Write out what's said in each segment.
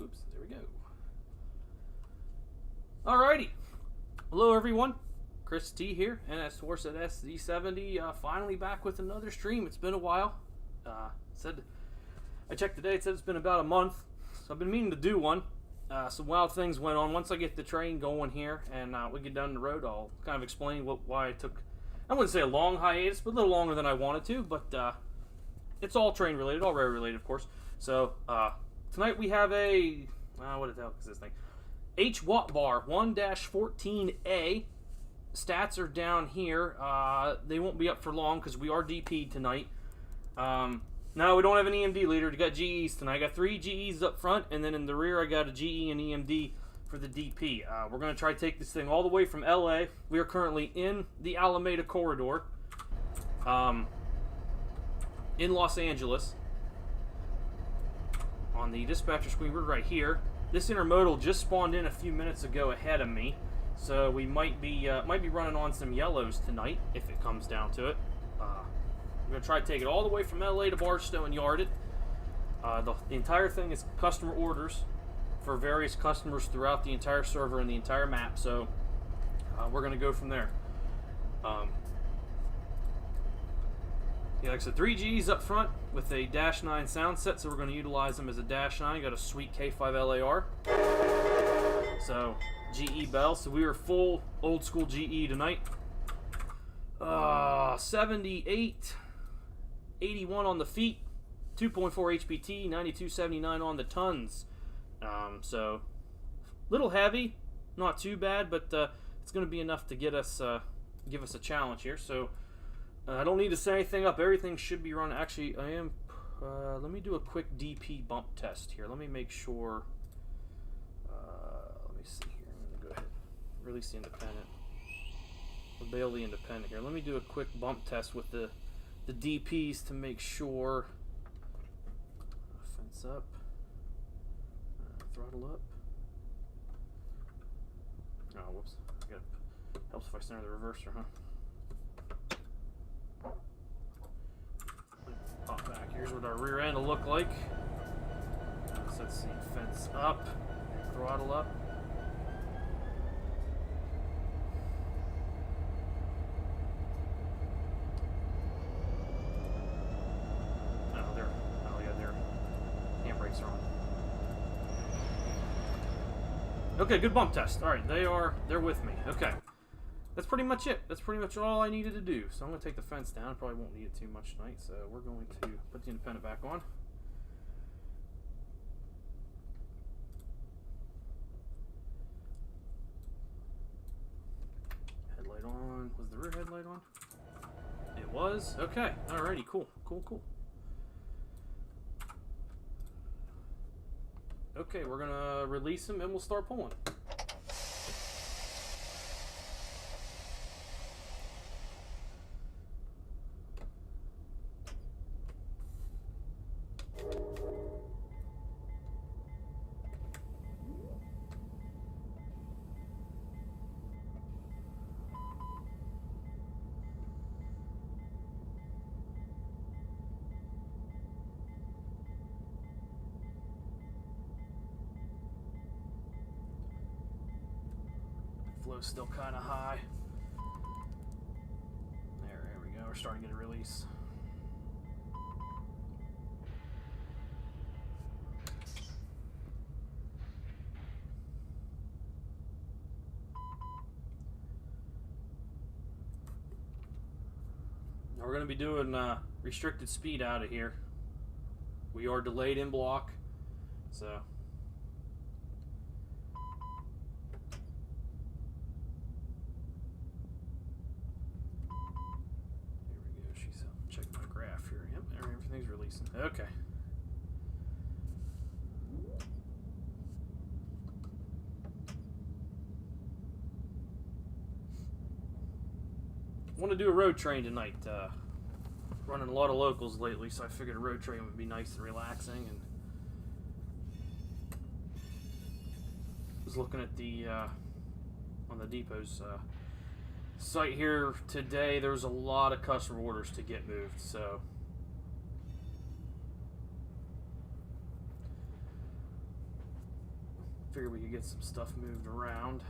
Oops, there we go. Alrighty. Hello, everyone. Chris T here, NS Horse at SD70. Finally back with another stream. It's been a while. I checked today. It said it's been about a month. So I've been meaning to do one. Some wild things went on. Once I get the train going here and we get down the road, I'll kind of explain why I took, I wouldn't say a long hiatus, but a little longer than I wanted to. But it's all train related, all rail related, of course. So tonight we have a, what the hell is this thing? H-WATBAR1-14A. Stats are down here. They won't be up for long because we are DP'd tonight. No, we don't have an EMD leader. We got GEs tonight. I got 3 GEs up front, and then in the rear I got a GE and EMD for the DP. We're going to try to take this thing all the way from LA. We are currently in the Alameda corridor in Los Angeles. On the dispatcher screen, we're right here. This intermodal just spawned in a few minutes ago ahead of me, so we might be running on some yellows tonight if it comes down to it. I'm going to try to take it all the way from LA to Barstow and yard it. The entire thing is customer orders for various customers throughout the entire server and the entire map, so we're going to go from there. Yeah, like I said, 3 Gs up front with a -9 sound set, so we're going to utilize them as a -9. Got a sweet K5 LAR. So, GE bell. So we are full old school GE tonight. 78, 81 on the feet, 2.4 HPT, 92.79 on the tons. So, little heavy, not too bad, but it's going to be enough to get us, give us a challenge here. So, I don't need to set anything up. Everything should be run. Actually, I am. Let me do a quick DP bump test here. Let me make sure. Let me see here. I'm going to go ahead and release the independent. We'll bail the independent here. Let me do a quick bump test with the DPs to make sure. Fence up. Throttle up. Oh, whoops. Helps if I center the reverser, huh? Pop back. Here's what our rear end will look like. So let's see. Fence up. Throttle up. Okay, good bump test. All right, they're with me. Okay, that's pretty much it. That's pretty much all I needed to do. So I'm going to take the fence down. Probably won't need it too much tonight. So we're going to put the independent back on. Headlight on. Was the rear headlight on? It was. Okay. Alrighty. Cool. Cool. Okay, we're going to release him and we'll start pulling. Flow's still kind of high. There we go. We're starting to get a release. Now we're going to be doing restricted speed out of here. We are delayed in block, so. Everything's releasing. Okay. Want to do a road train tonight. Running a lot of locals lately, so I figured a road train would be nice and relaxing. And was looking at the on the depot's site here today. There's a lot of customer orders to get moved, so. Figured we could get some stuff moved around.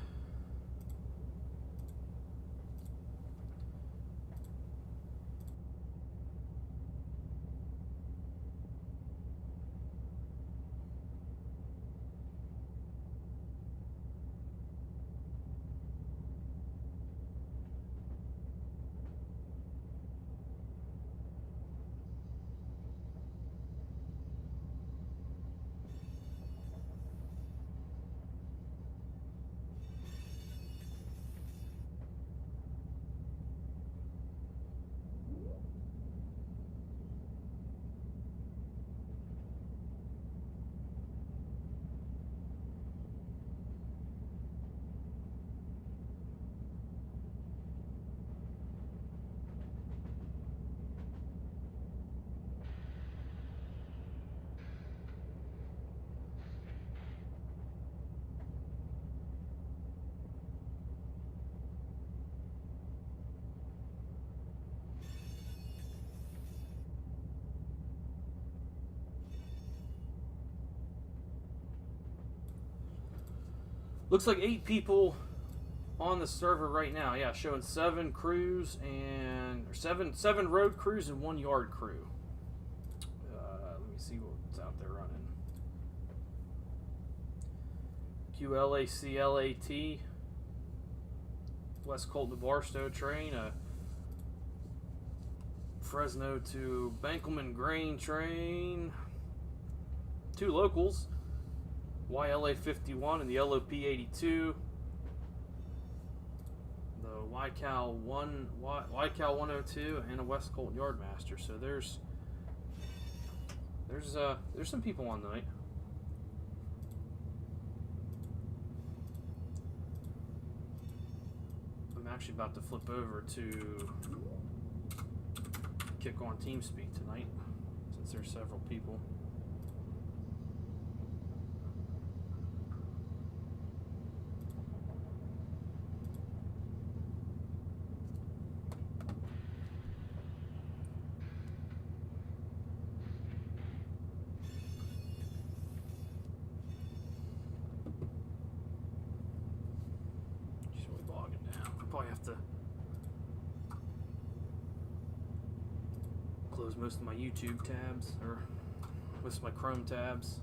Looks like 8 people on the server right now. Yeah, showing 7 crews and seven road crews and 1 yard crew. Let me see what's out there running. QLACLAT, West Colton to Barstow train, a Fresno to Bankelman Grain train, 2 locals, YLA51 and the LOP82, the YCal 102, and a West Colton Yardmaster. So there's some people on tonight. I'm actually about to flip over to kick on TeamSpeak tonight, since there's several people. Just really bogging down. I'll probably have to close most of my YouTube tabs, or most of my Chrome tabs.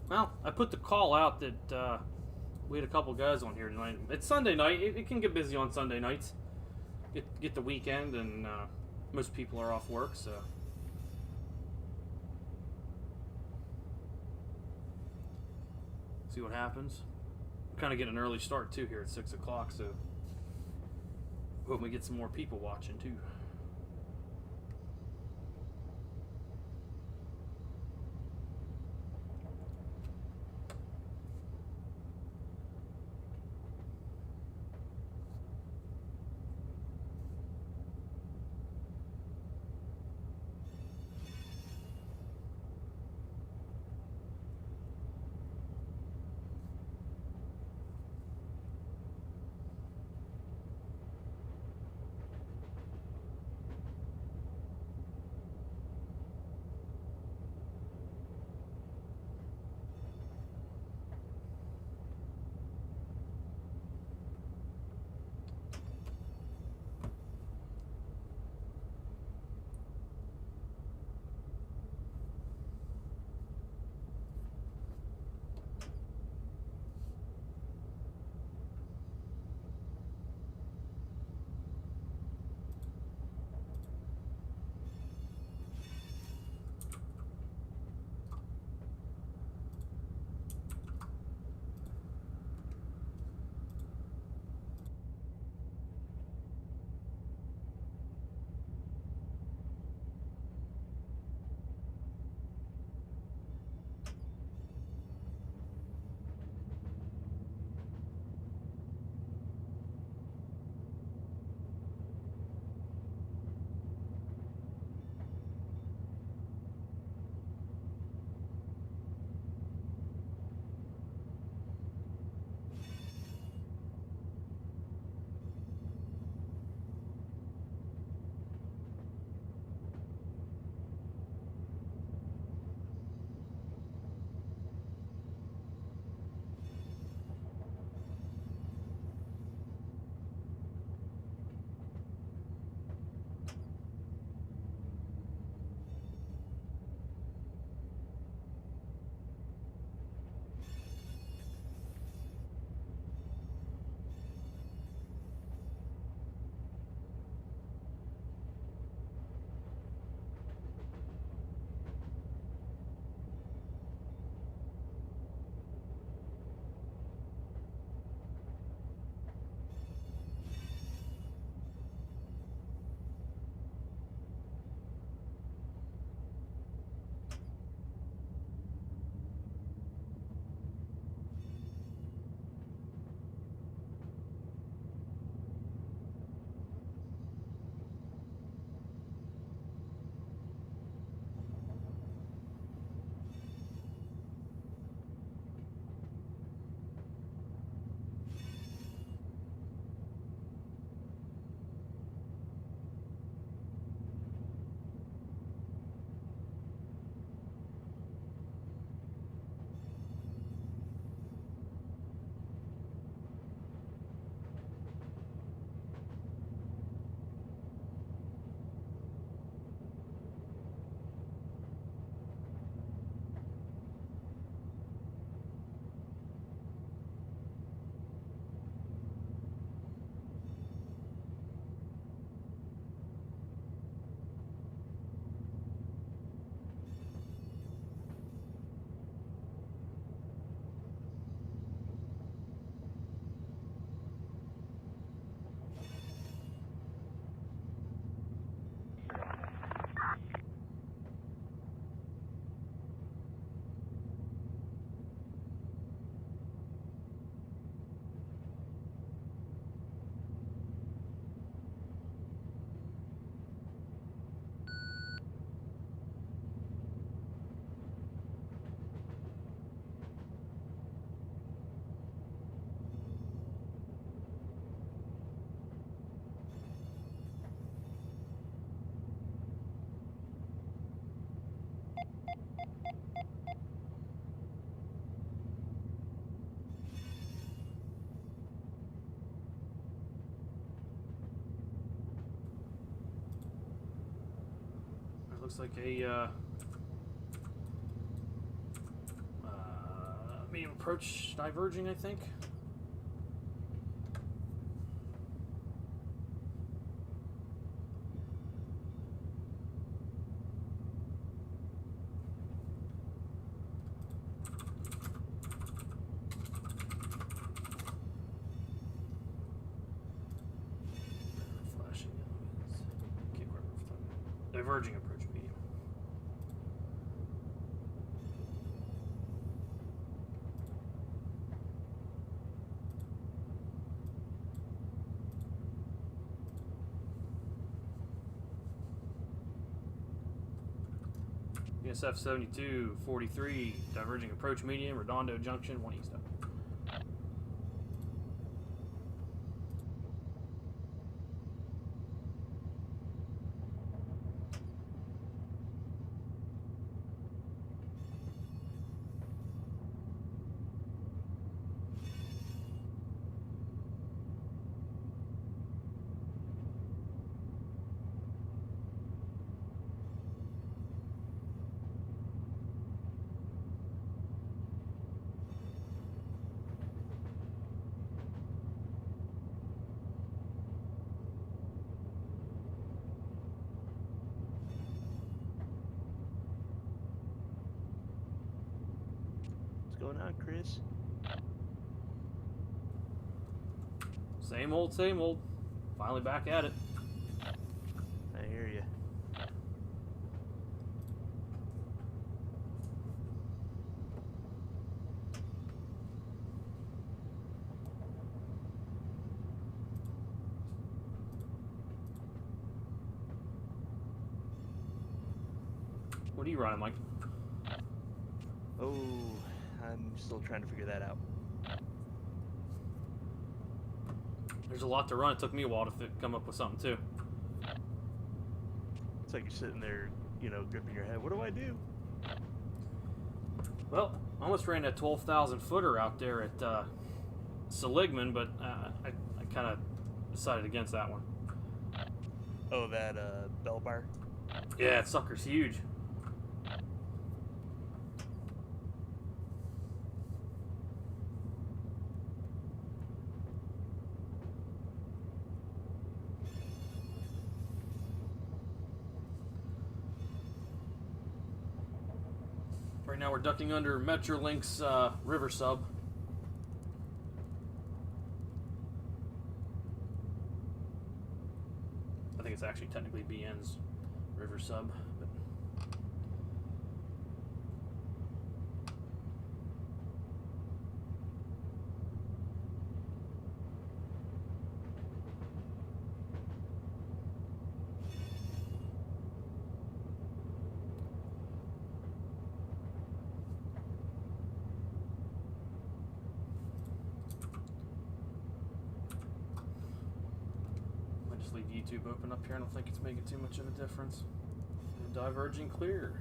Well, I put the call out that we had a couple guys on here tonight. It's Sunday night. It can get busy on Sunday nights. Get the weekend, and most people are off work, so. See what happens. We're kind of getting an early start, too, here at 6 o'clock, so hope we get some more people watching, too. looks like a medium approach diverging, I think. Flashing elements. Can't quite remember if that. Diverging approach medium. ESF 7243, diverging approach medium, Redondo Junction, 1 east up. What's going on, Chris? Same old, same old. Finally back at it. I hear you. What are you running, Mike? Oh, I'm still trying to figure that out. There's a lot to run. It took me a while to come up with something, too. It's like you're sitting there, you know, gripping your head. What do I do? Well, I almost ran that 12,000 footer out there at Seligman, but I kind of decided against that one. Oh, that bell bar? Yeah, that sucker's huge. Right now we're ducking under Metrolink's river sub. I think it's actually technically BN's river sub, but might just leave YouTube open up here. I don't think it's making too much of a difference. Diverging clear.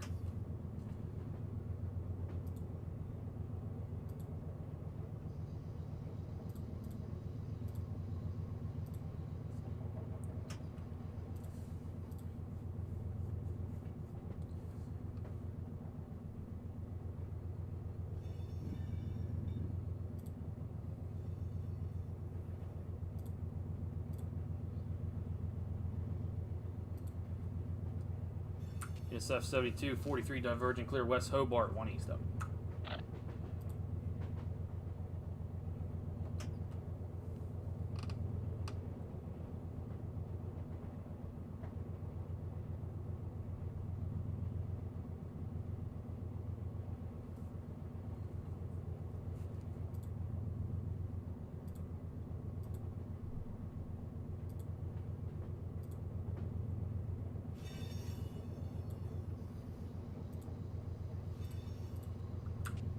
SF 7243 diverging clear west Hobart 1 east up.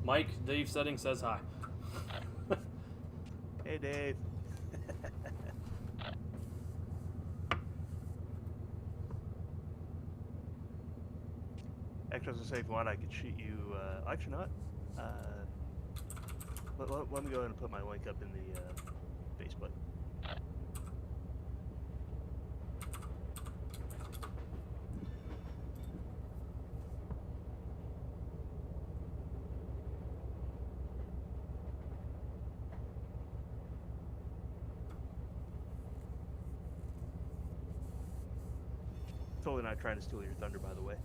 Mike, Dave Setting says hi. Hey, Dave. Actually, I was gonna say, if you want, I could shoot you. Actually, not. Let me go ahead and put my link up in the Facebook. totally not trying to steal your thunder, by the way.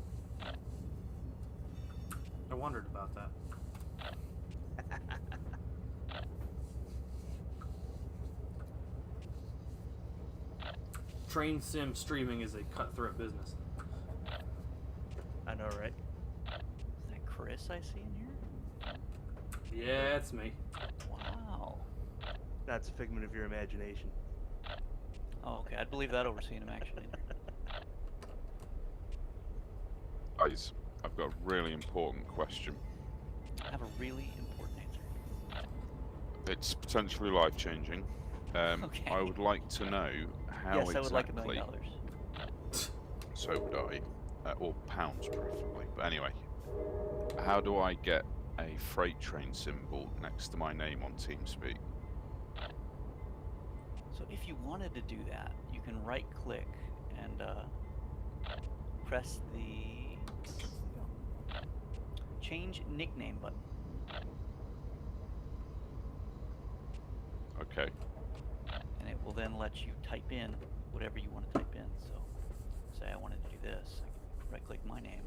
I wondered about that. Train sim streaming is a cutthroat business. I know, right? Is that Chris I see in here? Yeah, it's me. Wow. That's a figment of your imagination. Oh, okay. I'd believe that over seeing him actually. Guys, I've got a really important question. I have a really important answer. It's potentially life-changing. Okay. I would like to know how Yes, I would like $1 exactly. million. So would I, or pounds preferably. But anyway, how do I get a freight train symbol next to my name on TeamSpeak? So if you wanted to do that, you can right-click and press the change nickname button. Okay. And it will then let you type in whatever you want to type in. So, say I wanted to do this. I can right-click my name.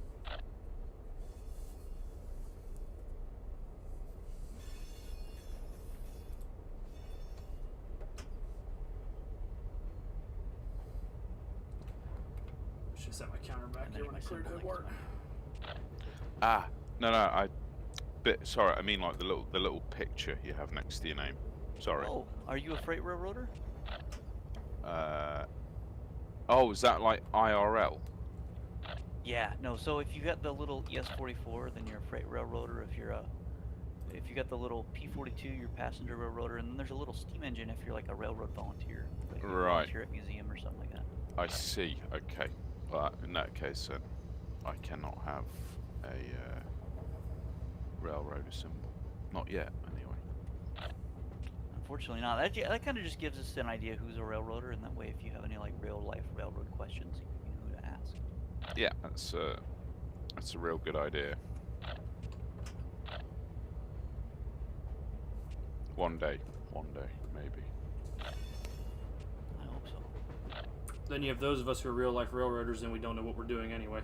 Should set my counter back And here there's when I my cleared symbol it next work. Ah, no, sorry, I mean like the little picture you have next to your name. Sorry. Oh, are you a freight railroader? Oh, is that like IRL? Yeah, no. So if you got the little ES44, then you're a freight railroader. If you got the little P42, you're a passenger railroader. And then there's a little steam engine if you're like a railroad volunteer, like you Right. volunteer at museum or something like that. I see. Okay. Well, in that case, then I cannot have a railroader symbol. Not yet, anyway. Unfortunately not. That kind of just gives us an idea who's a railroader, and that way if you have any like real-life railroad questions, you know who to ask. Yeah, that's a real good idea. One day, maybe. I hope so. Then you have those of us who are real life railroaders and we don't know what we're doing anyway.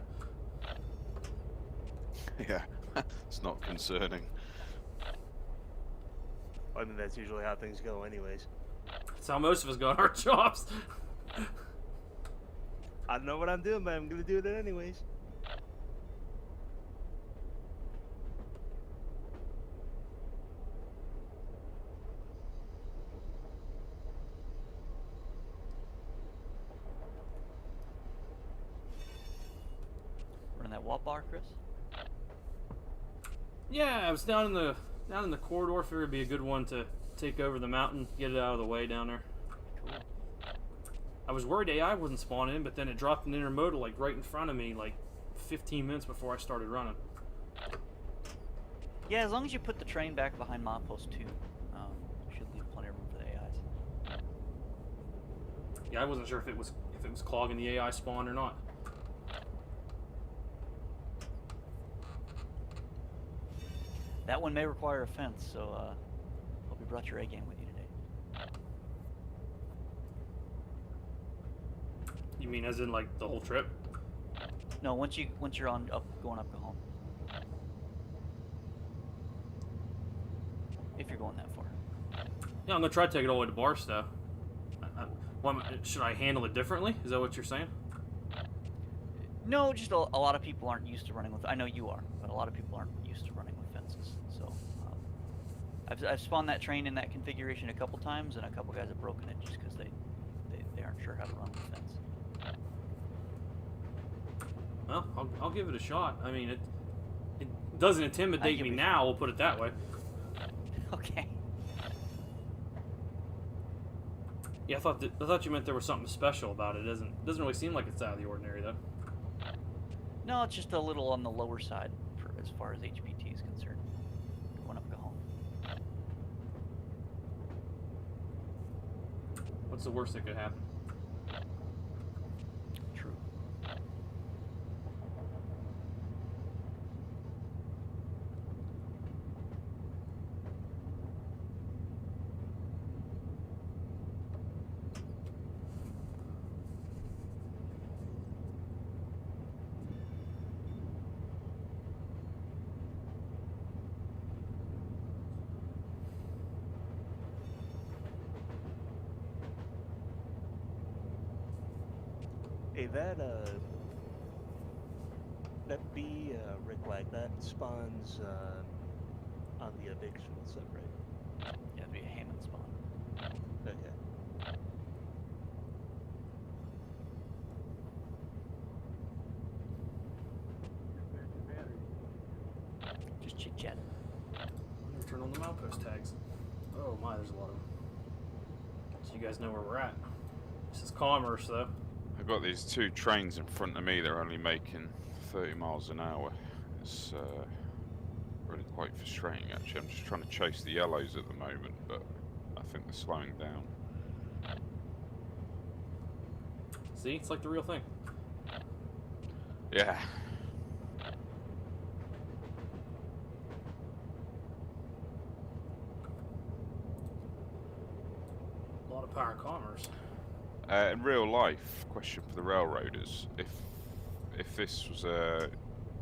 Yeah, it's not concerning. I mean, that's usually how things go anyways. That's how most of us got our jobs. I don't know what I'm doing, but I'm gonna do it anyways. Running that WATBAR, Chris? Yeah, I was down in the corridor. Figured it'd be a good one to take over the mountain, get it out of the way down there. Cool. I was worried AI wouldn't spawn in, but then it dropped an intermodal like right in front of me, like 15 minutes before I started running. Yeah, as long as you put the train back behind milepost 2, should leave plenty of room for the AIs. Yeah, I wasn't sure if it was clogging the AI spawn or not. That one may require a fence, so hope you brought your A game with you today. You mean as in like the whole trip? No, once you're going up, go home. If you're going that far. Yeah, I'm gonna try to take it all the way to Barstow. Should I handle it differently? Is that what you're saying? No, just a lot of people aren't used to running with. I know you are, but a lot of people aren't used to running with fences. So I've spawned that train in that configuration a couple times, and a couple guys have broken it just because they aren't sure how to run with fence. Well, I'll give it a shot. I mean, it doesn't intimidate me now. We'll put it that way. Okay. Yeah, I thought you meant there was something special about it. It doesn't really seem like it's out of the ordinary though. No, it's just a little on the lower side as far as HPT is concerned. Going up, go home. What's the worst that could happen? True. Hey, that B Rick Lag, that spawns on the big shield set, right? Yeah, it'd be a Hammond spawn. Okay. Just chit chat. Turn on the outpost tags. Oh my, there's a lot of them. So you guys know where we're at. This is commerce, though. I've got these 2 trains in front of me. They're only making 30 miles an hour. It's really quite frustrating, actually. I'm just trying to chase the yellows at the moment, but I think they're slowing down. See, it's like the real thing. Yeah. A lot of power in commerce. In real life, question for the railroaders: if this was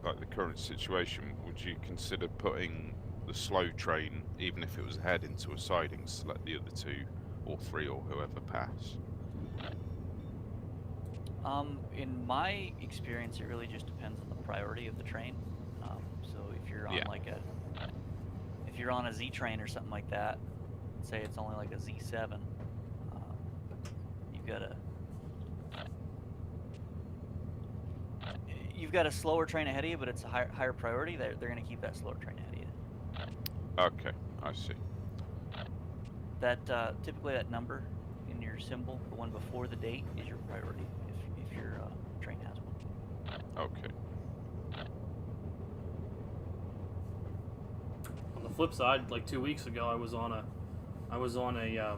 like the current situation, would you consider putting the slow train, even if it was ahead, into a siding to let the other 2 or 3 or whoever pass? In my experience, it really just depends on the priority of the train. So if you're on if you're on a Z train or something like that, say it's only like a Z7, you've got a slower train ahead of you, but it's a higher priority. They're going to keep that slower train ahead of you. Okay, I see. That typically that number in your symbol, the one before the date, is your priority if your train has one. Okay. On the flip side, like 2 weeks ago, I was on a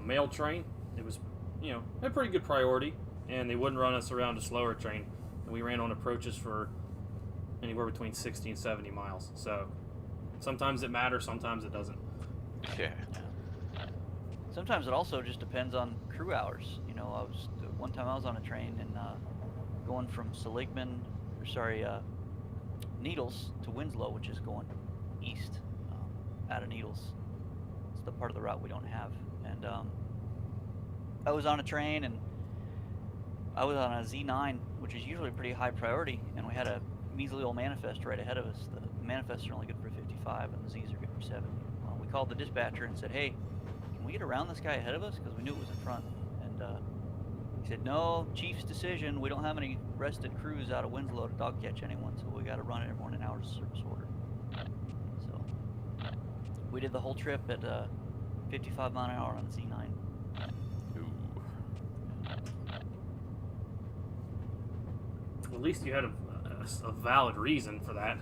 mail train. It was, a pretty good priority, and they wouldn't run us around a slower train. And we ran on approaches for anywhere between 60 and 70 miles. So sometimes it matters, sometimes it doesn't. Yeah. Sometimes it also just depends on crew hours. One time I was on a train and going from Needles to Winslow, which is going east out of Needles. It's the part of the route we don't have. And I was on a train and I was on a Z9, which is usually pretty high priority, and we had a measly old manifest right ahead of us. The manifests are only good for 55 and the Zs are good for 70. We called the dispatcher and said, hey, can we get around this guy ahead of us? Because we knew it was in front. And he said, no, chief's decision. We don't have any rested crews out of Winslow to dog catch anyone, so we got to run everyone in hours of service order. So we did the whole trip at 55 mile an hour on the Z9. At least you had a valid reason for that.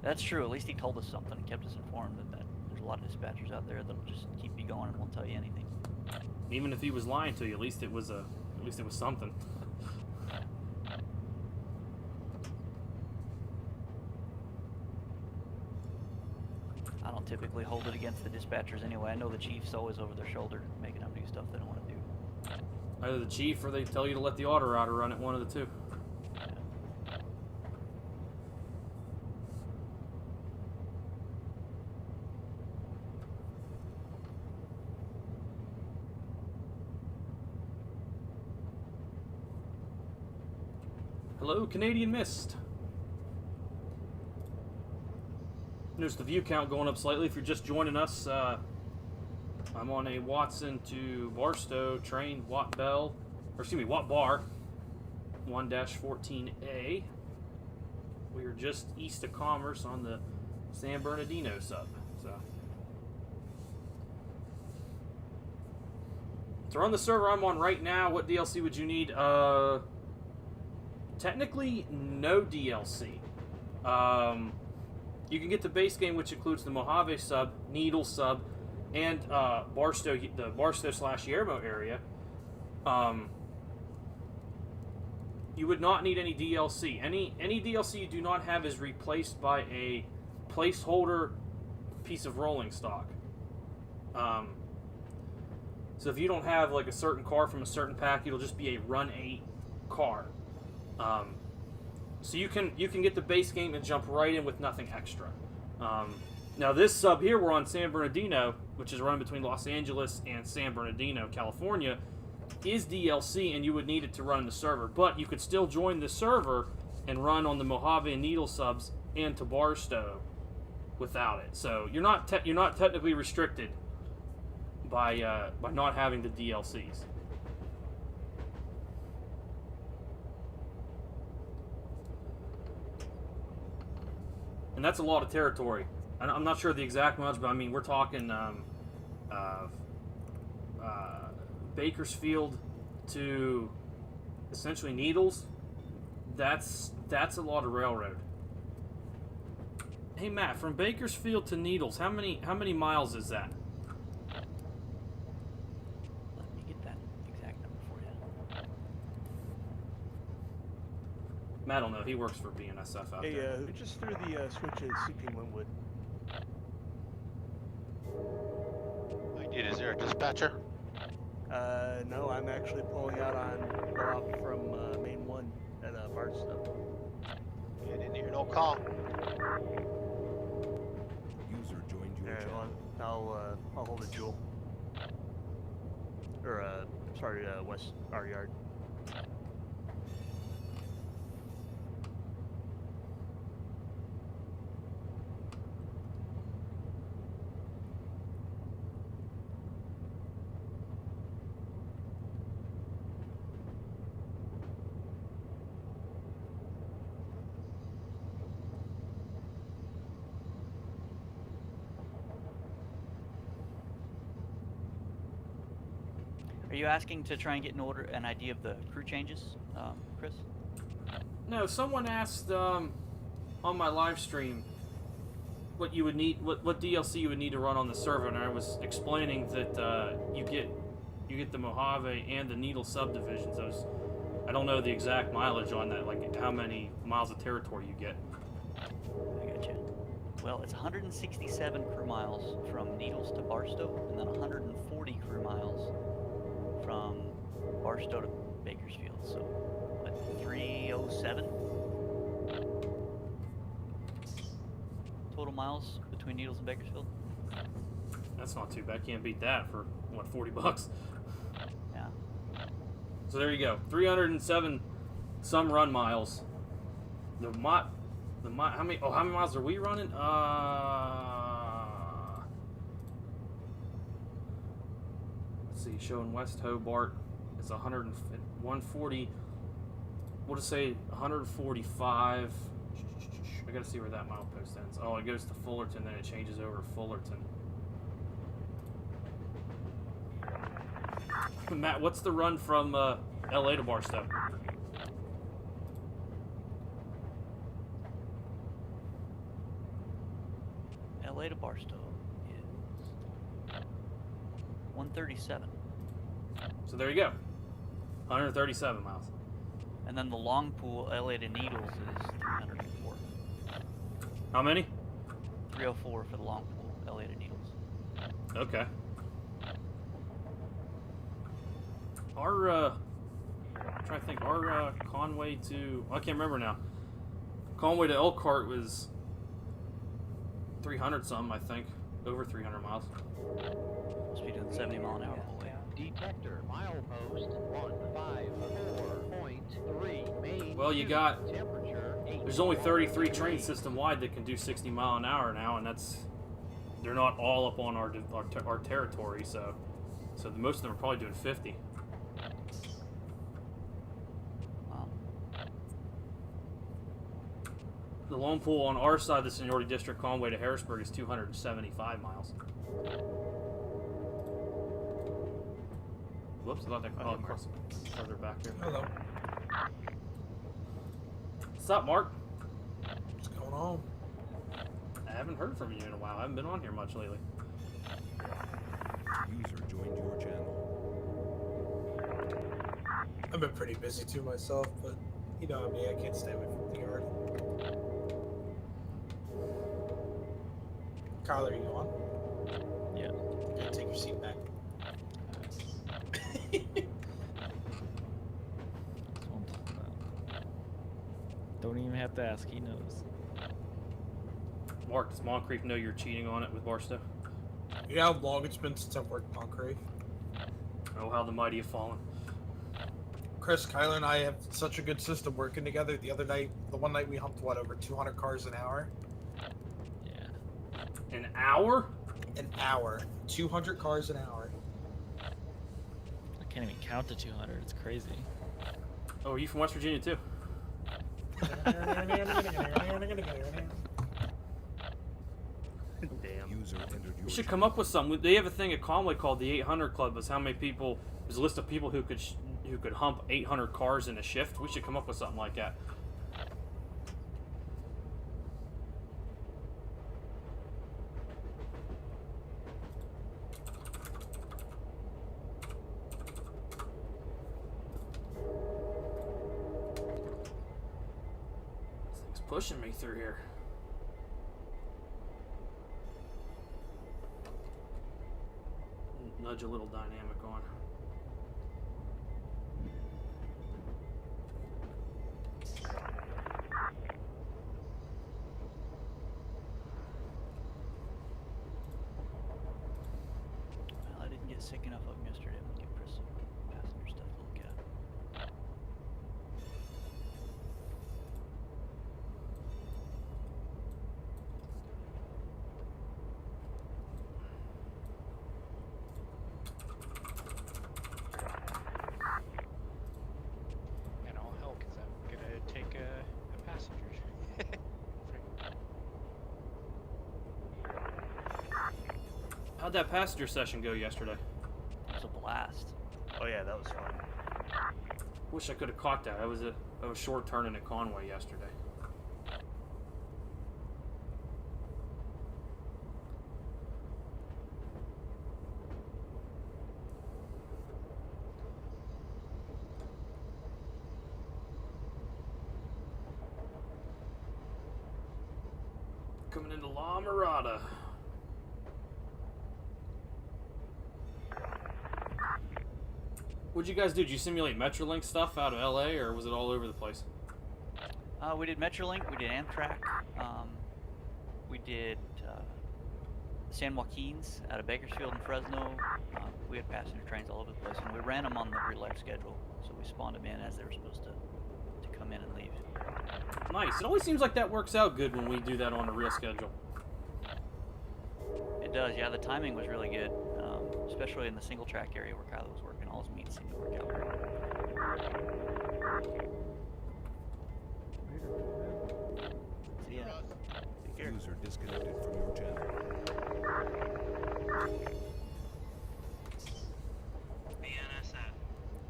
That's true. At least he told us something and kept us informed that there's a lot of dispatchers out there that'll just keep you going and won't tell you anything. Even if he was lying to you, at least it was something. I don't typically hold it against the dispatchers anyway. I know the chief's always over their shoulder making them do stuff they don't want to do. Either the chief or they tell you to let the auto router run it, one of the two. Hello, Canadian Mist. Notice the view count going up slightly. If you're just joining us, I'm on a Watson to Barstow train, WATBAR1-14A. We are just east of Commerce on the San Bernardino sub. So to run the server I'm on right now, what DLC would you need? Technically, no DLC. You can get the base game, which includes the Mojave sub, Needle sub, and Barstow, the Barstow/Yermo area. You would not need any DLC. Any DLC you do not have is replaced by a placeholder piece of rolling stock. So if you don't have like a certain car from a certain pack, it'll just be a Run 8 car. So you can get the base game and jump right in with nothing extra. Now this sub here, we're on San Bernardino, which is run between Los Angeles and San Bernardino, California, is DLC, and you would need it to run the server. But you could still join the server and run on the Mojave and Needle subs and to Barstow without it. So you're not technically restricted by not having the DLCs. And that's a lot of territory. I'm not sure the exact much, but I mean, we're talking Bakersfield to essentially Needles. That's a lot of railroad. Hey Matt, from Bakersfield to Needles, how many miles is that? Let me get that exact number for you. Matt will know. He works for BNSF out Hey, there. who just threw the switch at CP Linwood? I did. Is there a dispatcher? No, I'm actually pulling out from Main 1 at Barstow. I didn't hear no call. User joined your Yeah, channel. I'll hold a jewel. Or, sorry, West our yard. Are you asking to try and get an idea of the crew changes, Chris? No, someone asked on my live stream what you would need, what DLC you would need to run on the server, and I was explaining that you get the Mojave and the Needle subdivisions. I don't know the exact mileage on that, like how many miles of territory you get. I gotcha. Well, it's 167 crew miles from Needles to Barstow, and then 140 crew miles from Barstow to Bakersfield. So, what, 307 total miles between Needles and Bakersfield? That's not too bad. Can't beat that for what, $40. Yeah. So there you go, 307 some run miles. How many miles are we running? Let's see, showing West Hobart is 140. We'll just say 145. I gotta see where that milepost ends. Oh, it goes to Fullerton, then it changes over to Fullerton. Matt, what's the run from LA to Barstow? LA to Barstow is 137. So there you go, 137 miles. And then the long pool, LA to Needles, is 304. How many? 304 for the long pool, LA to Needles. Okay. I'm trying to think, our Conway to, I can't remember now. Conway to Elkhart was 300 something, I think. Over 300 miles. Must be doing 70 mile an hour whole way. Detector milepost 154.3 main. Well, you got, temperature. there's only 33 trains system wide that can do 60 mile an hour now, and they're not all up on our territory, so most of them are probably doing 50. Wow. The long pool on our side of the seniority district, Conway to Harrisburg, is 275 miles. Whoops, I thought that called across further back here. Hello. What's up, Mark? What's going on? I haven't heard from you in a while. I haven't been on here much lately. User joined your channel. I've been pretty busy too myself, but you know me, I can't stay away from the yard. Kyle, are you on? Yeah. Yeah, take your seat back. That's what I'm talking about. Don't even have to ask, he knows. Mark, does Moncrief know you're cheating on it with Barstow? You know how long it's been since I've worked Moncrief? Oh, how the mighty have fallen. Chris, Kyler, and I have such a good system working together. The one night we humped, what, over 200 cars an hour? Yeah. An hour? An hour. 200 cars an hour. I can't even count to 200. It's crazy. Oh, are you from West Virginia too? Damn. User entered your We should come up with something. They have a thing at Conway called the 800 Club. Is how many people? There's a list of people who could hump 800 cars in a shift. We should come up with something like that. This thing's pushing me through here. Nudge a little dynamic on. Well, I didn't get sick enough of them yesterday. I'm gonna give Chris some passenger stuff to look at. And all hell, because I'm gonna take a passenger. How'd that passenger session go yesterday? It was a blast. Oh yeah, that was fun. Wish I could have caught that. I was short turning at Conway yesterday. Coming into La Mirada. What'd you guys do? Did you simulate Metrolink stuff out of LA, or was it all over the place? We did Metrolink, we did Amtrak, we did San Joaquin's out of Bakersfield and Fresno. We had passenger trains all over the place, and we ran them on the real life schedule, so we spawned them in as they were supposed to come in and leave. Nice. It always seems like that works out good when we do that on a real schedule. It does, yeah. The timing was really good, especially in the single track area where Kylo was working. All his meets seemed to work out great. See ya. Take care. User disconnected from your channel. BNSF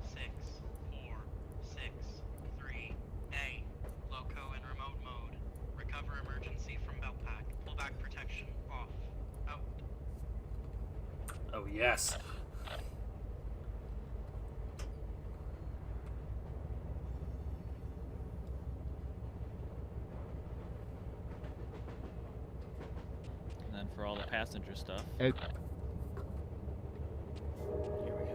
6463A. Loco in remote mode. Recover emergency from belt pack. Pullback protection off. Out. Oh, yes. And then for all the passenger stuff. Here we go.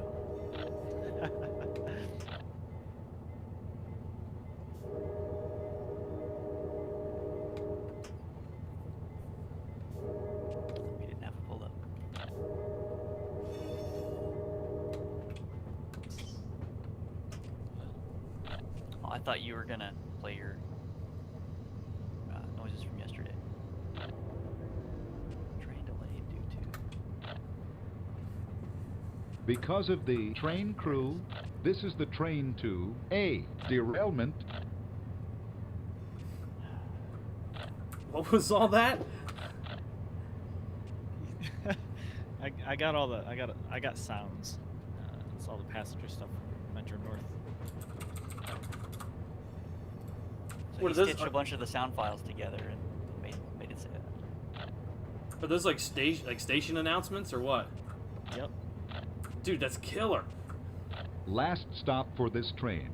We didn't have to pull up. Oh, I thought you were gonna play your noises from yesterday. Train delayed due to. Because of the train crew, this is the train to A. Derailment. What was all that? I got all the I got sounds. It's all the passenger stuff from Metro North. So What he are those- stitched a bunch of the sound files together and made it say that. Are those like station announcements or what? Yep. Dude, that's killer. Last stop for this train.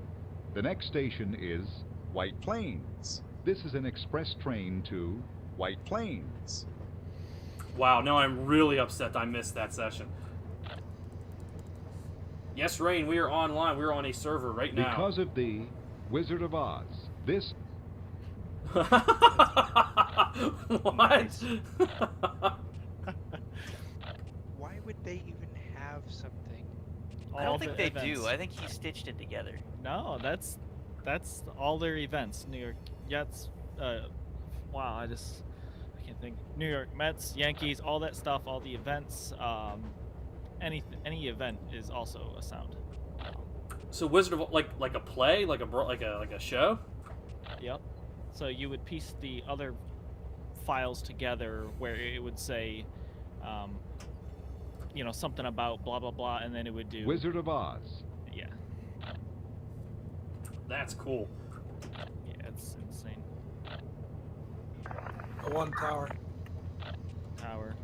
The next station is White Plains. This is an express train to White Plains. Wow, no, I'm really upset I missed that session. Yes, Rain, we are online. We're on a server right now. Because of the Wizard of Oz, this What? Why would they even have something? I All don't think the they events. do. I think he stitched it together. No, that's all their events. New York Jets. Wow, I can't think. New York Mets, Yankees, all that stuff, all the events. Any event is also a sound. So Wizard of like a play, like a show. Yep. So you would piece the other files together where it would say, you know, something about blah blah blah, and then it would do Wizard of Oz. Yeah. That's cool. Yeah, it's insane. One tower. Tower.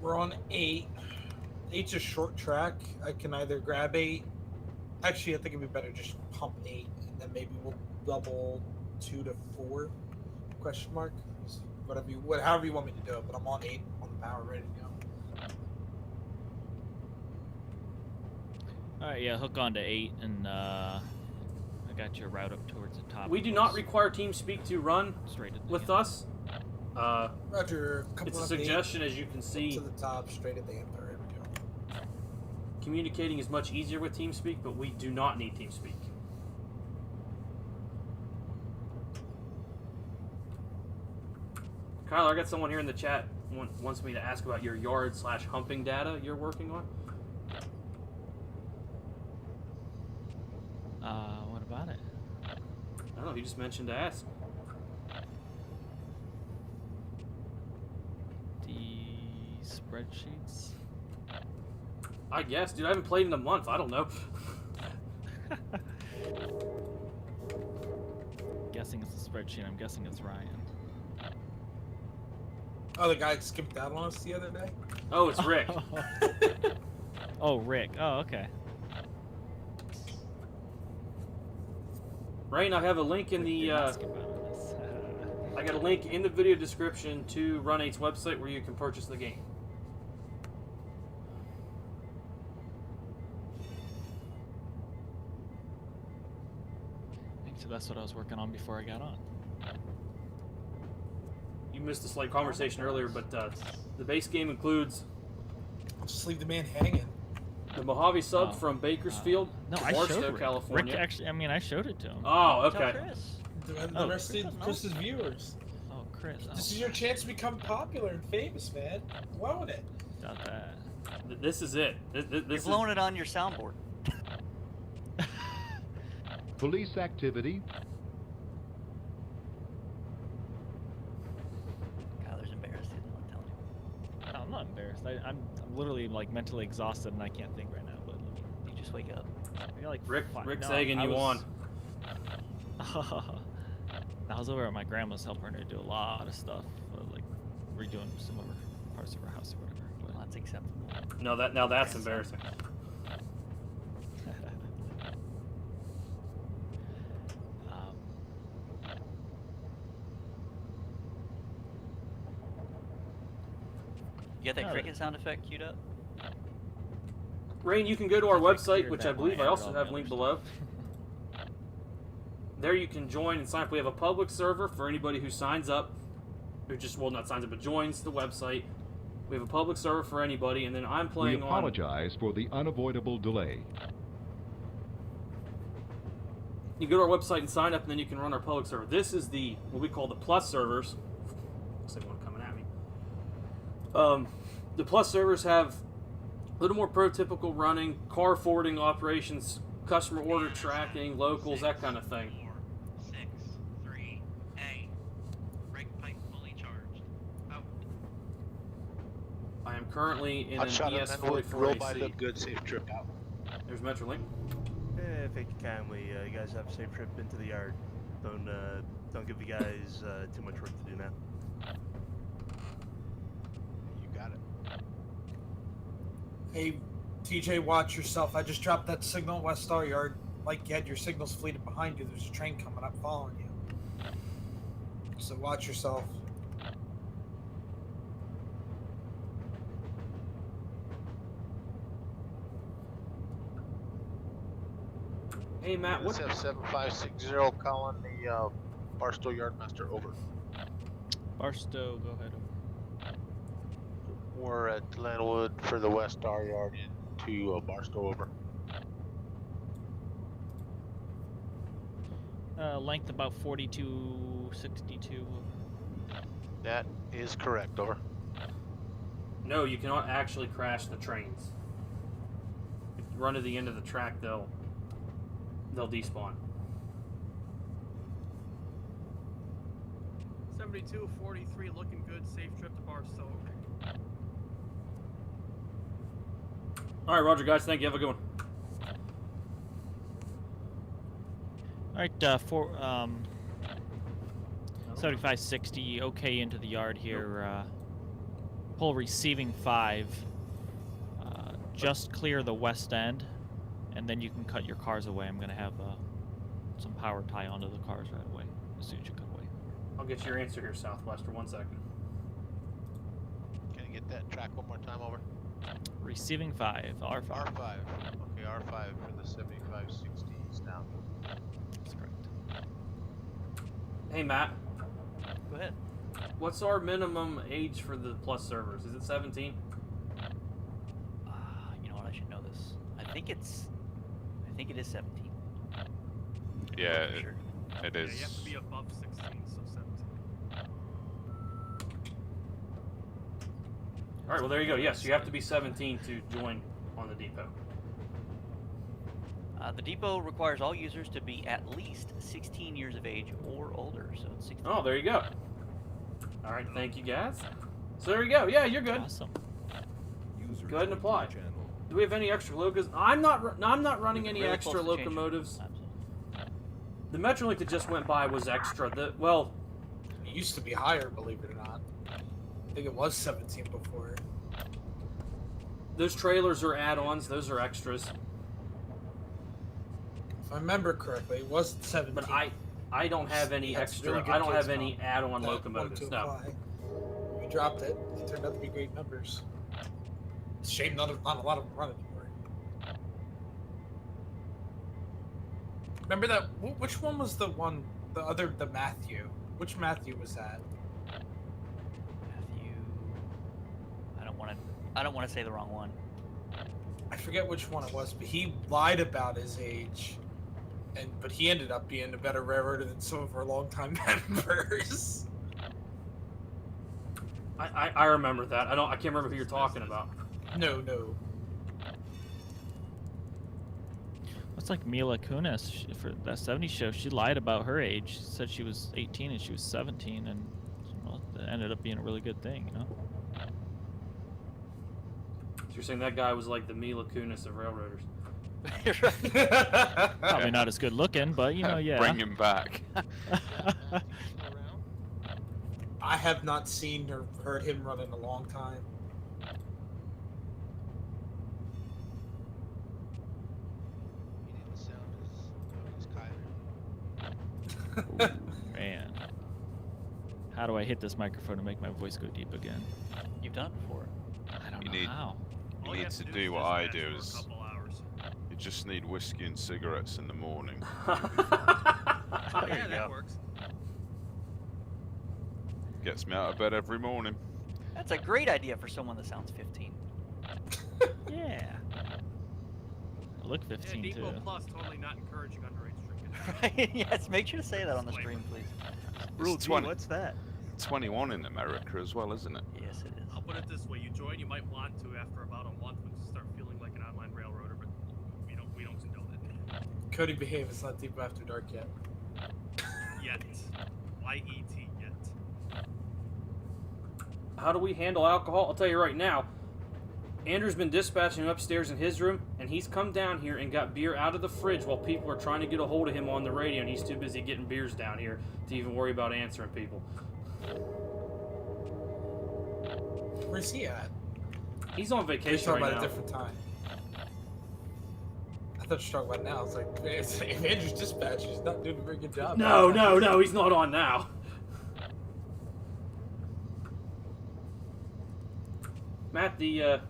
We're on 8. 8's a short track. I can either grab 8. Actually, I think it'd be better just pump 8, and then maybe we'll double 2 to 4? Question mark. However you want me to do it. But I'm on 8 on the power, ready to go. All right, yeah, hook on to 8, and I got your route up towards the top. We do not require TeamSpeak to run straight at the with end. us. Roger. It's a suggestion, as you can see. To the top, straight at the end. There we go. Communicating is much easier with TeamSpeak, but we do not need TeamSpeak. Kyler, I got someone here in the chat wants me to ask about your yard/humping data you're working on. What about it? I don't know. He just mentioned to ask. The spreadsheets. I guess, dude. I haven't played in a month. I don't know. Guessing it's a spreadsheet. I'm guessing it's Ryan. Oh, the guy skipped out on us the other day? Oh, it's Rick. Oh, Rick. Oh, okay. Rain, I have a link in the. I got a link in the video description to Run 8's website where you can purchase the game. So that's what I was working on before I got on. You missed a slight conversation earlier, but the base game includes. Just leave the man hanging. The Mojave sub from Bakersfield No, to I showed Barstow, Rick. California. Rick actually, I mean, I showed it to him. Oh, okay. The rest of Chris's viewers. Oh, Chris. This is your chance to become popular and famous, man. Blow it. Got that. This is it. You're blowing it on your soundboard. Police activity. Kyler's embarrassed. He doesn't want to tell me. No, I'm not embarrassed. I'm literally like mentally exhausted and I can't think right now. But you just wake up. I got like Rick's egging you on. I was over at my grandma's helping her do a lot of stuff, like redoing some of her parts of her house or whatever. But that's acceptable. No, now that's embarrassing. You got that cricket sound effect queued up? Rain, you can go to our website, hear which that I believe when I I also edit have all linked the below. There you can join and sign up. We have a public server for anybody who signs up, who just, well, not signs up, but joins the website. We have a public server for anybody, and then I'm We playing apologize for the unavoidable delay. You go to our website and sign up, and then you can run our public server. This is the what we call the plus servers. Looks like one coming at me. The plus servers have a little more prototypical running, car forwarding operations, customer order tracking, locals, that kind of thing. 6, 3A. Brake pipe fully charged. Out. I am currently in an Hotshot and then we'll roll by ES44AC. the good safe trip out. There's Metrolink. If you can, you guys have a safe trip into the yard. Don't give you guys too much work to do now. You got it. Hey, TJ, watch yourself. I just dropped that signal at West Star Yard. Like you had your signals fleeted behind you. There's a train coming up following you. So watch yourself. Hey Matt, what? SF7560 calling the Barstow Yardmaster, over. Barstow, go ahead. We're at Glenwood for the West Star Yard to Barstow, over. Length about 4262. That is correct, over. No, you cannot actually crash the trains. If you run to the end of the track, they'll despawn. 7243, looking good. Safe trip to Barstow. All right, Roger, guys. Thank you. Have a good one. All right, 7560. Okay, into the yard here. Pull receiving 5. Just clear the west end, and then you can cut your cars away. I'm gonna have some power tie onto the cars right away as soon as you cut away. I'll get your answer here, Southwester. 1 second. Can you get that track one more time, over? Receiving 5. R5. R5. Okay, R5 for the 7560s now. That's correct. Hey, Matt. Go ahead. What's our minimum age for the plus servers? Is it 17? You know what? I should know this. I think it is 17. Yeah, For sure. it Yeah, is. you have to be above 16, so 17. All right, well, there you go. Yes, you have to be 17 to join on the depot. The depot requires all users to be at least 16 years of age or older, so it's 16. Oh, there you go. All right, thank you, guys. So there you go. Yeah, you're good. Awesome. User Go ahead and apply. channel. Do we have any extra locos? I'm not running any Really extra close to changing. locomotives. Absolutely. The Metrolink that just went by was extra. It used to be higher, believe it or not. I think it was 17 before. Those trailers are add-ons. Those are extras. If I remember correctly, it was 17. But I don't have any That's extra. really good I don't have kids, any Tom. add-on That locomotives. wanted to No. apply. We dropped it. It turned out to be great numbers. It's a shame not a lot of them run anymore. Remember that? Which one was the one? The Matthew. Which Matthew was that? Matthew. I don't want to say the wrong one. I forget which one it was, but he lied about his age, but he ended up being a better railroader than some of our longtime members. I remember that. I can't remember who you're talking about. No. It's like Mila Kunis for that 70s show. She lied about her age. She said she was 18 and she was 17, and well, that ended up being a really good thing, you know. So you're saying that guy was like the Mila Kunis of railroaders? Probably not as good looking, but you know, yeah. Bring him back. I have not seen or heard him run in a long time. He didn't sound as Ooh, man. How do I hit this microphone to make my voice go deep again? You've done it before. I don't You know need- how. You All you need have to to do is what I dispatch do for a is couple hours. you just need whiskey and cigarettes in the morning. Oh, There yeah, you that go. works. Gets me out of bed every morning. That's a great idea for someone that sounds 15. Yeah. I look Yeah, 15 Depot too. Plus totally not encouraging underage drinking. Right? Yes, make sure to say that on the stream, please. Rule 20. What's that? 21 in America as well, isn't it? Yes, it is. I'll put it this way: you join, you might want to after about a month when you start feeling like an online railroader, but we don't condone it Cody, behave. It's not Deep After Dark yet. yet. Y-E-T yet. How do we handle alcohol? I'll tell you right now. Andrew's been dispatching upstairs in his room, and he's come down here and got beer out of the fridge while people are trying to get a hold of him on the radio, and he's too busy getting beers down here to even worry about answering people. Where's he at? He's on He's vacation talking right about now. a different time. I thought you were talking about now. It's like, if Andrew's dispatch, he's not doing a very good job. No, he's not on now. Matt, the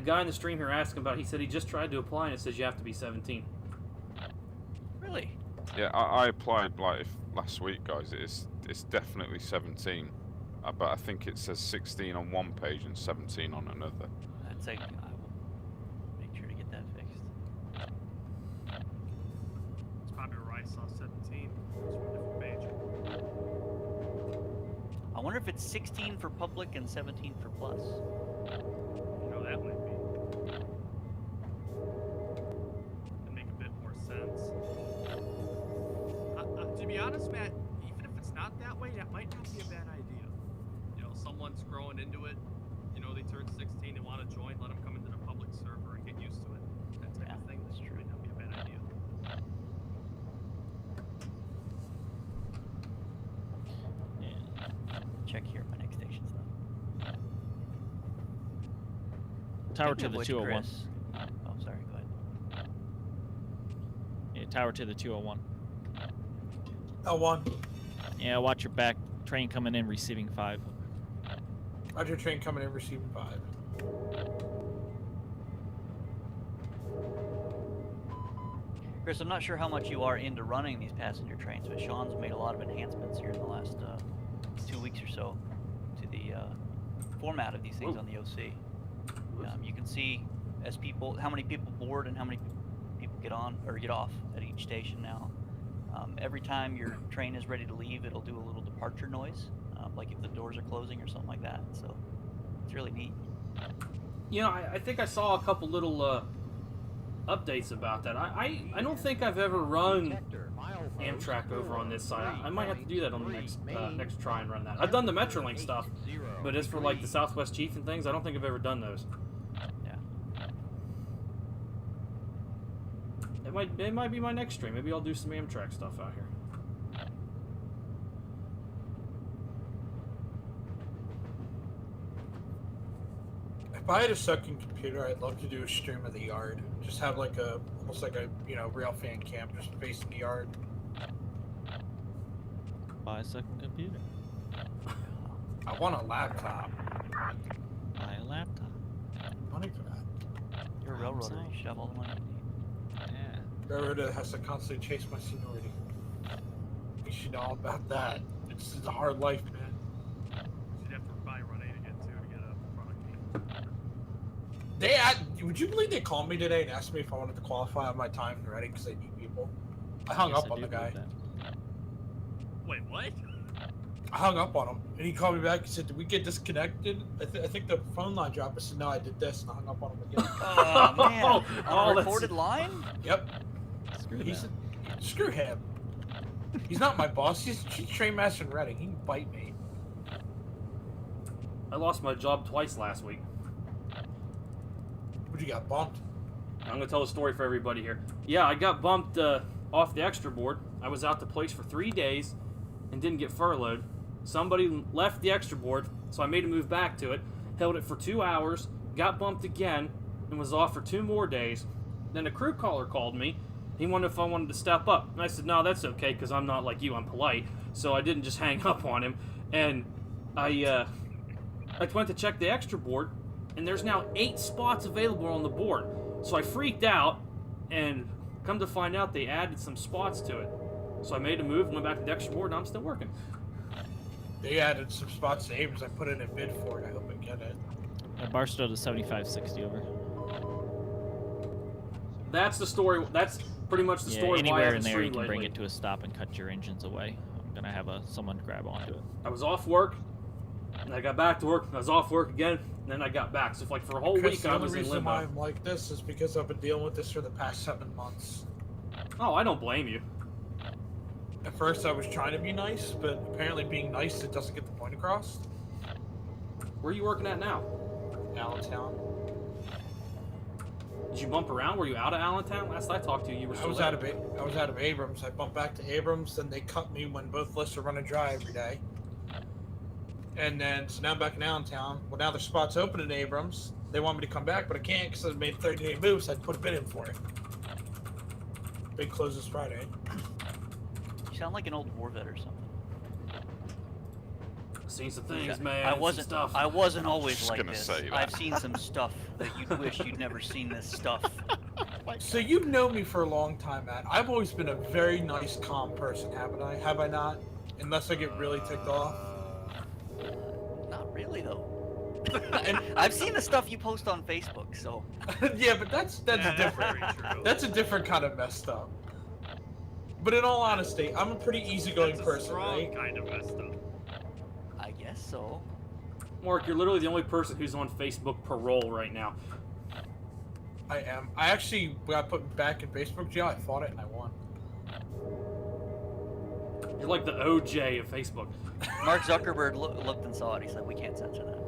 guy in the stream here asking about, he said he just tried to apply and it says you have to be 17. Really? Yeah, I applied like last week, guys. It's definitely 17, but I think it says 16 on one page and 17 on another. That's like, I will make sure to get that fixed. It's probably where I saw 17. It's from a different page. I wonder if it's 16 for public and 17 for plus. You know, that might be. That'd make a bit more sense. To be honest, Matt, even if it's not that way, that might not be a bad idea. You know, someone's growing into it. You know, they turn 16, they want to join, let them come into the public server and get used to it. That type of thing. That's true. Might not be a bad idea. Yeah. Check here. My next station's done. Tower Speaking to of the which, 201. Chris, oh, sorry. Go ahead. Yeah, tower to the 201. L1. Yeah, watch your back. Train coming in, receiving 5. Roger, train coming in, receiving 5. Chris, I'm not sure how much you are into running these passenger trains, but Sean's made a lot of enhancements here in the last 2 weeks or so to the format of these things on the OC. You can see as people, how many people board and how many people get on or get off at each station now. Every time your train is ready to leave, it'll do a little departure noise, like if the doors are closing or something like that. So it's really neat. You know, I think I saw a couple little updates about that. I don't think I've ever run Amtrak over on this side. I might have to do that on the next try and run that. I've done the Metrolink stuff, but as for like the Southwest Chief and things, I don't think I've ever done those. Yeah. It might be my next stream. Maybe I'll do some Amtrak stuff out here. If I had a second computer, I'd love to do a stream of the yard. Just have like almost like a real fan cam just facing the yard. Buy a second computer. I want a laptop. Buy a laptop. Money for that. You're a railroader. You should have all the money you need. Yeah. Railroader has to constantly chase my seniority. You should know all about that. It's a hard life, man. You'd have to buy Run 8 again, too, to get a product. Would you believe they called me today and asked me if I wanted to qualify on my time and ready because they need people? I hung up on the guy. Wait, what? I hung up on him, and he called me back. He said, "Did we get disconnected?" I think the phone line dropped. I said, "No, I did this," and I hung up on him again. Oh man! On a that's- recorded line? Yep. Screw him. He's not my boss. He's train master in Reading. He can bite me. I lost my job twice last week. What, you got bumped? I'm going to tell a story for everybody here. Yeah, I got bumped off the extra board. I was out the place for 3 days and didn't get furloughed. Somebody left the extra board, so I made a move back to it, held it for 2 hours, got bumped again, and was off for 2 more days. Then a crew caller called me. He wondered if I wanted to step up. And I said, no, that's okay, because I'm not like you, I'm polite. So I didn't just hang up on him. And I went to check the extra board, and there's now 8 spots available on the board. So I freaked out, and come to find out they added some spots to it. So I made a move, went back to the extra board, and I'm still working. They added some spots to Abrams. I put in a bid for it. I hope I get it. Barstow to 7560 over. That's the story. That's pretty much the story. Why I Anywhere haven't in there you streamed can bring lately. it to a stop and cut your engines away. I'm gonna have someone grab onto it. I was off work, and I got back to work. I was off work again, and then I got back. So for a whole Chris, week the I only was in reason limbo. why I'm like this is because I've been dealing with this for the past 7 months. Oh, I don't blame you. At first I was trying to be nice, but apparently being nice, it doesn't get the point across. Where are you working at now? Allentown. Did you bump around? Were you out of Allentown? Last I talked to you, you were I still was there. out of Abrams. I bumped back to Abrams, then they cut me when both lists are running dry every day. And then, so now I'm back in Allentown. Well, now there's spots open in Abrams. They want me to come back, but I can't because I've made 30-day moves. So I put a bid in for it. Bid closes Friday. You sound like an old war vet or something. Seen some things, man. I some wasn't. stuff. I wasn't always Just like gonna this. say that. I've seen some stuff that you'd wish you'd never seen this stuff. So you know me for a long time, Matt. I've always been a very nice, calm person, haven't I? Have I not? Unless I get really ticked off. Not really though. And I've seen the stuff you post on Facebook, so. yeah, but that's Yeah, different. very true. That's a different kind of messed up. But in all honesty, I'm a pretty easygoing That's a person, strong right? kind of messed up. I guess so. Mark, you're literally the only person who's on Facebook parole right now. I am. I actually got put back in Facebook jail. I fought it and I won. You're like the OJ of Facebook. Mark Zuckerberg looked and saw it. He said, "We can't censor that."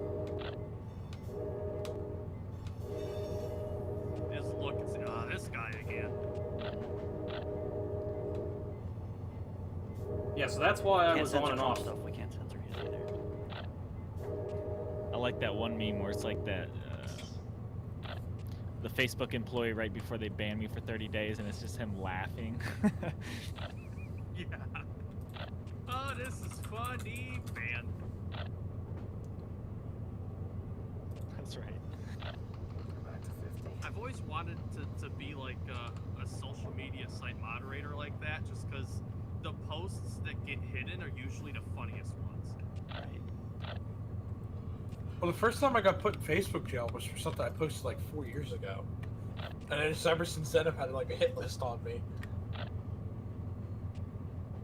Just look and say, oh, this guy again. Yeah, so that's why I Can't was censor on and Trump off. stuff. We can't censor his either. I like that one meme where it's like that the Facebook employee right before they ban me for 30 days, and it's just him laughing. Yeah. Oh, this is funny, man. That's right. Back to 50. I've always wanted to be like a social media site moderator like that, just because the posts that get hidden are usually the funniest ones. Right. Well, the first time I got put in Facebook jail was for something I posted like 4 years ago. And it's ever since then I've had like a hit list on me.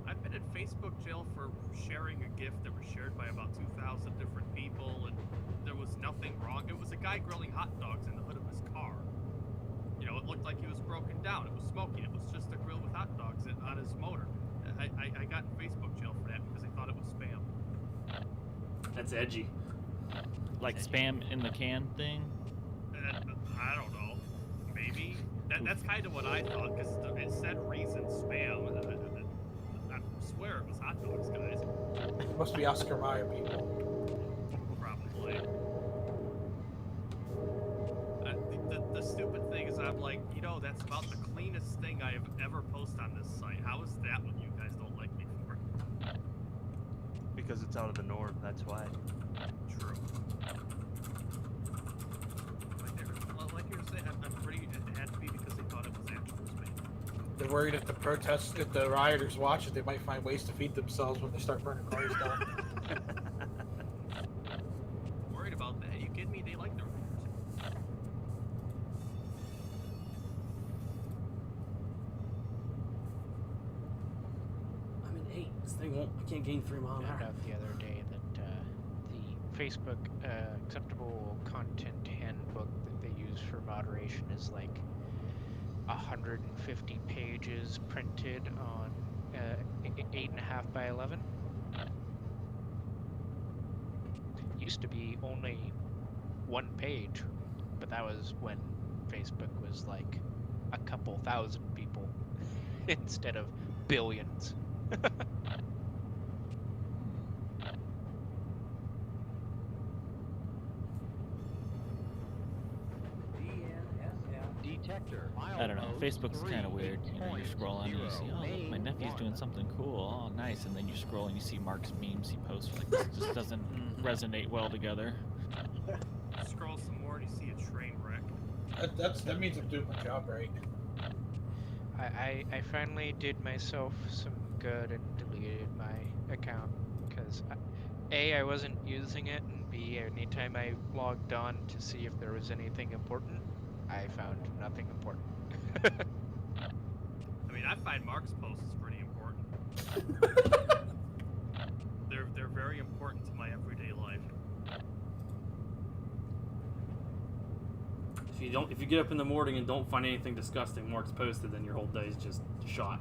I've been in Facebook jail for sharing a gift that was shared by about 2,000 different people, and there was nothing wrong. It was a guy grilling hot dogs in the hood of his car. You know, it looked like he was broken down. It was smoking. It was just a grill with hot dogs on his motor. I got in Facebook jail for that because they thought it was spam. That's edgy. Like spam in the can thing? I don't know. Maybe. That's kind of what I thought, because it said reason spam. I swear it was hot dogs, guys. Must be Oscar Mayer people. Probably. The stupid thing is I'm like, you know, that's about the cleanest thing I have ever posted on this site. How is that what you guys don't like me for? Because it's out of the norm, that's why. True. Like you were saying, I'm pretty, it had to be because they thought it was actual spam. They're worried if the rioters watch it, they might find ways to feed themselves when they start burning cars down. Worried about that? You kidding me? They like the rioters. I'm in 8. This thing won't. I can't gain 3 miles an Found hour. out the other day that the Facebook acceptable content handbook that they use for moderation is like 150 pages printed on 8.5 by 11. Used to be only 1 page, but that was when Facebook was like a couple thousand people instead of billions. Detector. I don't know. Facebook's kind of weird. You know, you scroll on and you see, oh, look, my nephew's doing something cool. Oh, nice. And then you scroll and you see Mark's memes he posts. Like, this just doesn't resonate well together. Scroll some more and you see a train wreck. That means I'm doing my job right. I finally did myself some good and deleted my account because A, I wasn't using it, and B, anytime I logged on to see if there was anything important, I found nothing important. I mean, I find Mark's posts pretty important. They're very important to my everyday life. If you get up in the morning and don't find anything disgusting Mark's posted, then your whole day is just shot.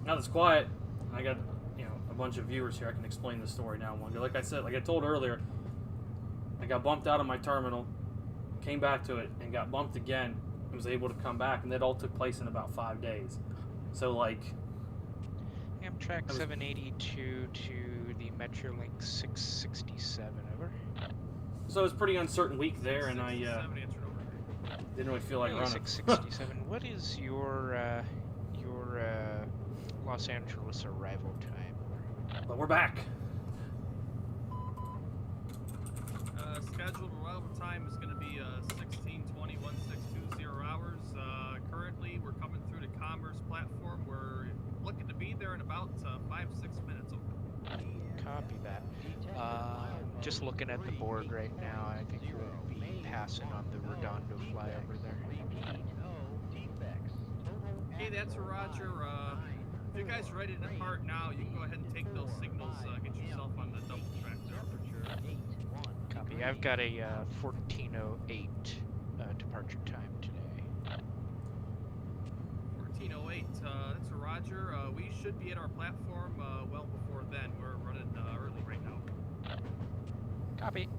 Now that it's quiet, I got a bunch of viewers here. I can explain the story now. Like I said, like I told earlier, I got bumped out of my terminal. came back to it, and got bumped again, and was able to come back, and that all took place in about 5 days. So, like... Amtrak was- 782 to the Metrolink 667, over. So it was a pretty uncertain week there, and I 67 answered over. didn't really feel like Really, running. 667. What is your Los Angeles arrival time? But we're back. Scheduled arrival time is going to be 16:20, 1620 hours. Currently, we're coming through the Commerce platform. We're looking to be there in about 5-6 minutes. Copy that. Just looking at the board right now, I think we'll be passing on the Redondo flyover there. Okay, that's a Roger. If you guys are ready to depart now, you can go ahead and take those signals. Get yourself on the double track there. Copy. I've got a 1408 departure time today. 1408. That's a Roger. We should be at our platform well before then. We're running early right now. Copy.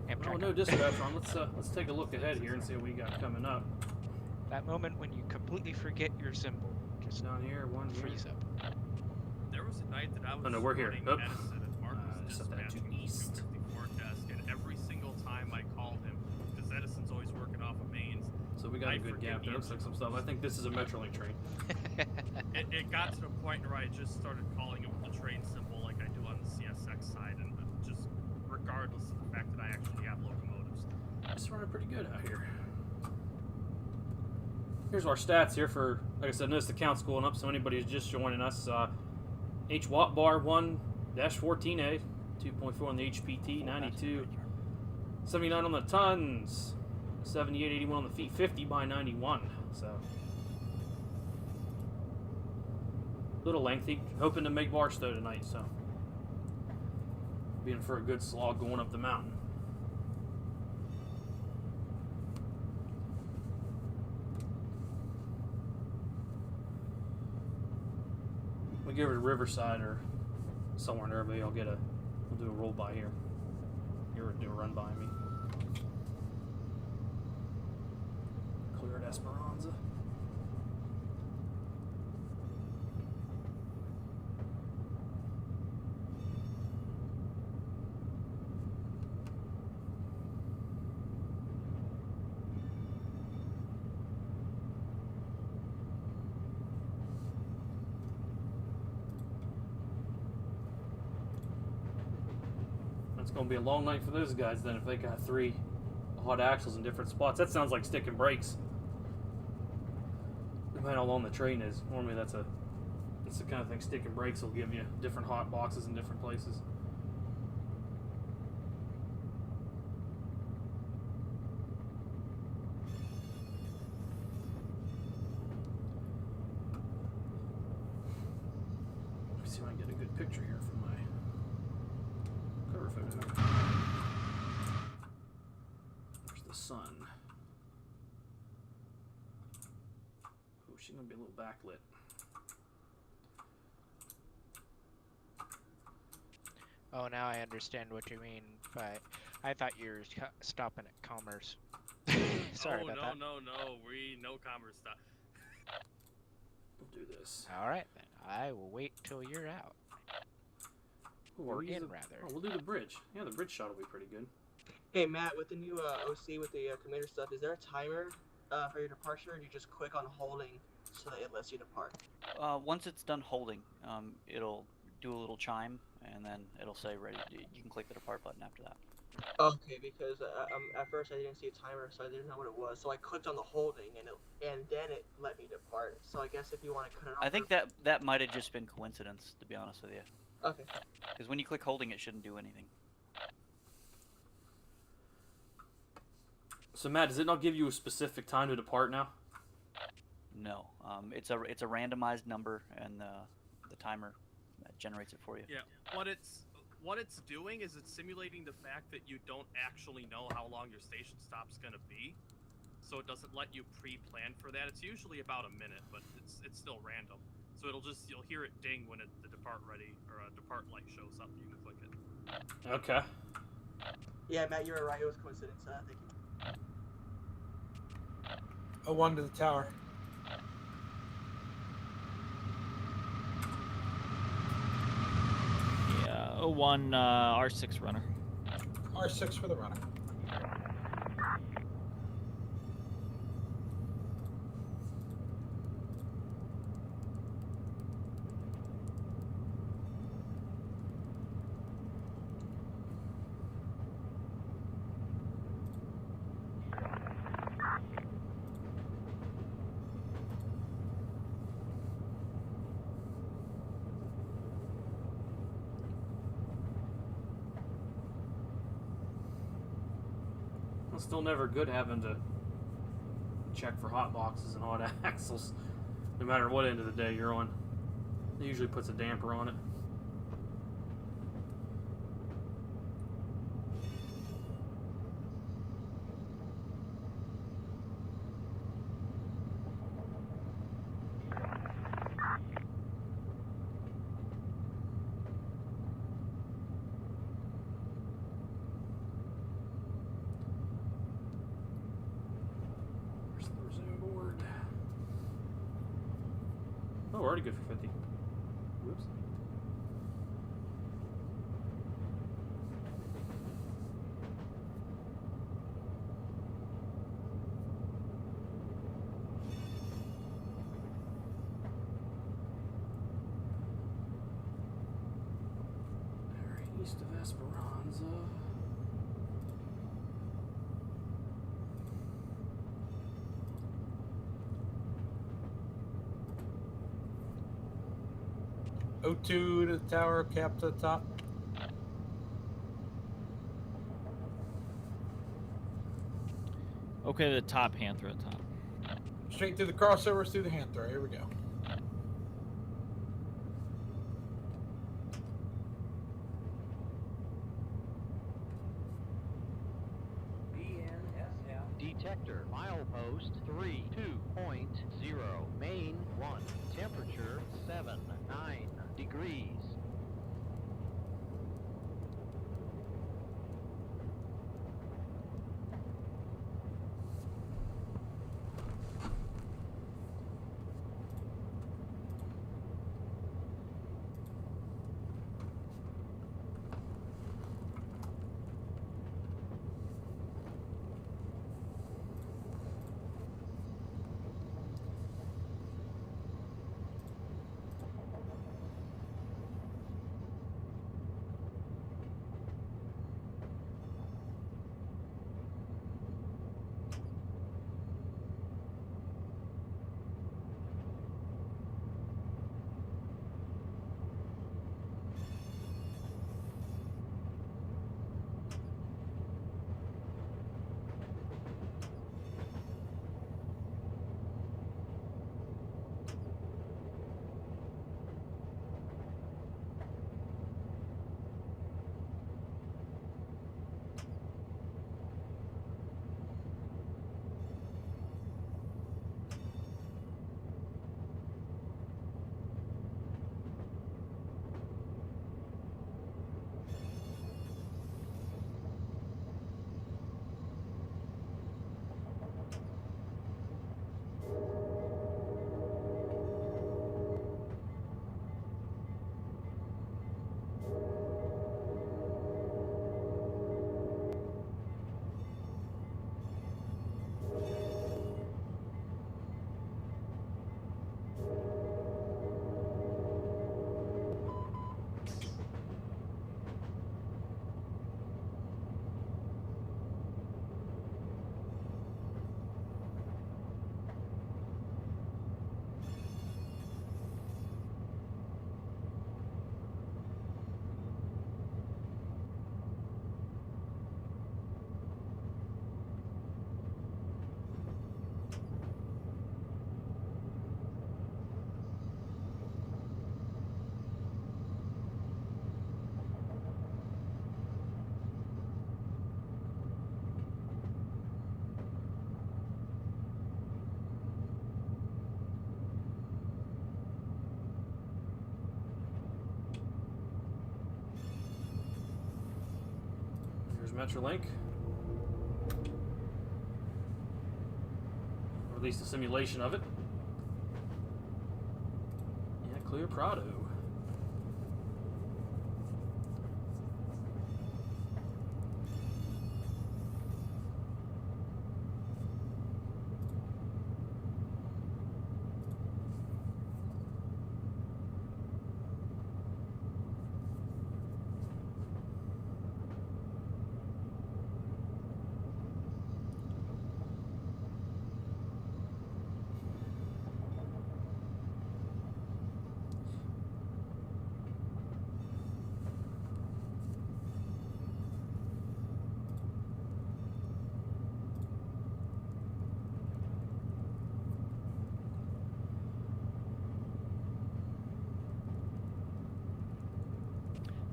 Amtrak. Oh, no dispatch on. Let's take a look ahead here and see what we got coming up. That moment when you completely forget your symbol. Just Down here, one here. freeze up. There was a night that I was Oh, no, we're here. running Oop. Edison and Mark was set that to dispatching east. 254 desk, and every single time I called him, because Edison's always working off of mains, So we got a good gap there. Looks like some stuff. I think this is a Metrolink train. it got to the point where I just started calling him with the train symbol like I do on the CSX side, and just regardless of the fact that I actually have locomotives. It's running pretty good out here. Here's our stats here for, like I said, notice the count's going up, so anybody who's just joining us, H-WATBAR1-14A, 2.4 on the HPT, 92, 79 on the tons, 78, 81 on the feet, 50 by 91, so. A little lengthy, hoping to make Barstow tonight, so. Being for a good slog going up the mountain. We give it to Riverside or somewhere near there. We'll do a roll by here. Here, do a run by me. Clear at Esperanza. It's going to be a long night for those guys then if they got 3 hot axles in different spots. That sounds like sticking brakes. Depending how long the train is. Normally that's the kind of thing sticking brakes will give you, different hot boxes in different places. Let me see if I can get a good picture here from my cover photo. There's the sun. Oh, she's gonna be a little backlit. Oh, now I understand what you mean by. I thought you were stopping at Commerce. Sorry about that. No, we no commerce stuff. We'll do this. All right then. I will wait till you're out. Or in, rather. Oh, we'll do the bridge. Yeah, the bridge shot will be pretty good. Hey Matt, with the new OC with the commander stuff, is there a timer for your departure, or do you just click on holding so that it lets you depart? Once it's done holding, it'll do a little chime, and then it'll say ready. You can click the depart button after that. Okay, because at first I didn't see a timer, so I didn't know what it was. So I clicked on the holding, and then it let me depart. So I guess if you want to cut it off. I think that might have just been coincidence, to be honest with you. Okay. Because when you click holding, it shouldn't do anything. So Matt, does it not give you a specific time to depart now? No, it's a randomized number, and the timer generates it for you. Yeah, what it's doing is it's simulating the fact that you don't actually know how long your station stop's gonna be, so it doesn't let you pre-plan for that. It's usually about a minute, but it's still random. So you'll hear it ding when the depart ready or a depart light shows up. You can click it. Okay. Yeah, Matt, you were right. It was coincidence. Thank you. 01 to the tower. Yeah, 01 R6 runner. R6 for the runner. It's still never good having to check for hot boxes and hot axles, no matter what end of the day you're on. It usually puts a damper on it. Where's the resume board? Oh, we're already good for 50. Whoops. Alright, east of Esperanza. O2 to the tower, cap to the top. Okay, the top, hand through the top. Straight through the crossovers, through the hand throw. Here we go. Detector, milepost 32.0, main 1, temperature 79 degrees. Metrolink. Or at least a simulation of it. Yeah, clear Prado.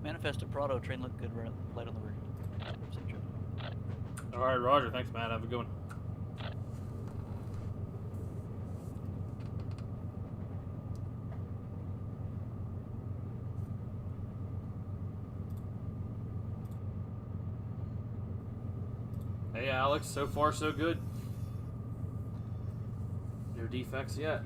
Manifest Prado train looked good right on the route. Alright, Roger. Thanks, Matt. Have a good one. Hey, Alex. So far, so good. No defects yet.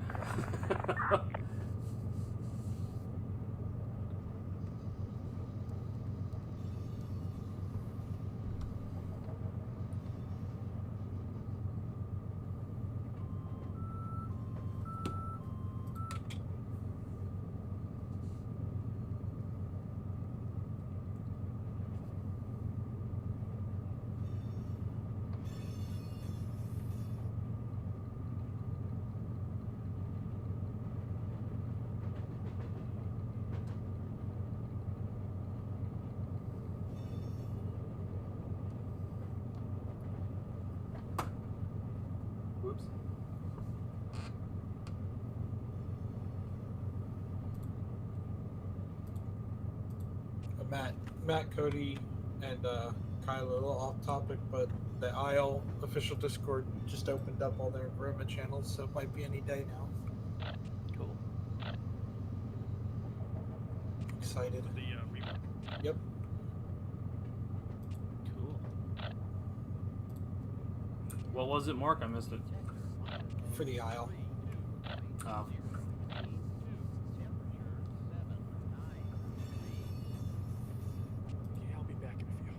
Whoops. Matt, Cody, and Kyle are a little off topic, but the Isle official Discord just opened up all their improvement channels, so it might be any day now. Cool. Excited. The rework. Yep. Cool. What was it, Mark? I missed it. For the Isle. Oh. Okay, I'll be back in a few.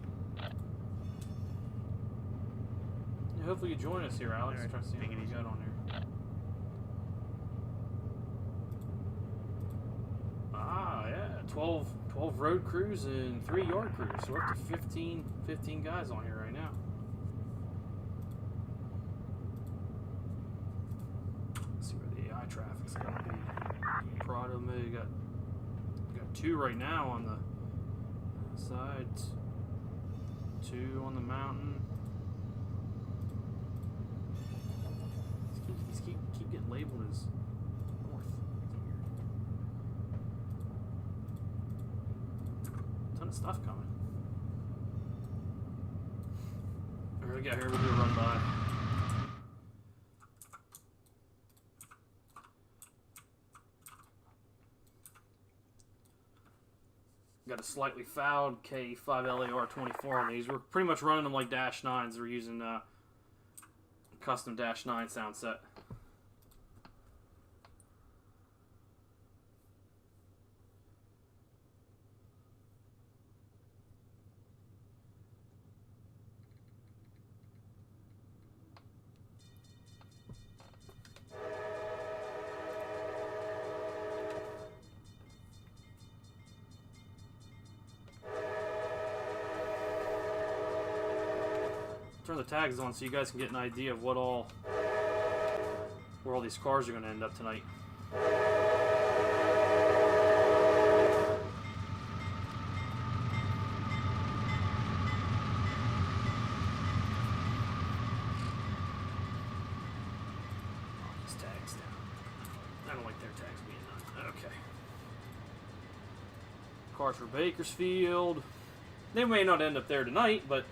Yeah, hopefully you join us here, Alex. Alright, Try to see what you got on here. Ah, yeah. 12 road crews and 3 yard crews. So we're up to 15 guys on here right now. Let's see where the AI traffic's gonna be. Prado mode, got 2 right now on the side. 2 on the mountain. These keep getting labeled as north. It's weird. Ton of stuff coming. Alright, we got here. We'll do a run by. Got a slightly fouled K5LAR24 on these. We're pretty much running them like Dash 9s. We're using custom Dash 9 sound set. Turn the tags on so you guys can get an idea of where all these cars are going to end up tonight. These tags down. I don't like their tags being done. Okay. Cars for Bakersfield. They may not end up there tonight, but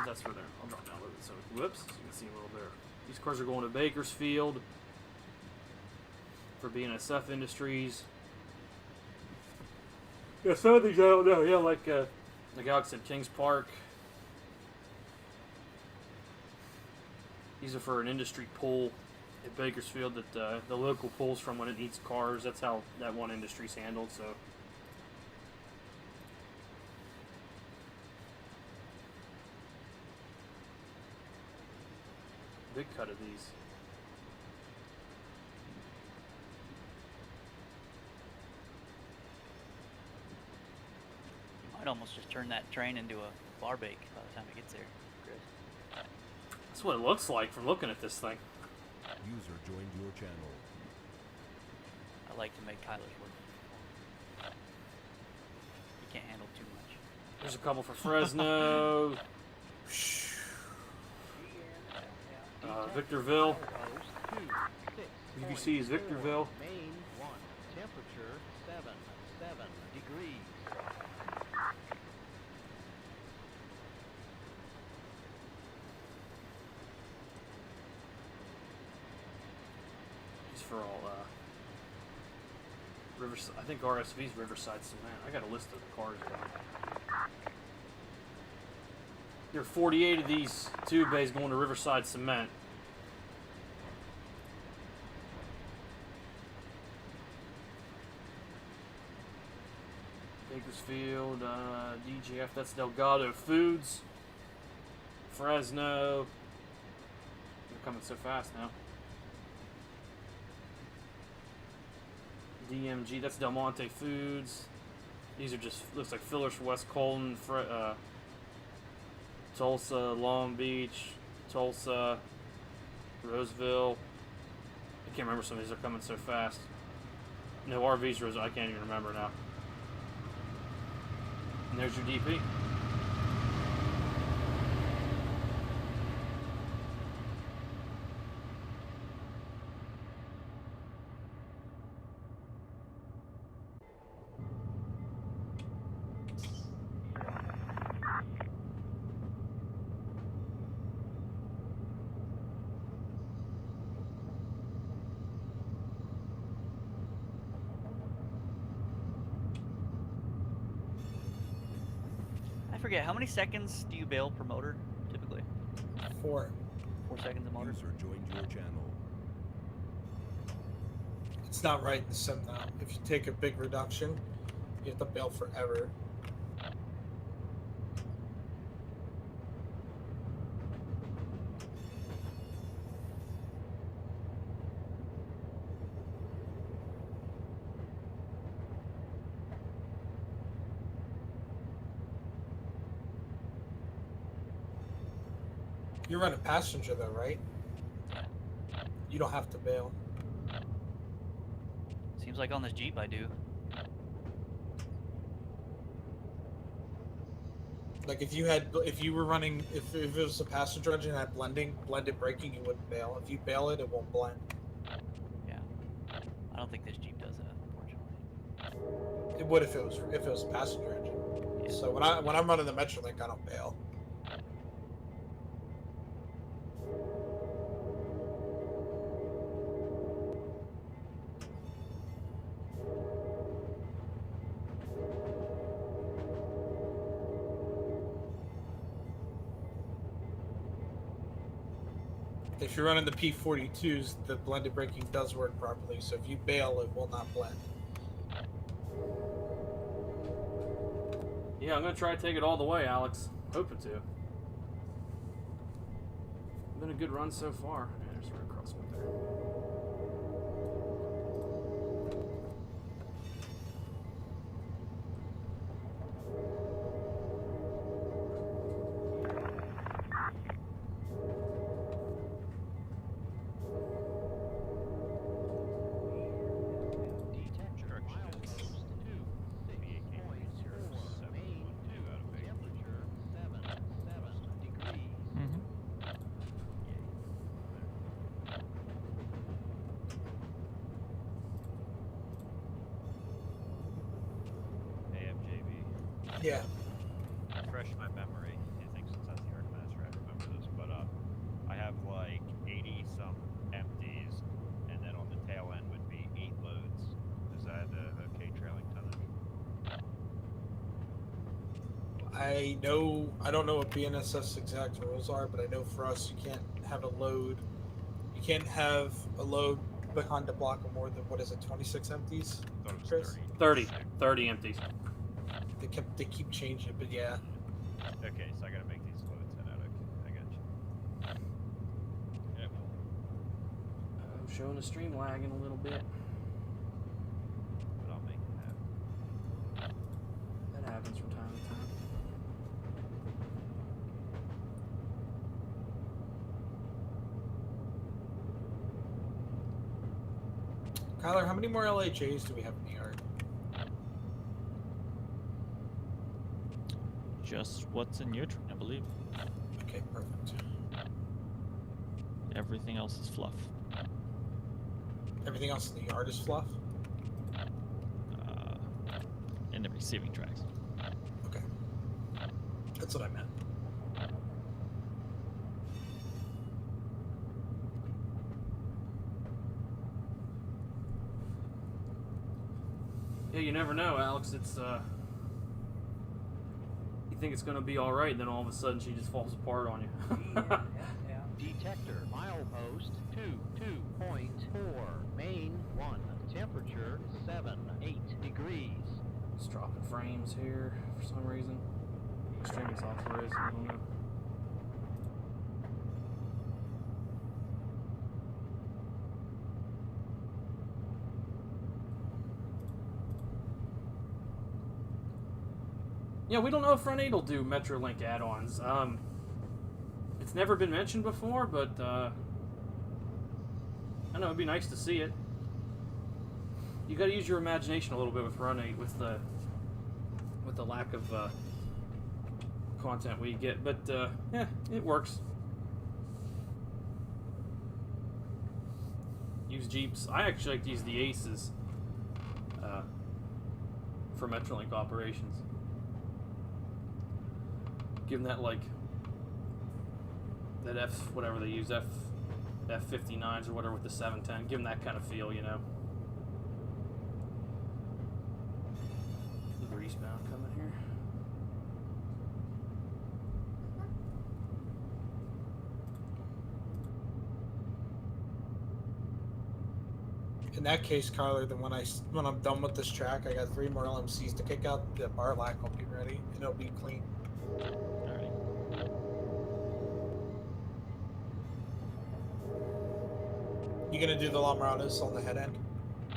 that's where they're. I'll drop down a little bit so whoops, so you can see a little there. These cars are going to Bakersfield for BNSF Industries. Yeah, some of these I don't know. Yeah, like Alex said, Kings Park. These are for an industry pool at Bakersfield that the local pulls from when it needs cars. That's how that one industry's handled. So. Big cut of these. Might almost just turn that train into a bar bake by the time it gets there, Chris. That's what it looks like from looking at this thing. User joined your channel. I like to make Kyler's work. He can't handle too much. There's a couple for Fresno. Victorville. UBC is Victorville. Main 1. Temperature 7 degrees. These for all Riverside. I think RSV's Riverside Cement. I got a list of the cars down. There are 48 of these 2 bays going to Riverside Cement. Bakersfield, DGF, that's Delgado Foods. Fresno. They're coming so fast now. DMG, that's Del Monte Foods. These are just, looks like fillers for West Colton, Tulsa, Long Beach, Tulsa, Roseville. I can't remember, some of these are coming so fast. No, RV's Roseville, I can't even remember now. And there's your DP. I forget, how many seconds do you bail per motor, typically? 4. 4 seconds a motor? User joined your channel. It's not right in the sim now. If you take a big reduction, you have to bail forever. You run a passenger though, right? You don't have to bail. Seems like on this Jeep I do. Like if you were running, if it was a passenger engine and had blended braking, you wouldn't bail. If you bail it, it won't blend. Yeah. I don't think this Jeep does that, unfortunately. It would if it was a passenger engine. Yeah. So when I'm running the Metrolink, I don't bail. If you're running the P42s, the blended braking does work properly, so if you bail, it will not blend. Yeah, I'm going to try to take it all the way, Alex. Hoping to. Been a good run so far. Yeah, there's a road crossing there. Yeah. Refresh my memory. I think since that's the Archmaster, I remember this, but I have like 80 some empties, and then on the tail end would be 8 loads. Is that okay trailing tonnage? I don't know what BNSS exact rules are, but I know for us you can't have a load behind the block of more than, what is it, 26 empties? I thought it was Chris? 30. 30 empties. They keep changing it, but yeah. Okay, so I gotta make these loads then. I got you. Yeah, well, I'm showing the stream lagging a little bit. but I'll make it happen. That happens from time to time. Kyler, how many more LHAs do we have in the yard? Just what's in your train, I believe. Okay, perfect. Everything else is fluff. Everything else in the yard is fluff? In the receiving tracks. Okay. That's what I meant. Yeah, you never know, Alex. It's you think it's gonna be all right, then all of a sudden she just falls apart on you. Detector, milepost 22.4, main 1, temperature 8 degrees. Just dropping frames here for some reason. Streaming software is, I don't know. Yeah, we don't know if Front 8 will do Metrolink add-ons. It's never been mentioned before, but I don't know, it'd be nice to see it. You got to use your imagination a little bit with Front 8 with the lack of content we get, but yeah, it works. Use Jeeps. I actually like to use the Aces for Metrolink operations. Give them that, like, that whatever they use, F59s or whatever with the 710. Give them that kind of feel, you know. Greasebound coming here. In that case, Kyler, then when I'm done with this track, I got 3 more LMCs to kick out. The bar lack will be ready, and it'll be clean. You gonna do the Lamaradas on the head end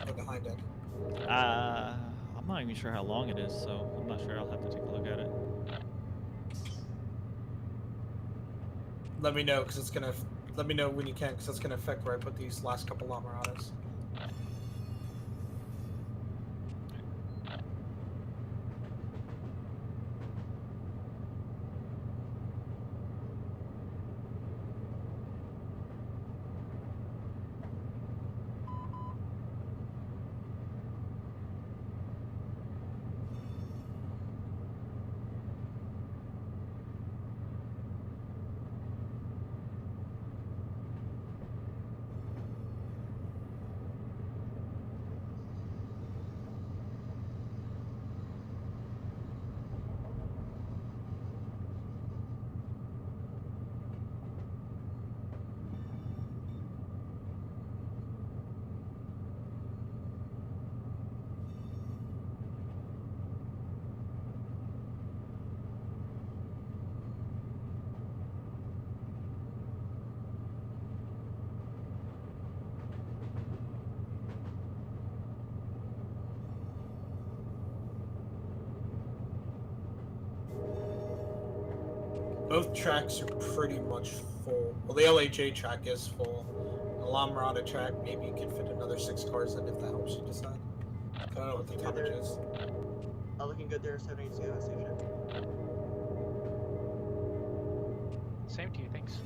or the hind end? I'm not even sure how long it is, so I'm not sure. I'll have to take a look at it. Let me know, because it's gonna. Let me know when you can, because that's gonna affect where I put these last couple Lamaradas. Both tracks are pretty much full. Well, the LHA track is full. The Lamarada track, maybe you can fit another 6 cars in if that helps you decide. I don't know what the tonnage is. Looking good there, 72 station. Same to you, thanks.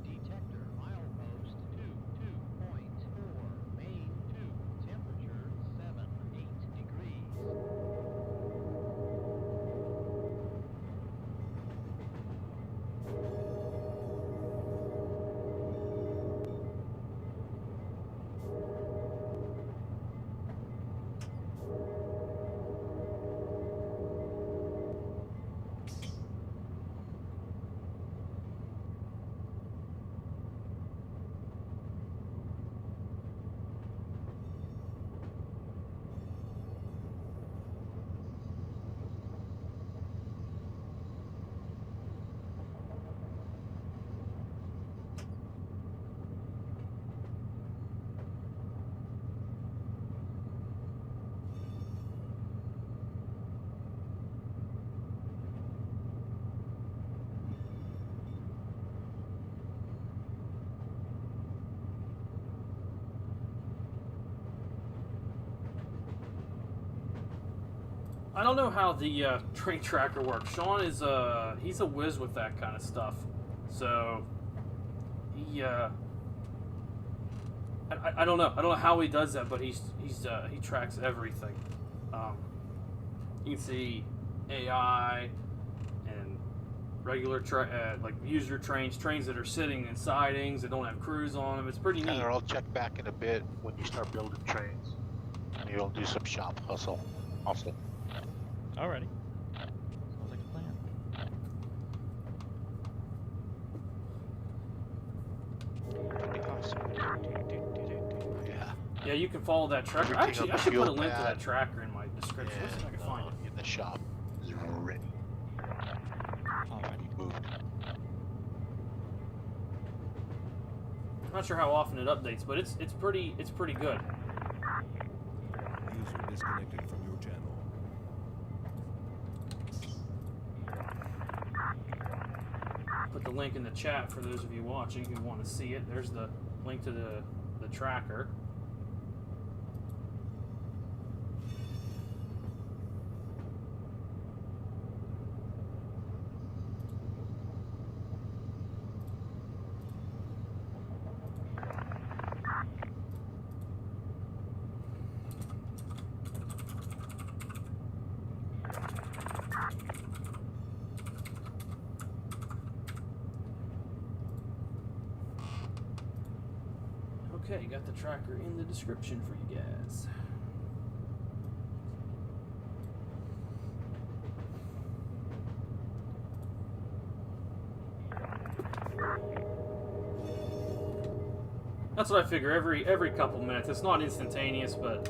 Detector, milepost 22.4, main 2, temperature 8 degrees. I don't know how the train tracker works. Sean is he's a whiz with that kind of stuff. So he I don't know. I don't know how he does that, but he tracks everything. You can see AI and regular like user trains that are sitting in sidings that don't have crews on them. It's pretty neat. And I'll check back in a bit when you start building trains. And you'll do some shop hustle also. Alrighty. Sounds like a plan. Yeah. Yeah, you can follow that tracker. Everything Actually, on I the should put a fuel link to that pad tracker in my description. Let's see if I can find it. in the shop is ready. Alrighty. Moved. I'm not sure how often it updates, but it's pretty good. User disconnected from your channel. Put the link in the chat for those of you watching who want to see it. There's the link to the tracker. Okay, got the tracker in the description for you guys. That's what I figure every couple minutes. It's not instantaneous, but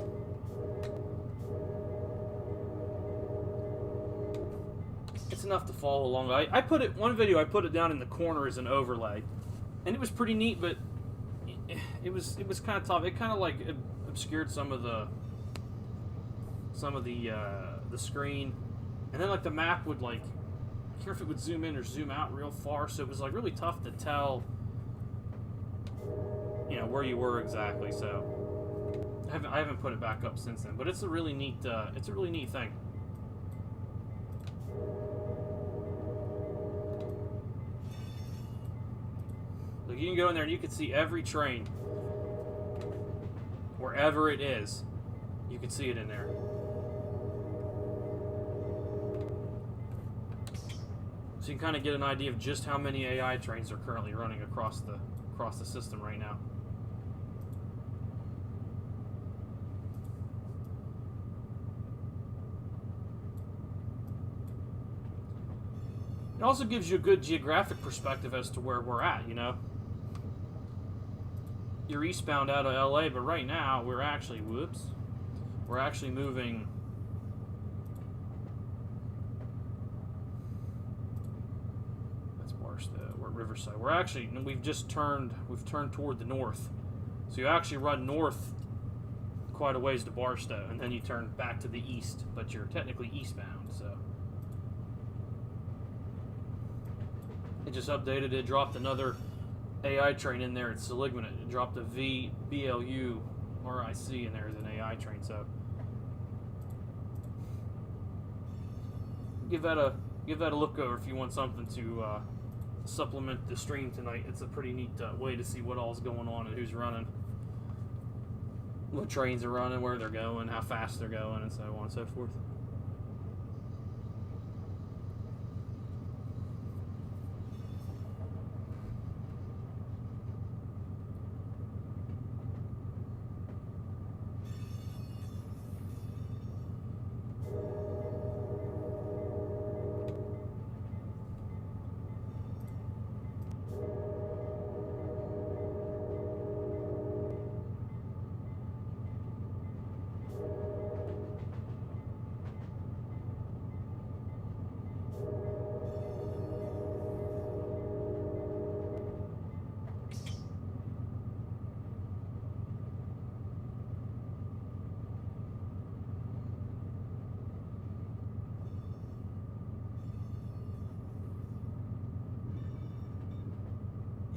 it's enough to follow along. I put it one video. I put it down in the corner as an overlay, and it was pretty neat, but it was kind of tough. It kind of like obscured some of the screen, and then like the map would like, I can't remember if it would zoom in or zoom out real far, so it was like really tough to tell, you know, where you were exactly. So I haven't put it back up since then, but it's a really neat thing. Like you can go in there and you can see every train, wherever it is, you can see it in there. So you can kind of get an idea of just how many AI trains are currently running across the system right now. It also gives you a good geographic perspective as to where we're at, you know. You're eastbound out of LA, but right now we're actually moving that's Barstow, we're at Riverside. We've turned toward the north. So you actually run north quite a ways to Barstow, and then you turn back to the east, but you're technically eastbound, so it just updated. It dropped another AI train in there at Seligman. It dropped a BLU RIC in there as an AI train. So give that a look over if you want something to supplement the stream tonight. It's a pretty neat way to see what all's going on and who's running, what trains are running, where they're going, how fast they're going, and so on and so forth.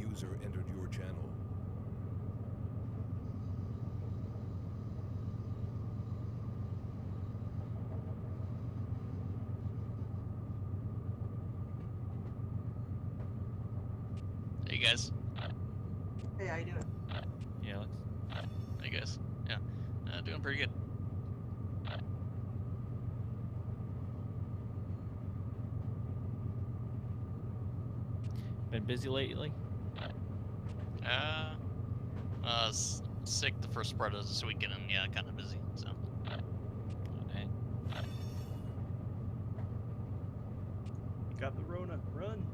User entered your channel. Hey guys. Hey, how you doing? Yeah, Alex. Hey guys. Yeah. Doing pretty good. Been busy lately? I was sick the first part of this weekend, and yeah, kind of busy. So. Okay. You got the Rona. Run.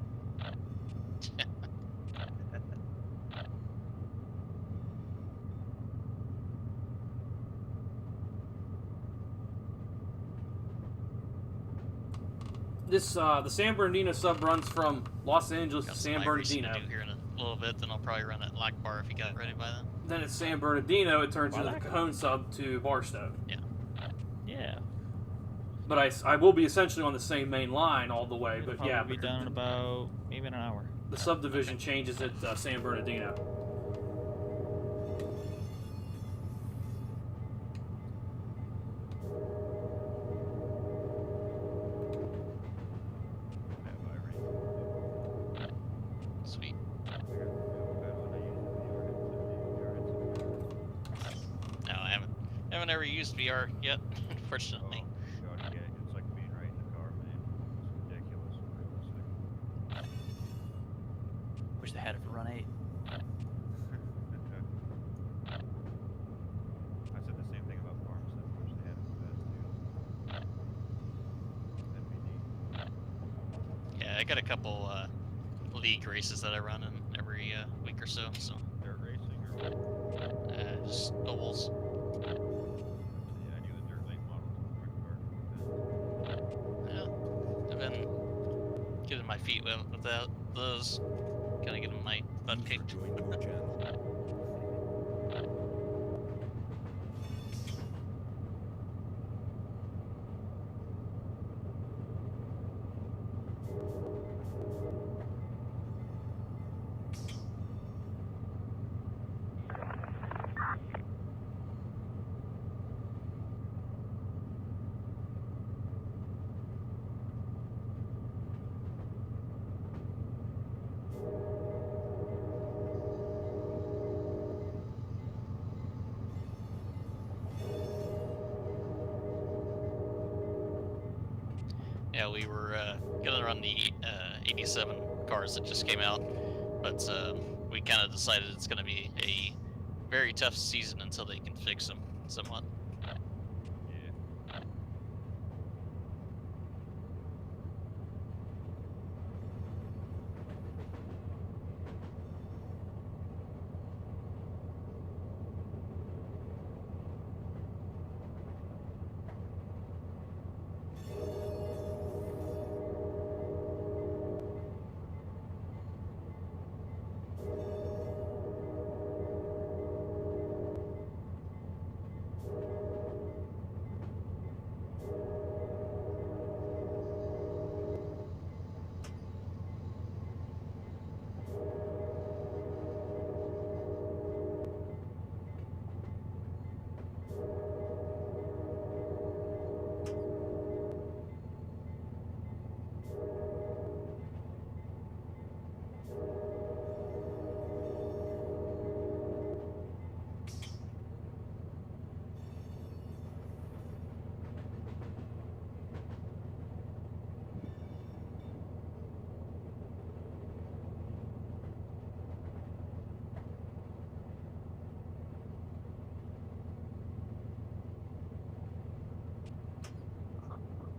This the San Bernardino sub runs from Los Angeles to Got some San iRacing Bernardino. to do here in a little bit, then I'll probably run at Lockbar if you got it ready by then. Then at San Bernardino, it turns into the Lilac? Cajon sub to Barstow. Yeah. Yeah. But I will be essentially on the same main line all the way. It'll But yeah, probably be done in about maybe an hour. the subdivision changes at San Bernardino. Sweet. No, I haven't ever used VR yet, unfortunately. You ought to get it. It's like being right in the car, man. It's ridiculous. Realistic. Wish they had it for Run 8. I said the same thing about Farm Sim. Wish they had it for that too. That'd be neat. Yeah, I got a couple league races that I run in every week or so. So. Dirt racing or what? Just ovals. Yeah, I knew the dirt late models were Yeah, I've been getting my feet wet without those. Kind of getting my butt kicked. Joined your channel. Yeah, we were gonna run the 87 cars that just came out, but we kind of decided it's gonna be a very tough season until they can fix them somewhat.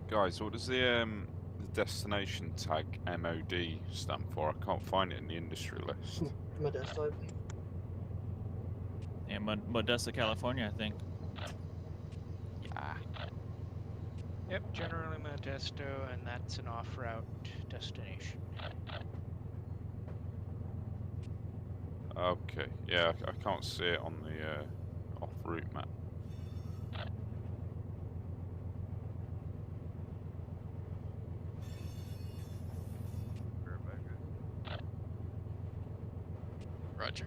Guys, what does the destination tag MOD stand for? I can't find it in the industry list. Modesto. Yeah, Modesto, California, I think. Yeah. Yep, generally Modesto, and that's an off-route destination. Okay. Yeah, I can't see it on the off-route map. Roger.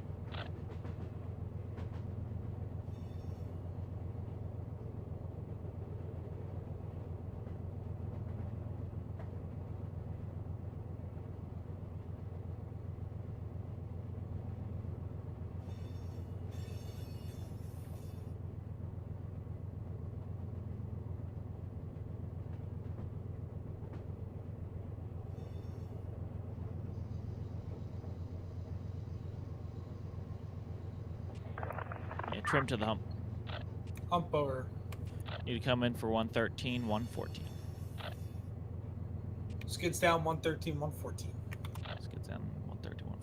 trim to the hump. Hump over. Need to come in for 113, 114. Skids down 113, 114. Skids down 113, 114.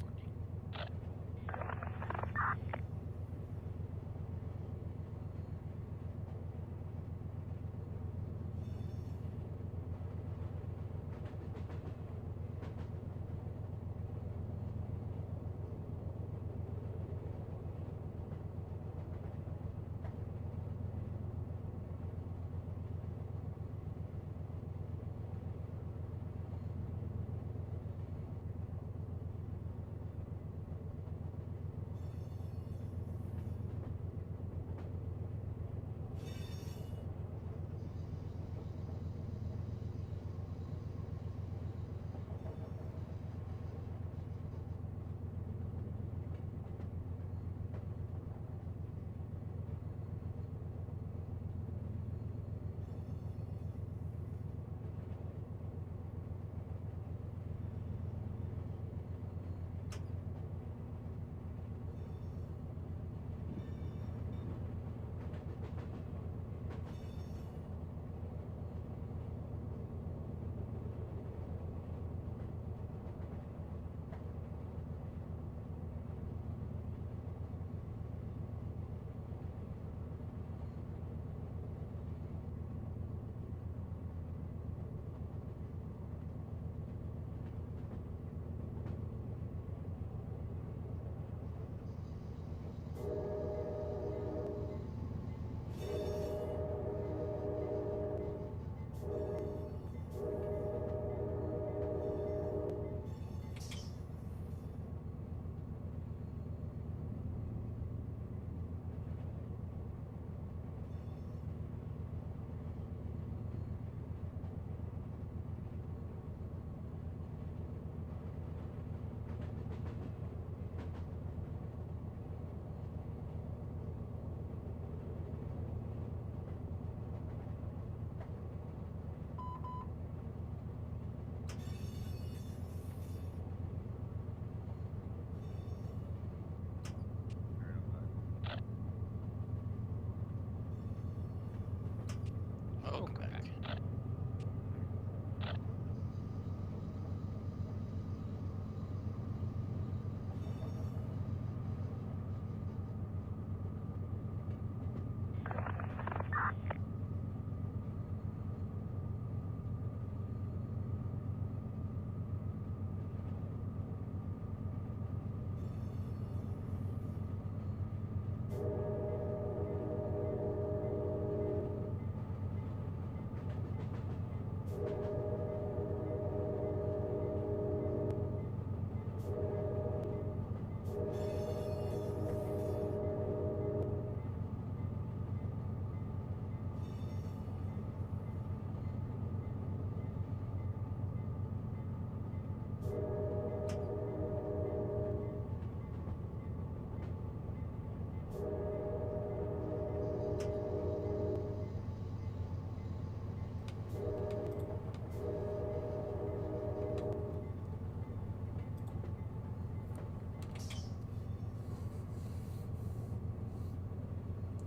Oh, come back.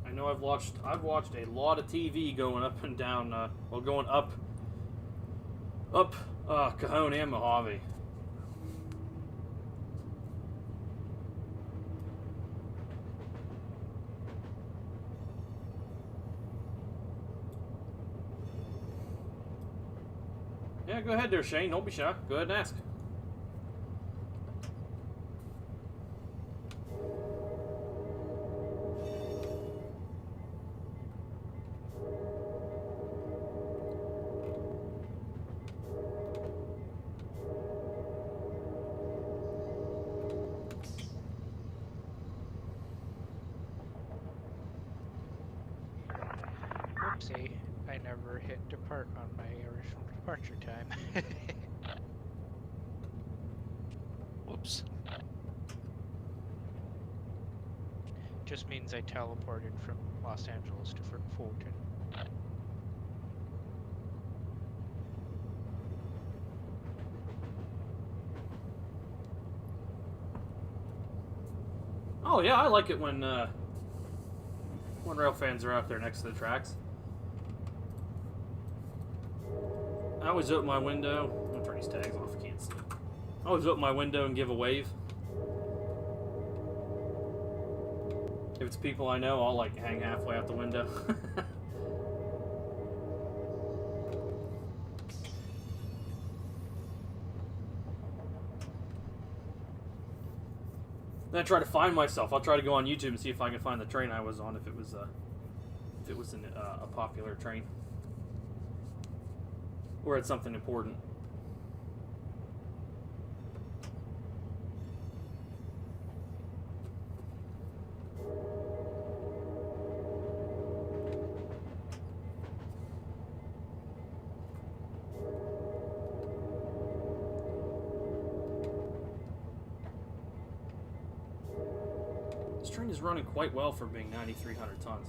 I know I've watched a lot of TV going up and down, well, going up Cajon and Mojave. Yeah, go ahead there, Shane. Don't be shy. Go ahead and ask. Whoopsie, I never hit depart on my original departure time. Whoops. Just means I teleported from Los Angeles to Fulton. Oh yeah, I like it when When rail fans are out there next to the tracks. I always open my window. I'm gonna turn these tags off. I can't see. I always open my window and give a wave. If it's people I know, I'll like hang halfway out the window. Then I try to find myself. I'll try to go on YouTube and see if I can find the train I was on. If it was a popular train, or it's something important. This train is running quite well for being 9,300 tons.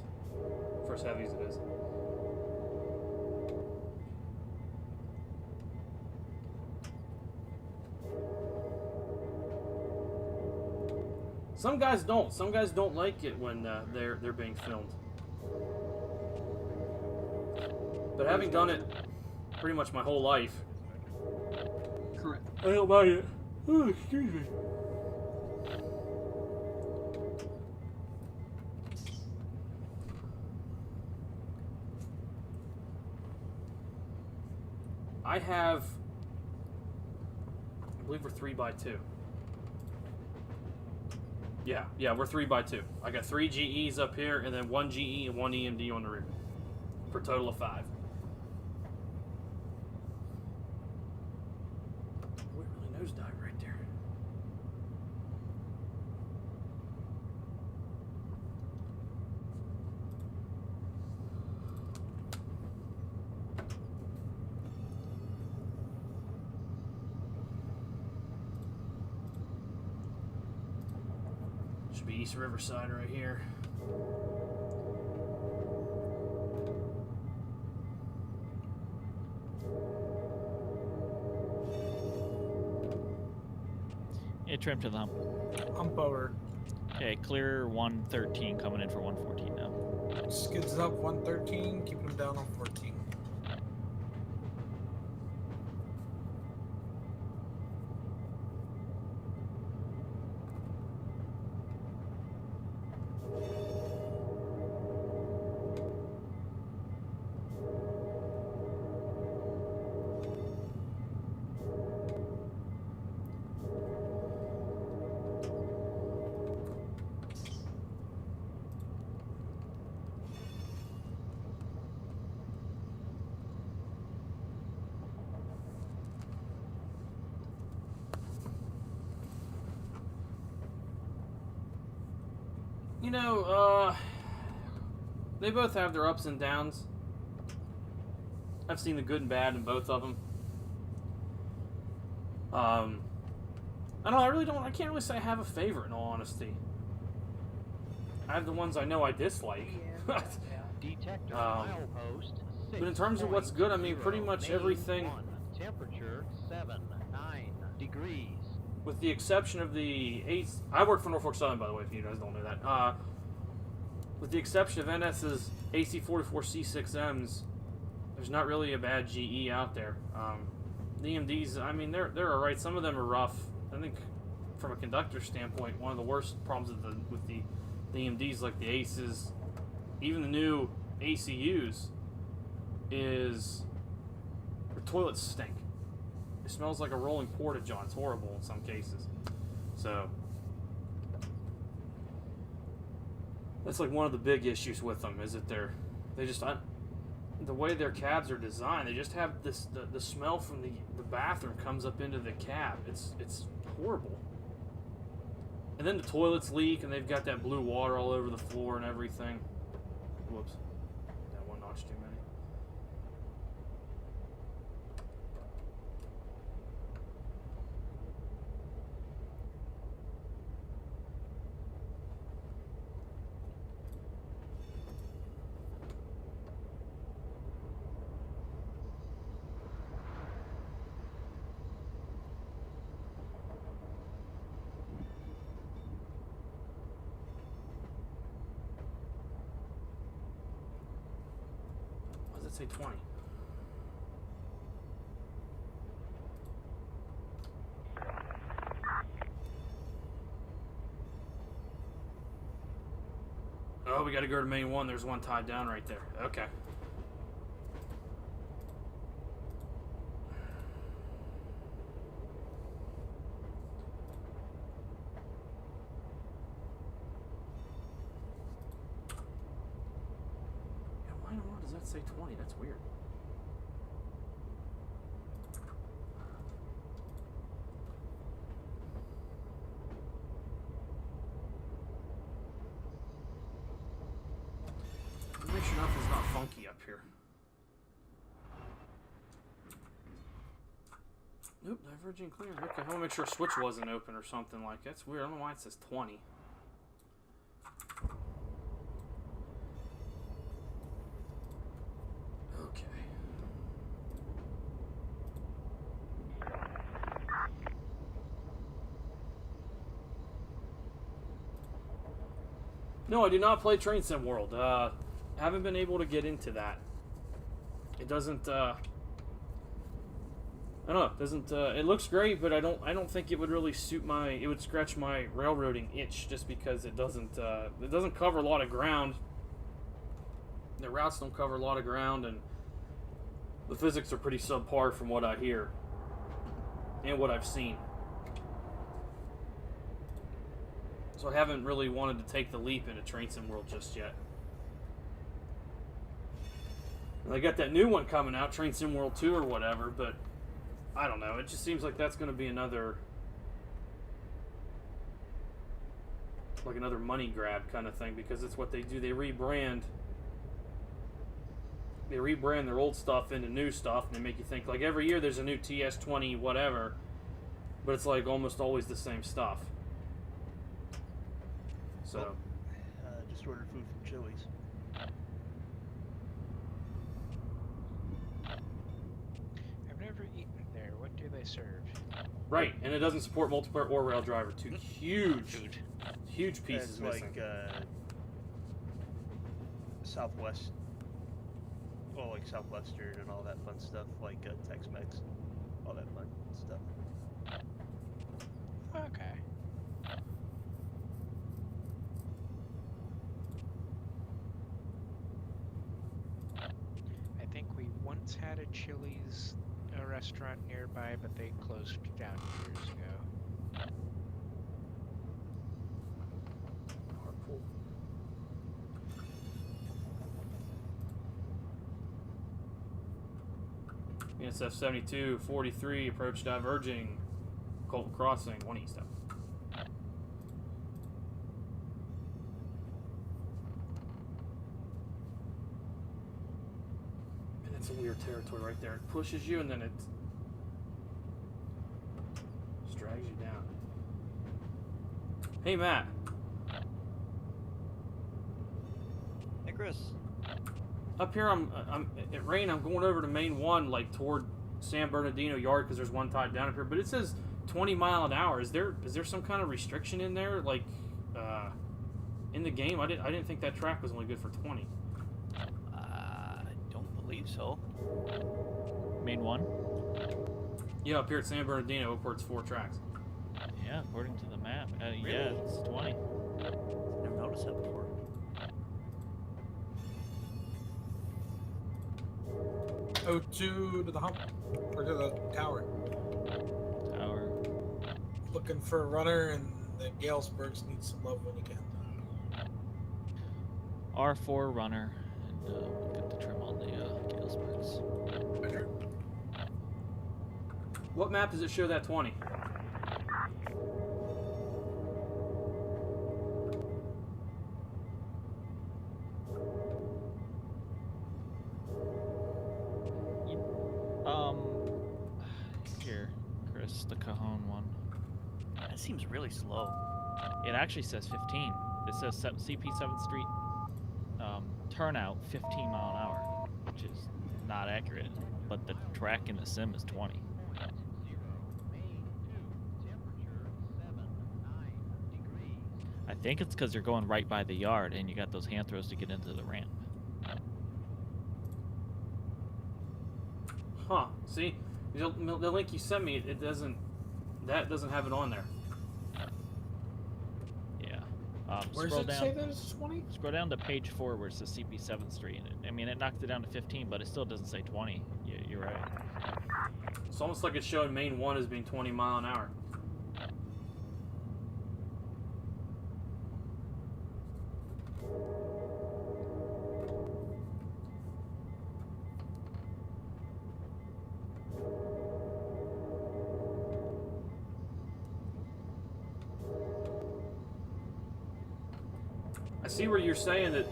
For as heavy as it is. Some guys don't. Some guys don't like it when they're being filmed. But having done it pretty much my whole life, Correct. I don't mind it. Oh, excuse me. I believe we're 3x2. Yeah, we're 3x2. I got 3 GEs up here, and then 1 GE and 1 EMD on the rear, for a total of 5. We really nosedive right there. Should be East Riverside right here. Yeah, trim to the hump. Hump over. Okay, clear 113 coming in for 114 now. Skids up 113, keeping him down on 14. You know, they both have their ups and downs. I've seen the good and bad in both of them. I don't know, I can't really say I have a favorite in all honesty. I have the ones I know I dislike. Detector milepost But in terms of what's good, I mean, pretty much everything. 1. Temperature 9 degrees. With the exception of the I work for Norfolk Southern, by the way, if you guys don't know that. With the exception of NS's AC44C6Ms, there's not really a bad GE out there. The EMDs, I mean, they're alright. Some of them are rough. I think from a conductor standpoint, one of the worst problems with the EMDs, like the ACEs, even the new ACUs, is the toilets stink. It smells like a rolling porta-john. It's horrible in some cases. So that's like one of the big issues with them, is that they just the way their cabs are designed, they just have this the smell from the bathroom comes up into the cab. It's horrible. And then the toilets leak, and they've got that blue water all over the floor and everything. Whoops, that one notch too many. does that say 20? Oh, we got to go to main 1. There's one tied down right there. Okay. Yeah, why in the world does that say 20? That's weird. Make sure nothing's not funky up here. Nope, diverging clear. Okay, I want to make sure switch wasn't open or something like that. That's weird. I don't know why it says 20. Okay. No, I do not play Train Sim World. Haven't been able to get into that. It doesn't. I don't know. It doesn't. It looks great, but I don't think it would really suit my. It would scratch my railroading itch just because it doesn't. It doesn't cover a lot of ground. The routes don't cover a lot of ground, and the physics are pretty subpar from what I hear and what I've seen. So I haven't really wanted to take the leap into Train Sim World just yet. And I got that new one coming out, Train Sim World 2 or whatever, but I don't know. It just seems like that's going to be another money grab kind of thing, because it's what they do. They rebrand their old stuff into new stuff, and they make you think like every year there's a new TS20 whatever, but it's like almost always the same stuff. So, just ordered food from Chili's. I've never eaten there. What do they serve? right, and it doesn't support multiplayer or rail driver. Two huge pieces It's missing. like Southwest, well, like Southwestern and all that fun stuff, like Tex-Mex, all that fun stuff. Okay. I think we once had a Chili's restaurant nearby, but they closed down years ago. ESF 72, 43, approach diverging, Colton crossing, 1 east up. And it's a weird territory right there. It pushes you and then it just drags you down. Hey, Matt. Hey, Chris. Up here, I'm at rain. I'm going over to main 1, like toward San Bernardino Yard, because there's one tied down up here. But it says 20 mile an hour. Is there some kind of restriction in there, like in the game? I didn't think that track was only good for 20. I don't believe so. Main 1? Yeah, up here at San Bernardino, where it's 4 tracks. Yeah, according to the map. Yeah, it's 20. Never noticed that before. O2 to the hump, or to the tower. Tower. Looking for a runner, and the Galesburgs need some love when you can. R4 runner, and we'll get the trim on the Galesburgs. What map does it show that 20? Here, Chris, the Cajon one. That seems really slow. It actually says 15. It says CP 7th Street turnout 15 mile an hour, which is not accurate, but the track in the sim is 20. I think it's because you're going right by the yard and you got those hand throws to get into the ramp. Huh? See, the link you sent me, it doesn't. That doesn't have it on there. Yeah. Where does Scroll it down. say that it's 20? Scroll down to page 4 where it says CP 7th Street. I mean, it knocked it down to 15, but it still doesn't say 20. You're right. It's almost like it's showing Main 1 as being 20 mile an hour. I see where you're saying that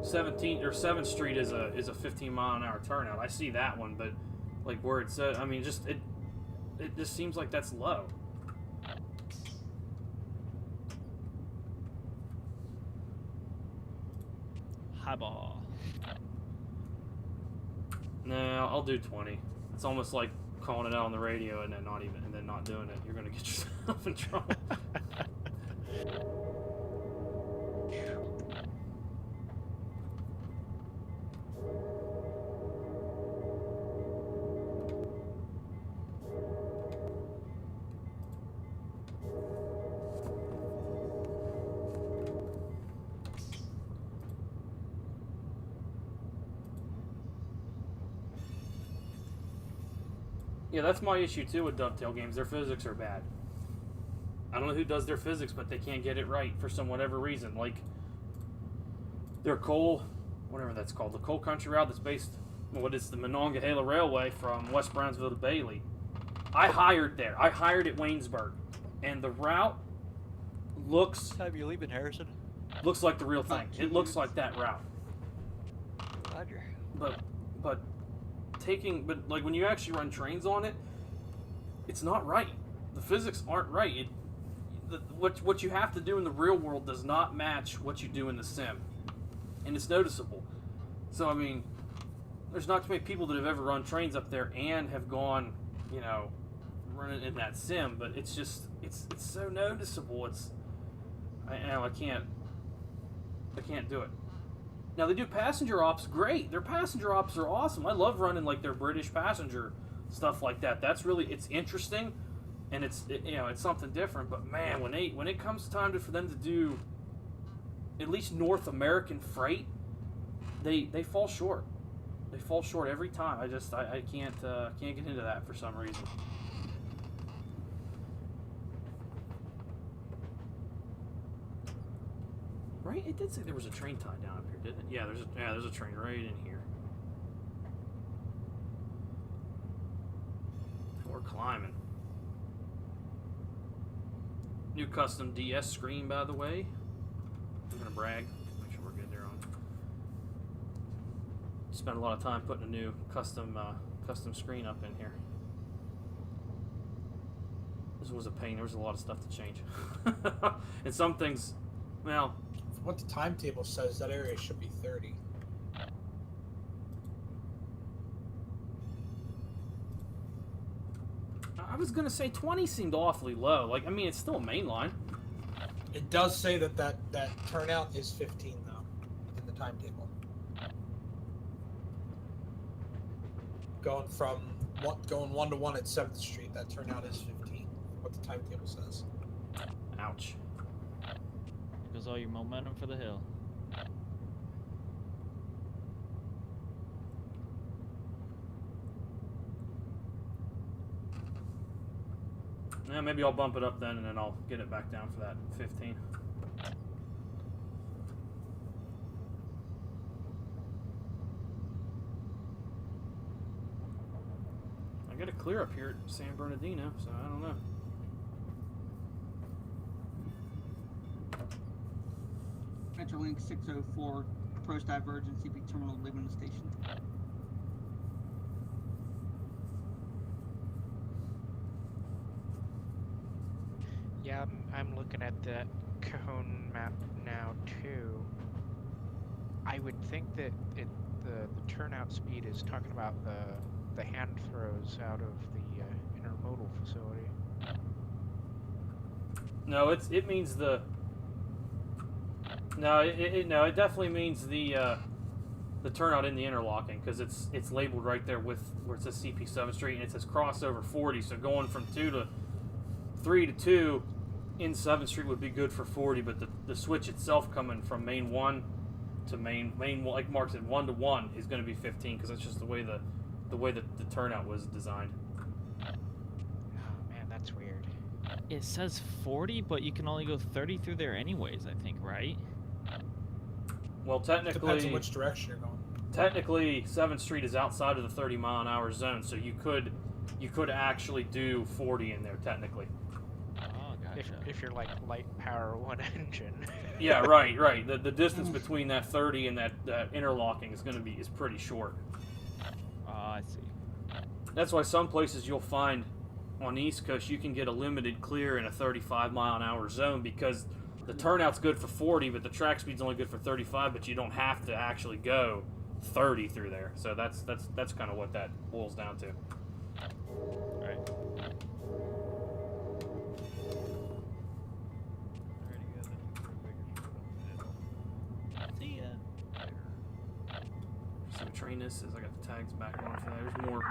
7th Street is a 15 mile an hour turnout. I see that one, but like where it says, I mean, just it just seems like that's low. Highball. No, I'll do 20. It's almost like calling it out on the radio and then not doing it. You're gonna get yourself in trouble. Yeah, that's my issue too with Dovetail games. Their physics are bad. I don't know who does their physics, but they can't get it right for whatever reason. Like their coal, whatever that's called, the coal country route that's based, it's the Monongahela Railway from West Brownsville to Bailey. I hired there. I hired at Waynesburg, and the route looks. What time are you leaving, Harrison? Looks like the real thing. It looks like that route. Roger. But like when you actually run trains on it, it's not right. The physics aren't right. What you have to do in the real world does not match what you do in the sim, and it's noticeable. So I mean, there's not too many people that have ever run trains up there and have gone, running in that sim. But it's just it's so noticeable. I can't do it. Now they do passenger ops, great. Their passenger ops are awesome. I love running like their British passenger stuff like that. That's really it's interesting, and it's something different. But man, when it comes time for them to do at least North American freight, they fall short. They fall short every time. I can't get into that for some reason. Right? It did say there was a train tied down up here, didn't it? Yeah, there's a train right in here. We're climbing. New custom DS screen, by the way. I'm gonna brag. Make sure we're good there on. Spent a lot of time putting a new custom screen up in here. This was a pain. There was a lot of stuff to change, and some things, well. What the timetable says, that area should be 30. I was gonna say 20 seemed awfully low. Like, I mean, it's still a main line. It does say that turnout is 15 though in the timetable. Going 1-to-1 at 7th Street, that turnout is 15. What the timetable says. Ouch. There goes all your momentum for the hill. Yeah, maybe I'll bump it up then, and then I'll get it back down for that 15. I got it clear up here at San Bernardino, so I don't know. Metrolink 604, approach divergence, CP terminal leaving the station. Yeah, I'm looking at that cone map now too. I would think that the turnout speed is talking about the hand throws out of the intermodal facility. No, it means the. No, it definitely means the the turnout in the interlocking, because it's labeled right there with where it says CP 7th Street, and it says crossover 40. So going from 3 to 2 in 7th Street would be good for 40, but the switch itself coming from main 1 to main like Mark said, 1 to 1 is going to be 15, because that's just the way the turnout was designed. Oh man, that's weird. It says 40, but you can only go 30 through there anyways, I think, right? Well, technically, Depends on which direction you're going. Technically, 7th Street is outside of the 30-mile-an-hour zone, so you could actually do 40 in there technically. Oh, gotcha. If you're like light power 1 engine. Yeah, right. The distance between that 30 and that interlocking is pretty short. Oh, I see. That's why some places you'll find on the East Coast you can get a limited clear in a 35-mile-an-hour zone, because the turnout's good for 40, but the track speed's only good for 35, but you don't have to actually go 30 through there. So that's kind of what that boils down to. Right. See ya. So train this is I got the tags back on for that. There's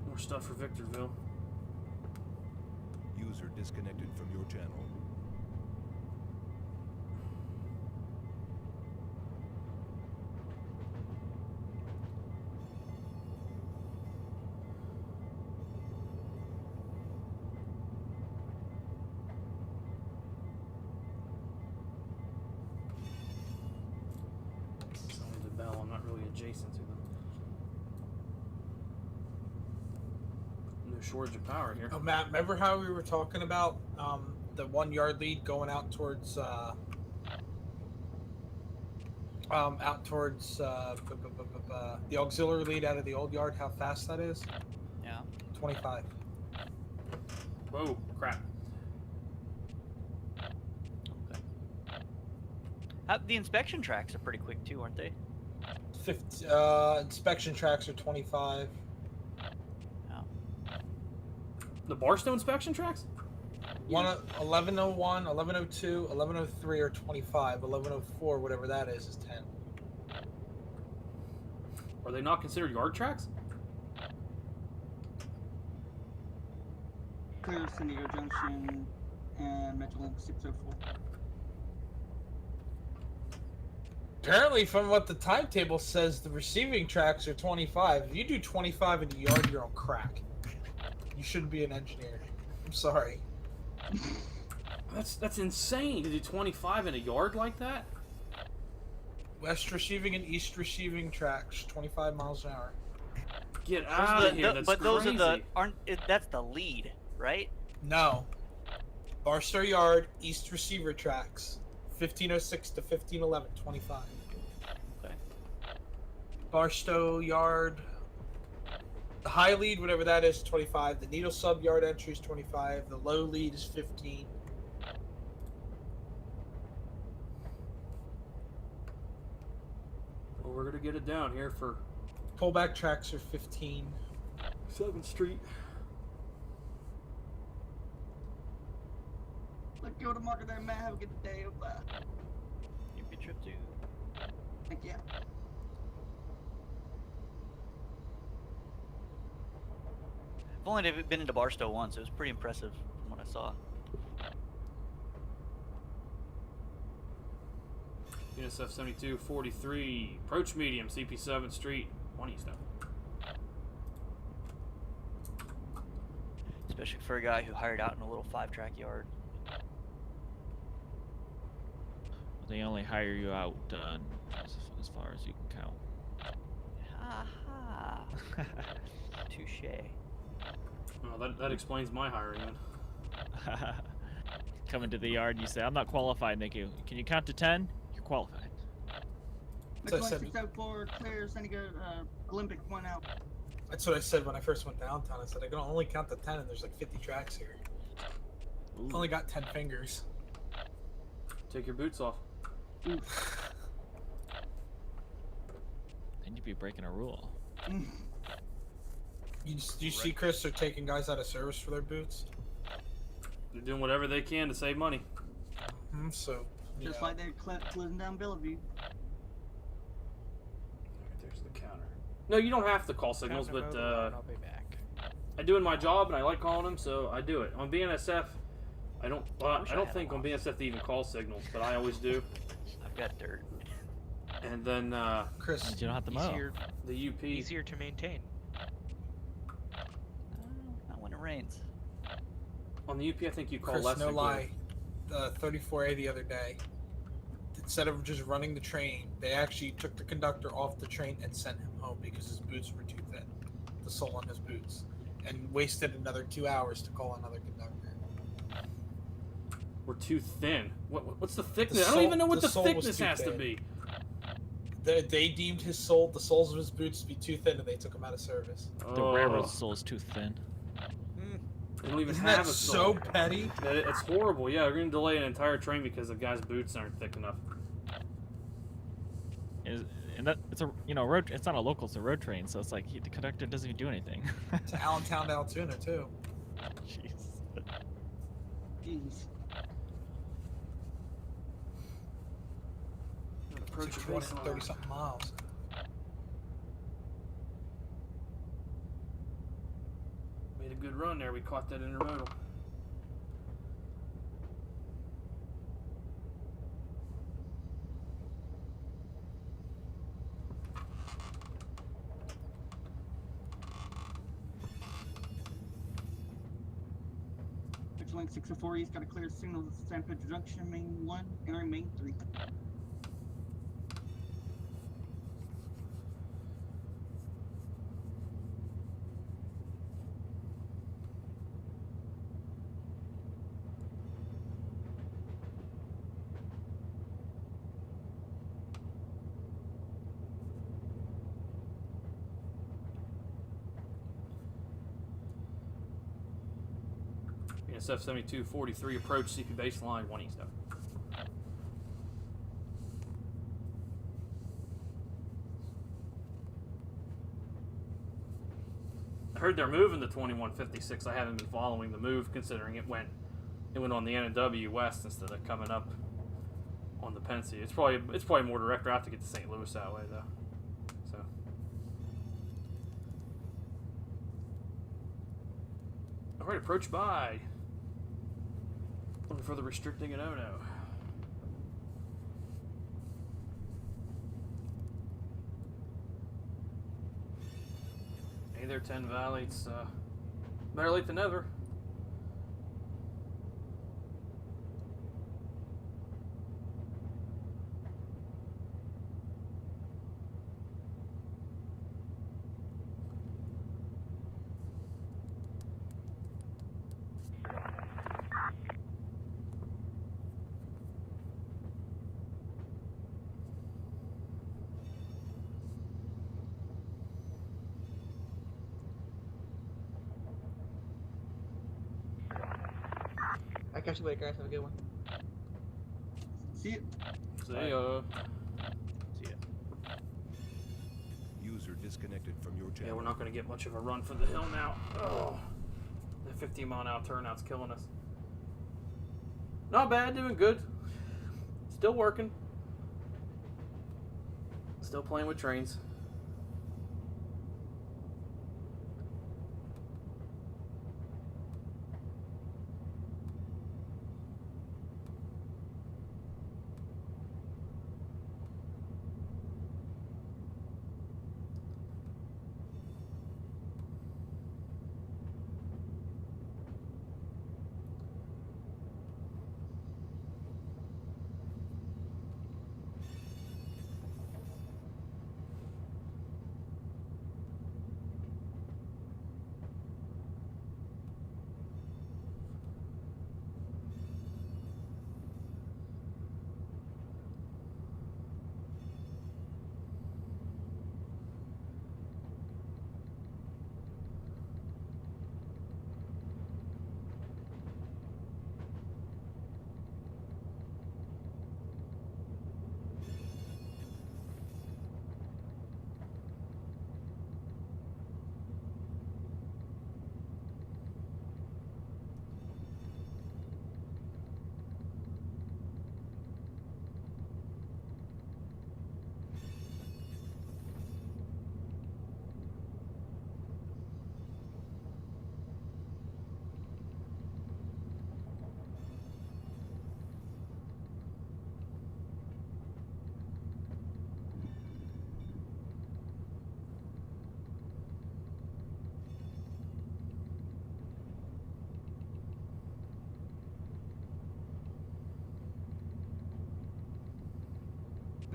more stuff for Victorville. User disconnected from your channel. The bell, I'm not really adjacent to them. No shortage of power here. Oh, Matt, remember how we were talking about the 1 yard lead going out towards the auxiliary lead out of the old yard? How fast that is? Yeah. 25. Whoa, crap. The inspection tracks are pretty quick too, aren't they? 50, inspection tracks are 25. The Barstow inspection tracks? 1101, 1102, 1103 are 25. 1104, whatever that is 10. Are they not considered yard tracks? Clear San Diego Junction and Metrolink 604. Apparently, from what the timetable says, the receiving tracks are 25. If you do 25 in the yard, you're on crack. You shouldn't be an engineer. I'm sorry. That's insane to do 25 in a yard like that. West receiving and east receiving tracks, 25 miles an hour. Get out of here! That's but those crazy. are that's the lead, right? No. Barstow Yard, east receiver tracks, 1506 to 1511, 25. Okay. Barstow Yard, the high lead, whatever that is, 25. The needle sub yard entry is 25. The low lead is 15. Well, we're gonna get it down here for Pullback tracks are 15. 7th Street. Let's go to market there, Matt. Have a good day. You have a good trip too. Thank you. I've only been into Barstow once. It was pretty impressive from what I saw. UNSF 7243, approach medium, CP 7th Street, 1 east. Especially for a guy who hired out in a little 5-track yard. They only hire you out as far as you can count. Ha ha. Touche. Oh, that explains my hiring then. Come into the yard and you say, I'm not qualified, Nick. Can you count to 10? You're qualified. Metrolink 604, clear San Diego Olympic 1 out. That's what I said when I first went downtown. I said I can only count to 10 and there's like 50 tracks here. I've only got 10 fingers. Take your boots off. Then you'd be breaking a rule. You see, Chris, they're taking guys out of service for their boots. They're doing whatever they can to save money. So Just like they're closing down Bellevue. encounter. No, you don't have to call signals, Time to but mow the lawn, I'll be back. I do in my job, and I like calling them, so I do it. On BNSF, I don't. Well, I don't think on BNSF they even call signals, but I always do. I've got dirt. And then Chris, you don't have to mow. The UP. Easier to maintain. Not when it rains. On the UP, I think you call Chris, less. no than lie. 34A the other day. Instead of just running the train, they actually took the conductor off the train and sent him home because his boots were too thin. The sole on his boots. And wasted another 2 hours to call another conductor. We're too thin. What's the thickness? I sole- don't even know what the the sole was thickness too has to thin. be. They deemed the soles of his boots to be too thin, and they took him out of service. The railroad sole is too thin. They don't even Isn't have that a so sole. petty? It's horrible. Yeah, we're gonna delay an entire train because the guy's boots aren't thick enough. And that it's a road. It's not a local. It's a road train. So it's like the conductor doesn't even do anything. To Allentown to Altoona too. Jeez. Jeez. Approach It's your like baseline. 30 something miles. Made a good run there. We caught that intermodal. Link 604, he's got a clear signal to Sanford Junction, main 1, entering main 3. SF 7243 approach CP baseline 1 east up. I heard they're moving the 2156. I haven't been following the move considering it went on the N&W West instead of coming up on the Pennsy. It's probably more direct route to get to St. Louis that way though. So alright, approach by. Looking for the restricting an oh-no. Hey there, 10 Valley. It's better late than never. I catch you later, guys. Have a good one. See ya. See ya. See ya. User disconnected from your channel. Yeah, we're not going to get much of a run for the hill now. Oh, the 15-mile-an-hour turnout's killing us. Not bad, doing good. Still working. Still playing with trains.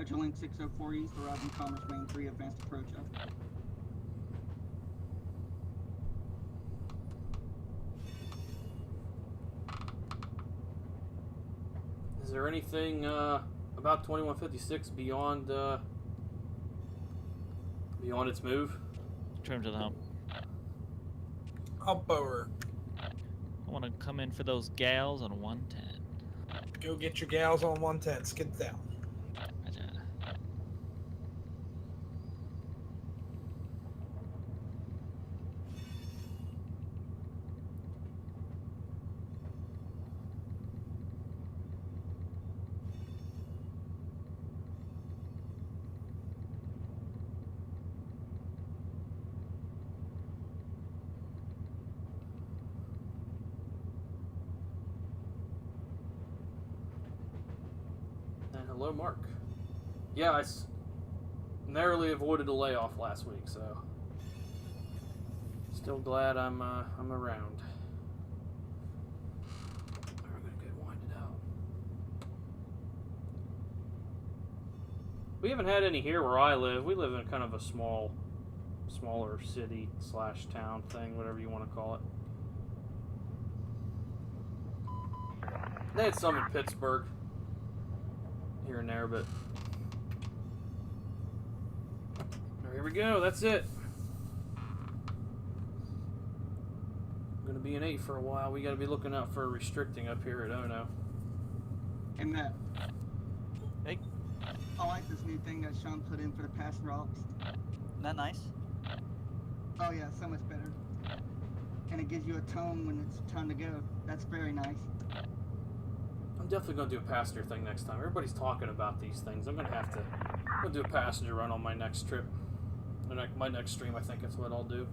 Metrolink 604 East, arriving Commerce Main 3, advanced approach of. Is there anything about 2156 beyond beyond its move? Trim to the hump. Hump over. I want to come in for those gals on 110. Go get your gals on 110. Skid down. Hello, Mark. Yeah, I narrowly avoided a layoff last week, so still glad I'm around. We're gonna get winded out. We haven't had any here where I live. We live in kind of a smaller city / town thing, whatever you want to call it. They had some in Pittsburgh. Here and there, but here we go. That's it. I'm gonna be an 8 for a while. We gotta be looking out for restricting up here at Ono. Hey Matt. Hey. I like this new thing that Sean put in for the pass rocks. Isn't that nice? Oh yeah, so much better. And it gives you a tone when it's time to go. That's very nice. I'm definitely gonna do a passenger thing next time. Everybody's talking about these things. I'm gonna do a passenger run on my next trip. My next stream, I think that's what I'll do.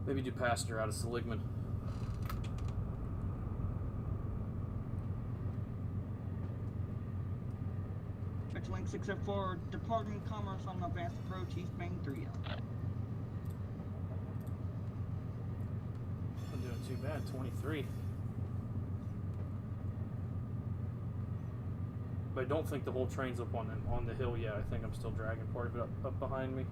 Maybe do passenger out of Seligman. Metrolink 604, departing Commerce on advanced approach, East Main 3. I'm doing too bad, 23. But I don't think the whole train's up on the hill yet. I think I'm still dragging part of it up behind me.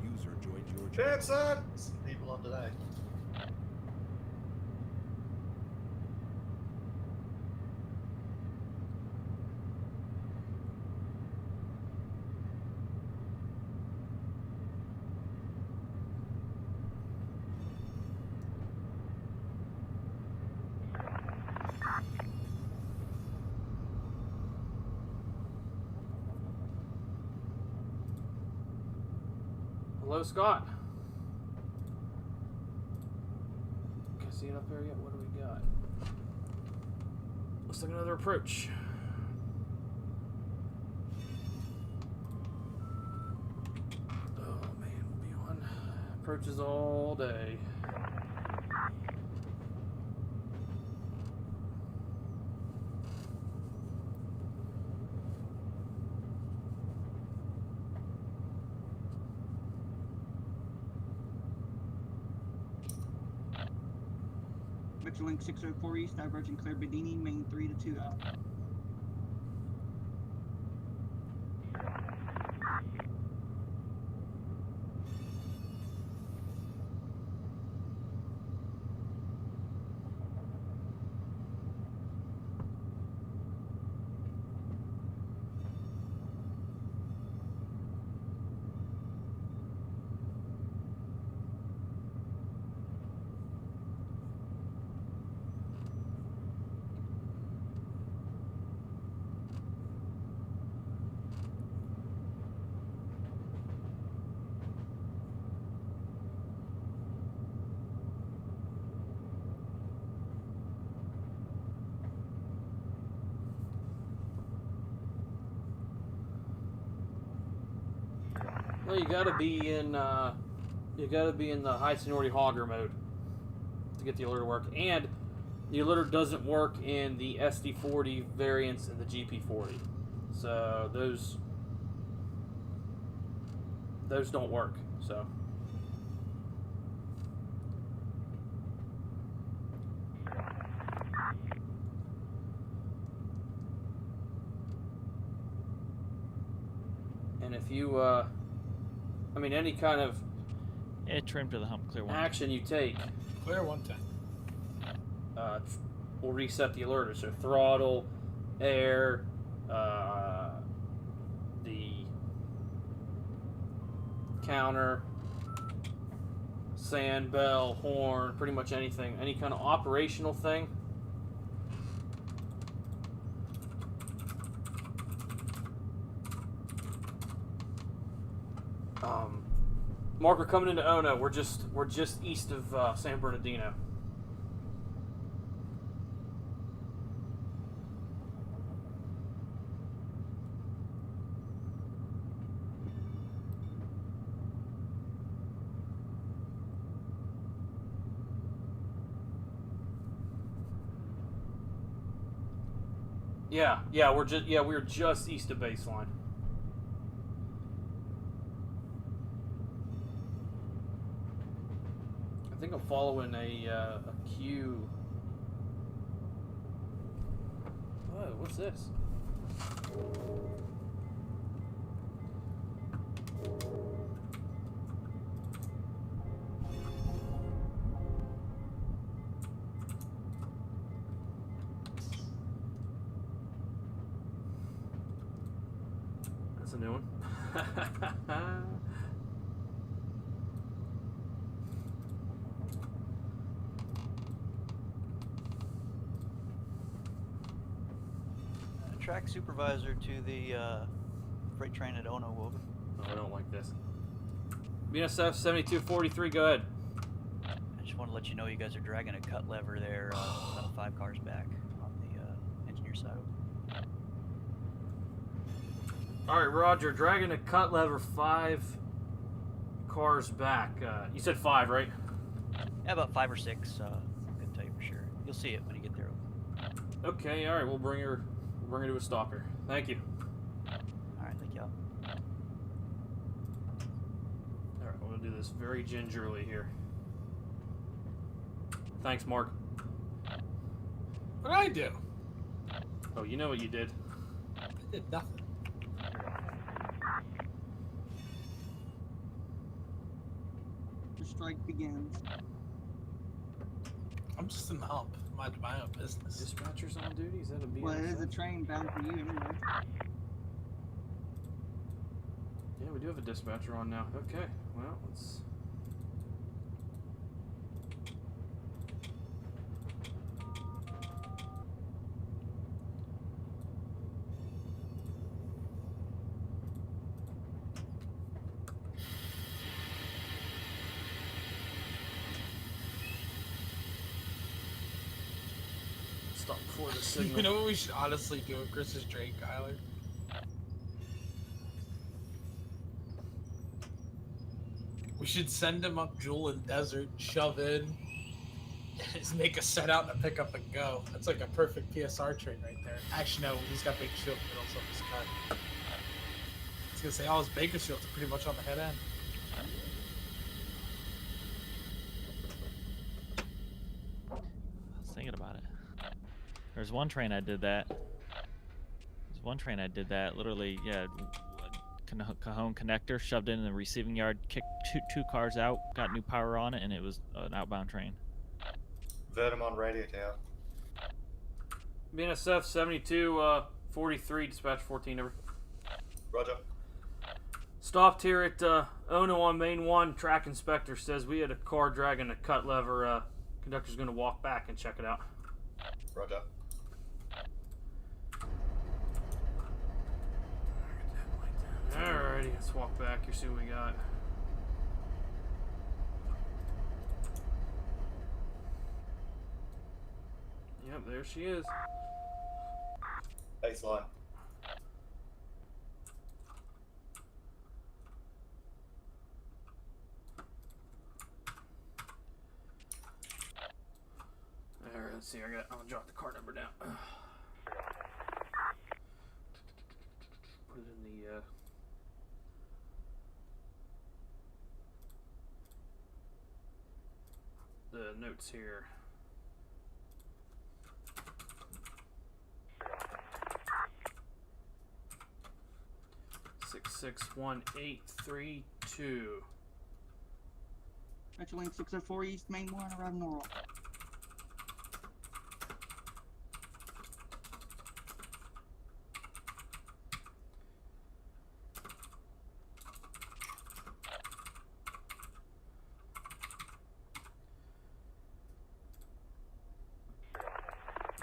User joined your Chance on! People on today. Hello, Scott. Can I see it up there yet? What do we got? Looks like another approach. Oh man, we'll be on approaches all day. Metrolink 604 East, diverging clear Bedini, main 3 to 2 out. Well, you gotta be in the high seniority hogger mode to get the alert to work, and The alerter doesn't work in the SD40 variants and the GP40. So those don't work. So and if you I mean any kind of trim to the hump, clear one. action you take, Clear 110. will reset the alerter. So throttle, air, the counter, sand bell, horn, pretty much anything, any kind of operational thing. Marker coming into Ono. We're just east of San Bernardino. Yeah, we're just east of baseline. I think I'm following a queue. Whoa, what's this? That's a new one. Track supervisor to the freight train at Ono, over. Oh, I don't like this. BSF 7243, go ahead. I just want to let you know you guys are dragging a cut lever there about 5 cars back on the engineer side. Alright, Roger, dragging a cut lever 5 cars back. You said 5, right? Yeah, about 5 or 6. I couldn't tell you for sure. You'll see it when you get there. Okay, alright, we'll bring her to a stop here. Thank you. Alright, thank y'all. Alright, we'll do this very gingerly here. Thanks, Mark. What did I do? Oh, you know what you did. I did nothing. The strike begins. I'm just in the hump. Mind my own business. Dispatcher's on duty? Is that a BSF? Well, it is a train bound for you anyway. Yeah, we do have a dispatcher on now. Okay, well, let's... Stop before the signal. You know what we should honestly do with Chris's Drake, Kyler? We should send him up Julian Desert, shove in, just make a set out and a pick up and go. That's like a perfect PSR train right there. Actually, no, he's got big shield middle, so he's cut. I was gonna say all his Baker shields are pretty much on the head end. I was thinking about it. There's one train I did that. Literally, yeah. Cajon connector shoved in the receiving yard, kicked two cars out, got new power on it, and it was an outbound train. Venom on radio now. BNSF 7243, dispatch 14, over. Roger. Stopped here at Ono on Main 1. Track inspector says we had a car dragging a cut lever. Conductor's going to walk back and check it out. Roger. Alrighty, let's walk back here, see what we got. Yep, there she is. Baseline. Alright, let's see. I'll jot the car number down. Put it in the notes here. Six 61832. Metro Lane 604 East Main 1 around Norwalk.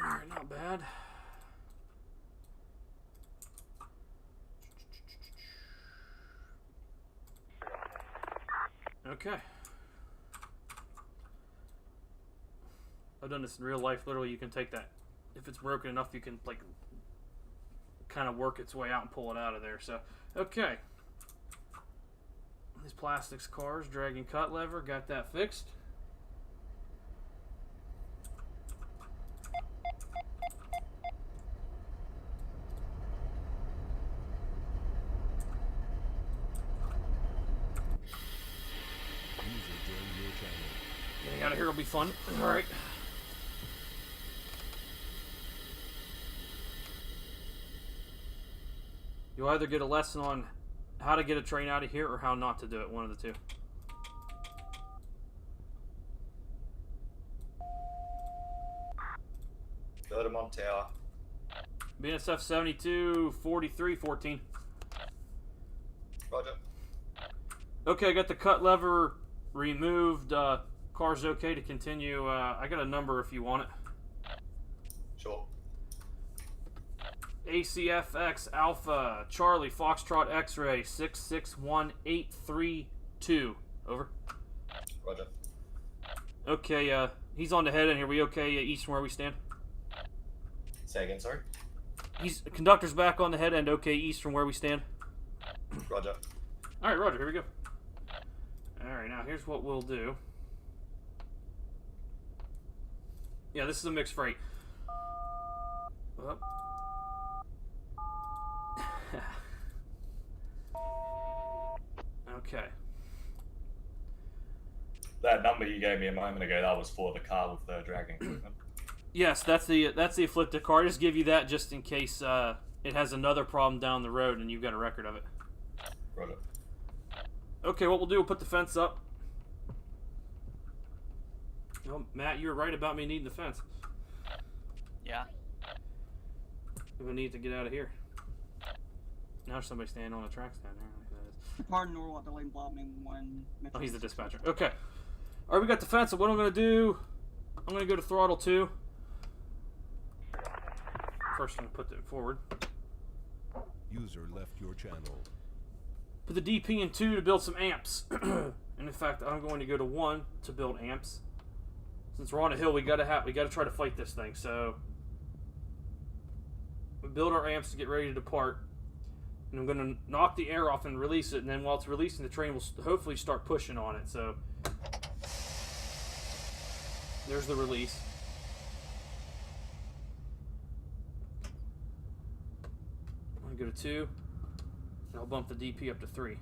Alright, not bad. Okay. I've done this in real life. Literally, you can take that. If it's broken enough, you can, like, kind of work its way out and pull it out of there. So, okay. These plastics cars, drag and cut lever, got that fixed. Getting out of here will be fun. Alright. You'll either get a lesson on how to get a train out of here or how not to do it. One of the two. Vermont Tower. BNSF 724314. Roger. Okay, I got the cut lever removed. Car's okay to continue. I got a number if you want it. Sure. ACFX Alpha Charlie Foxtrot X-Ray 661832. Over. Roger. Okay, he's on the head end here. We okay east from where we stand? Say again, sorry? He's conductor's back on the head end. Okay, east from where we stand? Roger. Alright, Roger, here we go. Alright, now here's what we'll do. Yeah, this is a mixed freight. Well. Okay. That number you gave me a moment ago, that was for the car with the dragging equipment. Yes, that's the afflicted car. I just give you that just in case it has another problem down the road and you've got a record of it. Roger. Okay, what we'll do, we'll put the fence up. Oh, Matt, you were right about me needing the fence. Yeah. We need to get out of here. Now there's somebody standing on the tracks down there. I don't know who that is. Pardon Norwalk, the lane blobbing 1. Oh, he's the dispatcher. Okay. Alright, we got the fence. So what I'm going to do, I'm going to go to throttle 2. First, I'm going to put it forward. User left your channel. Put the DP in 2 to build some amps. And in fact, I'm going to go to 1 to build amps. Since we're on a hill, we gotta try to fight this thing. So we build our amps to get ready to depart. And I'm gonna knock the air off and release it, and then while it's releasing, the train will hopefully start pushing on it. So there's the release. I'm gonna go to 2, and I'll bump the DP up to 3.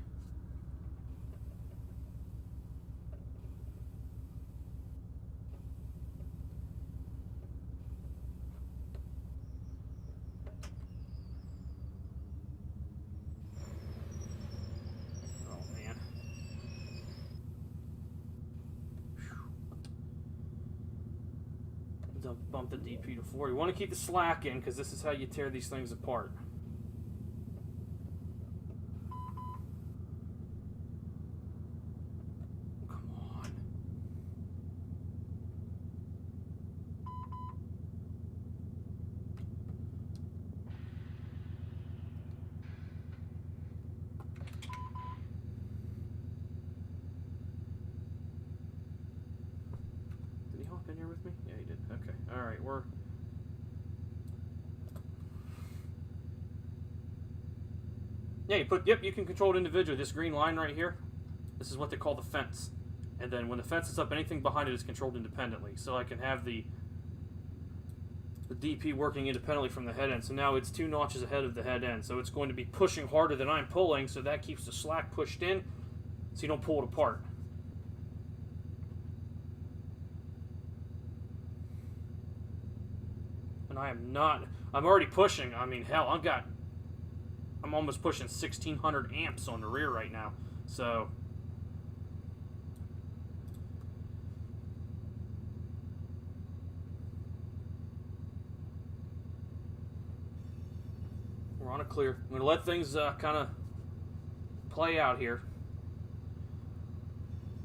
Bump the DP to 4. You want to keep the slack in because this is how you tear these things apart. Come on. Did he hop in here with me? Yeah, he did. Okay. Alright, we're... Yeah, you can control it individually. This green line right here, this is what they call the fence. And then when the fence is up, anything behind it is controlled independently. So I can have the the DP working independently from the head end. So now it's 2 notches ahead of the head end. So it's going to be pushing harder than I'm pulling, so that keeps the slack pushed in so you don't pull it apart. And I'm already pushing. I mean, hell, I'm almost pushing 1600 amps on the rear right now. So we're on a clear. I'm going to let things kind of play out here.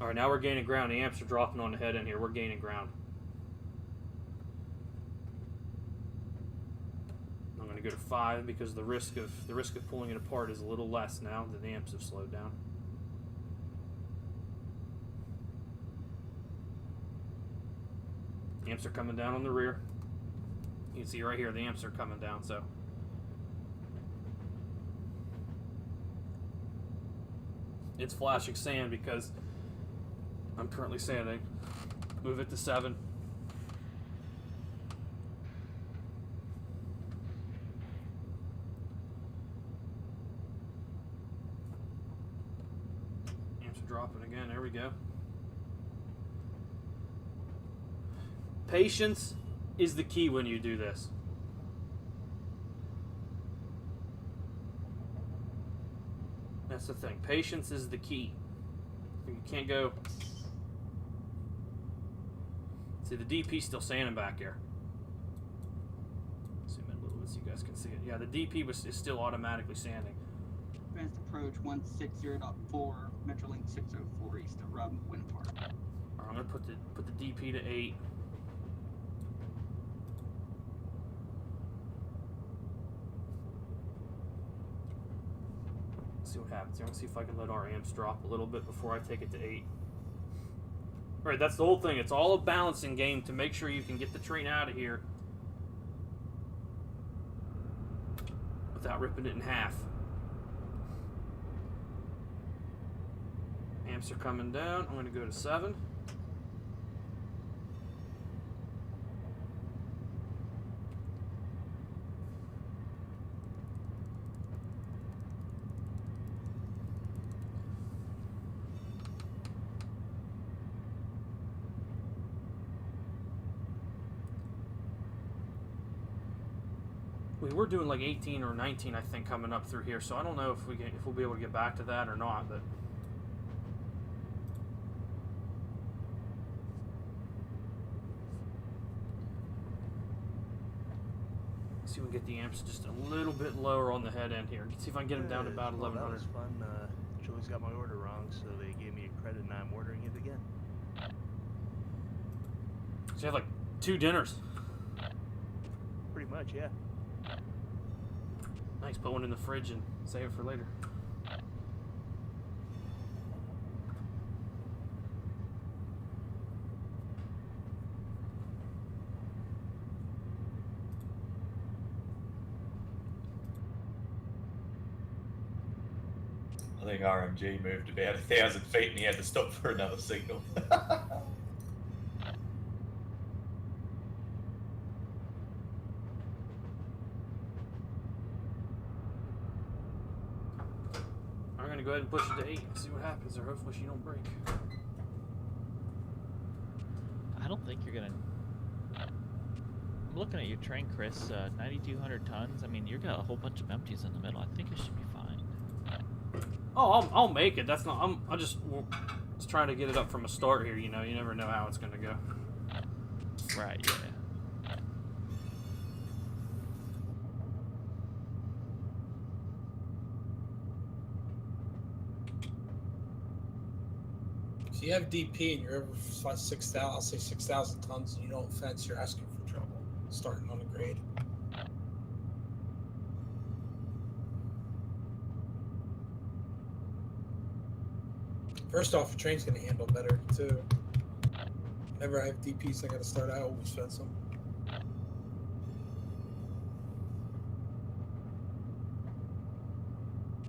All right, now we're gaining ground. The amps are dropping on the head end here. We're gaining ground. I'm going to go to 5 because the risk of pulling it apart is a little less now that the amps have slowed down. Amps are coming down on the rear. You can see right here the amps are coming down. So it's flashing sand because I'm currently sanding. Move it to 7. Amps are dropping again. There we go. Patience is the key when you do this. That's the thing. Patience is the key. You can't go. See, the DP's still sanding back here. Zoom in a little bit so you guys can see it. Yeah, the DP is still automatically sanding. Advanced approach 160.4, Metrolink 604 east of Wind Farm. All right, I'm gonna put the DP to 8. See what happens. I'm gonna see if I can let our amps drop a little bit before I take it to 8. All right, that's the whole thing. It's all a balancing game to make sure you can get the train out of here without ripping it in half. Amps are coming down. I'm gonna go to 7. We're doing like 18 or 19, I think, coming up through here. So I don't know if we'll be able to get back to that or not. But let's see if we can get the amps just a little bit lower on the head end here. Let's see if I can get them down to about 1100. That was fun. Julie's got my order wrong, so they gave me a credit, and I'm ordering it again. So you have like 2 dinners. Pretty much, yeah. Nice, put one in the fridge and save it for later. I think RMG moved about 1,000 feet and he had to stop for another signal. I'm gonna go ahead and push it to 8 and see what happens there. Hopefully she don't break. I don't think you're gonna. I'm looking at your train, Chris. 9,200 tons. I mean, you got a whole bunch of empties in the middle. I think it should be fine. Oh, I'll make it. That's not. I just trying to get it up from a start here. You know, you never know how it's gonna go. Right. Yeah. So you have DP and you're over 6,000. I'll say 6,000 tons, and you don't fence. You're asking for trouble. Starting on a grade. First off, the train's gonna handle better too. Whenever I have DPs, I gotta start. I always fence them.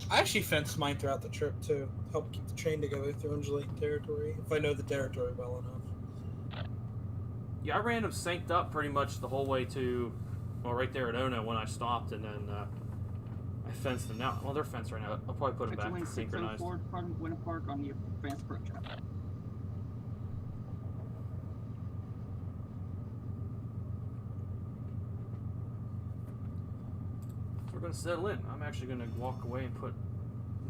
I actually fence mine throughout the trip too. Help keep the train together through undulating territory if I know the territory well enough. Yeah, I ran them synced up pretty much the whole way to, well, right there at Ono when I stopped, and then I fenced them now. Well, they're fenced right now. I'll probably put them Metro back Lane synchronized. 604 departing Winter Park on the advanced approach route. We're going to settle in. I'm actually going to walk away and put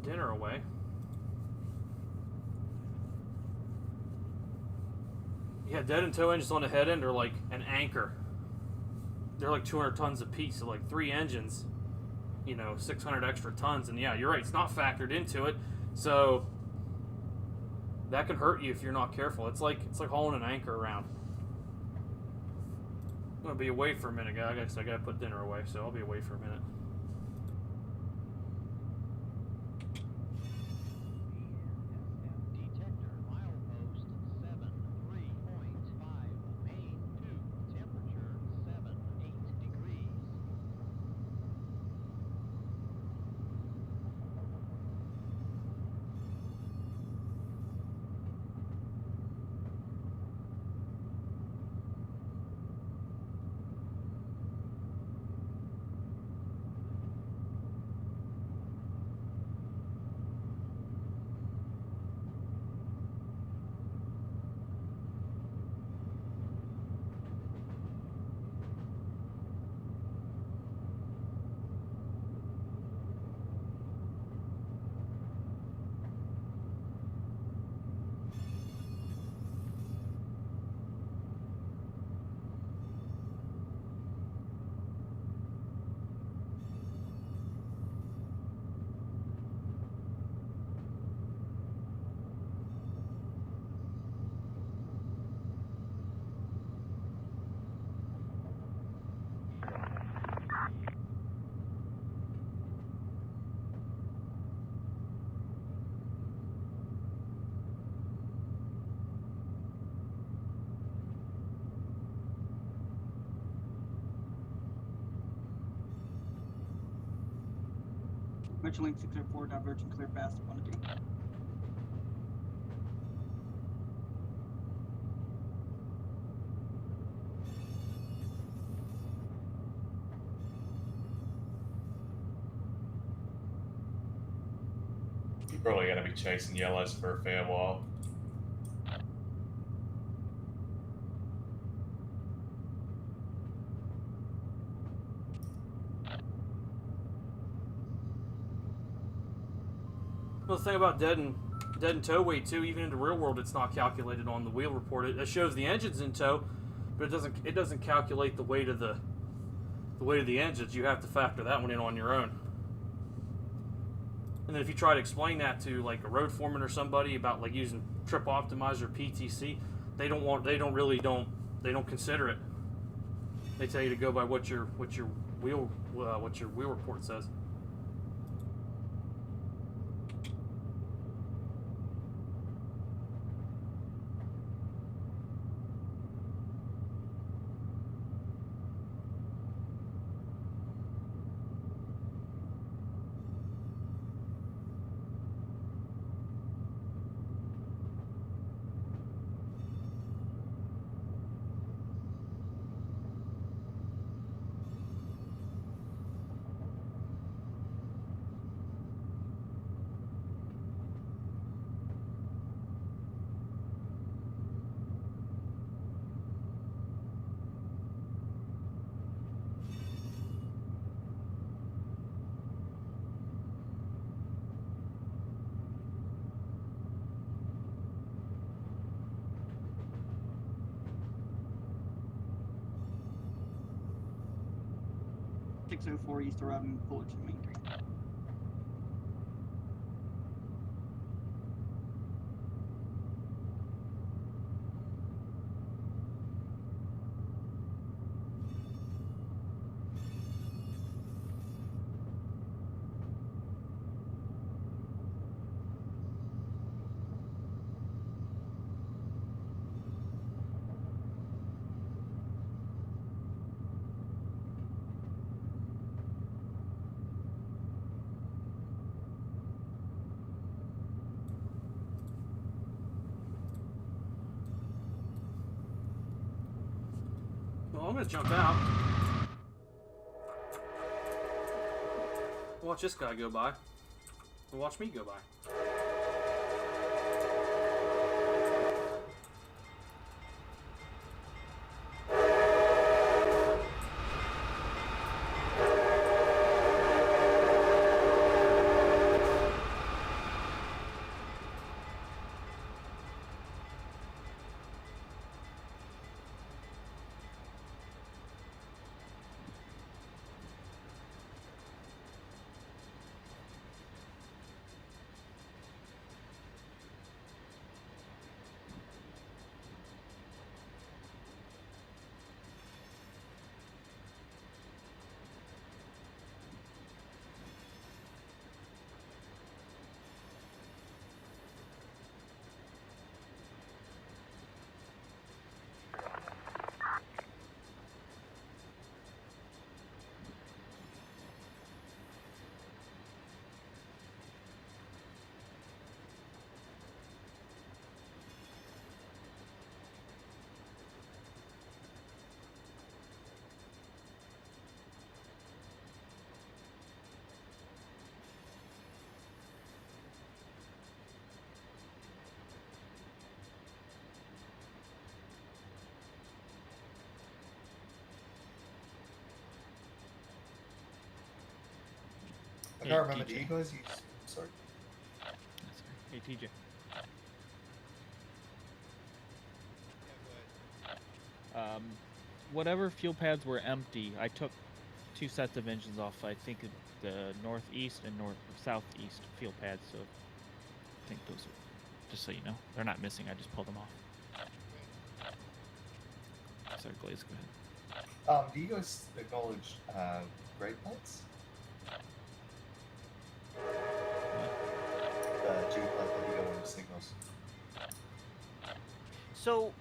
dinner away. Yeah, dead and toe engines on the head end are like an anchor. They're like 200 tons a piece, so like 3 engines, 600 extra tons. And yeah, you're right, it's not factored into it. So that can hurt you if you're not careful. It's like hauling an anchor around. I'm going to be away for a minute, guys. I guess I got to put dinner away, so I'll be away for a minute. Metro Lane 604 diverging clear past 1 to 2. You're probably going to be chasing yellows for a fair while. Well, the thing about dead and tow weight too, even in the real world, it's not calculated on the wheel report. It shows the engines in tow, but it doesn't calculate the weight of the engines. You have to factor that one in on your own. And then if you try to explain that to like a road foreman or somebody about like using trip optimizer PTC, they don't consider it. They tell you to go by what your wheel report says. .604 east arriving Fullerton Main 3. Oh, I'm gonna jump out. Watch this guy go by. Watch me go by. I can't remember. Do you guys use? Sorry. Hey, TJ. Whatever fuel pads were empty, I took 2 sets of engines off. I think the northeast and southeast fuel pads. So I think those are, just so you know, they're not missing. I just pulled them off. Sorry, Glaze, go ahead. Do you guys acknowledge grade plates? The G plate that you go into signals. So,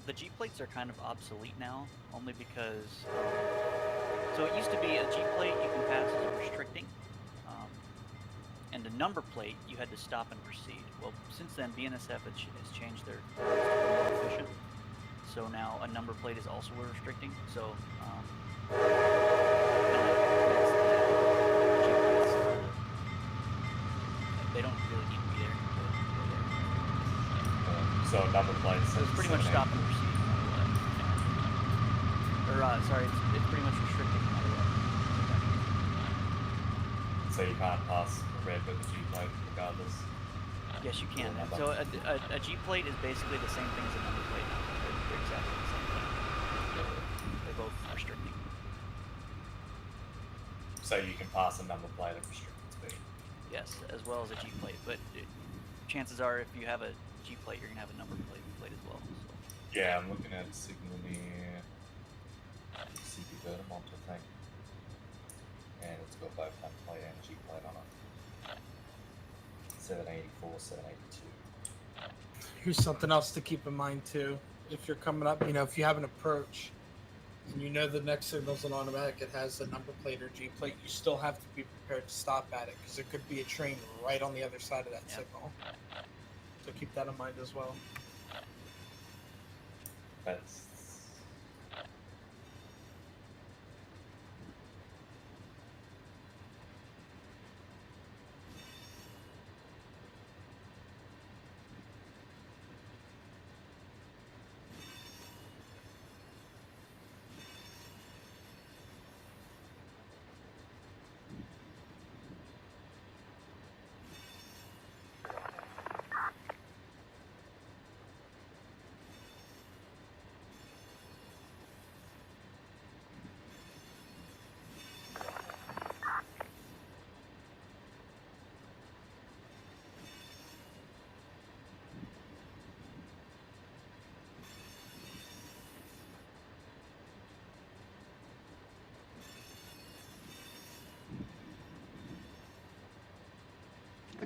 the G plates are kind of obsolete now, only because, so it used to be a G plate you can pass as a restricting, and a number plate you had to stop and proceed. Well, since then, BNSF has changed their rules to be more efficient, so now a number plate is also a restricting, so, they don't really need to be there. So number plates. So it's pretty much stop and proceed. Or sorry, it's pretty much restricted no matter what. So you can't pass a red with a G plate regardless. Yes, you can. So a G plate is basically the same thing as a number plate. They're exactly the same thing. They're both restricting. So you can pass a number plate at restricted speed. Yes, as well as a G plate. But chances are, if you have a G plate, you're gonna have a number plate as well. So. Yeah, I'm looking at a signal near CP Vermont, I think. And it's got both number plate and G plate on it. 784, 782. Here's something else to keep in mind too. If you're coming up, if you have an approach and you know the next signal's an automatic, it has a number plate or G plate, you still have to be prepared to stop at it because there could be a train right on the other side of that signal. So keep that in mind as well. That's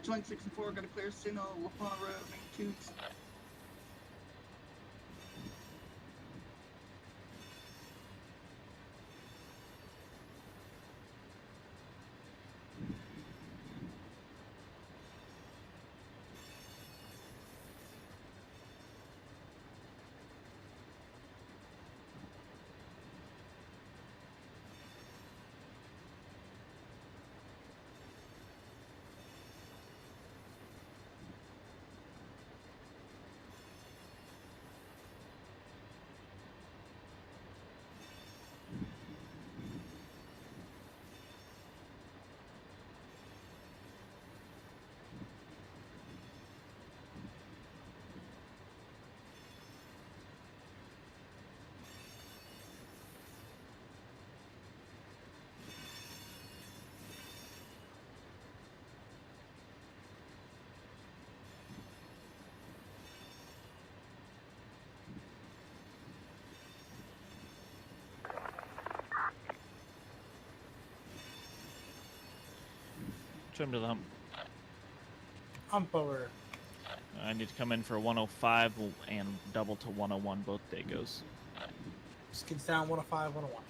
Joint 6 and 4 got a clear signal, LaFont Road, main tubes. Swim to the hump. Hump over. I need to come in for 105 and double to 101 both day goes. Skids down 105, 101.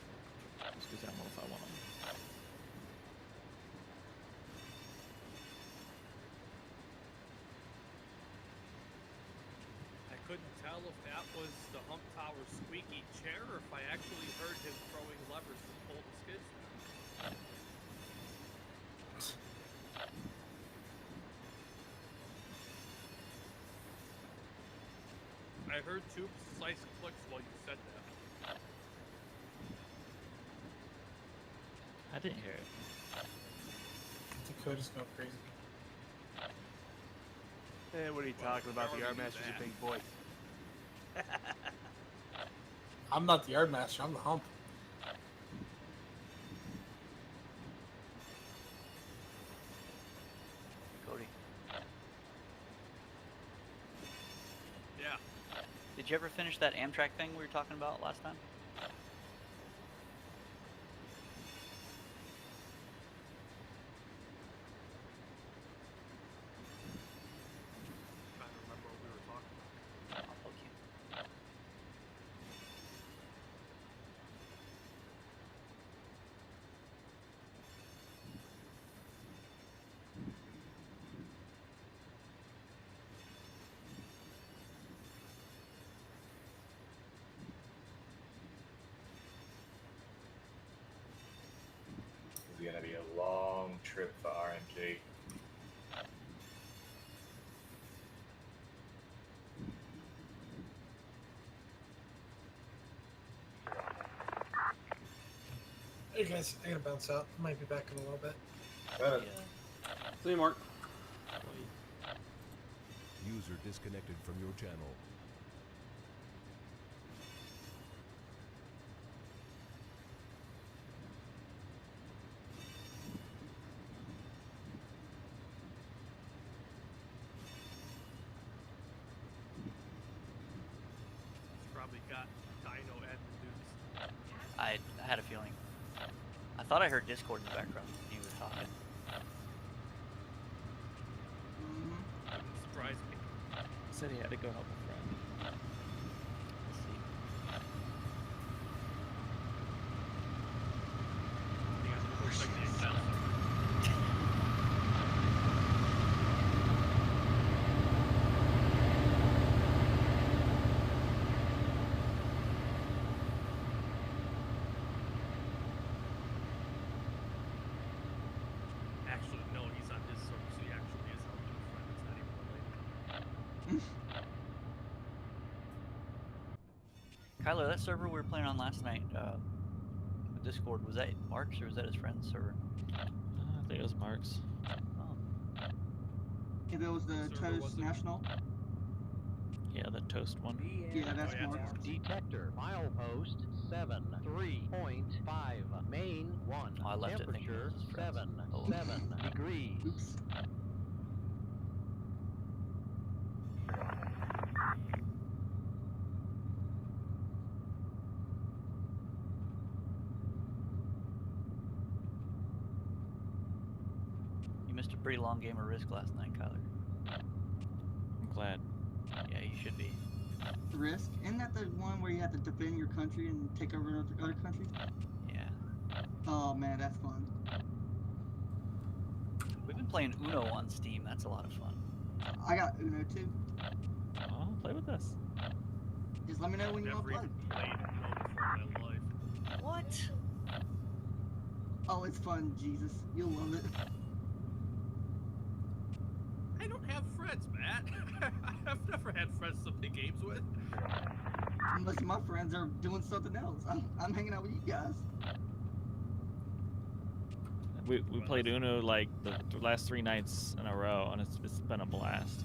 Skids down 105, 101. I couldn't tell if that was the hump tower squeaky chair or if I actually heard him throwing levers to pull the skids down. I heard two precise clicks while you said that. I didn't hear it. Dakota's going crazy. Hey, what are you talking about? The Yardmaster's a big boy. I'm not the Yardmaster, I'm the hump. Cody. Yeah. Did you ever finish that Amtrak thing we were talking about last time? Trying to remember what we were talking about. I'll poke you. This is gonna be a long trip for RNG. Hey guys, I gotta bounce out. Might be back in a little bit. See you, Mark. User disconnected from your channel. He's probably got Dino admin duties. I had a feeling. I thought I heard Discord in the background when you were talking. Wouldn't surprise me. He said he had to go help a friend. Let's see. He has to push like the Excel. Actually, no, he's on this server, so he actually is helping a friend that's not even related. Kyler, that server we were playing on last night, Discord, was that Mark's or was that his friend's server? I think it was Mark's. Oh. If it was the Toast National. Yeah, the toast one. Yeah, that's Mark. Detector, milepost 7.3.5, main 1, Oh, I left it thinking it temperature was his friend's. 7 degrees. Oops. You missed a pretty long game of Risk last night, Kyler. I'm glad. Yeah, you should be. Risk? Isn't that the one where you have to defend your country and take over other countries? Yeah. Oh man, that's fun. We've been playing Uno on Steam. That's a lot of fun. I got Uno too. Oh, play with us. Just let me know when you want Never to even play. played Uno before in my life. What? Oh, it's fun, Jesus. You'll love it. I don't have friends, Matt. I've never had friends to play games with. Unless my friends are doing something else. I'm hanging out with you guys. We played Uno like the last 3 nights in a row, and it's been a blast.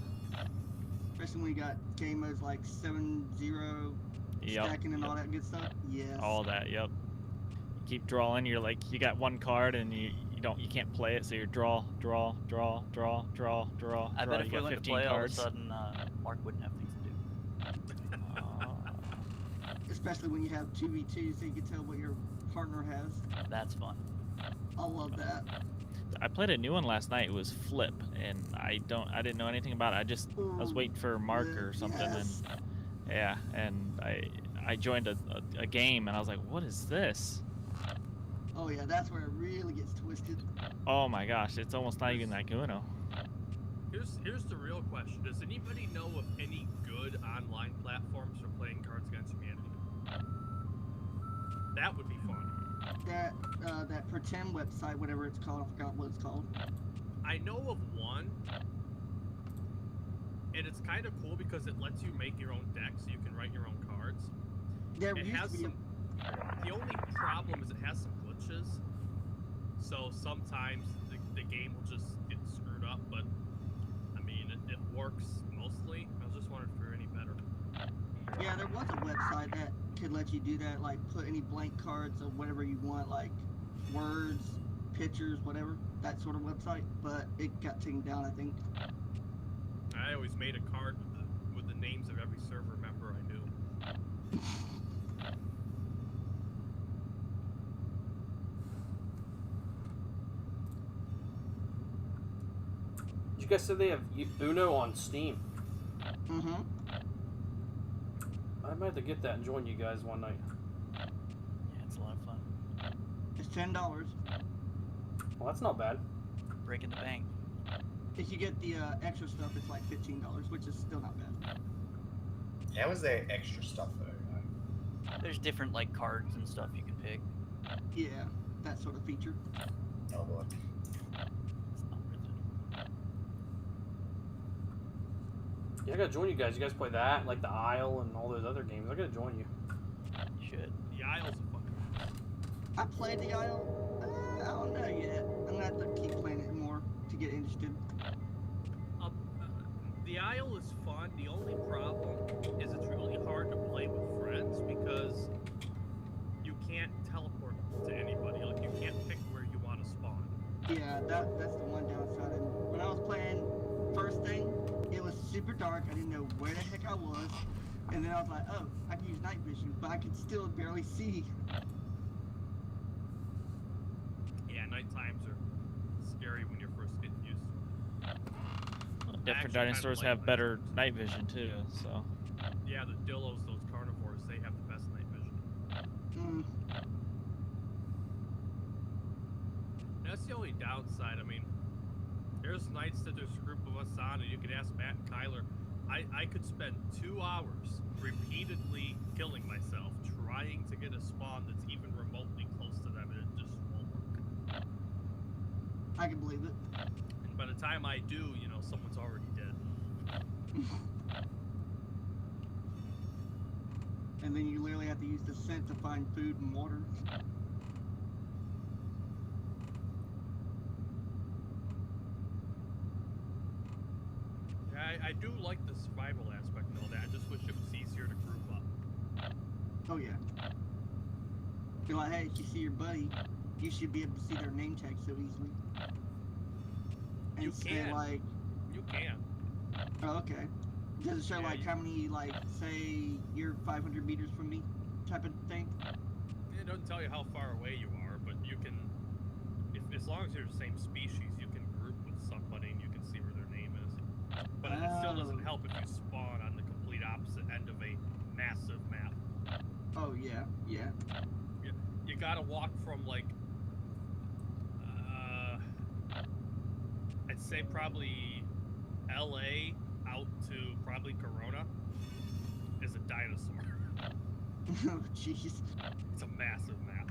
Especially when you got game modes like 7-0, Yep, stacking and yep. all that good stuff. Yes. All that, yep. You keep drawing. You're like, you got one card, and you can't play it, so you're draw. I bet if you we got went to 15 play, cards. all of a sudden, Mark wouldn't have things to do. Especially when you have 2v2, so you can tell what your partner has. That's fun. I love that. I played a new one last night. It was Flip, and I didn't know anything about it. I was waiting for Mark or something, yes. and yeah, and I joined a game, and I was like, what is this? Oh yeah, that's where it really gets twisted. Oh my gosh, it's almost not even like Uno. Here's the real question. Does anybody know of any good online platforms for playing Cards Against Humanity? That would be fun. That pretend website, whatever it's called, I forgot what it's called. I know of one, and it's kind of cool because it lets you make your own deck, so you can write your own cards. There It used has to be some. The only problem is it has some glitches, so sometimes the game will just get screwed up. But I mean, it works mostly. I was just wondering if you're any better. Yeah, there was a website that could let you do that, like put any blank cards of whatever you want, like words, pictures, whatever, that sort of website, but it got taken down, I think. I always made a card with the names of every server member I knew. You guys said they have Uno on Steam. Mm-hmm. I might have to get that and join you guys one night. Yeah, it's a lot of fun. It's $10. Well, that's not bad. Breaking the bank. If you get the extra stuff, it's like $15, which is still not bad. How is there extra stuff though? There's different like cards and stuff you can pick. Yeah, that sort of feature. Oh boy. Yeah, I gotta join you guys. You guys play that, like the Isle and all those other games. I gotta join you. You should. The Isle's a fucking. I played the Isle. I don't know yet. I'm gonna have to keep playing it more to get interested. The Isle is fun. The only problem is it's really hard to play with friends because you can't teleport to anybody. Like you can't pick where you want to spawn. Yeah, that's the one downside. And when I was playing first thing, it was super dark. I didn't know where the heck I was. And then I was like, oh, I can use night vision, but I could still barely see. Yeah, night times are scary when you're first getting used to it. Different dinosaurs have better night vision too, so. Yeah, the Dillos, those carnivores, they have the best night vision. That's the only downside. I mean, there's nights that there's a group of us on, and you can ask Matt and Kyler. I could spend 2 hours repeatedly killing myself trying to get a spawn that's even remotely close to them, and it just won't work. I can believe it. And by the time I do, you know, someone's already dead. And then you literally have to use the scent to find food and water. Yeah, I do like the survival aspect and all that. I just wish it was easier to group up. Oh yeah. You're like, hey, if you see your buddy, you should be able to see their name tag so easily. And You say can. like, You can. oh, okay. Does it show Yeah, like how many, like, say you're 500 meters from me, type of thing? It doesn't tell you how far away you are, but you can, as long as you're the same species, you can group with somebody and you can see where their name is. But it still doesn't help if you spawn on the complete opposite end of a massive map. Oh yeah, yeah. You gotta walk from like, I'd say probably LA out to probably Corona is a dinosaur. Oh jeez. It's a massive map.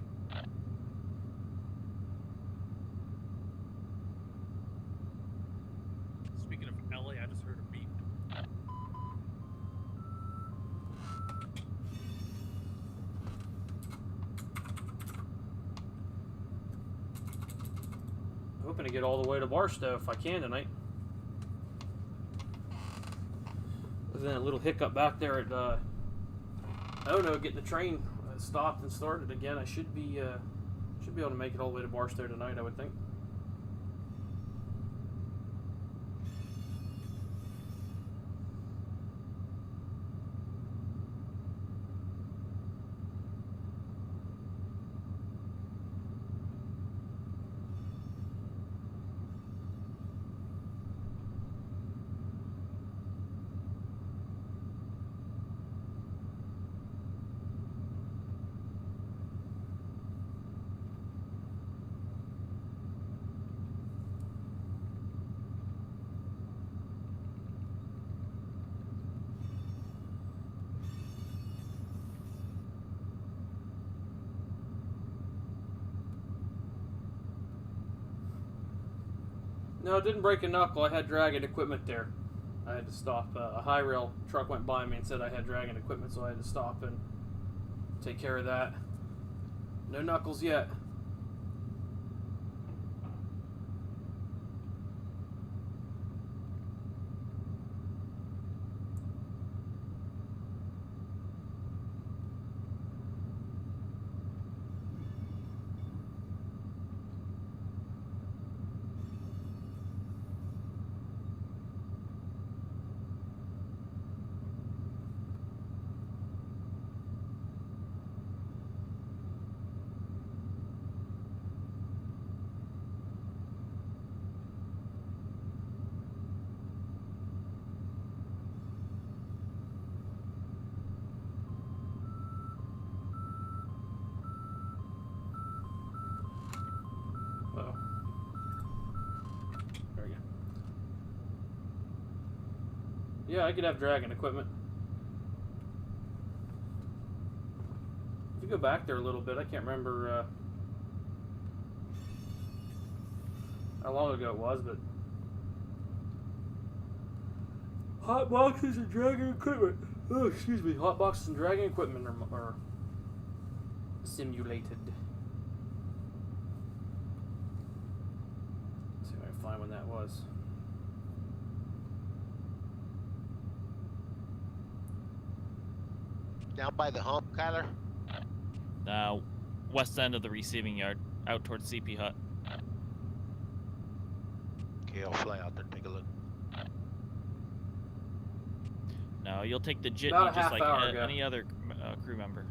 Speaking of LA, I just heard a beep. Hoping to get all the way to Barstow if I can tonight. Other than a little hiccup back there at oh no, getting the train stopped and started again. I should be able to make it all the way to Barstow tonight, I would think. No, it didn't break a knuckle. I had dragging equipment there. I had to stop. A high rail truck went by me and said I had dragging equipment, so I had to stop and take care of that. No knuckles yet. Oh. There we go. Yeah, I could have dragging equipment. If you go back there a little bit, I can't remember how long ago it was, but hot boxes and dragging equipment. Oh, excuse me. Hot boxes and dragging equipment are simulated. Let's see if I can find when that was. Down by the hump, Kyler? West end of the receiving yard, out towards CP Hut. Okay, I'll fly out there and take a look. No, you'll take the jitney About a just half like hour ago. any other crew member.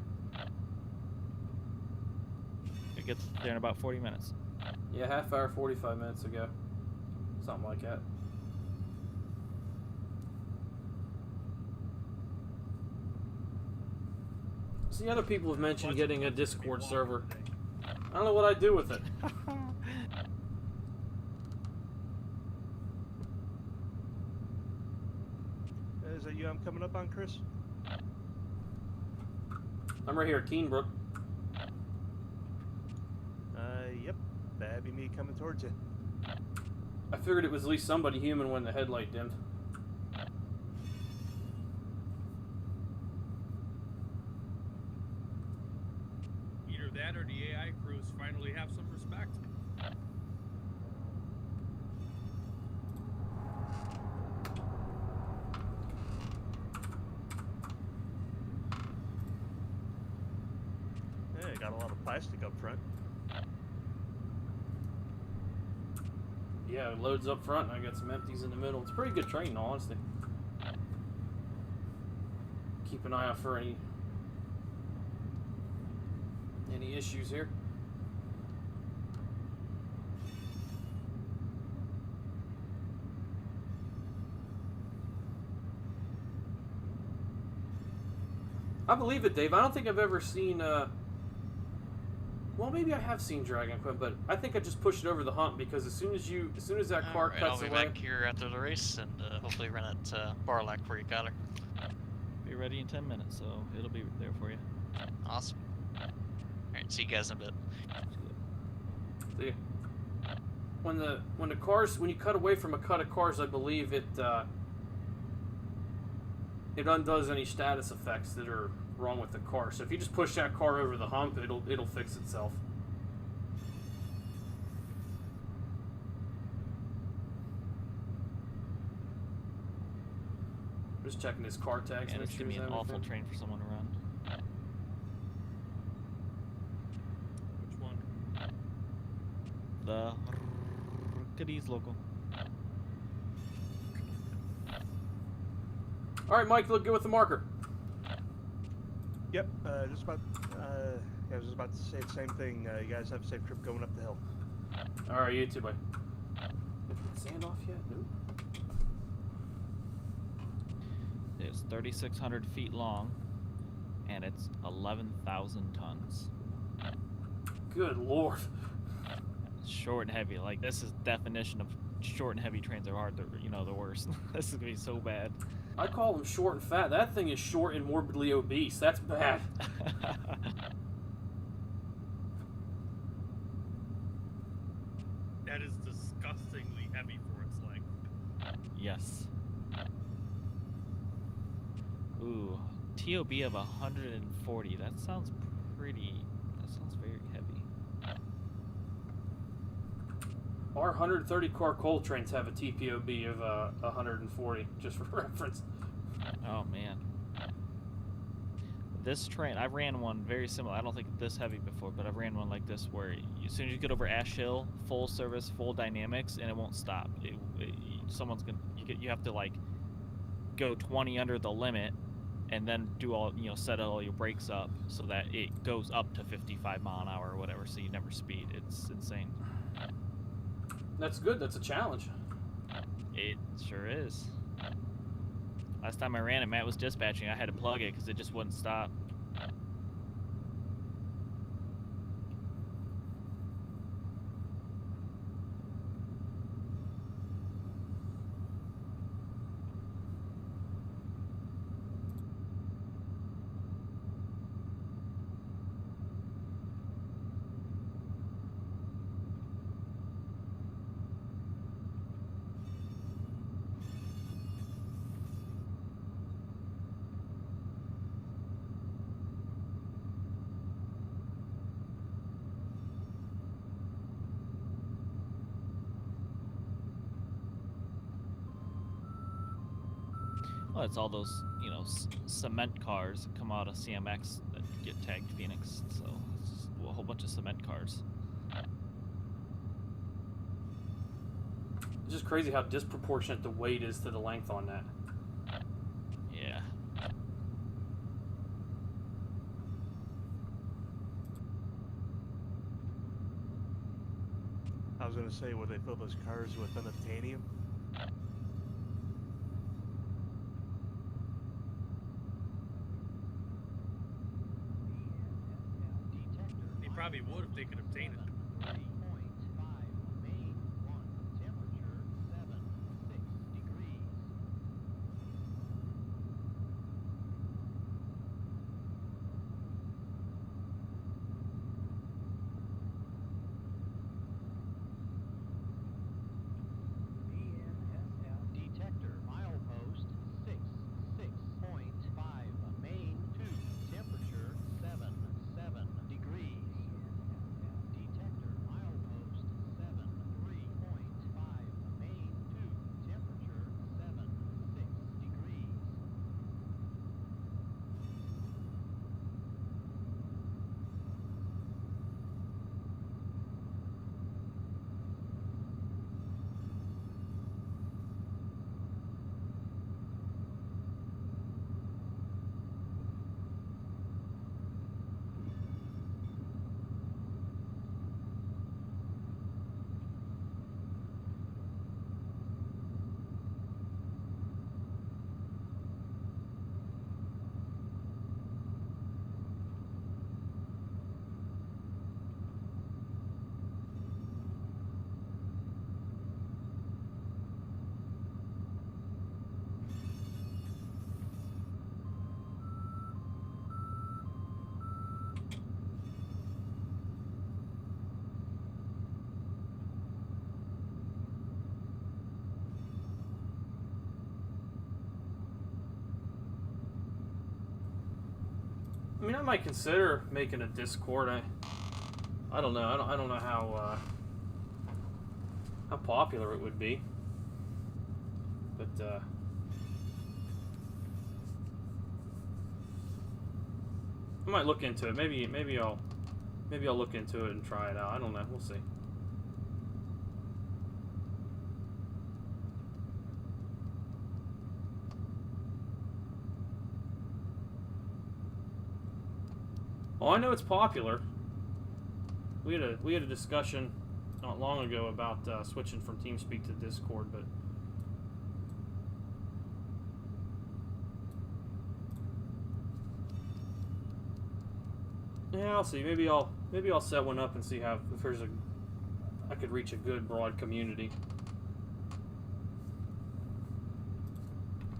It gets there in about 40 minutes. Yeah, half hour, 45 minutes ago. Something like that. See, other people have mentioned getting a Discord server. I don't know what I'd do with it. Is that you I'm coming up on, Chris? I'm right here at Keenbrook. Yep. That'd be me coming towards you. I figured it was at least somebody human when the headlight dimmed. Either that or the AI crews finally have some respect. Yeah, got a lot of plastic up front. Yeah, it loads up front and I got some empties in the middle. It's a pretty good train, in all honesty. Keep an eye out for any issues here. I believe it, Dave. I don't think I've ever seen well, maybe I have seen dragon equipment, but I think I just pushed it over the hump because as soon as that car Alright, cuts I'll be away. back here after the race and hopefully run at Barlack for you, Kyler. Be ready in 10 minutes, so it'll be there for you. Awesome. Alright, see you guys in a bit. See ya. When you cut away from a cut of cars, I believe it undoes any status effects that are wrong with the car. So if you just push that car over the hump, it'll fix itself. Just checking his car tags. And make it's sure gonna be he's an awful everything. train for someone to run. Which one? The Cadiz local. All right, Mike, look good with the marker. Yep. Just about. I was just about to say the same thing. You guys have a safe trip going up the hill. All right, you too, buddy. Is the sand off yet? Nope. It's 3,600 feet long, and it's 11,000 tons. Good lord. Short and heavy. Like, this is definition of short and heavy trains are hard. The worst. This is gonna be so bad. I call them short and fat. That thing is short and morbidly obese. That's bad. That is disgustingly heavy for Yes. Ooh, TOB of 140. That sounds pretty. That sounds very heavy. Our 130 car coal trains have a TPOB of 140, just for reference. Oh man. This train, I ran one very similar. I don't think this heavy before, but I ran one like this where as soon as you get over Ash Hill, full service, full dynamics, and it won't stop. Someone's gonna you have to like go 20 under the limit, and then do all set all your brakes up so that it goes up to 55 mile an hour or whatever, so you never speed. It's insane. That's good. That's a challenge. It sure is. Last time I ran it, Matt was dispatching. I had to plug it because it just wouldn't stop. Well, it's all those, cement cars that come out of CMX that get tagged Phoenix. So it's just a whole bunch of cement cars. It's just crazy how disproportionate the weight is to the length on that. Yeah. I was gonna say, would they fill those cars with unobtainium? They probably would if they could obtain it. Detector, milepost 66.5, main 2, temperature 7 degrees. Detector, milepost 73.5, main 2, temperature 6 degrees. I mean, I might consider making a Discord. I don't know. I don't know how popular it would be. But I might look into it. Maybe I'll look into it and try it out. I don't know. We'll see. Oh, I know it's popular. We had a discussion not long ago about switching from TeamSpeak to Discord, but yeah, I'll see. Maybe I'll set one up and see if I could reach a good broad community.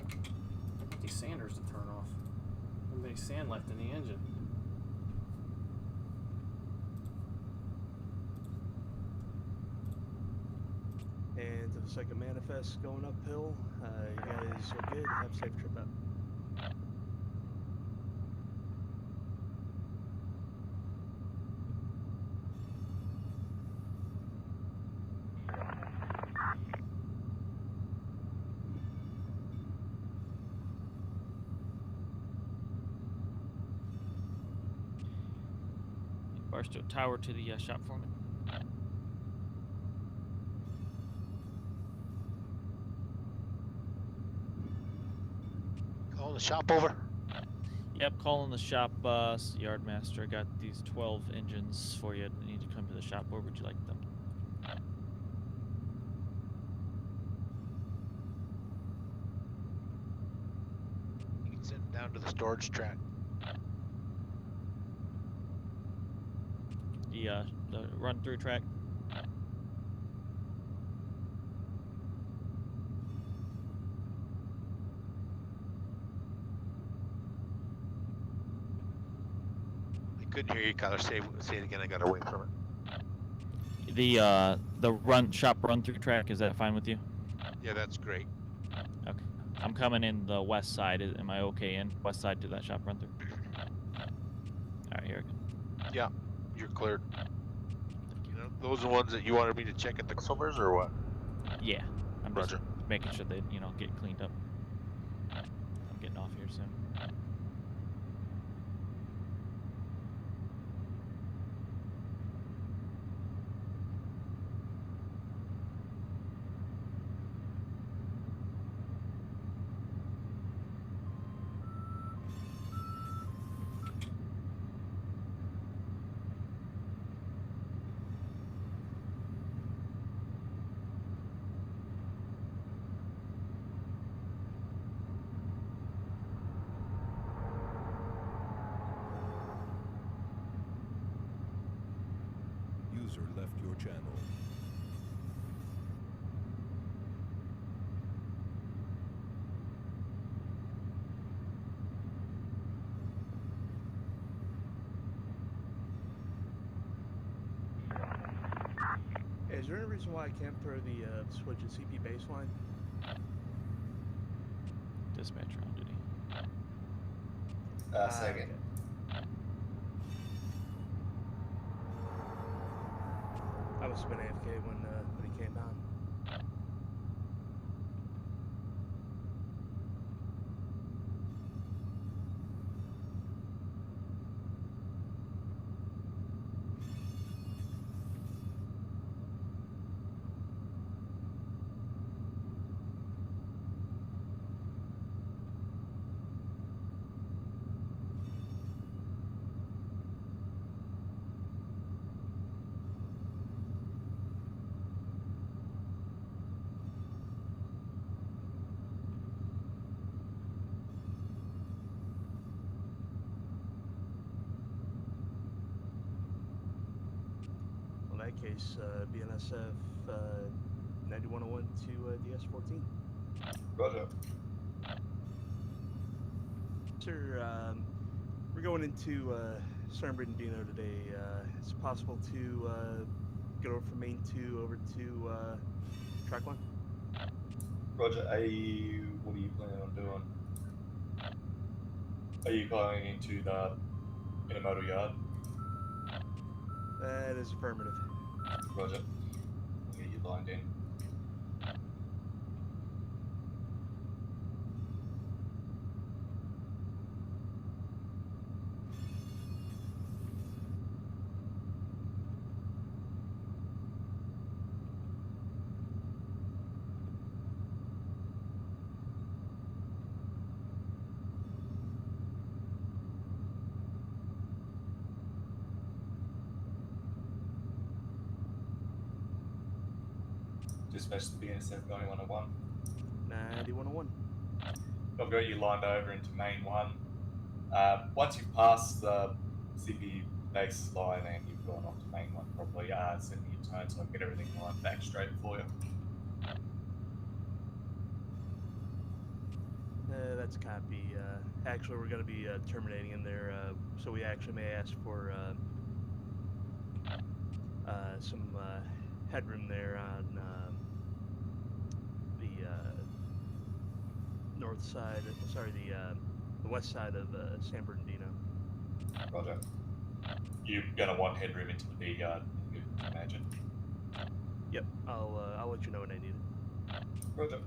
I want these sanders to turn off. There's any sand left in the engine. And to the second manifest going uphill. You guys are good. Have a safe trip out. Barstow Tower to the shop foreman. Calling the shop over. Yep, calling the shop, Yardmaster. I got these 12 engines for you. They need to come to the shop. Where would you like them? You can send them down to the storage track. The run-through track. I couldn't hear you, Kyler. Say it again. I got away from it. The shop run-through track, is that fine with you? Yeah, that's great. Okay. I'm coming in the west side. Am I okay in west side to that shop run-through? Alright, here we go. Yeah, you're cleared. Those are the ones that you wanted me to check at the crossovers or what? Yeah. I'm just Roger. making sure they, get cleaned up. I'm getting off here soon. User left your channel. Is there any reason why I can't throw the switch at CP baseline? Dispatcher on duty. Second. I must have been AFK when he came on. In that case, BNSF 9101 to DS14. Roger. Sir, we're going into San Bernardino today. Is it possible to get over from Main 2 over to Track 1? Roger, what are you planning on doing? Are you going into the intermodal yard? That is affirmative. Roger. I'll get you lined in. Dispatch the BNSF 9101. 9101. I've got you lined over into main 1. Once you've passed the CP baseline and you've gone off to main 1 properly, send me your turn so I can get everything lined back straight for you. That's copy. Actually, we're going to be terminating in there, so we actually may ask for some headroom there on north side. Sorry, the west side of San Bernardino. Roger. You're gonna want headroom into the B yard, I imagine. Yep. I'll let you know when I need it. Roger.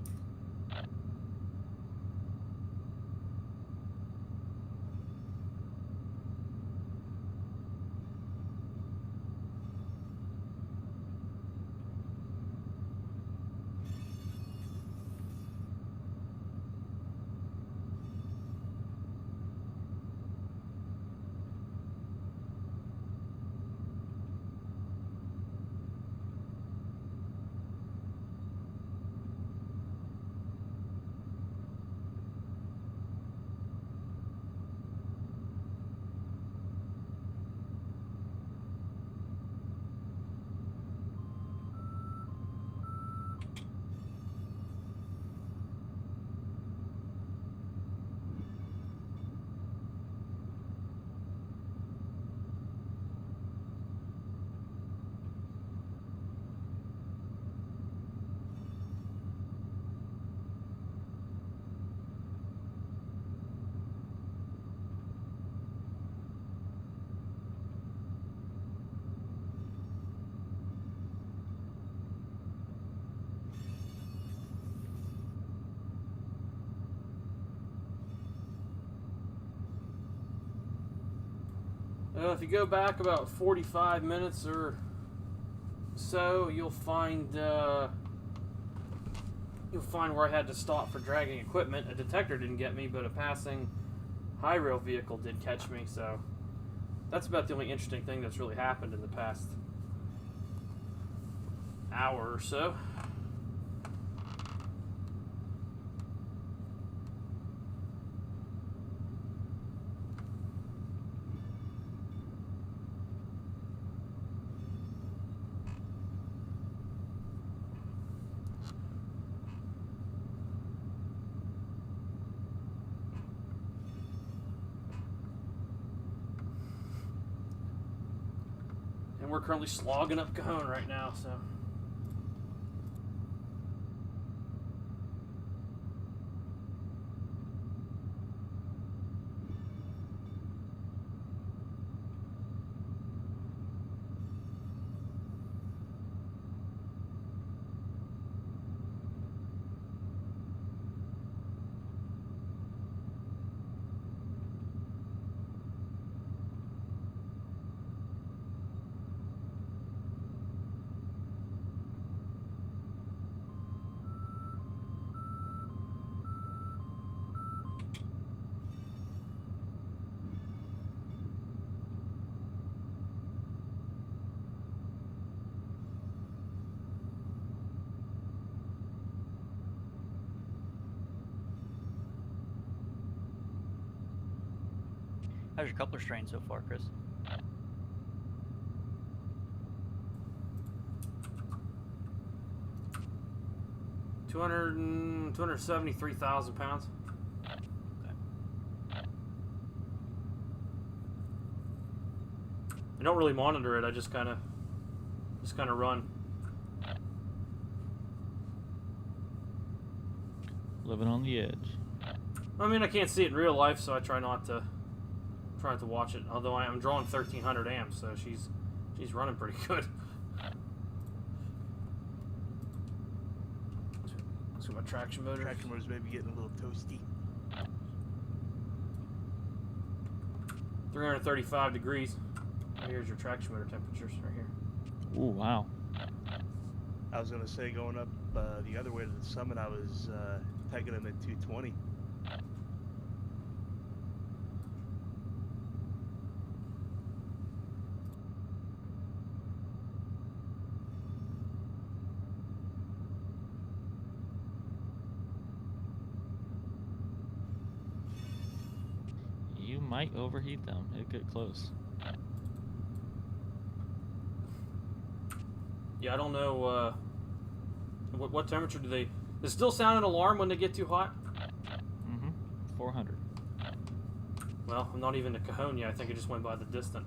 If you go back about 45 minutes or so, you'll find where I had to stop for dragging equipment. A detector didn't get me, but a passing high rail vehicle did catch me. So that's about the only interesting thing that's really happened in the past hour or so. And we're currently slogging up Cajon right now, so. How's your coupler strain so far, Chris? Two hundred 273,000 pounds. Okay. I don't really monitor it. I just kind of run. Living on the edge. I mean, I can't see it in real life, so I try not to watch it. Although I am drawing 1,300 amps, so she's running pretty good. Let's get my traction motor. Traction motor's maybe getting a little toasty. 335 degrees. Here's your traction motor temperatures right here. Ooh, wow. I was gonna say going up the other way to the summit, I was pegging them at 220. You might overheat them. It'd get close. Yeah, I don't know. What temperature do they? Does it still sound an alarm when they get too hot? Mm-hmm. 400. Well, I'm not even to Cajon yet. I think I just went by the distant.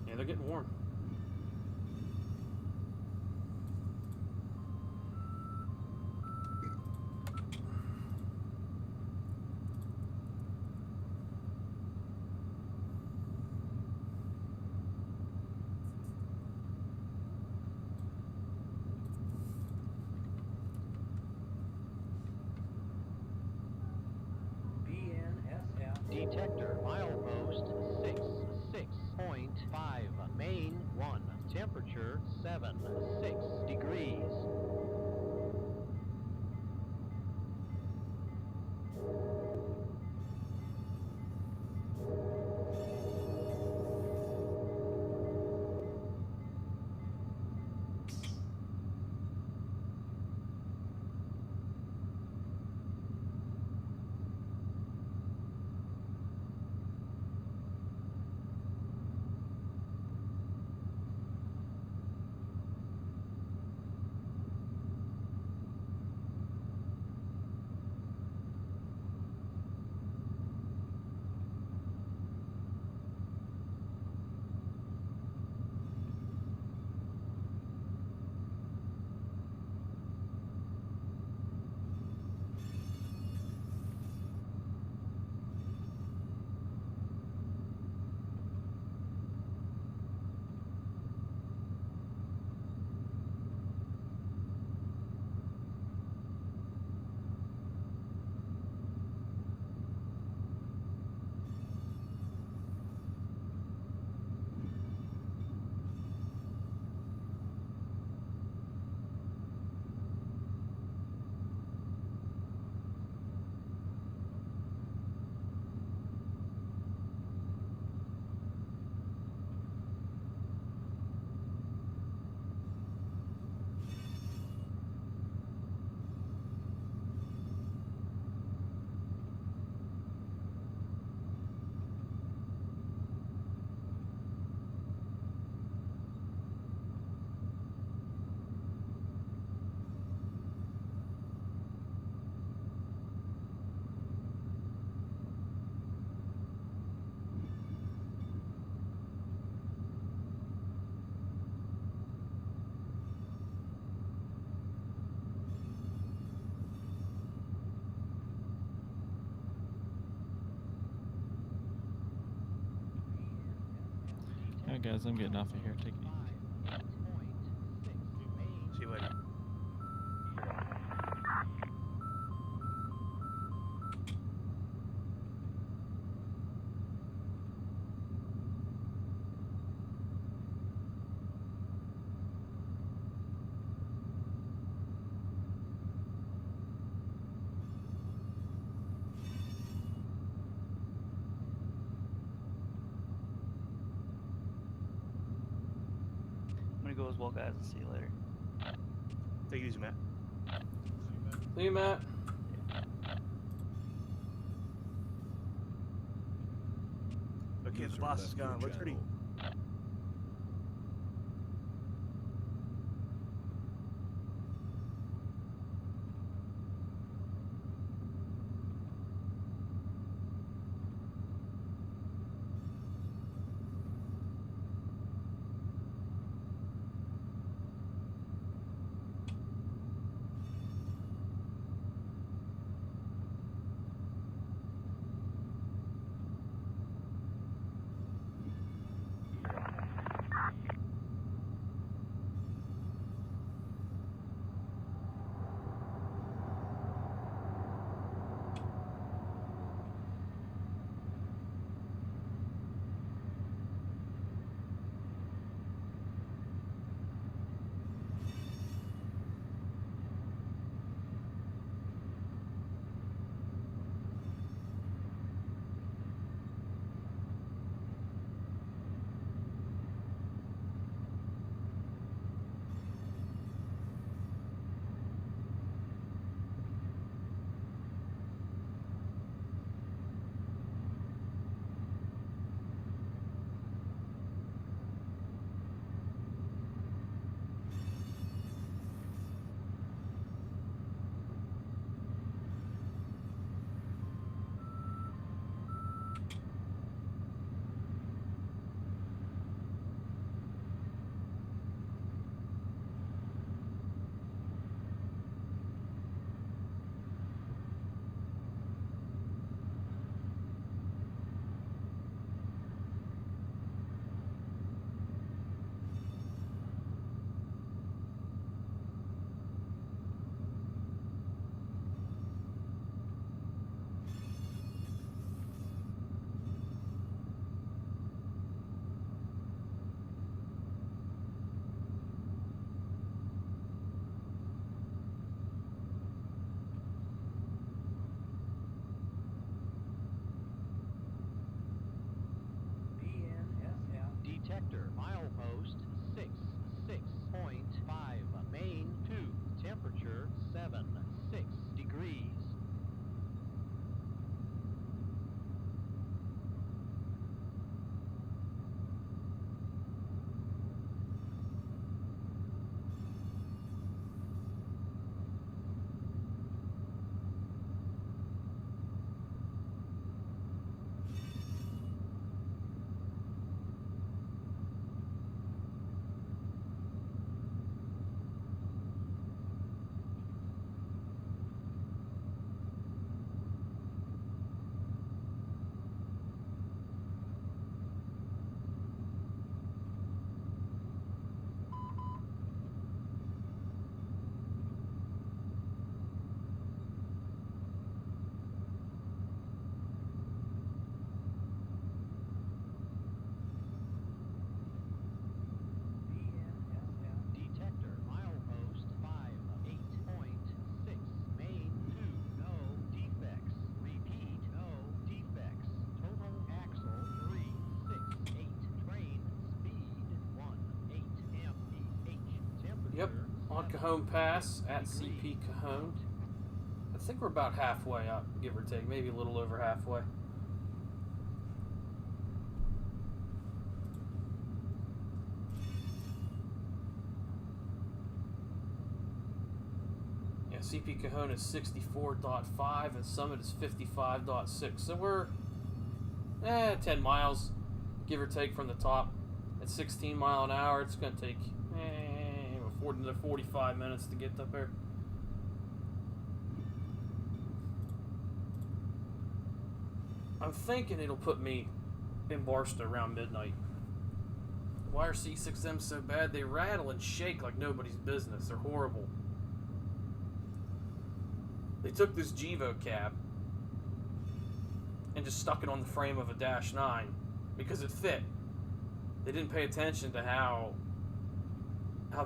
Yeah, they're getting warm. 7, 6 degrees. Alright guys, I'm getting off of here. Take it easy. See you later. I'm gonna go as well, guys, and see you later. Take it easy, Matt. See you, Matt. Okay, the User boss is left your gone. What's ready? channel. Cajon Pass at CP Cajon. I think we're about halfway up, give or take, maybe a little over halfway. Yeah, CP Cajon is 64.5 and Summit is 55.6. So we're 10 miles, give or take, from the top. At 16 mile an hour, it's going to take 40 to 45 minutes to get up there. I'm thinking it'll put me in Barstow around midnight. Why are C6Ms so bad? They rattle and shake like nobody's business. They're horrible. They took this Gevo cab and just stuck it on the frame of a Dash 9 because it fit. They didn't pay attention to how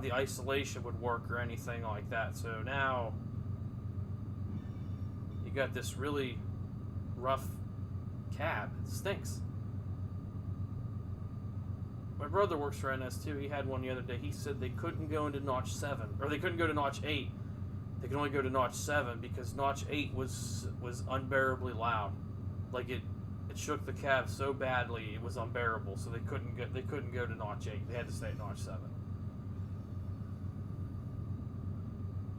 the isolation would work or anything like that. So now you got this really rough cab. It stinks. My brother works for NS2. He had one the other day. He said they couldn't go into notch 7, or they couldn't go to notch 8. They could only go to notch 7 because notch 8 was unbearably loud. Like it shook the cab so badly it was unbearable. So they couldn't go to notch 8. They had to stay at notch 7.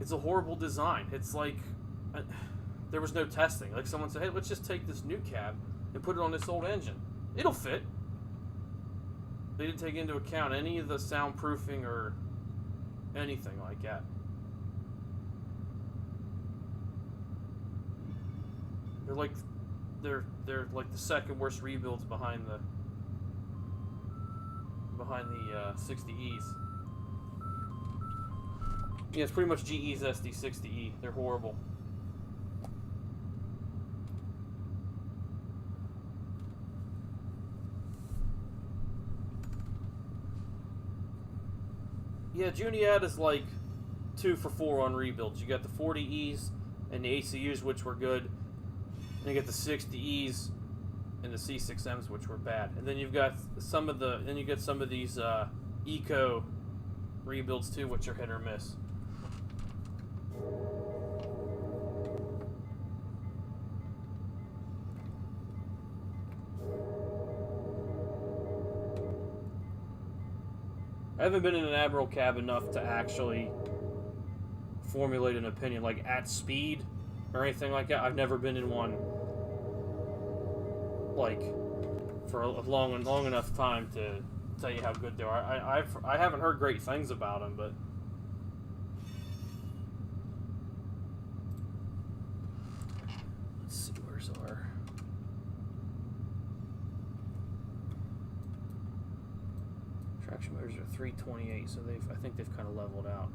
It's a horrible design. It's like there was no testing. Like someone said, hey, let's just take this new cab and put it on this old engine. It'll fit. They didn't take into account any of the soundproofing or anything like that. They're like the second worst rebuilds behind the 60Es. Yeah, it's pretty much GE's SD60E. They're horrible. Yeah, Juniad is like 2 for 4 on rebuilds. You got the 40Es and the ACUs, which were good. And you got the 60Es and the C6Ms, which were bad. And then you've got some of these eco rebuilds too, which are hit or miss. I haven't been in an Admiral cab enough to actually formulate an opinion, like at speed or anything like that. I've never been in one like for a long enough time to tell you how good they are. I haven't heard great things about them, but let's see, where's our traction motors are 328, so I think they've kind of leveled out.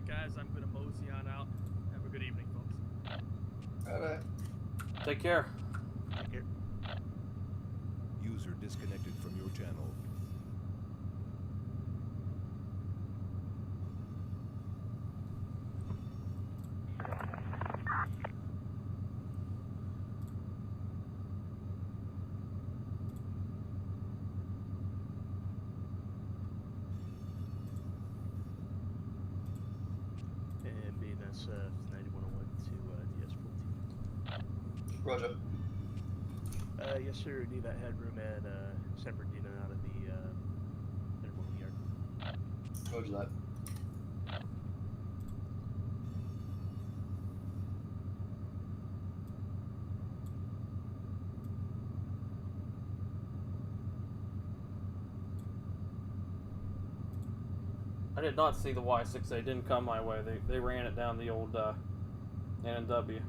guys. I'm gonna mosey on out. Have a good evening, folks. Bye-bye. Take care. Take care. User disconnected from your channel. And BNS 9101 to DS14. Roger. Yes, sir. Need that headroom at San Bernardino out of the intermodal yard. Roger that. I did not see the Y6A. It didn't come my way. They ran it down the old N&W.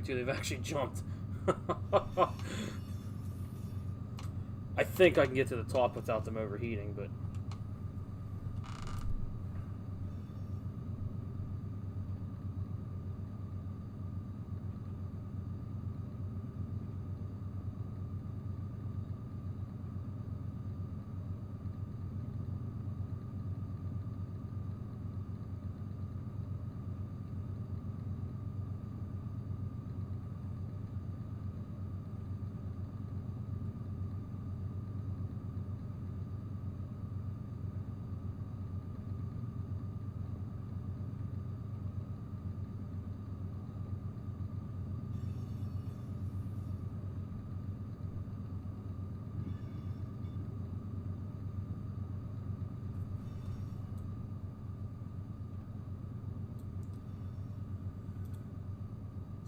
They've actually jumped. I think I can get to the top without them overheating, but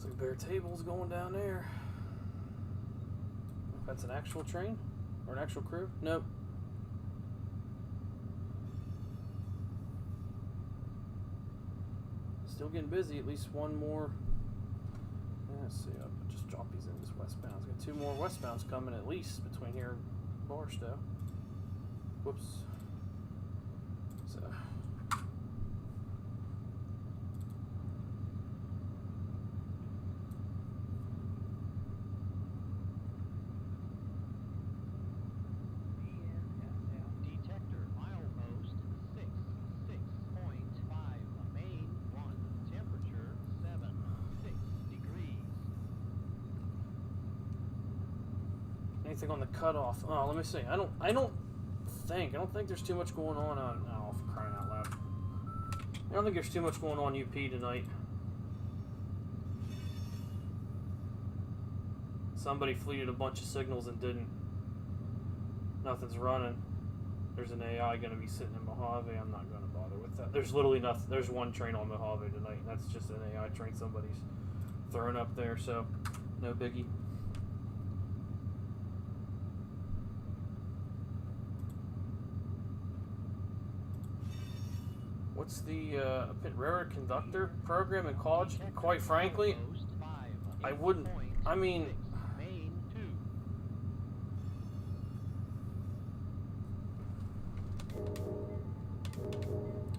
looks like bare tables going down there. If that's an actual train or an actual crew? Nope. Still getting busy. At least one more. Yeah, let's see. I'll just drop these in this westbound. Got 2 more westbounds coming at least between here and Barstow. Whoops. So. Detector, milepost 66.5, main 1, temperature 76 degrees. Anything on the cutoff? Oh, let me see. I don't think there's too much going on oh, for crying out loud. I don't think there's too much going on UP tonight. Somebody fleeted a bunch of signals and didn't. Nothing's running. There's an AI going to be sitting in Mojave. I'm not going to bother with that. There's literally nothing. There's one train on Mojave tonight, and that's just an AI train somebody's throwing up there, so no biggie. What's the railroad conductor program in college? Quite frankly, I wouldn't. I mean,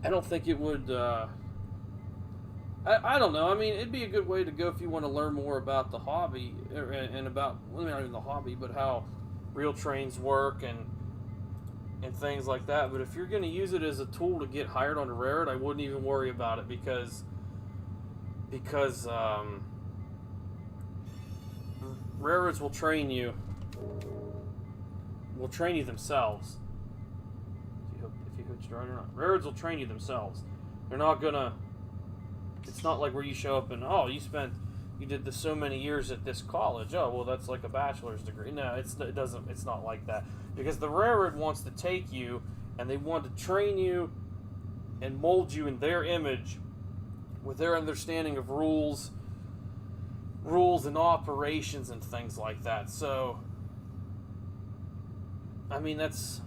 I don't think it would. I don't know. I mean, it'd be a good way to go if you want to learn more about the hobby and about, well, not even the hobby, but how real trains work and things like that. But if you're going to use it as a tool to get hired on the railroad, I wouldn't even worry about it because railroads will train you will train you themselves. If you hitched a ride or not. Railroads will train you themselves. They're not gonna. It's not like where you show up and you did this so many years at this college. Oh, well, that's like a bachelor's degree. No, it's not like that, because the railroad wants to take you and they want to train you and mold you in their image with their understanding of rules and operations and things like that. So, I mean, that's.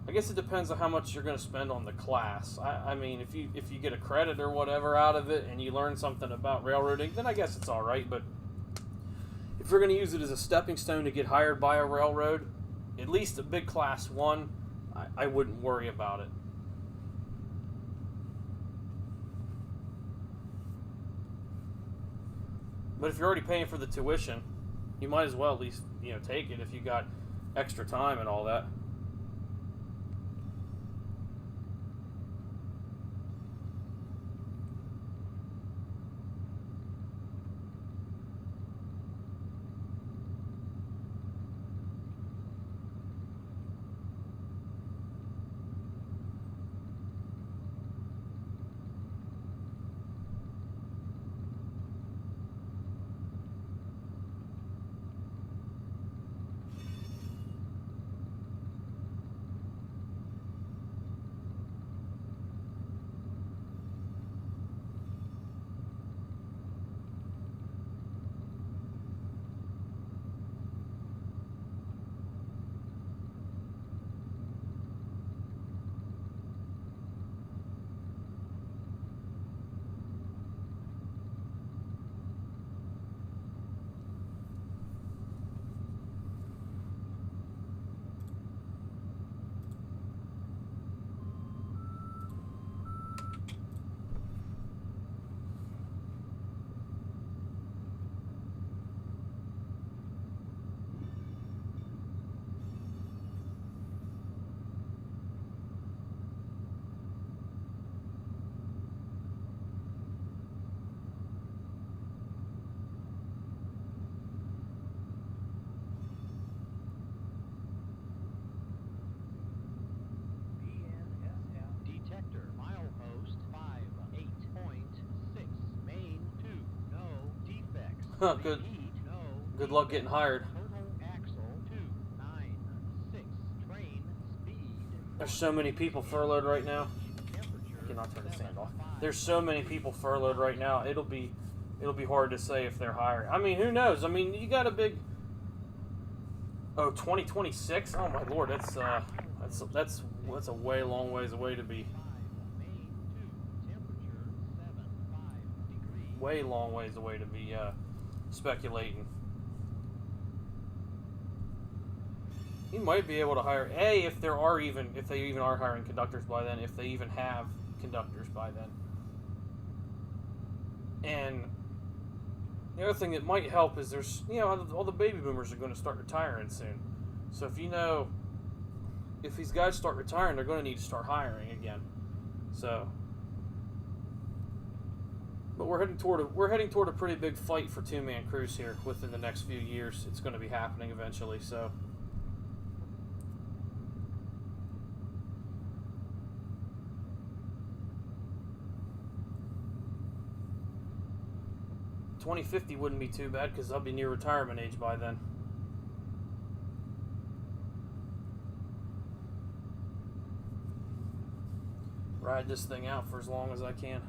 I guess it depends on how much you're going to spend on the class. I mean, if you get a credit or whatever out of it and you learn something about railroading, then I guess it's all right. But if you're going to use it as a stepping stone to get hired by a railroad, at least a big class 1, I wouldn't worry about it. But if you're already paying for the tuition, you might as well at least take it if you got extra time and all that. Detector, milepost 5, 8.6, main 2, no defects. Good. Repeat, no. Good luck getting hired. Total axle 2, 9, 6, train speed. There's so many people furloughed right now. I cannot turn the sand off. There's so many people furloughed right now. It'll be hard to say if they're hiring. I mean, who knows? I mean, you got a big 2026. Oh my lord, that's a way long ways away to be. Way long ways away to be speculating. You might be able to hire if they even are hiring conductors by then, if they even have conductors by then. And the other thing that might help is there's all the baby boomers are going to start retiring soon. So if these guys start retiring, they're going to need to start hiring again. So, but we're heading toward a pretty big fight for two-man crews here within the next few years. It's going to be happening eventually. So. 2050 wouldn't be too bad because I'll be near retirement age by then. Ride this thing out for as long as I can.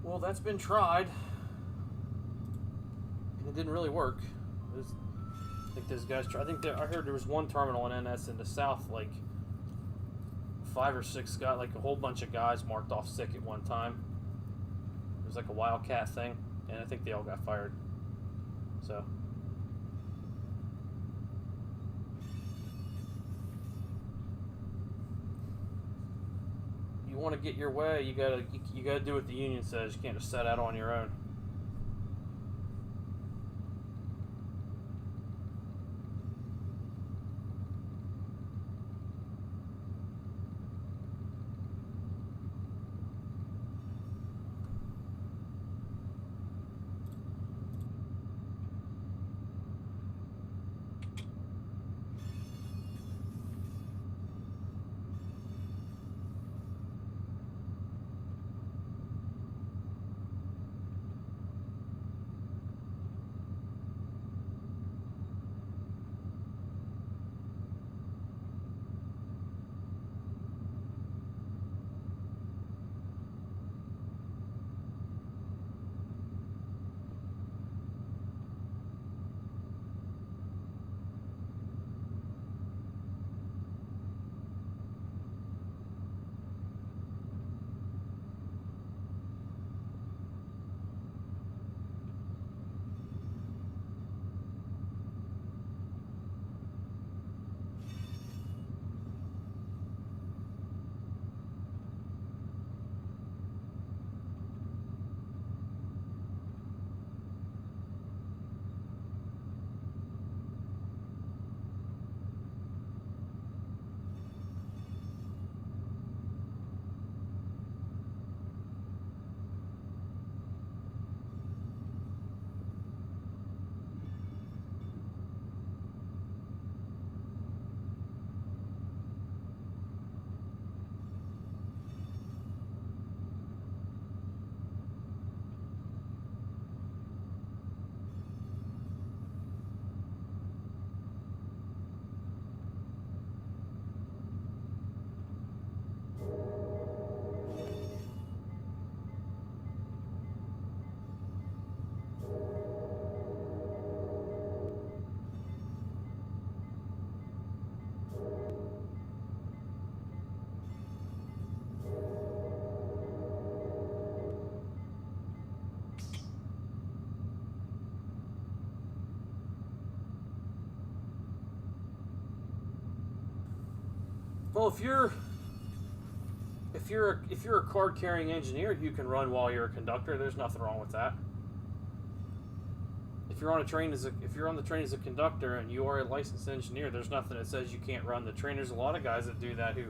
Well, that's been tried, and it didn't really work. I think those guys tried. I heard there was one terminal in NS in the south, like 5 or 6 got like a whole bunch of guys marked off sick at one time. It was like a wildcat thing, and I think they all got fired. So. You want to get your way, you gotta do what the union says. You can't just set out on your own. Well, if you're a card carrying engineer, you can run while you're a conductor. There's nothing wrong with that. If you're on the train as a conductor and you are a licensed engineer, there's nothing that says you can't run the train. There's a lot of guys that do that who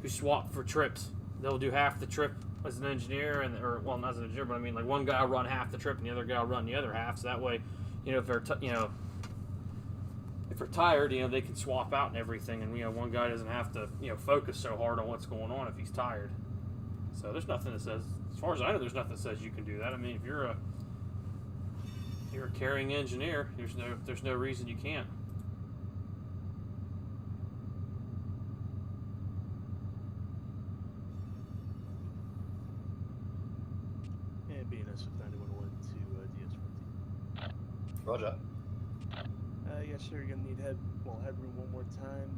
swap for trips. They'll do half the trip as an engineer, or not as an engineer, but I mean like one guy will run half the trip and the other guy will run the other half. So that way, if they're if they're tired, they can swap out and everything, and one guy doesn't have to focus so hard on what's going on if he's tired. So there's nothing that says, as far as I know, there's nothing that says you can do that. I mean, if you're a carrying engineer, there's no reason you can't. And BNS 9101 to DS14. Roger. Yes, sir. You're gonna need headroom one more time.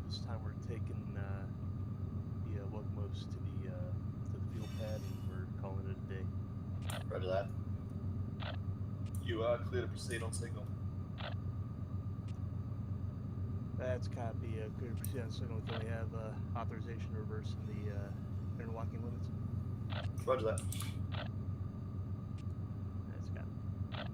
This time we're taking the locomotives to the fuel pad, and we're calling it a day. Roger that. You are clear to proceed on signal. That's copy. Clear to proceed on signal until we have authorization to reverse in the interlocking limits. Roger that. That's copy.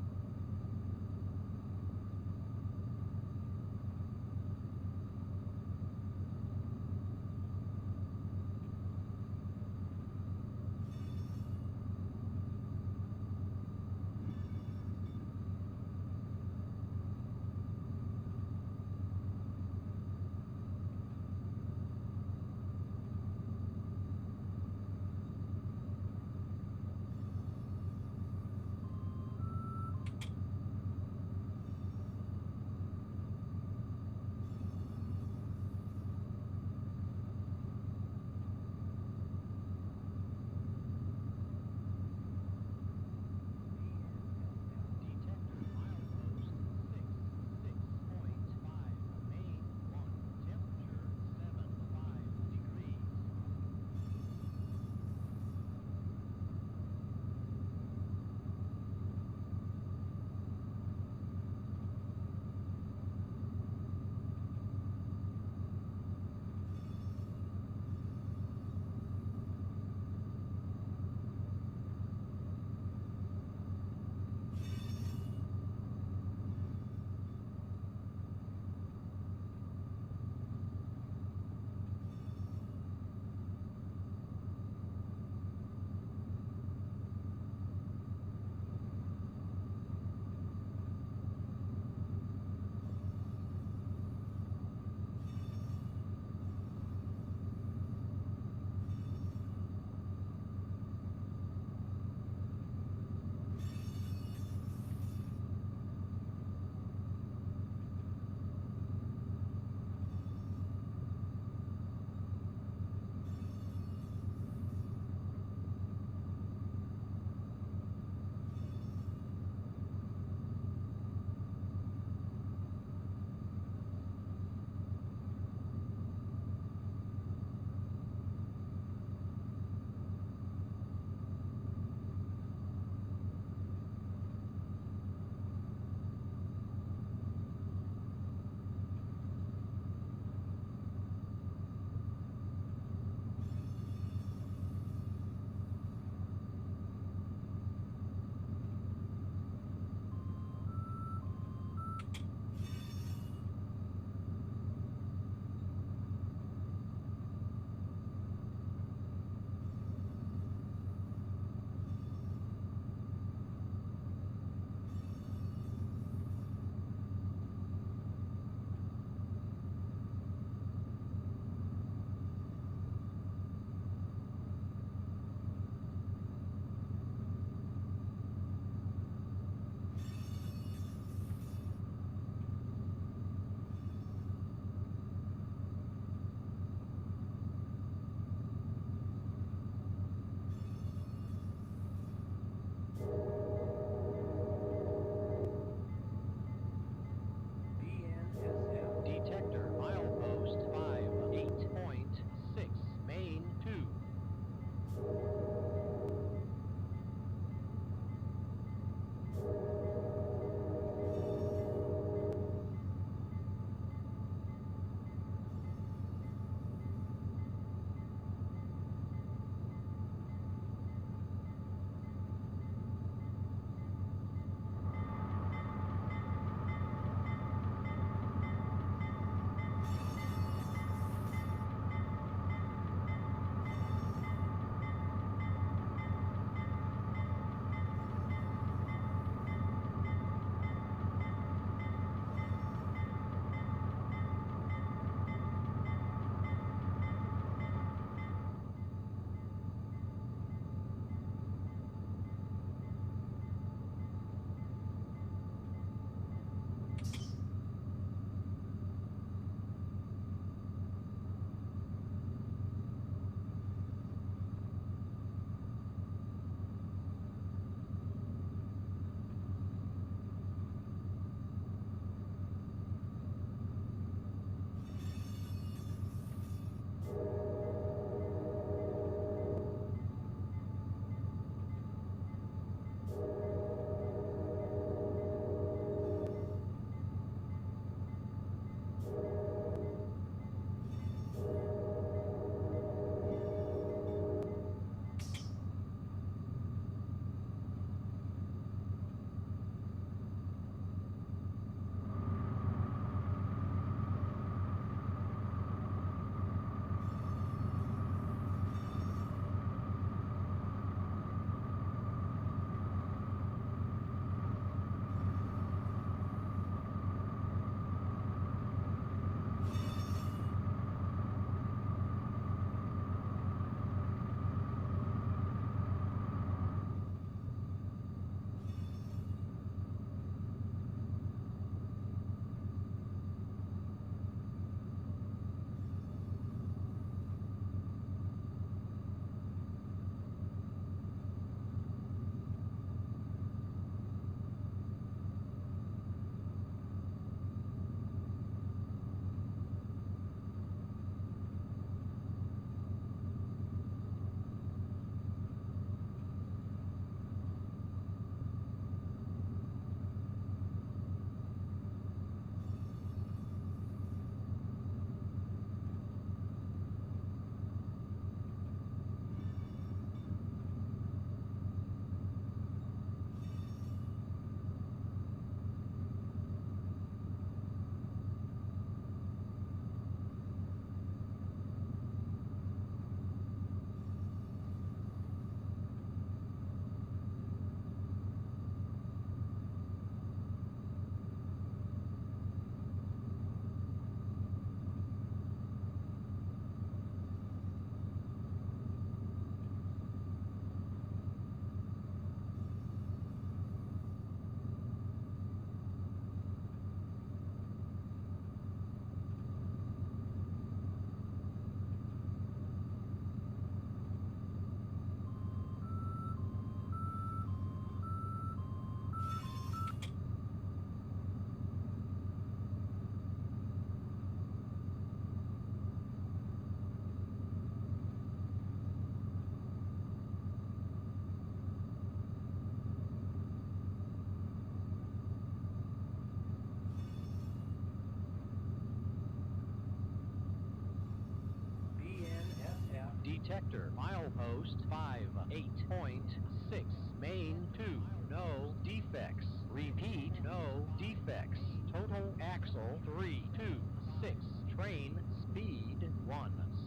detector. Milepost 58.6. Main 2. No defects. Repeat, no defects. Total axle 326. Train speed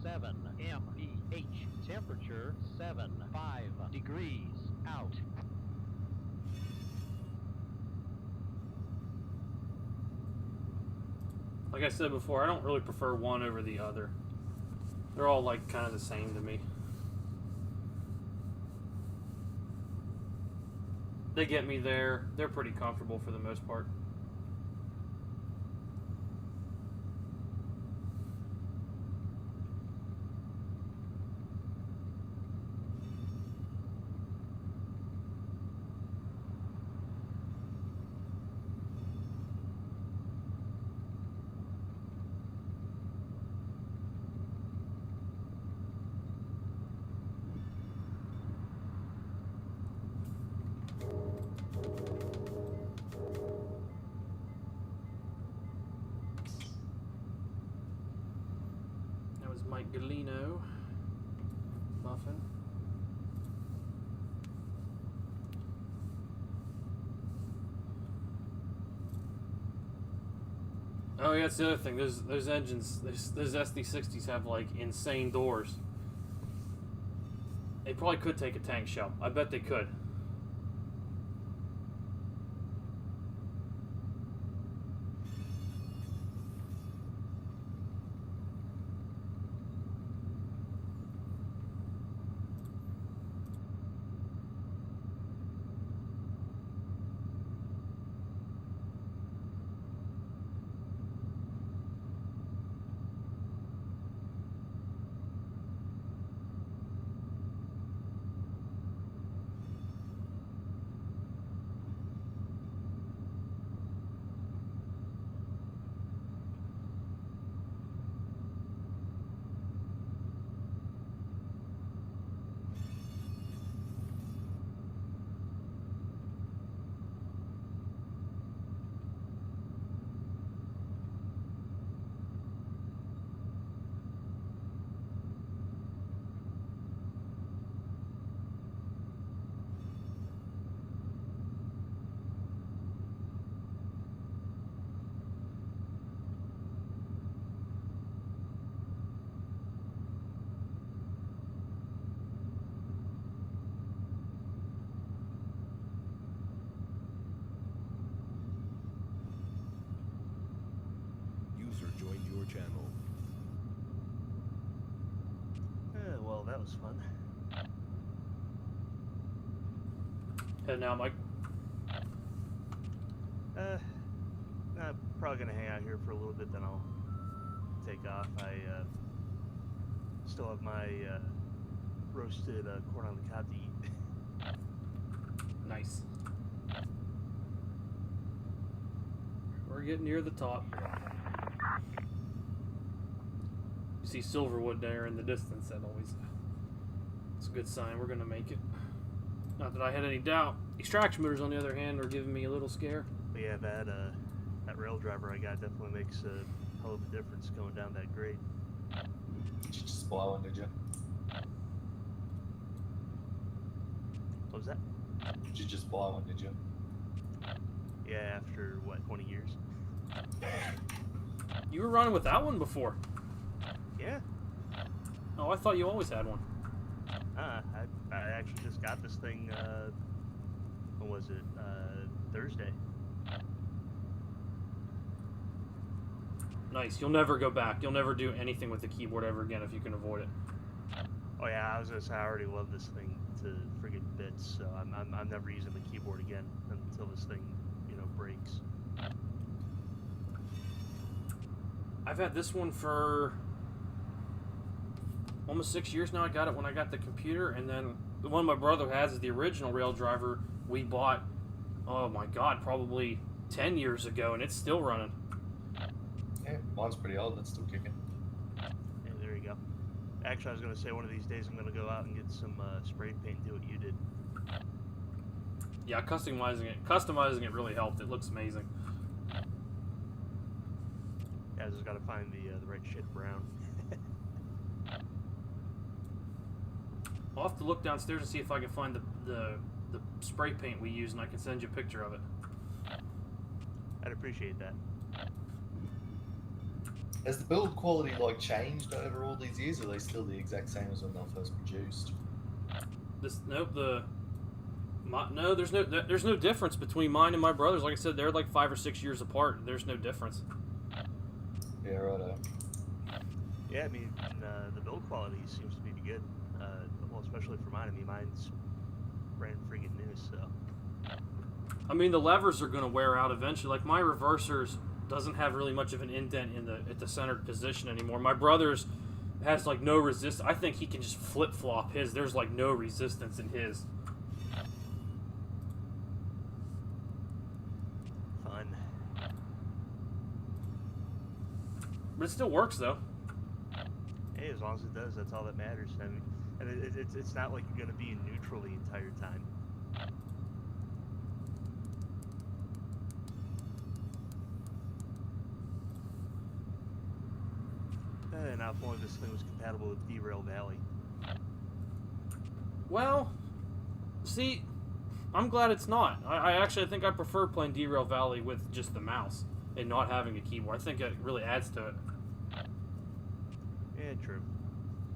17 mph. Temperature 75 degrees. Out. Like I said before, I don't really prefer one over the other. They're all like kind of the same to me. They get me there. They're pretty comfortable for the most part. Mike Galino, Muffin. Oh yeah, that's the other thing. Those engines, those SD60s have like insane doors. They probably could take a tank shell. I bet they could. User joined your channel. Well, that was fun. Heading out, Mike. I'm probably gonna hang out here for a little bit, then I'll take off. I still have my roasted corn on the cob to eat. Nice. We're getting near the top. You see Silverwood there in the distance. That always, it's a good sign. We're gonna make it. Not that I had any doubt. Extraction motors, on the other hand, are giving me a little scare. But yeah, that rail driver I got definitely makes a hell of a difference going down that grade. Did you just blow one, did you? What was that? Did you just blow one, did you? Yeah, after what, 20 years? You were running with that one before. Yeah. Oh, I thought you always had one. I actually just got this thing, when was it? Thursday. Nice. You'll never go back. You'll never do anything with the keyboard ever again if you can avoid it. Oh yeah, I was gonna say I already love this thing to friggin' bits, so I'm never using the keyboard again until this thing, you know, breaks. I've had this one for almost 6 years now. I got it when I got the computer, and then the one my brother has is the original rail driver we bought, oh my god, probably 10 years ago, and it's still running. Yeah, mine's pretty old, it's still kicking. Yeah, there you go. Actually, I was gonna say one of these days I'm gonna go out and get some spray paint and do what you did. Yeah, customizing it really helped. It looks amazing. Yeah, I just gotta find the right shade of brown. I'll have to look downstairs and see if I can find the spray paint we use, and I can send you a picture of it. I'd appreciate that. Has the build quality like changed over all these years, or are they still the exact same as when they were first produced? No, there's no difference between mine and my brothers. Like I said, they're like 5 or 6 years apart. There's no difference. Yeah, righto. Yeah, I mean, the build quality seems to be good. Well, especially for mine. I mean, mine's brand freaking new, so. I mean, the levers are going to wear out eventually. Like, my reversers doesn't have really much of an indent at the centered position anymore. My brother's has, like, no resistance. I think he can just flip-flop his. There's, like, no resistance in his. Fun. But it still works, though. Hey, as long as it does, that's all that matters. I mean, and it's not like you're going to be in neutral the entire time. Now, if only this thing was compatible with Derail Valley. Well, see, I'm glad it's not. I actually think I prefer playing Derail Valley with just the mouse and not having a keyboard. I think it really adds to it. Yeah, true.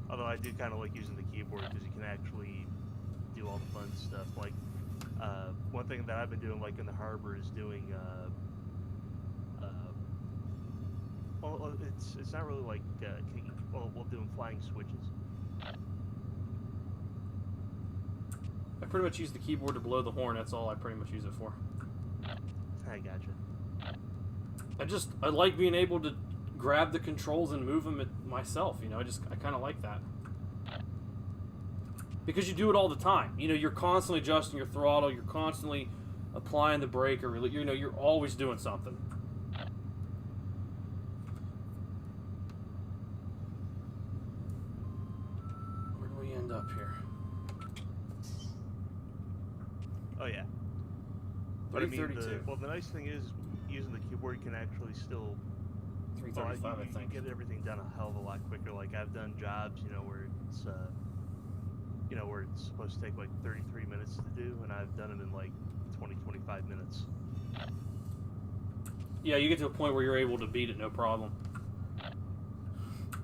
Although I do kind of like using the keyboard because you can actually do all the fun stuff. Like, one thing that I've been doing, like in the harbor, is doing, well, it's not really like, doing flying switches. I pretty much use the keyboard to blow the horn. That's all I pretty much use it for. I gotcha. I like being able to grab the controls and move them myself. You know, I kind of like that. Because you do it all the time. You know, you're constantly adjusting your throttle. You're constantly applying the brake, or you know, you're always doing something. Where do we end up here? Oh yeah. But I mean, 332. well, the nice thing is using the keyboard, you can actually still 335, I think. You get everything done a hell of a lot quicker. Like, I've done jobs, you know, where it's where it's supposed to take like 33 minutes to do, and I've done it in like 20-25 minutes. Yeah, you get to a point where you're able to beat it, no problem.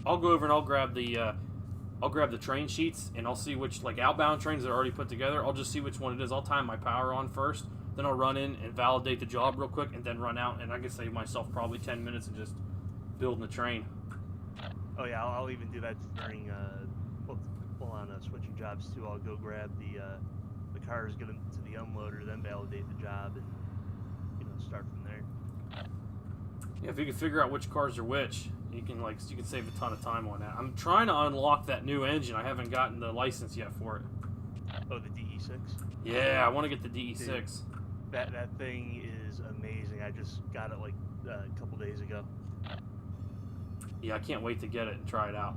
I'll go over and I'll grab the train sheets, and I'll see which, like, outbound trains that are already put together. I'll just see which one it is. I'll time my power on first, then I'll run in and validate the job real quick, and then run out, and I can save myself probably 10 minutes of just building the train. Oh yeah, I'll even do that during while on switching jobs too. I'll go grab the cars, get them to the unloader, then validate the job, and start from there. Yeah, if you can figure out which cars are which, you can save a ton of time on that. I'm trying to unlock that new engine. I haven't gotten the license yet for it. Oh, the DE6? Yeah, I want to get the DE6. Dude, that thing is amazing. I just got it like a couple days ago. Yeah, I can't wait to get it and try it out.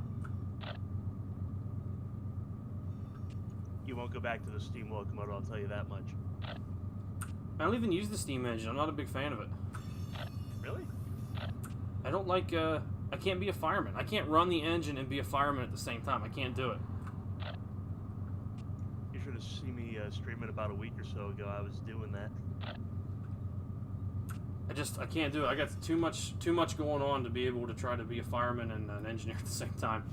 You won't go back to the steam locomotive, I'll tell you that much. I don't even use the steam engine. I'm not a big fan of it. Really? I don't like, I can't be a fireman. I can't run the engine and be a fireman at the same time. I can't do it. You should have seen me streaming about a week or so ago. I was doing that. I can't do it. I got too much going on to be able to try to be a fireman and an engineer at the same time.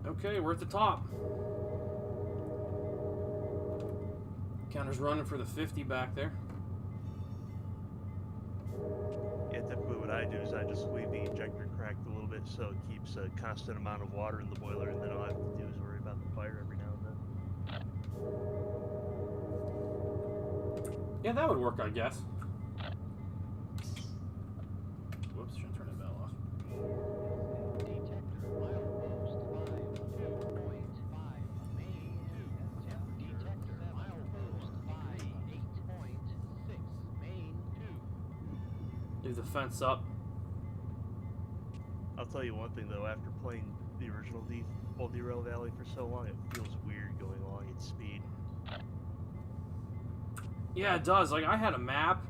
Okay, we're at the top. Counter's running for the 50 back there. Yeah, typically what I do is I just leave the injector cracked a little bit so it keeps a constant amount of water in the boiler, and then all I have to do is worry about the fire every now and then. Yeah, that would work, I guess. Whoops, should turn the bell off. Do the fence up. I'll tell you one thing though, after playing the original Derail Valley for so long, it feels weird going along at speed. Yeah, it does. Like, I had a map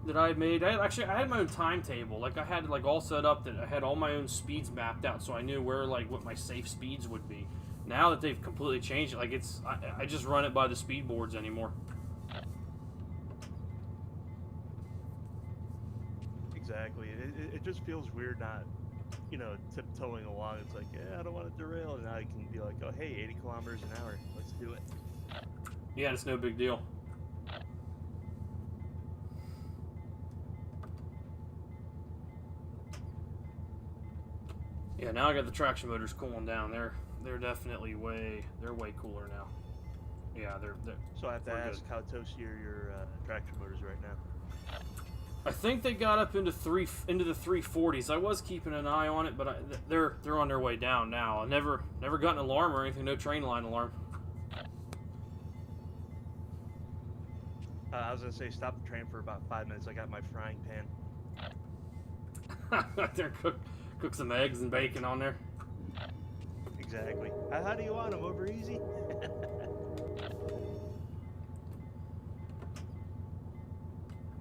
that I had made. I had my own timetable. Like I had like all set up that I had all my own speeds mapped out, so I knew where like what my safe speeds would be. Now that they've completely changed it, like I just run it by the speed boards anymore. Exactly. It just feels weird not, tiptoeing along. It's like, yeah, I don't want to derail, and now I can be like, oh, hey, 80 kilometers an hour, let's do it. Yeah, it's no big deal. Yeah, now I got the traction motors cooling down. They're definitely way cooler now. Yeah, they're So I have to we're ask good. how toasty are your traction motors right now? I think they got up into the 340s. I was keeping an eye on it, but they're on their way down now. I never got an alarm or anything. No train line alarm. I was gonna say stop the train for about 5 minutes. I got my frying pan. There, cook some eggs and bacon on there. Exactly. How do you want them? Over easy? Alright,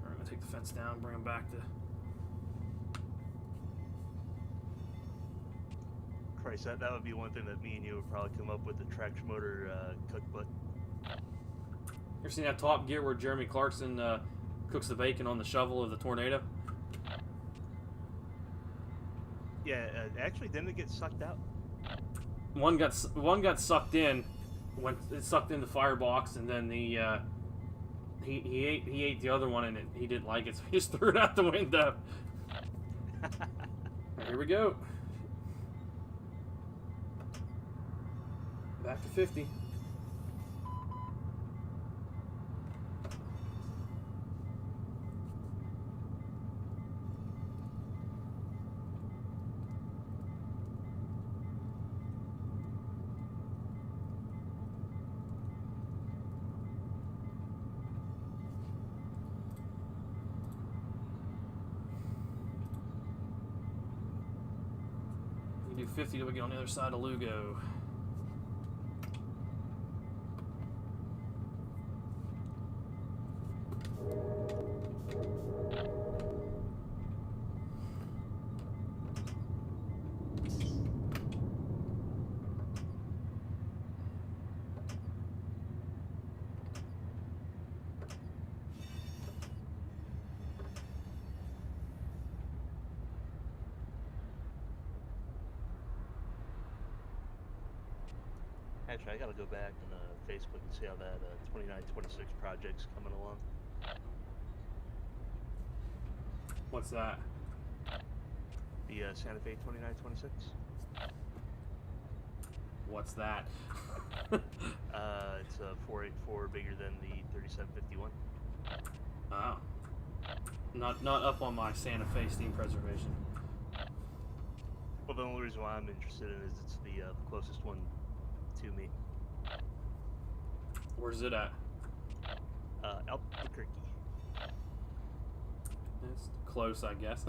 I'm gonna take the fence down, bring them back to. Christ, that would be one thing that me and you would probably come up with, the traction motor cookbook. You ever seen that Top Gear where Jeremy Clarkson cooks the bacon on the shovel of the tornado? Yeah, actually, didn't it get sucked out? One got sucked in, it sucked in the firebox, and then the he ate the other one, and he didn't like it, so he just threw it out the window. Right, here we go. Back to 50. Do 50 till we get on the other side of Lugo. Actually, I gotta go back on Facebook and see how that 2926 project's coming along. What's that? The Santa Fe 2926. What's that? It's a 484 bigger than the 3751. Oh. Not up on my Santa Fe steam preservation. Well, the only reason why I'm interested in it is it's the closest one to me. Where's it at? Albuquerque. It's close, I guess.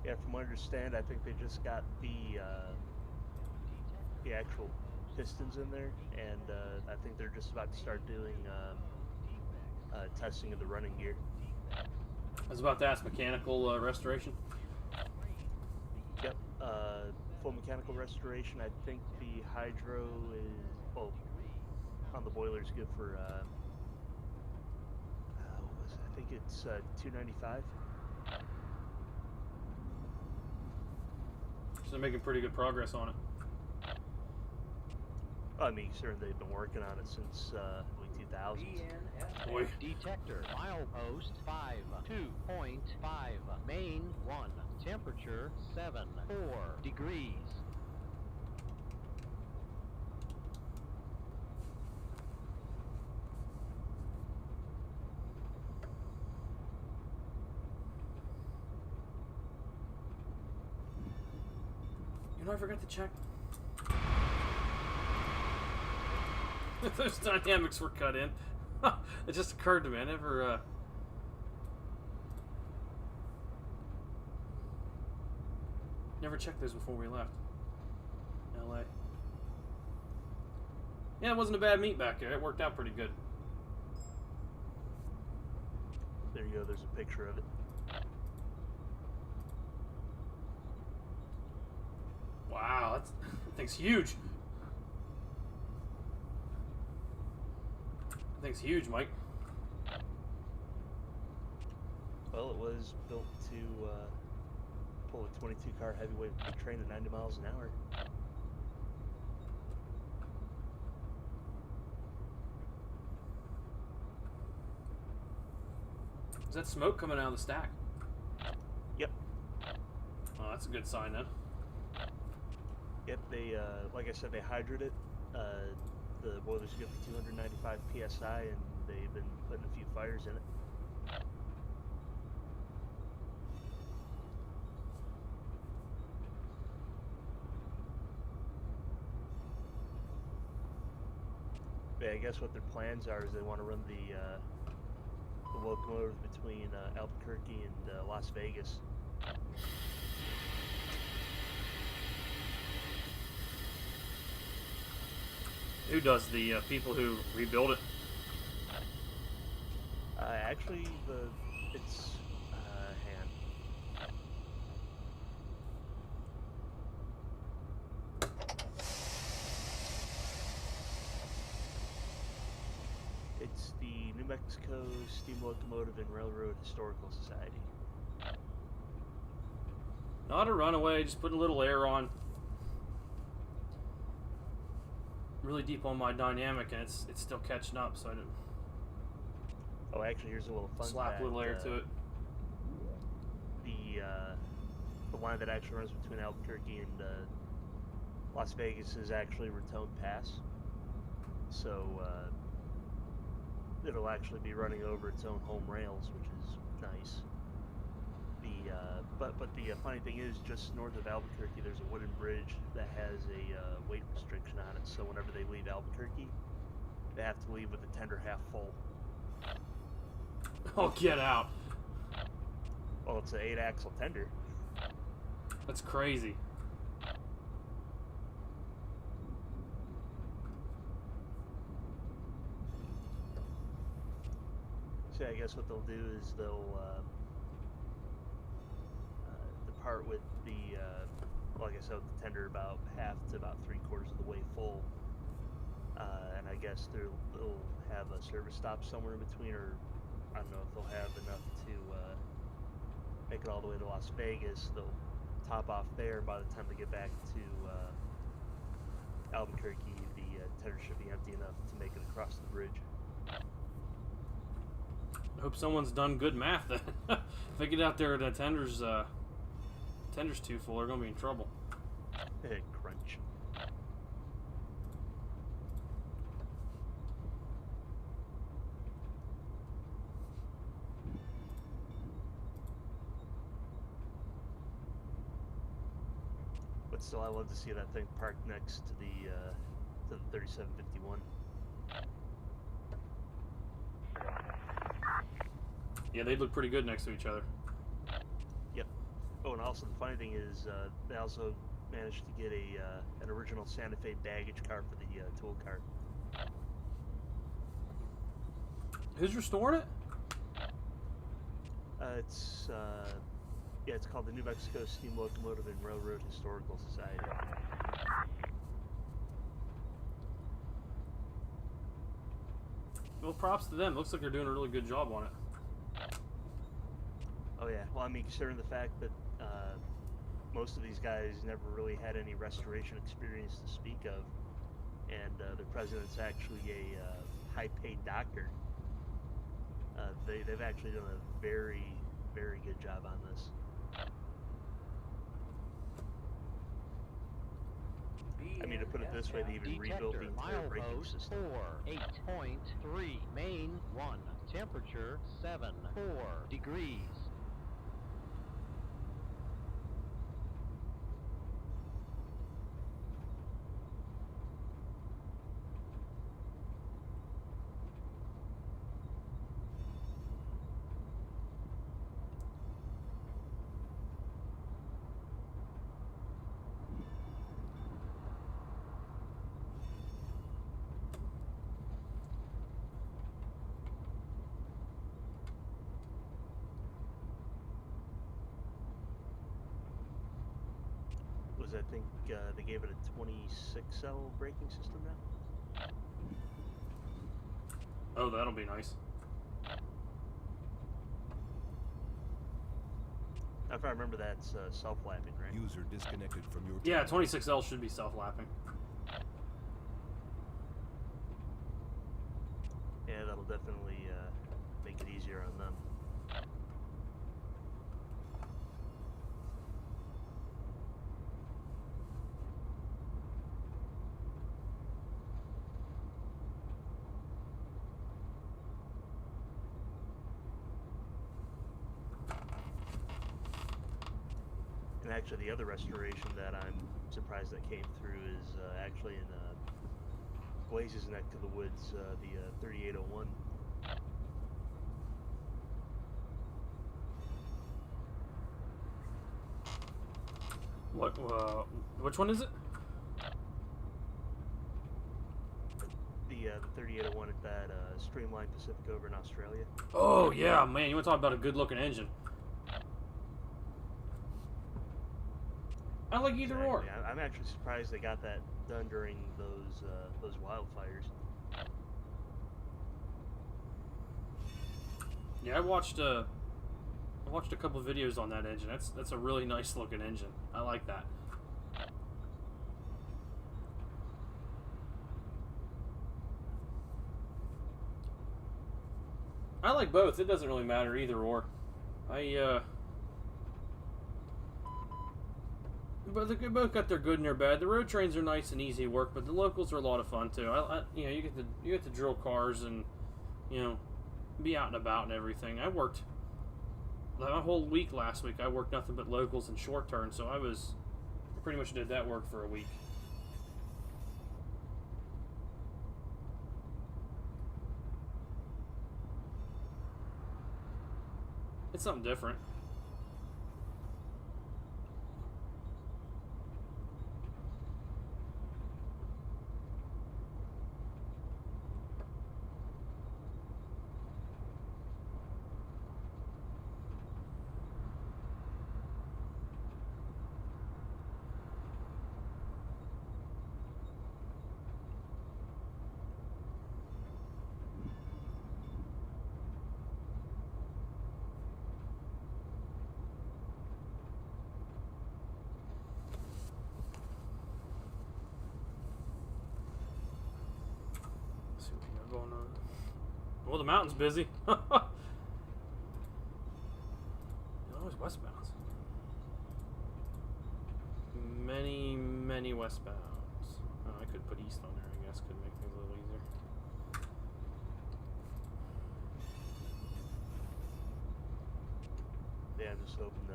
Yeah, from what I understand, I think they just got the actual pistons in there, and I think they're just about to start doing testing of the running gear. I was about to ask mechanical restoration. Yep, full mechanical restoration. I think the hydro is, on the boiler is good for, what was it? I think it's $295. So they're making pretty good progress on it. I mean, sure, they've been working on it since early 2000s. Boy. Detector, milepost 5.2.5, main 1, temperature 7.4 degrees. You know, I forgot to check. If those dynamics were cut in. It just occurred to me. I never checked those before we left. LA. Yeah, it wasn't a bad meet back there. It worked out pretty good. There you go. There's a picture of it. Wow, that thing's huge. That thing's huge, Mike. Well, it was built to pull a 22-car heavyweight train at 90 miles an hour. Is that smoke coming out of the stack? Yep. Oh, that's a good sign then. Yep, they, like I said, they hydrated it. The boiler's good for 295 psi, and they've been putting a few fires in it. Yeah, I guess what their plans are is they want to run the locomotive between Albuquerque and Las Vegas. Who does the people who rebuild it? Actually, it's hang on. It's the New Mexico Steam Locomotive and Railroad Historical Society. Not a runaway, just putting a little air on. Really deep on my dynamic, and it's still catching up, so I didn't Oh, actually, here's a little fun slap fact. a little air to it. The line that actually runs between Albuquerque and Las Vegas is actually Raton Pass. So it'll actually be running over its own home rails, which is nice. But the funny thing is, just north of Albuquerque, there's a wooden bridge that has a weight restriction on it. So whenever they leave Albuquerque, they have to leave with the tender half full. Oh, get out. Well, it's an 8-axle tender. That's crazy. So I guess what they'll do is they'll depart with the, like I said, with the tender about half to about 3/4 of the way full. And I guess they'll have a service stop somewhere in between, or I don't know if they'll have enough to make it all the way to Las Vegas. They'll top off there. By the time they get back to Albuquerque, the tender should be empty enough to make it across the bridge. I hope someone's done good math then. If I get out there and the tender's too full, they're gonna be in trouble. Crunch. But still, I love to see that thing parked next to the 3751. Yeah, they look pretty good next to each other. Yep. Oh, and also the funny thing is, they also managed to get an original Santa Fe baggage car for the tool cart. Who's restoring it? It's called the New Mexico Steam Locomotive and Railroad Historical Society. Well, props to them. Looks like they're doing a really good job on it. Oh yeah, well I mean, considering the fact that most of these guys never really had any restoration experience to speak of, and their president's actually a high-paid doctor, they've actually done a very, very good job on this. I mean, to put it this way, they even rebuilt the entire braking system. 8.3, main 1, temperature 7.4 degrees. because I think they gave it a 26L braking system now. Oh, that'll be nice. If I remember, that's self-lapping, right? User disconnected from your Yeah, channel. 26L should be self-lapping. Yeah, that'll definitely make it easier on them. And actually, the other restoration that I'm surprised that came through is actually in Blaze's neck of the woods, the 3801. What? Which one is it? The 3801 at that Streamline Pacific over in Australia. Oh yeah, man! You want to talk about a good-looking engine? I like either or. I'm actually surprised they got that done during those wildfires. Yeah, I watched a couple of videos on that engine. That's a really nice looking engine. I like that. I like both. It doesn't really matter either or. But they both got their good and their bad. The road trains are nice and easy work, but the locals are a lot of fun too. You know, you get to drill cars and, you know, be out and about and everything. I worked my whole week last week. I worked nothing but locals and short turns, so I pretty much did that work for a week. It's something different. Going on. Well, the mountain's busy. Always westbounds. Many westbounds. Oh, I could put east on there, I guess. Could make things a little easier. Yeah, I'm just hoping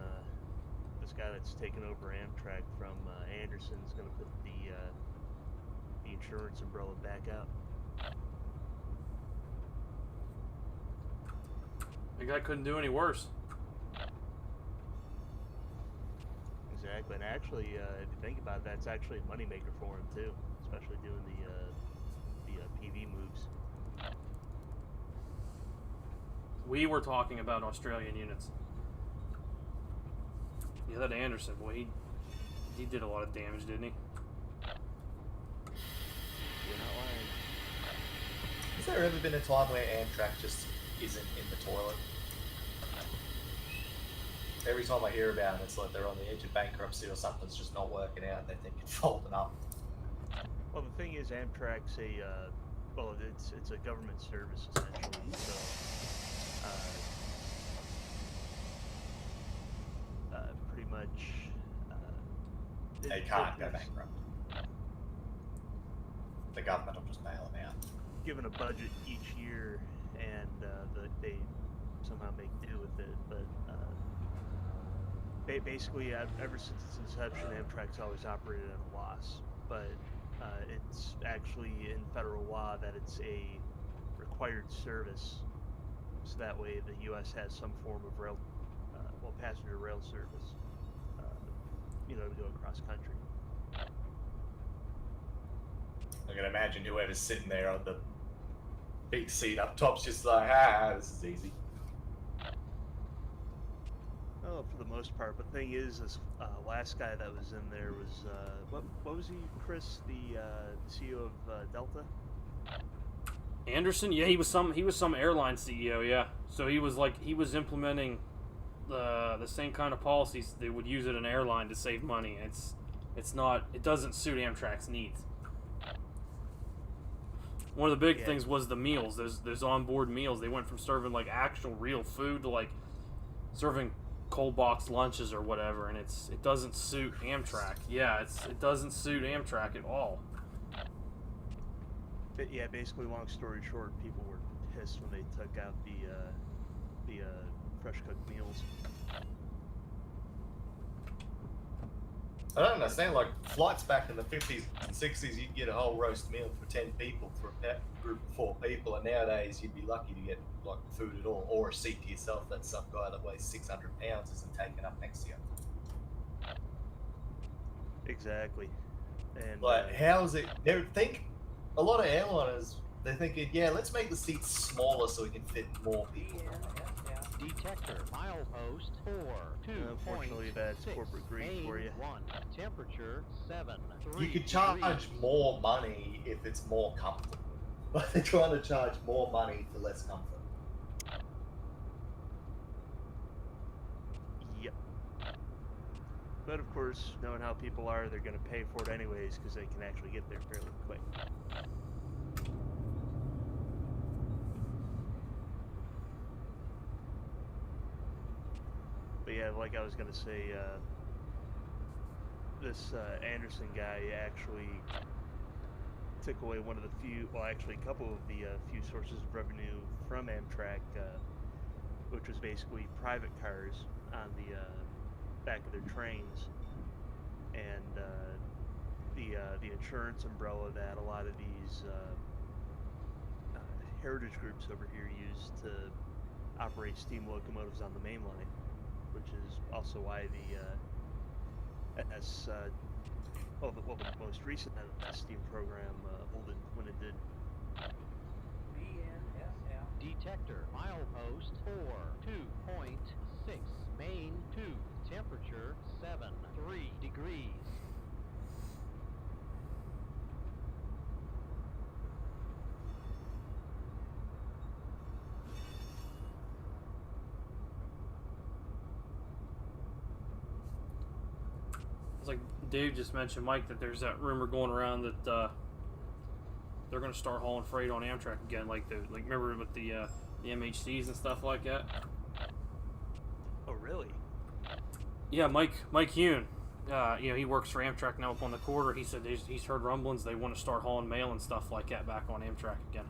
this guy that's taking over Amtrak from Anderson is going to put the insurance umbrella back out. The guy couldn't do any worse. Exactly, and actually, if you think about it, that's actually a moneymaker for him too, especially doing the PV moves. We were talking about Australian units. Yeah, that Anderson, boy, he did a lot of damage, didn't he? You're not lying. Has there ever been a time where Amtrak just isn't in the toilet? Every time I hear about it, it's like they're on the edge of bankruptcy or something's just not working out. They think it's folding up. Well, the thing is, Amtrak's it's a government service essentially. So, pretty much, they can't go bankrupt. The government will just bail them out. Given a budget each year, and they somehow make do with it, but. Basically, ever since its inception, Amtrak's always operated at a loss. But it's actually in federal law that it's a required service, so that way the U.S. has some form of passenger rail service, to go across country. I can imagine whoever's sitting there on the big seat up top's just like, this is easy. Well, for the most part. But the thing is, this last guy that was in there was what was he, Chris? The CEO of Delta. Anderson, yeah, he was some airline CEO, yeah. So he was implementing the same kind of policies they would use at an airline to save money. It doesn't suit Amtrak's needs. One of the big things was the meals. Those onboard meals. They went from serving like actual real food to like serving cold box lunches or whatever, and it doesn't suit Amtrak. Yeah, it doesn't suit Amtrak at all. But yeah, basically, long story short, people were pissed when they took out the fresh cooked meals. I don't understand, like, flights back in the 50s and 60s, you'd get a whole roast meal for 10 people for a group of 4 people, and nowadays you'd be lucky to get, like, food at all, or a seat to yourself that some guy that weighs 600 pounds isn't taken up next to you. Exactly. And like, how is it, they would think, a lot of airliners, they're thinking, yeah, let's make the seats smaller so we can fit more people. Detector, milepost 4, 2. Unfortunately, that's corporate greed for you. 1, temperature 7, 3. You could charge more money if it's more comfortable. But they're trying to charge more money for less comfort. Yep. But of course, knowing how people are, they're going to pay for it anyways because they can actually get there fairly quick. But yeah, like I was going to say, this Anderson guy actually took away one of the few, well actually a couple of the few sources of revenue from Amtrak, which was basically private cars on the back of their trains, and the insurance umbrella that a lot of these heritage groups over here use to operate steam locomotives on the main line, which is also why the the most recent steam program folded when it did. Detector, milepost 4, 2.6, main 2, temperature 7, 3 degrees. It's like Dave just mentioned, Mike, that there's that rumor going around that they're going to start hauling freight on Amtrak again, like remember with the MHCs and stuff like that. Oh, really? Yeah, Mike Hune, he works for Amtrak now up on the quarter. He said he's heard rumblings they want to start hauling mail and stuff like that back on Amtrak again.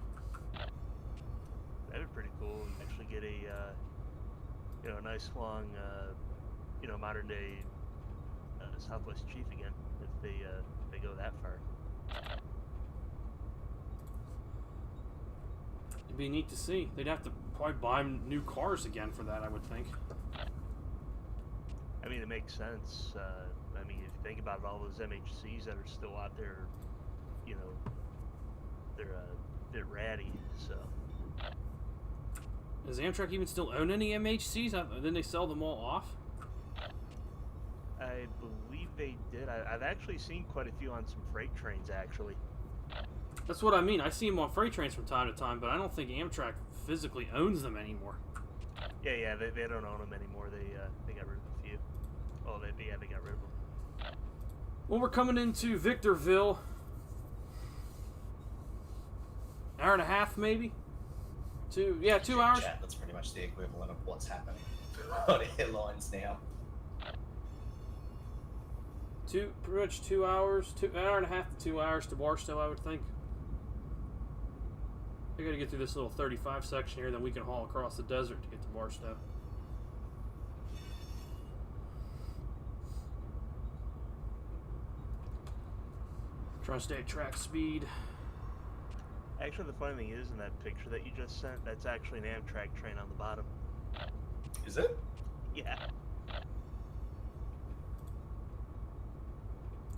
That'd be pretty cool. Actually get a nice long, modern day Southwest Chief again if they go that far. It'd be neat to see. They'd have to probably buy new cars again for that, I would think. I mean, it makes sense. I mean, if you think about it, all those MHCs that are still out there, they're a bit ratty. So, does Amtrak even still own any MHCs? Didn't they sell them all off? I believe they did. I've actually seen quite a few on some freight trains, actually. That's what I mean. I see them on freight trains from time to time, but I don't think Amtrak physically owns them anymore. Yeah, they don't own them anymore. They got rid of a few. Oh, they got rid of them. Well, we're coming into Victorville. Hour and a half, maybe? 2 hours? Chat, that's pretty much the equivalent of what's happening on airlines now. Pretty much 2 hours, an hour and a half to 2 hours to Barstow, I would think. I gotta get through this little 35 section here, then we can haul across the desert to get to Barstow. Trying to stay at track speed. Actually, the funny thing is, in that picture that you just sent, that's actually an Amtrak train on the bottom. Is it? Yeah.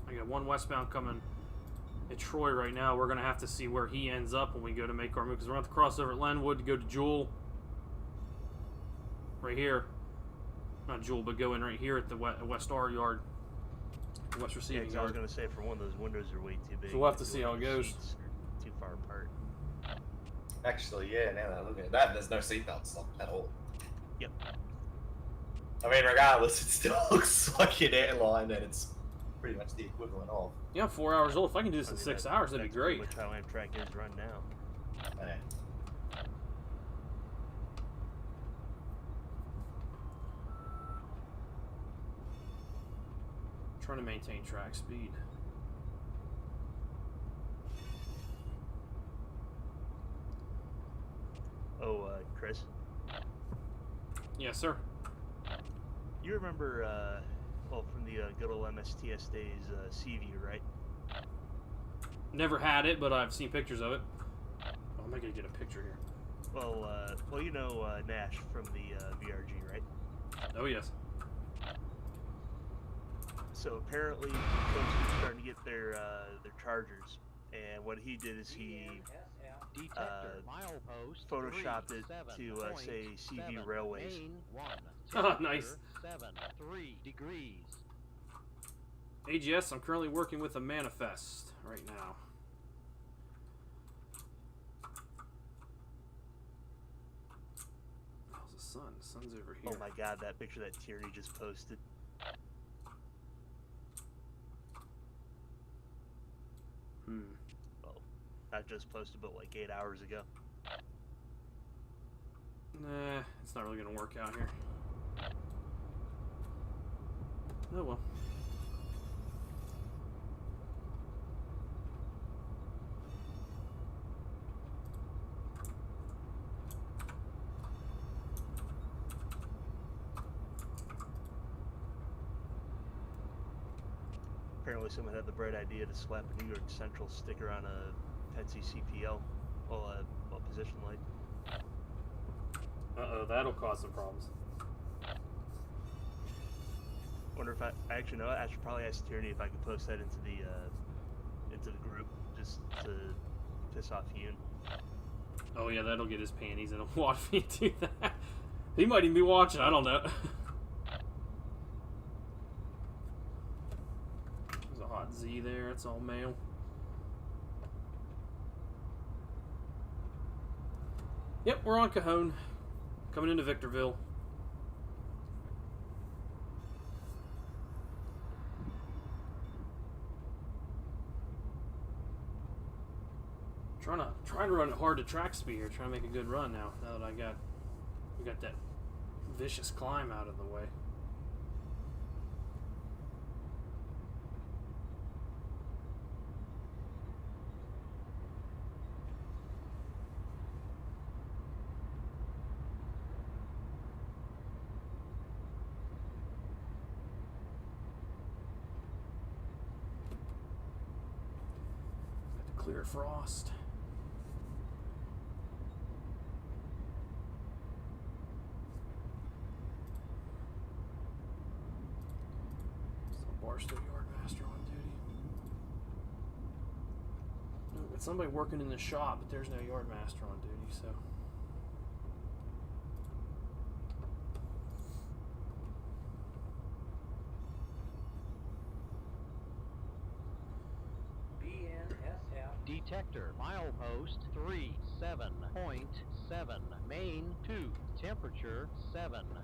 I got one westbound coming at Troy right now. We're going to have to see where he ends up when we go to make our move, because we're going to have to cross over at Lenwood to go to Jewel. Right here. not Jewel, but go in right here at the West R yard, West Yeah, Receiving 'cause I was Yard. gonna say for one of those windows are way too big. So we'll have to and see two how of it the goes. seats are too far apart. Actually, yeah, now that I look at that, there's no seatbelts at all. Yep. I mean, regardless, it still looks like an airline, and it's pretty much the equivalent of. Yeah, I'm 4 hours old. If I can do this in 6 hours, that'd be great. That's pretty much how Amtrak is run now. Yeah. Trying to maintain track speed. Oh, Chris. Yes, sir. You remember, well, from the good old MSTS days, Seaview, right? Never had it, but I've seen pictures of it. Oh, I'm not gonna get a picture here. Well, you know Nash from the VRG, right? Oh yes. So apparently, folks are starting to get their chargers, and what he did is he photoshopped it to say CV Railways. Oh, nice. 3 degrees. AGS, I'm currently working with a manifest right now. How's the sun? The sun's over here. Oh my God, that picture that Tierney just posted. Well, not just posted, but like 8 hours ago. Nah, it's not really gonna work out here. Oh well. Apparently someone had the bright idea to slap a New York Central sticker on a Petsy CPL, well, position light. Uh-oh, that'll cause some problems. Wonder if I actually know. I should probably ask Tierney if I could post that into the group just to piss off Yoon. Oh yeah, that'll get his panties in a wad if you do that. He might even be watching. I don't know. There's a hot Z there. It's all male. Yep, we're on Cajon. Coming into Victorville. Trying to run it hard to track speed here. Trying to make a good run now. Now that we got that vicious climb out of the way. Clear frost. Still Barstow Yardmaster on duty. No, got somebody working in the shop, but there's no Yardmaster on duty, so. Detector, milepost 37.7, main 2, temperature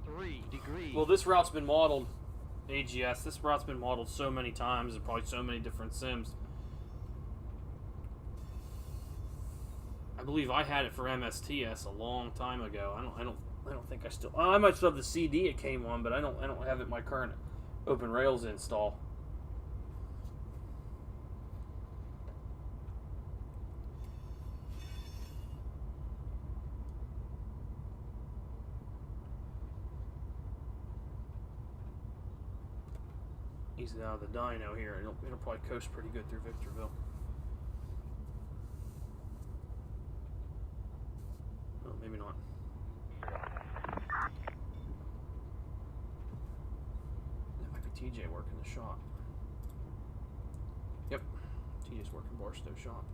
3 degrees. Well, this route's been modeled, AGS, this route's been modeled so many times, and probably so many different sims. I believe I had it for MSTS a long time ago. I don't think I still. I might still have the CD it came on, but I don't have it in my current Open Rails install. Easy out of the dyno here. It'll probably coast pretty good through Victorville. Oh, maybe not. That might be TJ working the shop. Yep, TJ's working Barstow shop.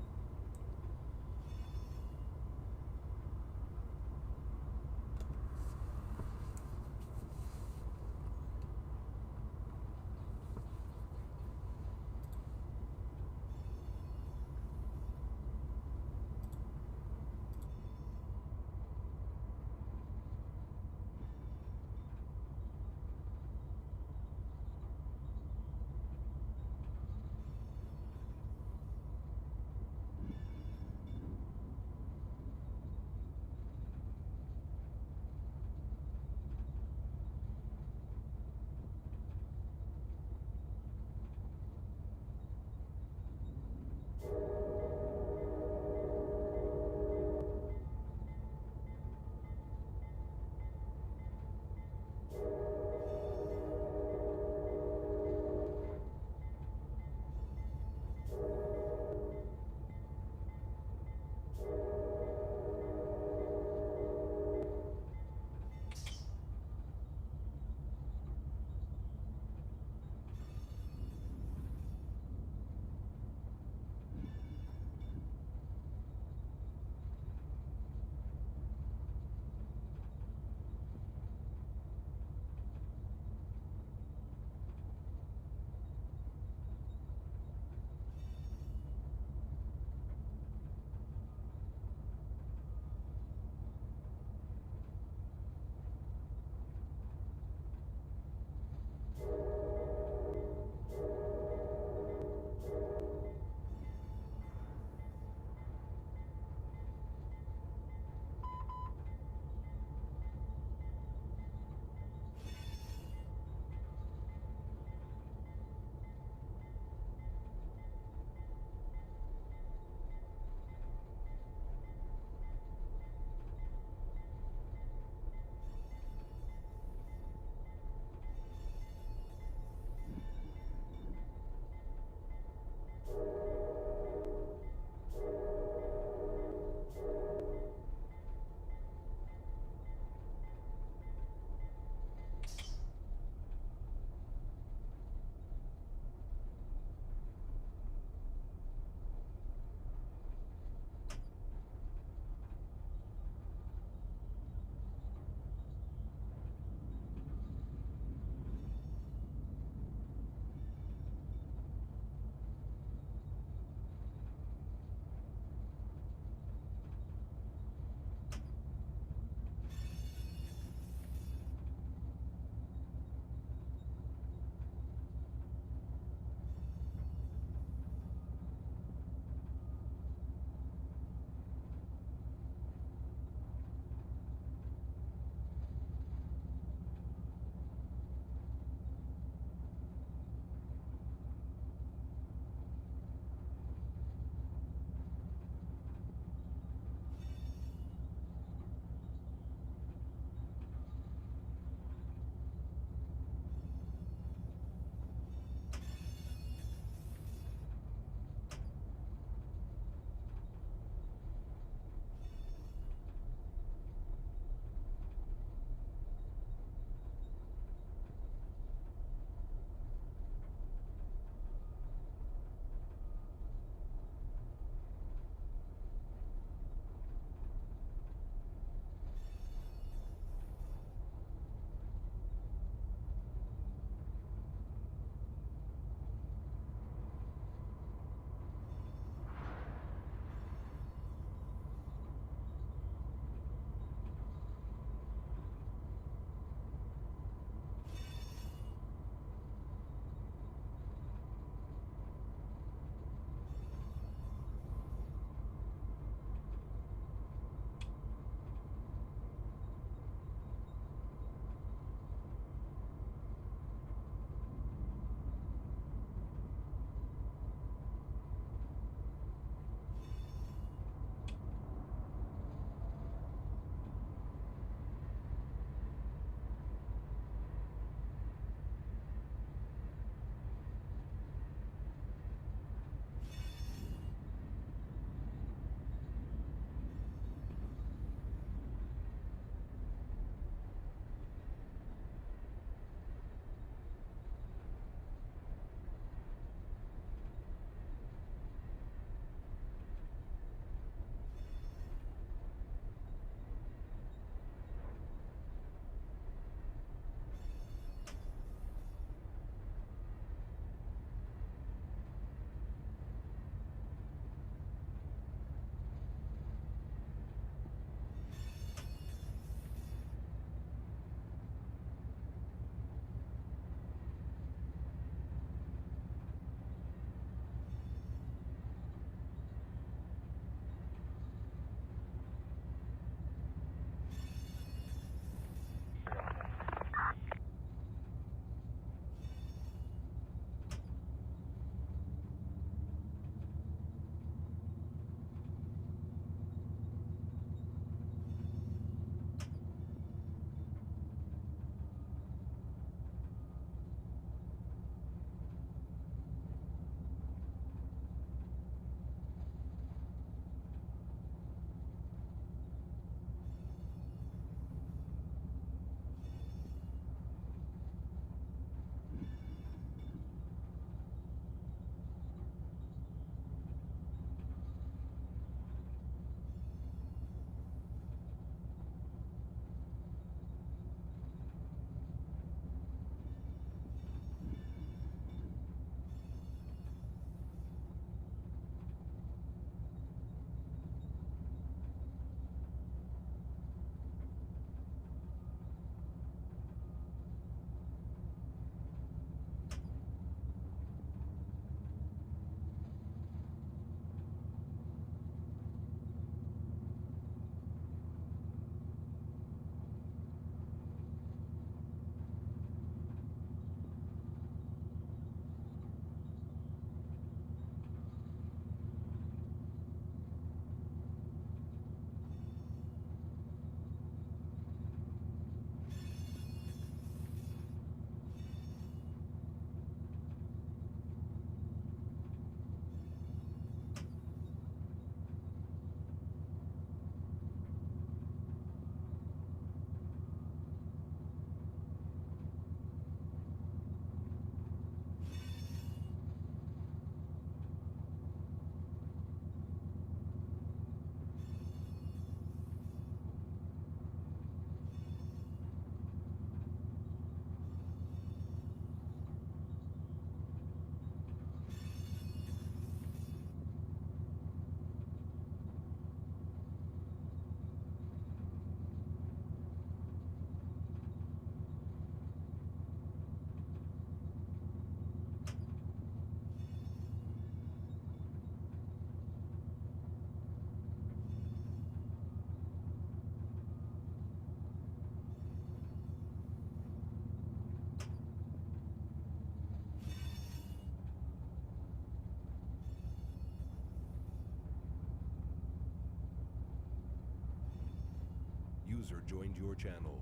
User joined your channel.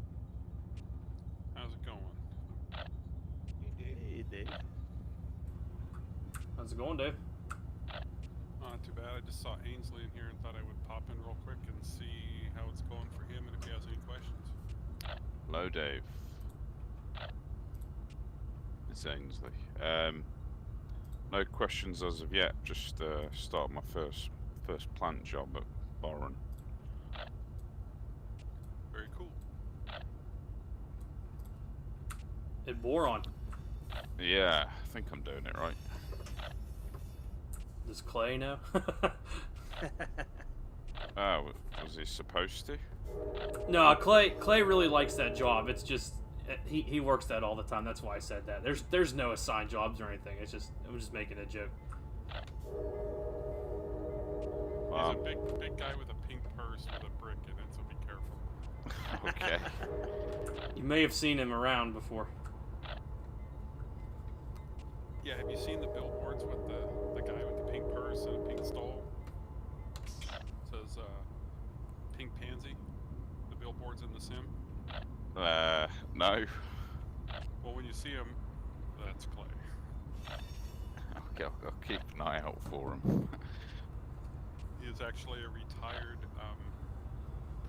How's it going? Hey, Dave. How's it going, Dave? Not too bad. I just saw Ainsley in here and thought I would pop in real quick and see how it's going for him and if he has any questions. Hello, Dave. It's Ainsley. No questions as of yet. Just started my first plant job at Boron. Very cool. At Boron. Yeah, I think I'm doing it right. Does Clay know? Oh, was he supposed to? No, Clay really likes that job. It's just he works that all the time. That's why I said that. There's no assigned jobs or anything. It's just I'm just making a joke. He's a big guy with a pink purse with a brick in it, so be careful. Okay. You may have seen him around before. Yeah, have you seen the billboards with the guy with the pink purse and a pink stole? It says Pink Pansy. The billboards in the sim. No. Well, when you see him, that's Clay. Okay, I'll keep an eye out for him. He is actually a retired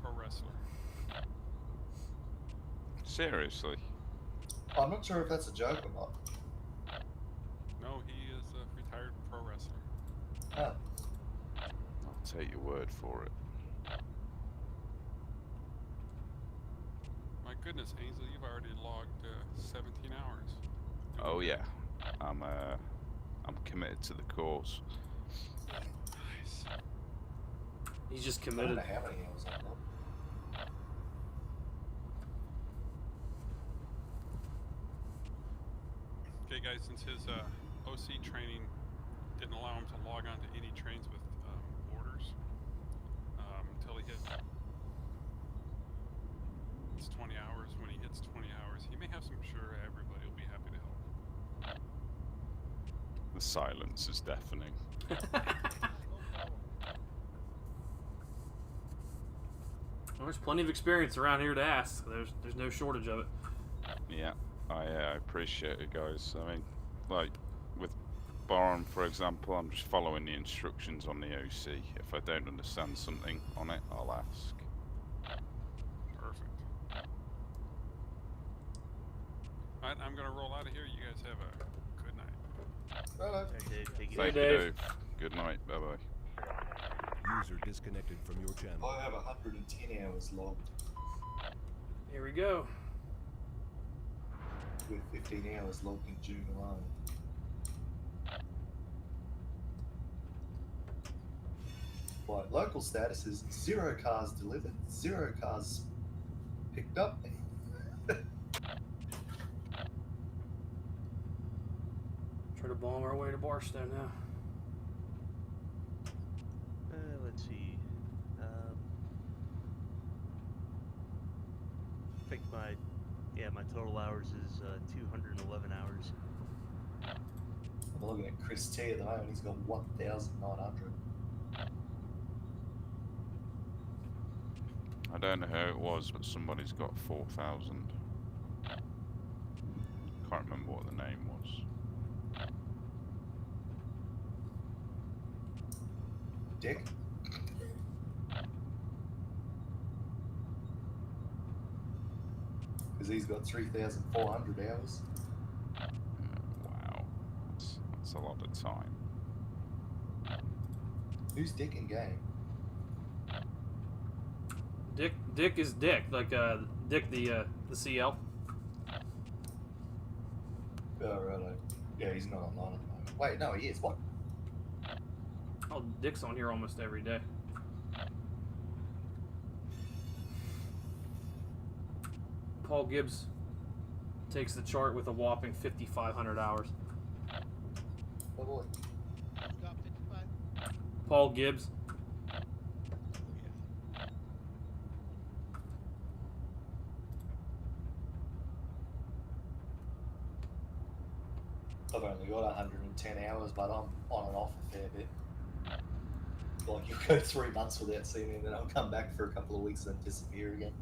pro wrestler. Seriously? I'm not sure if that's a joke or not. No, he is a retired pro wrestler. Oh. I'll take your word for it. My goodness, Ainsley, you've already logged 17 hours. Oh yeah, I'm committed to the cause. Nice. He's just I don't committed. know how many hours I've got. Okay, guys, since his OC training didn't allow him to log on to any trains with orders until he hits 20 hours. When he hits 20 hours, he may have some. Sure, everybody will be happy to help. The silence is deafening. Well, there's plenty of experience around here to ask. There's no shortage of it. Yeah, I appreciate it, guys. I mean, like with Boron, for example, I'm just following the instructions on the OC. If I don't understand something on it, I'll ask. Perfect. Alright, I'm gonna roll out of here. You guys have a good night. Bye. Thank you, Dave. Good night. Bye bye. User disconnected from your channel. I have 110 hours logged Here we go. with 15 hours logged in June alone. Like local status is 0 cars delivered, 0 cars picked up. Try to bomb our way to Barstow now. Let's see. I think my total hours is 211 hours. I'm looking at Chris T at the moment. He's got 1,900. I don't know who it was, but somebody's got 4,000. Can't remember what the name was. Dick? Because he's got 3,400 hours. Wow, that's a lot of time. Who's Dick in game? Dick is Dick, like Dick the CL. Oh, right. Yeah, he's not online at the moment. Wait, no, he is. What? Oh, Dick's on here almost every day. Paul Gibbs takes the chart with a whopping 5,500 hours. Oh boy. Paul Gibbs. I've only got 110 hours, but I'm on and off a fair bit. Like you go 3 months without seeing me, and then I'll come back for a couple of weeks and then disappear again.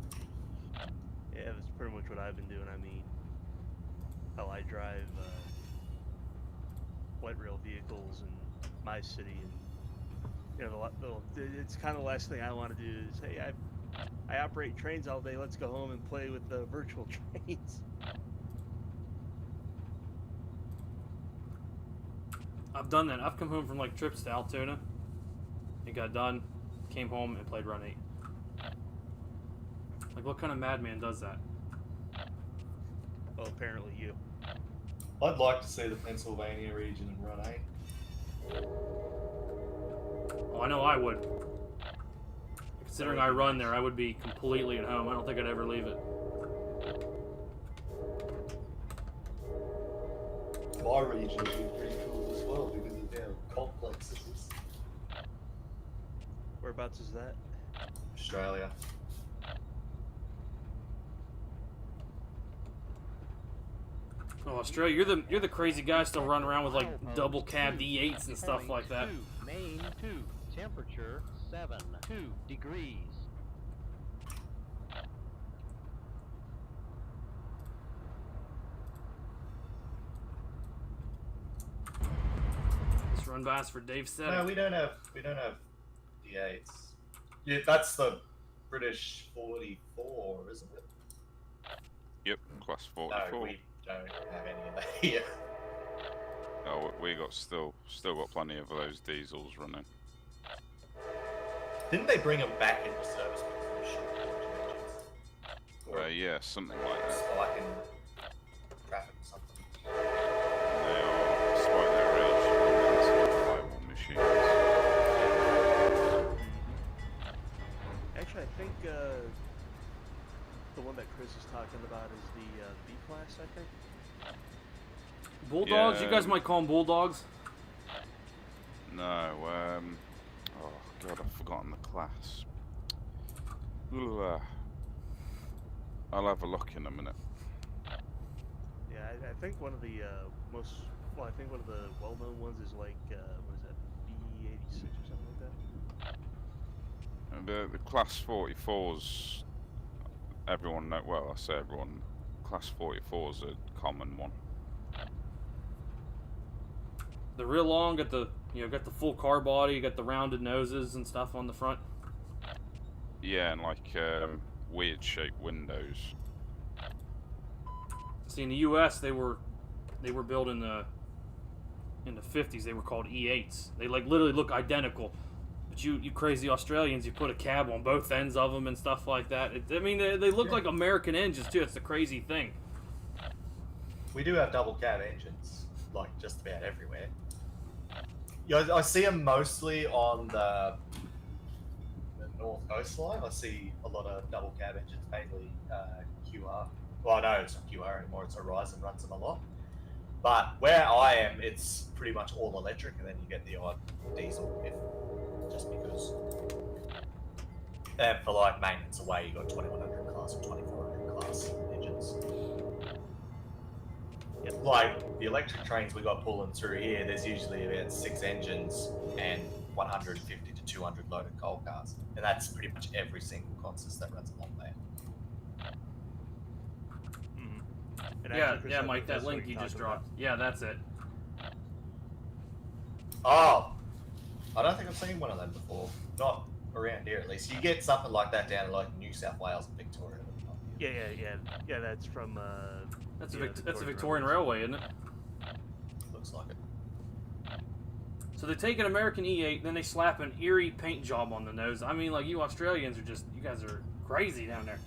Yeah, that's pretty much what I've been doing. I mean, hell, I drive light rail vehicles in my city, and you know, it's kind of the last thing I want to do is, hey, I operate trains all day. Let's go home and play with the virtual trains. I've done that. I've come home from like trips to Altoona. It got done, came home and played Run 8. Like, what kind of madman does that? Well, apparently you. I'd like to see the Pennsylvania region in Run 8. Oh, I know I would. Considering I run there, I would be completely at home. I don't think I'd ever leave it. My region would be pretty cool as well because of how complex it is. Whereabouts is that? Australia. Oh, Australia, you're the crazy guy still running around with like double cab D8s and stuff like that. Main 2. Temperature 72 degrees. Let's run by us for Dave said. No, we don't have D8s. Yeah, that's the British 44, isn't it? Yep, class 44. No, we don't have any of that here. Oh, we got still got plenty of those diesels running. Didn't they bring them back into service because of short engines? Yeah, something like that. Spike in traffic or something. They are, despite their age, reliable machines. Actually, I think the one that Chris is talking about is the B class, I think. Bulldogs? Yeah. You guys might call them bulldogs. No, oh god, I've forgotten the class. Ooh, I'll have a look in a minute. Yeah, I think one of the I think one of the well-known ones is like, what is that, B86 or something like that? And the class 44s, everyone know, well, I say everyone, class 44's a common one. They're real long, got the full car body, got the rounded noses and stuff on the front. Yeah, and like weird shaped windows. See, in the U.S. they were built in the 50s. They were called E8s. They like literally look identical. But you crazy Australians, you put a cab on both ends of them and stuff like that. I mean, they look like American engines too. It's the crazy thing. We do have double cab engines, like just about everywhere. Yeah, I see them mostly on the North Coastline. I see a lot of double cab engines, mainly QR. Well, no, it's not QR anymore. It's Horizon runs them a lot. But where I am, it's pretty much all electric, and then you get the odd diesel, just because. And for like maintenance away, you got 2100 class or 2400 class engines. Like the electric trains we got pulling through here, there's usually about 6 engines and 150 to 200 loaded coal cars, and that's pretty much every single consist that runs along there. Yeah, Mike, that link you just dropped. Yeah, that's it. Oh, I don't think I've seen one of them before. Not around here, at least. You get something like that down in like New South Wales and Victoria. Yeah. That's from. That's a Victorian Railway, isn't it? Looks like it. So they take an American E8, then they slap an Erie paint job on the nose. I mean, like, you Australians are just, you guys are crazy down there.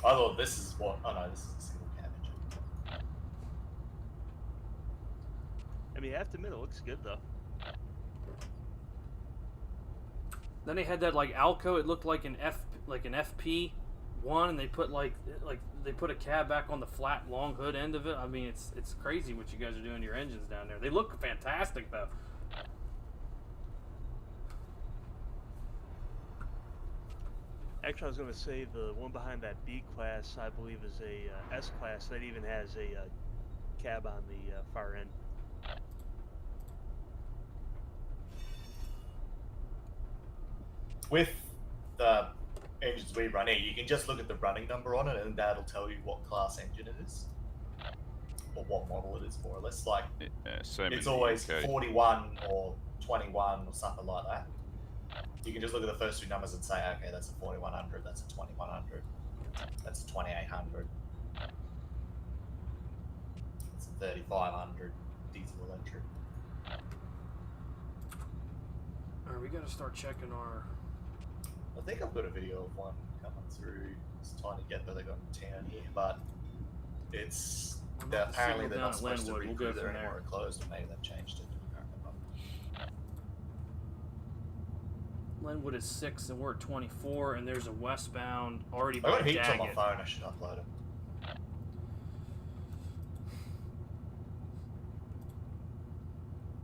I thought this is what. Oh no, this is a single cab engine. I mean, I have to admit, it looks good though. Then they had that like Alco. It looked like an FP1, and they put they put a cab back on the flat long hood end of it. I mean, it's crazy what you guys are doing to your engines down there. They look fantastic though. Actually, I was going to say the one behind that B class, I believe, is a S class that even has a cab on the far end. with the engines we run here, you can just look at the running number on it, and that'll tell you what class engine it is, or what model it is, more or less. Like, same in it's the always UK. 41 or 21 or something like that. You can just look at the first two numbers and say, okay, that's a 4100, that's a 2100, that's a 2800, that's a 3500 diesel electric. Alright, we gotta start checking our... I think I've got a video of one coming through. It's trying to get where they got in town here, but it's apparently they're not supposed to recruit there anymore. It closed, and maybe they've changed it. Glenwood is 6 and we're at 24, and there's a westbound already I by got heaps on my Daggett. phone. I should upload it.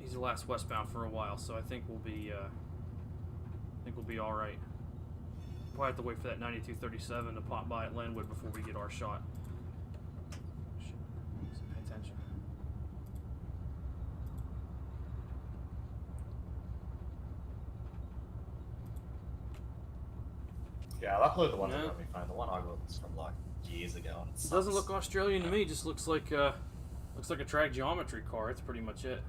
He's the last westbound for a while, so I think we'll be all right. We'll have to wait for that 9237 to pop by at Glenwood before we get our shot. Shit. So pay attention. Yeah, I'll upload the one that got me phone. The one I got was from like years ago, and It doesn't look Australian to me. It just looks like a track geometry car. That's pretty much it.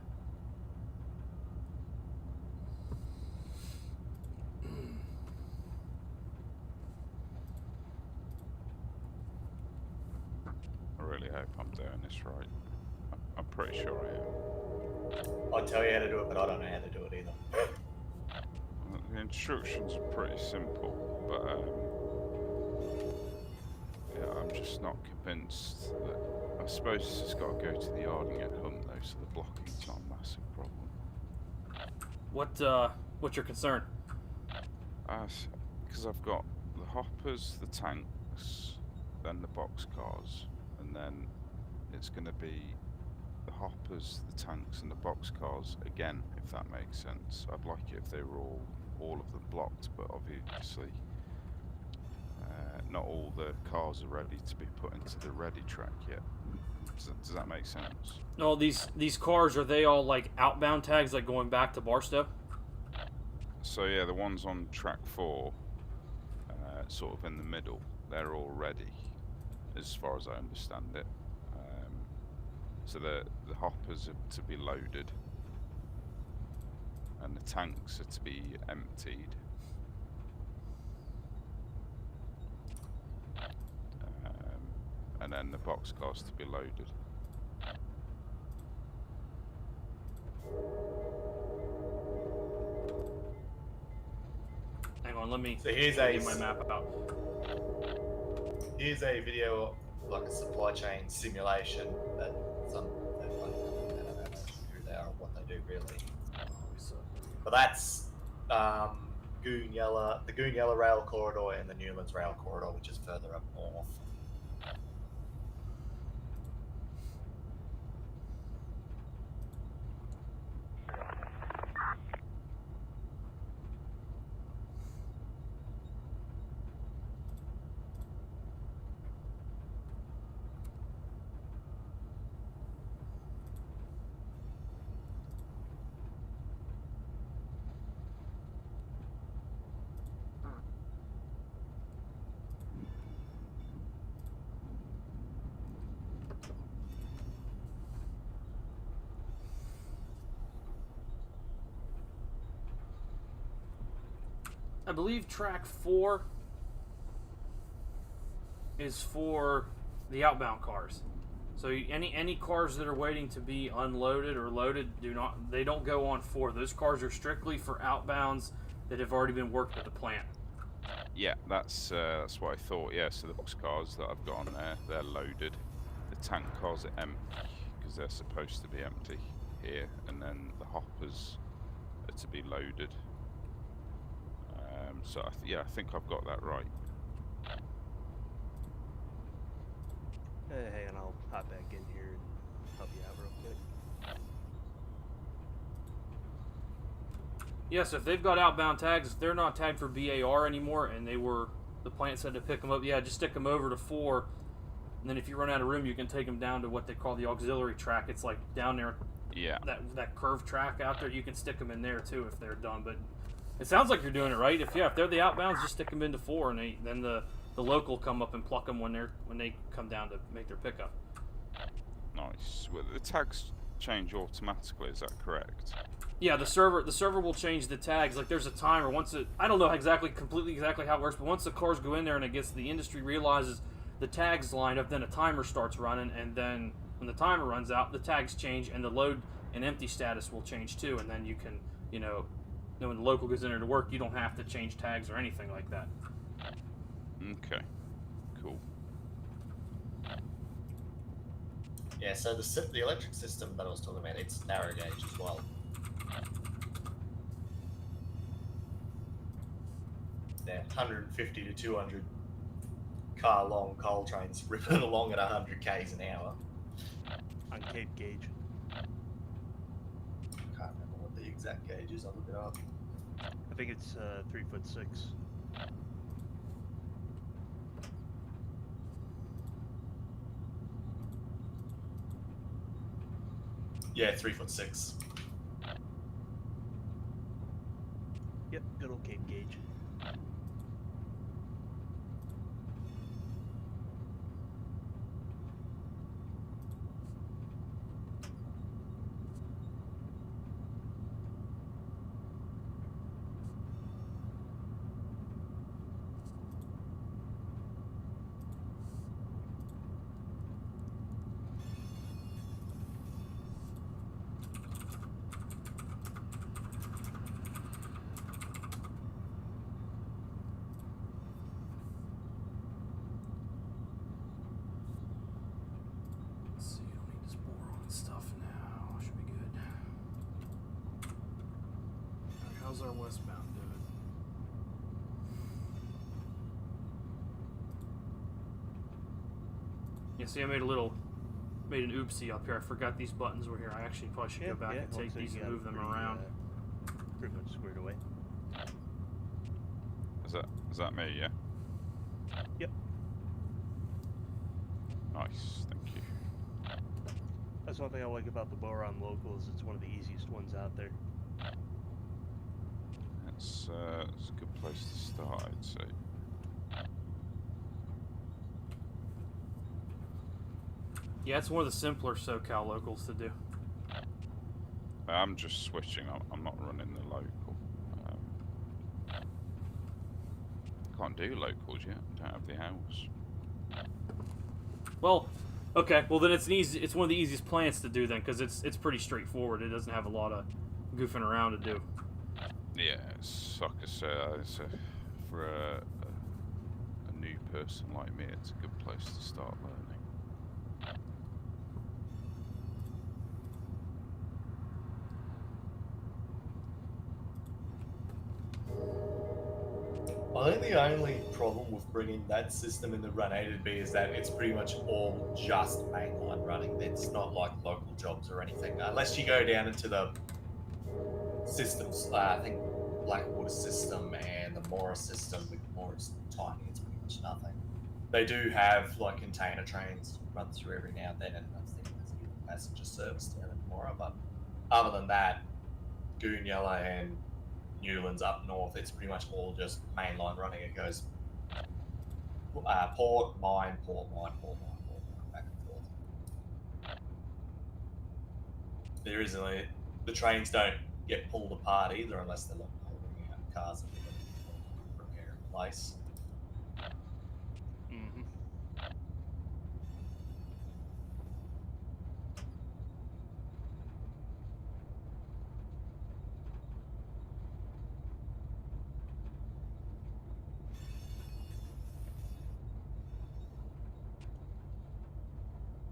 I really hope I'm doing this right. I'm pretty sure I am. I'll tell you how to do it, but I don't know how to do it either. The instructions are pretty simple, but yeah, I'm just not convinced that. I suppose it's got to go to the yard and get humped though, so the blocking's not a massive problem. What's your concern? Because I've got the hoppers, the tanks, then the boxcars, and then it's going to be the hoppers, the tanks, and the boxcars again, if that makes sense. I'd like it if they were all of them blocked, but obviously not all the cars are ready to be put into the ready track yet. Does that make sense? No, these cars, are they all like outbound tags, like going back to Barstow? So yeah, the ones on track 4, sort of in the middle, they're all ready, as far as I understand it. So the hoppers are to be loaded, and the tanks are to be emptied. And then the boxcars to be loaded. Hang on, let me So here's get my map out. Here's a video of like a supply chain simulation that some I don't know who they are or what they do really. But that's the Goonyella rail corridor and the Newlands rail corridor, which is further up north. I believe track 4 is for the outbound cars. So any cars that are waiting to be unloaded or loaded they don't go on 4. Those cars are strictly for outbounds that have already been worked at the plant. Yeah, that's what I thought. Yeah, so the boxcars that I've got on there, they're loaded. The tank cars are empty because they're supposed to be empty here, and then the hoppers are to be loaded. So I think I've got that right. Hey, and I'll hop back in here and help you out real quick. Yes, if they've got outbound tags, if they're not tagged for BAR anymore, and the plant said to pick them up, yeah, just stick them over to 4. And then if you run out of room, you can take them down to what they call the auxiliary track. It's like down there. Yeah. That curved track out there, you can stick them in there too if they're done. But It sounds like you're doing it right. If they're the outbounds, just stick them into 4, and then the local come up and pluck them when they come down to make their pickup. Nice. Well, the tags change automatically. Is that correct? Yeah, the server will change the tags. Like there's a timer once I don't know completely exactly how it works, but once the cars go in there and the industry realizes the tags line up, then a timer starts running, and then when the timer runs out, the tags change and the load and empty status will change too, and then you can, when the local goes in there to work, you don't have to change tags or anything like that. Okay. Cool. Yeah, so the electric system that I was talking about, it's narrow gauge as well. They're 150 to 200 car long coal trains ripping along at 100 k's an hour. On Cape Gauge. Can't remember what the exact gauge is. I'll look it up. I think it's 3'6". Yeah, 3'6". Yep, good old Cape Gauge. How's our westbound doing? Yeah, see, I made an oopsie up here. I forgot these buttons were here. I actually probably should go back and take these and move them around. Pretty much squared away. Is that me? Yeah. Yep. Nice. Thank you. That's one thing I like about the Boron Local is it's one of the easiest ones out there. It's a good place to start, I'd say. Yeah, it's one of the simpler SoCal locals to do. I'm just switching. I'm not running the local. Can't do locals yet. Don't have the house. Well, okay. Well, then it's one of the easiest plants to do then, because it's pretty straightforward. It doesn't have a lot of goofing around to do. Yeah, like I said, for a new person like me, it's a good place to start learning. I think the only problem with bringing that system in the Run A to B is that it's pretty much all just mainline running. It's not like local jobs or anything. Unless you go down into the systems, I think Blackwater system and the Morris system, with Morris tiny, it's pretty much nothing. They do have like container trains run through every now and then, and I think there's a passenger service down in Mora, but other than that, Goonyella and Newlands up north, it's pretty much all just mainline running. It goes port, mine, port, mine, port, mine, port, mine, back and forth. There isn't the trains don't get pulled apart either unless they're like holding out cars that they're going to repair and replace. Mm-hmm.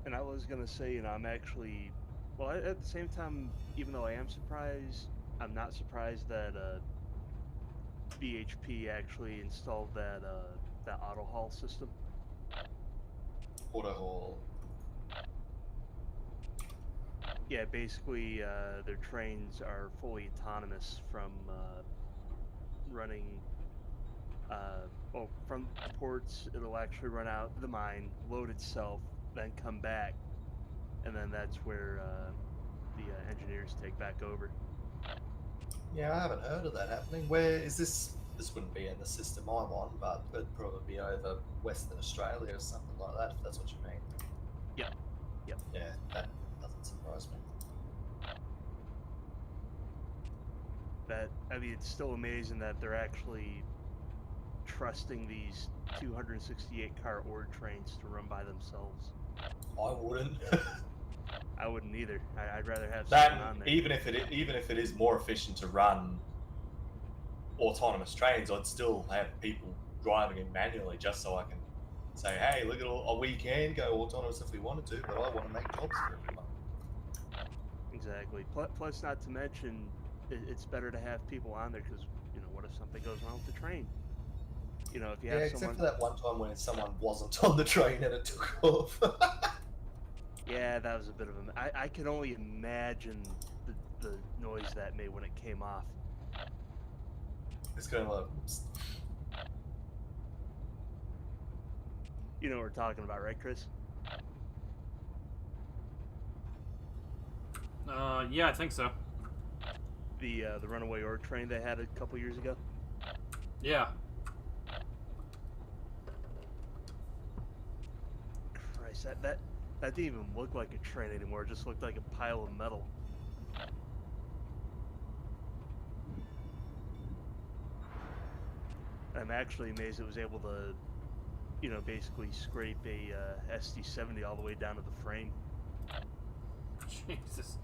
And I was gonna say, I'm actually, well, at the same time, even though I am surprised, I'm not surprised that BHP actually installed that auto haul system. Auto haul. Yeah, basically, their trains are fully autonomous from running. From the ports, it'll actually run out the mine, load itself, then come back, and then that's where the engineers take back over. Yeah, I haven't heard of that happening. Where is this? This wouldn't be in the system I'm on, but it'd probably be over Western Australia or something like that, if that's what you mean. Yep. Yep. Yeah, that doesn't surprise me. I mean, it's still amazing that they're actually trusting these 268 car ore trains to run by themselves. I wouldn't. I wouldn't either. I'd rather have someone on That there. even if it is more efficient to run autonomous trains, I'd still have people driving it manually just so I can say, hey, look at all. We can go autonomous if we wanted to, but I want to make jobs for everyone. Exactly. Plus, not to mention, it's better to have people on there because, what if something goes wrong with the train? If you Yeah, have except someone... for that one time when someone wasn't on the train and it took off. Yeah, that was a bit of a... I can only imagine the noise that made when it came off. It's kind of like, oops. You know what we're talking about, right, Chris? Yeah, I think so. The runaway ore train they had a couple years ago? Yeah. Christ, that didn't even look like a train anymore. It just looked like a pile of metal. I'm actually amazed it was able to, basically scrape a SD70 all the way down to the frame. Jesus.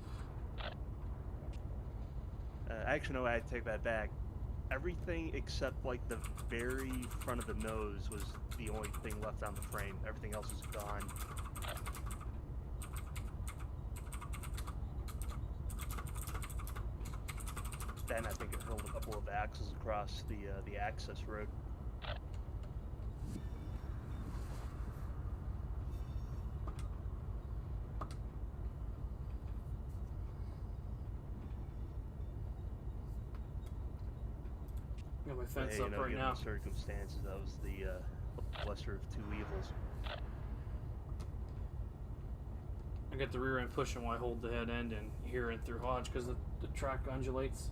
Actually, no, I take that back. Everything except like the very front of the nose was the only thing left on the frame. Everything else is gone. Then I think it hurled a couple of axles across the access road. Got my fence Hey, up right given now. the circumstances, that was the lesser of two evils. I got the rear end pushing while I hold the head end and hear in through Hodge because the track undulates.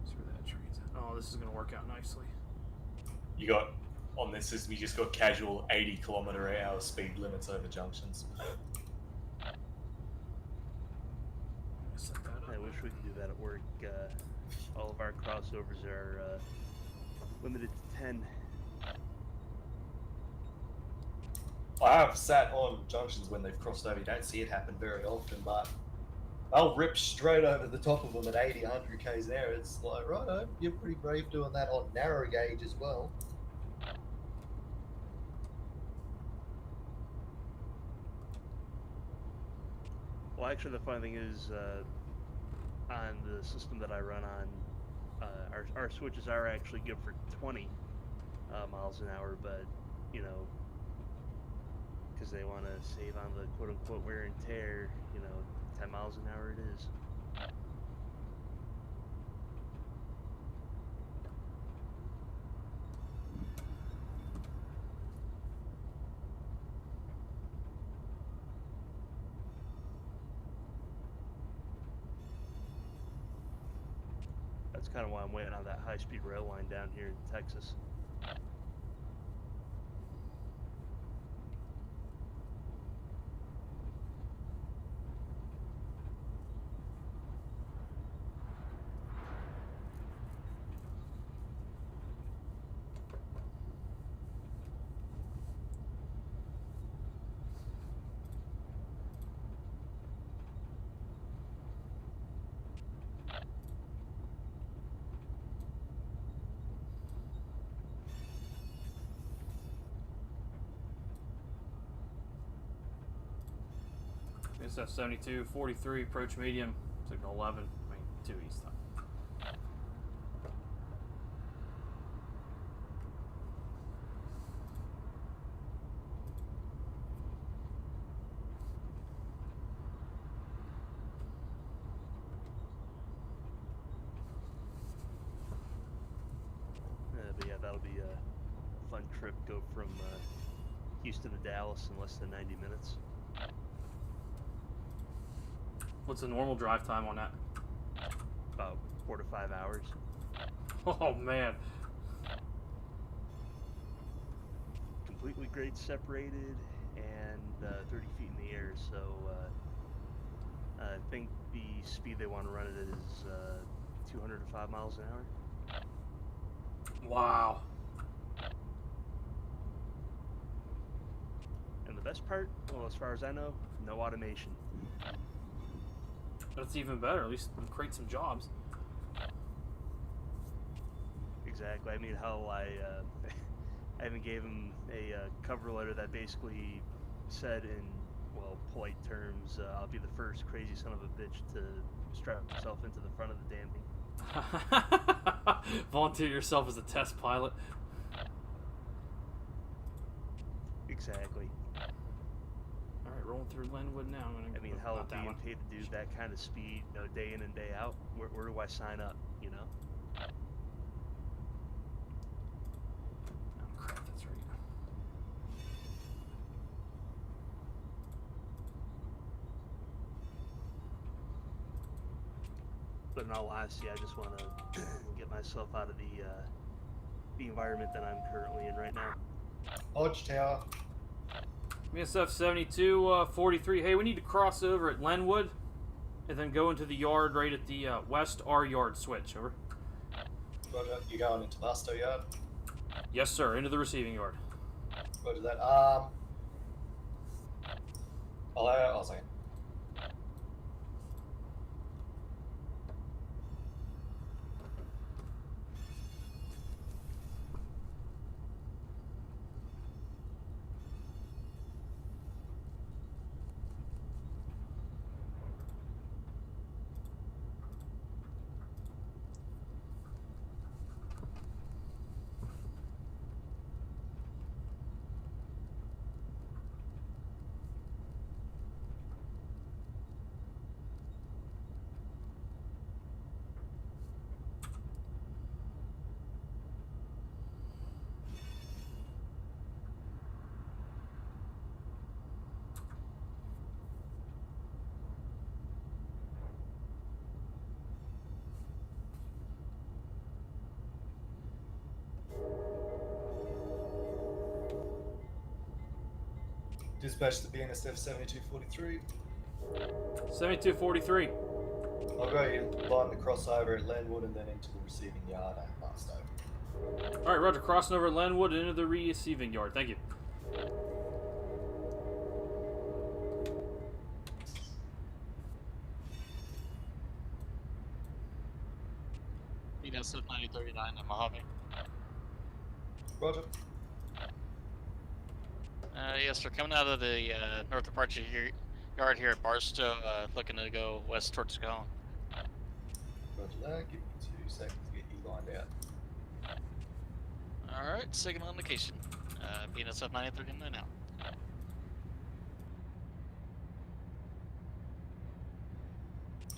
See where that train's at. Oh, this is going to work out nicely. You got, on this system, you just got casual 80km/h speed limits over junctions. I wish we could do that at work. All of our crossovers are limited to 10. I have sat on junctions when they've crossed over. You don't see it happen very often, but I'll rip straight over the top of them at 80, 100 k's an hour. It's like, righto, you're pretty brave doing that on narrow gauge as well. Well, actually, the funny thing is, on the system that I run on, our switches are actually good for 20 miles an hour, but, because they want to save on the quote-unquote wear and tear, 10 miles an hour it is. That's kind of why I'm waiting on that high-speed rail line down here in Texas. SF 72, 43, approach medium, signal 11, I mean 2 east time. But yeah, that'll be a fun trip. Go from Houston to Dallas in less than 90 minutes. What's the normal drive time on that? About 4 to 5 hours. Oh man. Completely grade separated and 30 feet in the air, so I think the speed they want to run it at is 205 miles an hour. Wow. And the best part, well, as far as I know, no automation. That's even better. At least it'll create some jobs. Exactly. I mean, hell, I even gave him a cover letter that basically said in, well, polite terms, I'll be the first crazy son of a bitch to strap himself into the front of the damn thing. Volunteer yourself as a test pilot. Exactly. Alright, rolling through Linwood now. I mean, hell, being paid to do that kind of speed, you know, day in and day out, where do I sign up, you know? Oh crap, that's right. But in all honesty, I just want to get myself out of the environment that I'm currently in right now. Hodge Tower. BSF 7243. Hey, we need to cross over at Lenwood and then go into the yard right at the west R yard switch. Over. Roger, you going into Barstow yard? Yes, sir. Into the receiving yard. Roger that. I'll say. Dispatch to BNSF 7243. 7243. I'll go in, line the crossover at Lenwood and then into the receiving yard at Barstow. Alright, roger. Crossing over at Lenwood and into the receiving yard. Thank you. BNSF 9039 in Mojave. Roger. Yes, we're coming out of the north departure yard here at Barstow, looking to go west towards Scone. Roger that. Give me 2 seconds to get you lined out. Alright, signal indication. BNSF 9039 now.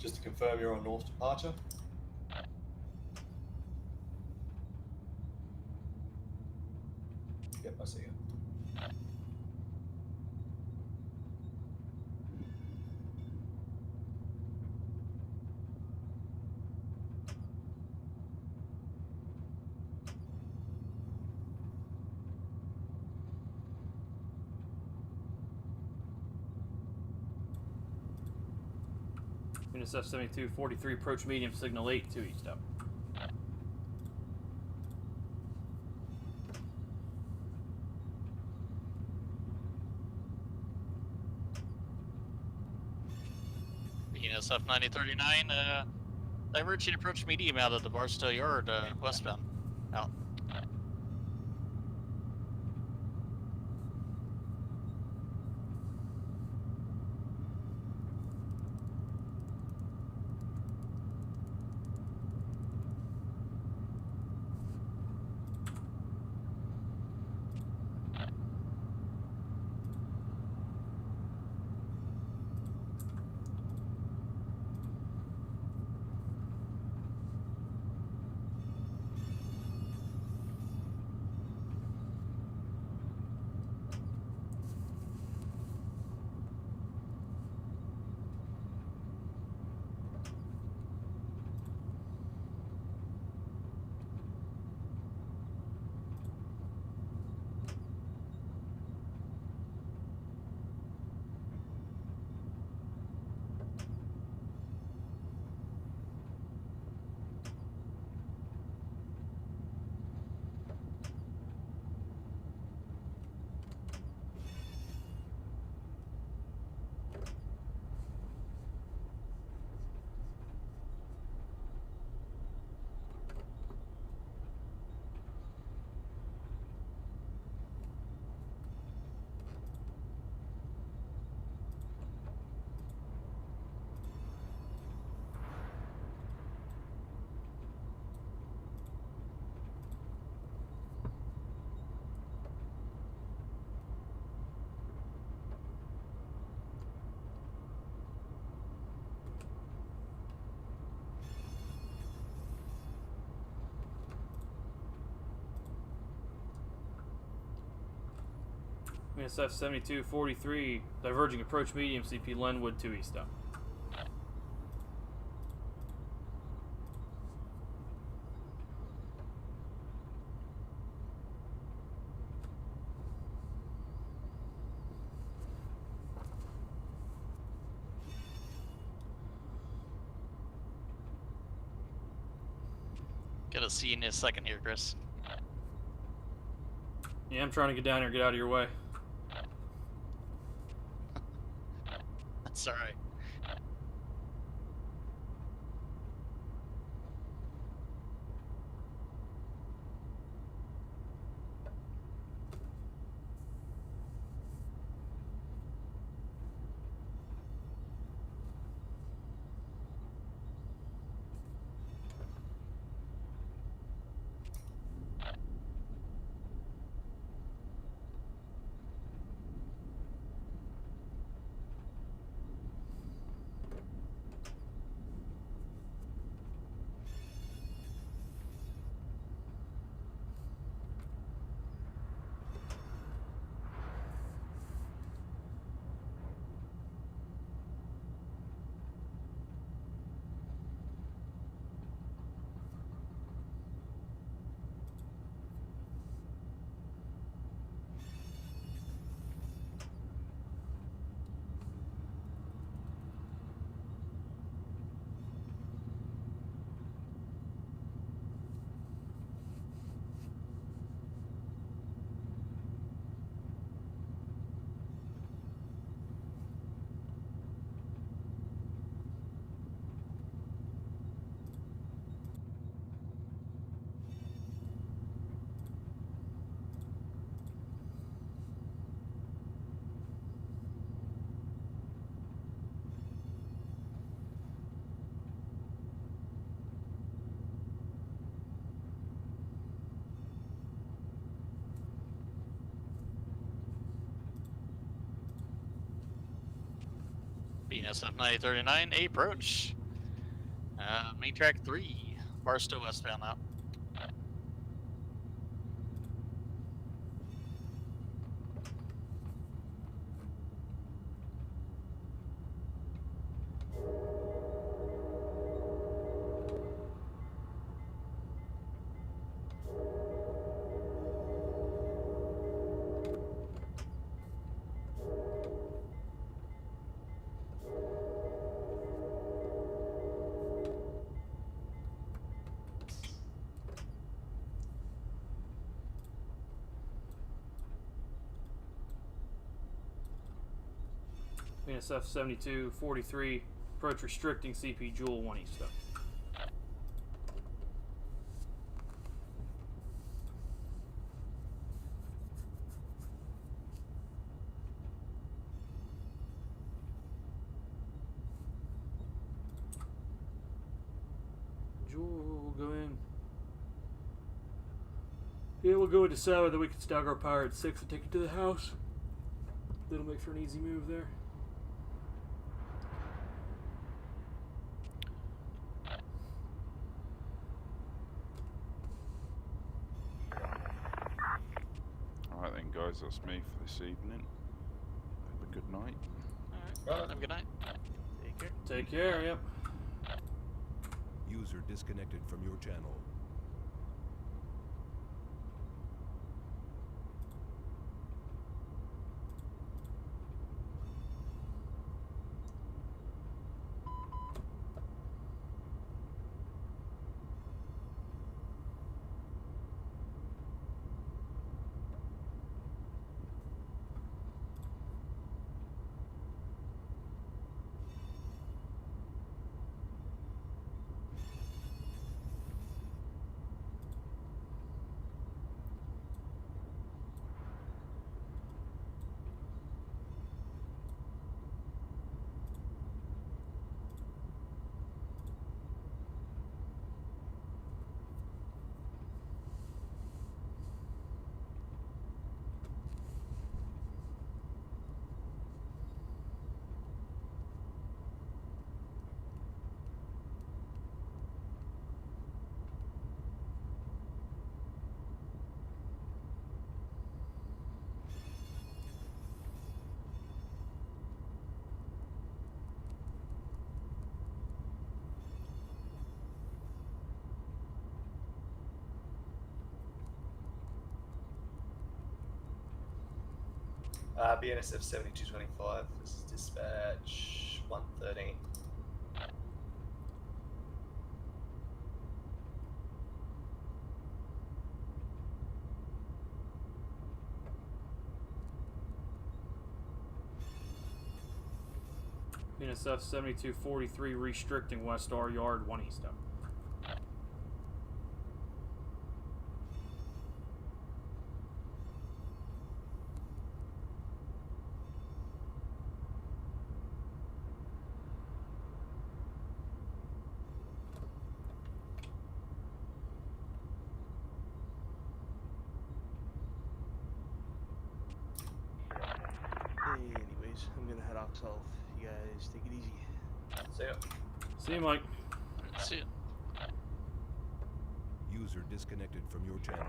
Just to confirm, you're on north departure. Yep, I see you. BNSF 7243. Approach medium. Signal 8 to east up. BNSF 9039, diverging approach medium out of the Barstow yard, westbound. Out. SF 7243, diverging approach medium, CP Lenwood 2 east up. Gotta see you in a second here, Chris. Yeah, I'm trying to get down here, get out of your way. That's alright. BNSF 9039, approach. Main track 3, Barstow westbound out. SF 7243, approach restricting, CP Jewel 1 east up. Jewel, we'll go in. Yeah, we'll go into 7, then we can stagger our power at 6 and take it to the house. That'll make for an easy move there. Alright then, guys, that's me for this evening. Have a good night. Alright, have a good night. Take care. Take care, yep. User disconnected from your channel. BNSF 7225. This is dispatch 113. BNSF 7243 restricting West R Yard 1 East up. Hey, anyways, I'm gonna head off south. You guys take it easy. See ya. See you, Mike. See ya. User disconnected from your channel.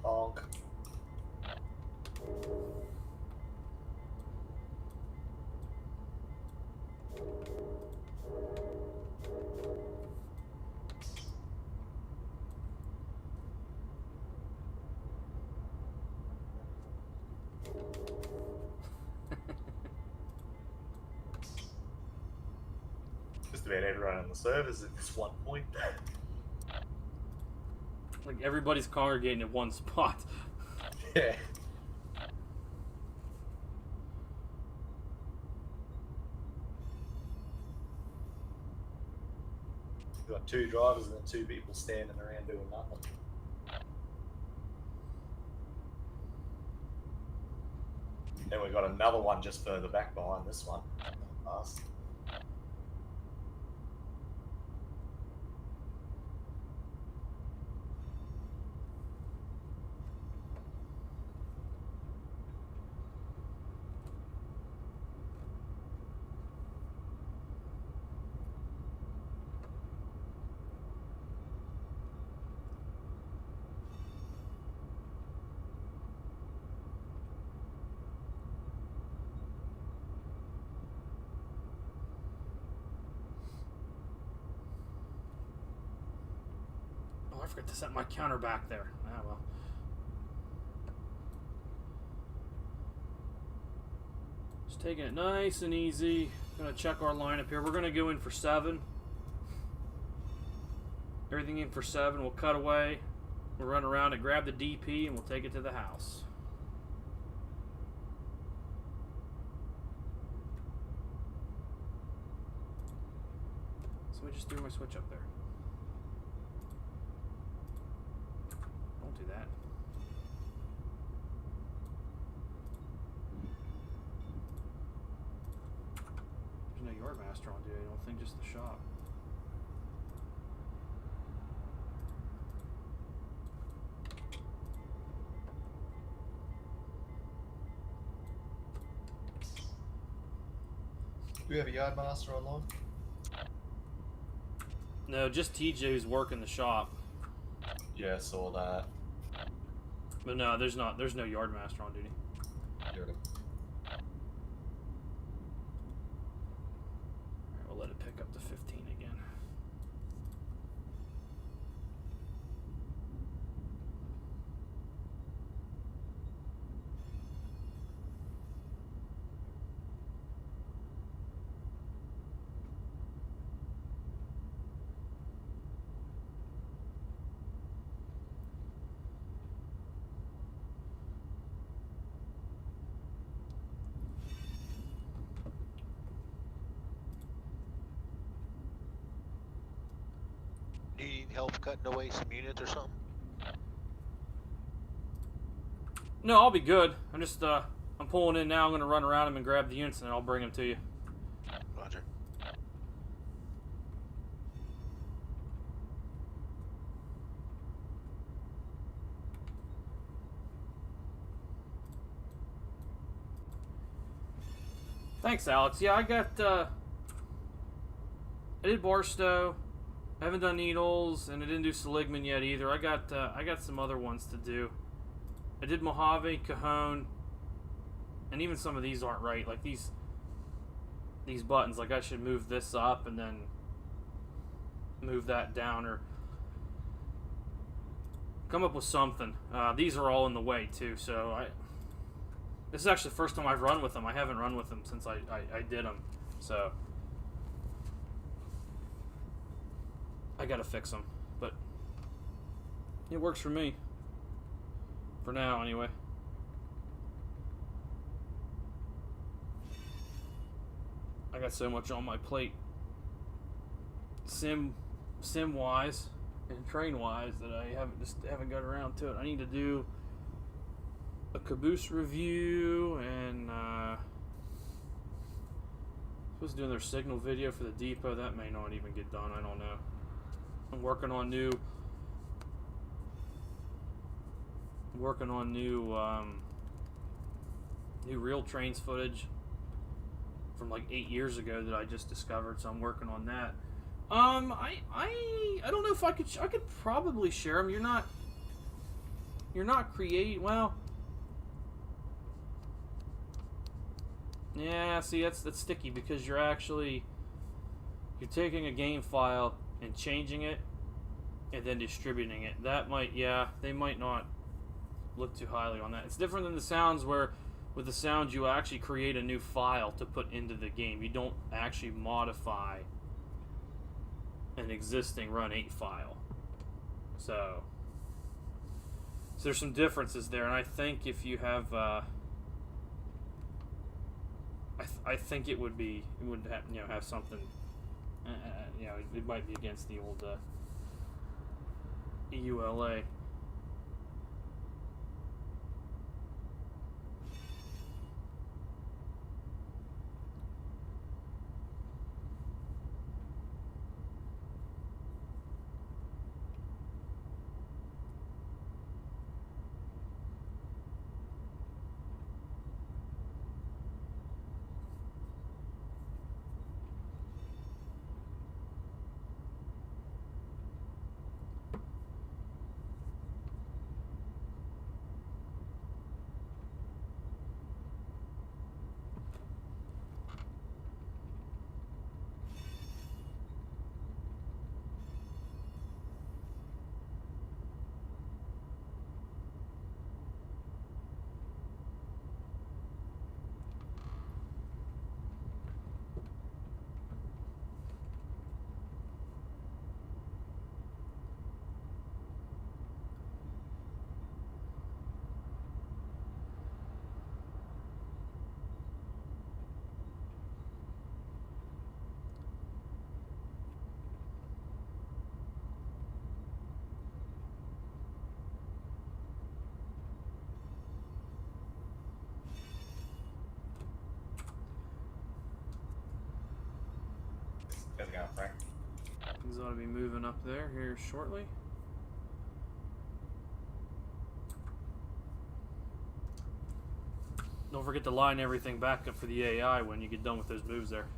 Honk. Just about everyone on the servers at this one point. Like everybody's congregating at one spot. Yeah. You've got 2 drivers and then 2 people standing around doing nothing. Then we've got another one just further back behind this one. Us. Oh, I forgot to set my counter back there. Ah, well. Just taking it nice and easy. Gonna check our lineup here. We're gonna go in for 7. Everything in for 7. We'll cut away. We'll run around and grab the DP and we'll take it to the house. Somebody just threw my switch up there. Don't do that. There's no yard master on duty, I don't think, just the shop. Do we have a yard master online? No, just TJ who's working the shop. Yeah, I saw that. But no, there's no yard master on duty. Dirty. Alright, we'll let it pick up to 15 again. Need help cutting away some units or something? No, I'll be good. I'm just I'm pulling in now. I'm gonna run around him and grab the units, and then I'll bring them to you. Roger. Thanks, Alex. Yeah, I did Barstow. I haven't done Needles, and I didn't do Seligman yet either. I got some other ones to do. I did Mojave, Cajon, and even some of these aren't right. Like these buttons, like I should move this up and then move that down, or come up with something. These are all in the way too, so this is actually the first time I've run with them. I haven't run with them since I did them, so I gotta fix them, but it works for me. For now, anyway. I got so much on my plate, sim wise and train wise, that I haven't got around to it. I need to do a caboose review, and supposed to do their signal video for the depot. That may not even get done. I don't know. I'm working on new real trains footage from like 8 years ago that I just discovered, so I'm working on that. I don't know if I could probably share them. You're not creating, well, yeah, see, that's sticky, because you're taking a game file and changing it and then distributing it. That might, yeah, they might not look too highly on that. It's different than the sounds, where with the sounds you actually create a new file to put into the game. You don't actually modify an existing Run 8 file. So there's some differences there, and I think if you have I think it would have, have something, it might be against the old EULA. How's it going, Frank? Things ought to be moving up there here shortly. Don't forget to line everything back up for the AI when you get done with those moves there.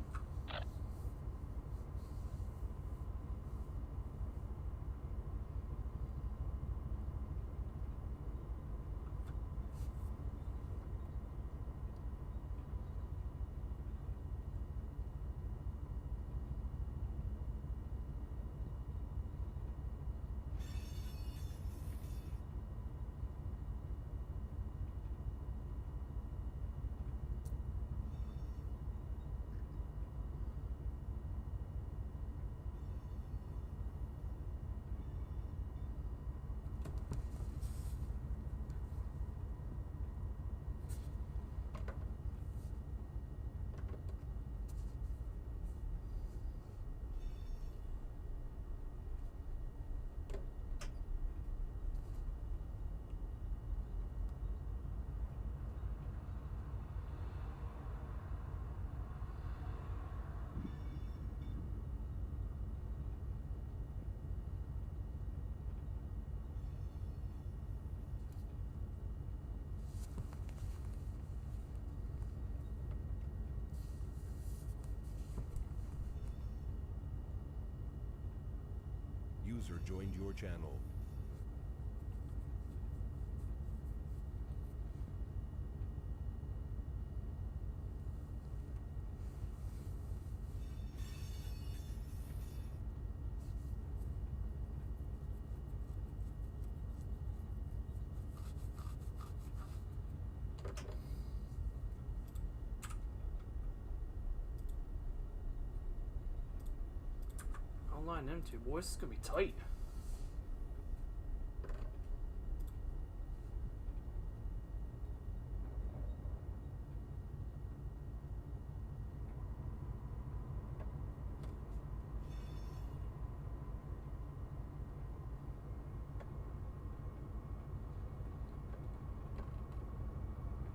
User joined your channel. I'll line them two, boys. This is gonna be tight.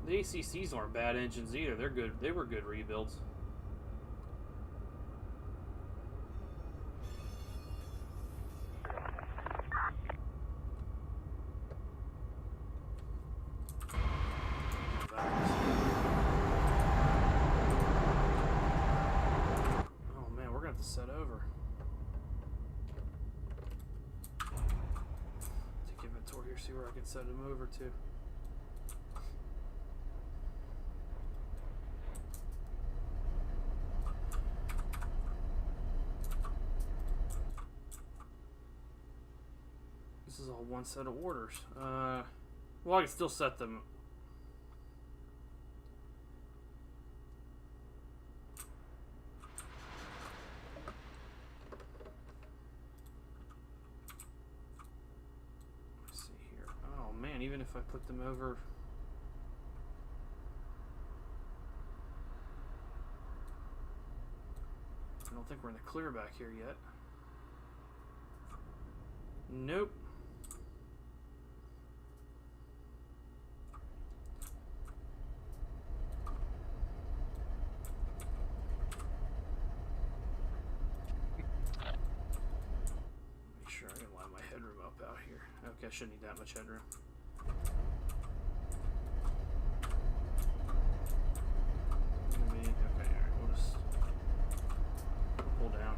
The ACCs aren't bad engines either. They're good. They were good rebuilds. Oh man, we're gonna have to set over. Take inventory here, see where I can set them over to. This is all one set of orders. Well, I can still set them. Let's see here. Oh man, even if I put them over. I don't think we're in the clear back here yet. Nope. Make sure I didn't line my headroom up out here. Okay, I shouldn't need that much headroom. Maybe, okay, alright, we'll just pull down.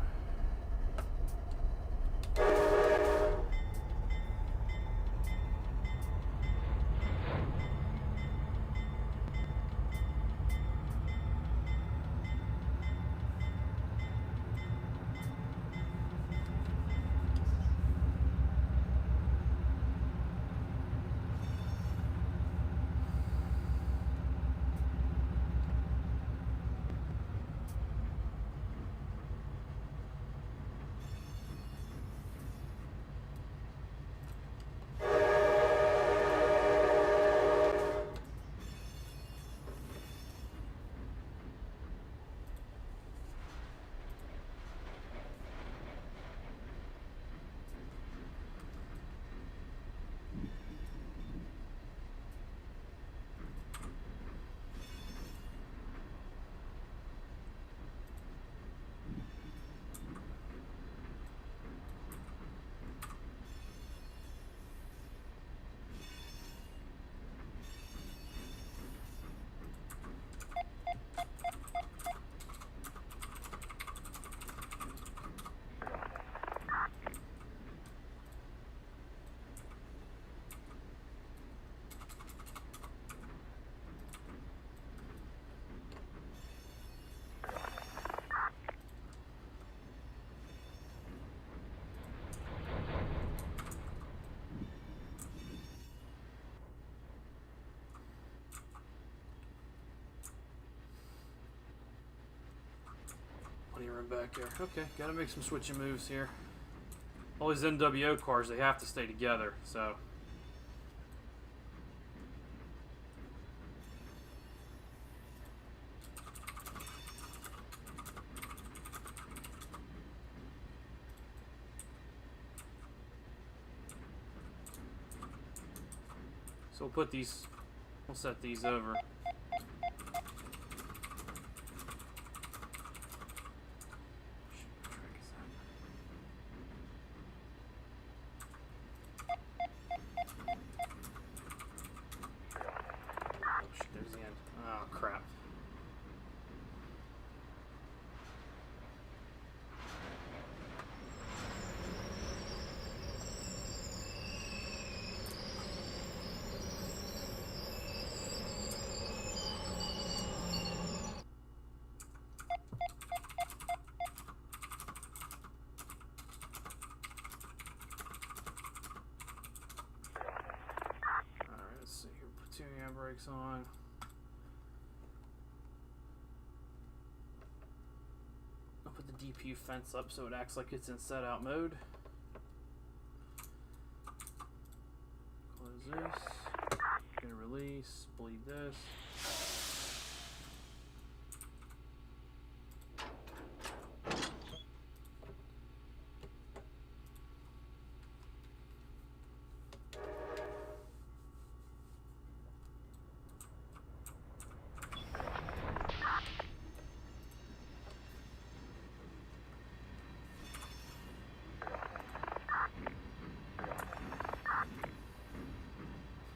Room back there. Okay, gotta make some switching moves here. All these NWO cars, they have to stay together, so. So we'll put these, we'll set these over. brakes on. I'll put the DPU fence up so it acts like it's in set out mode. Close this. Gonna release. Bleed this.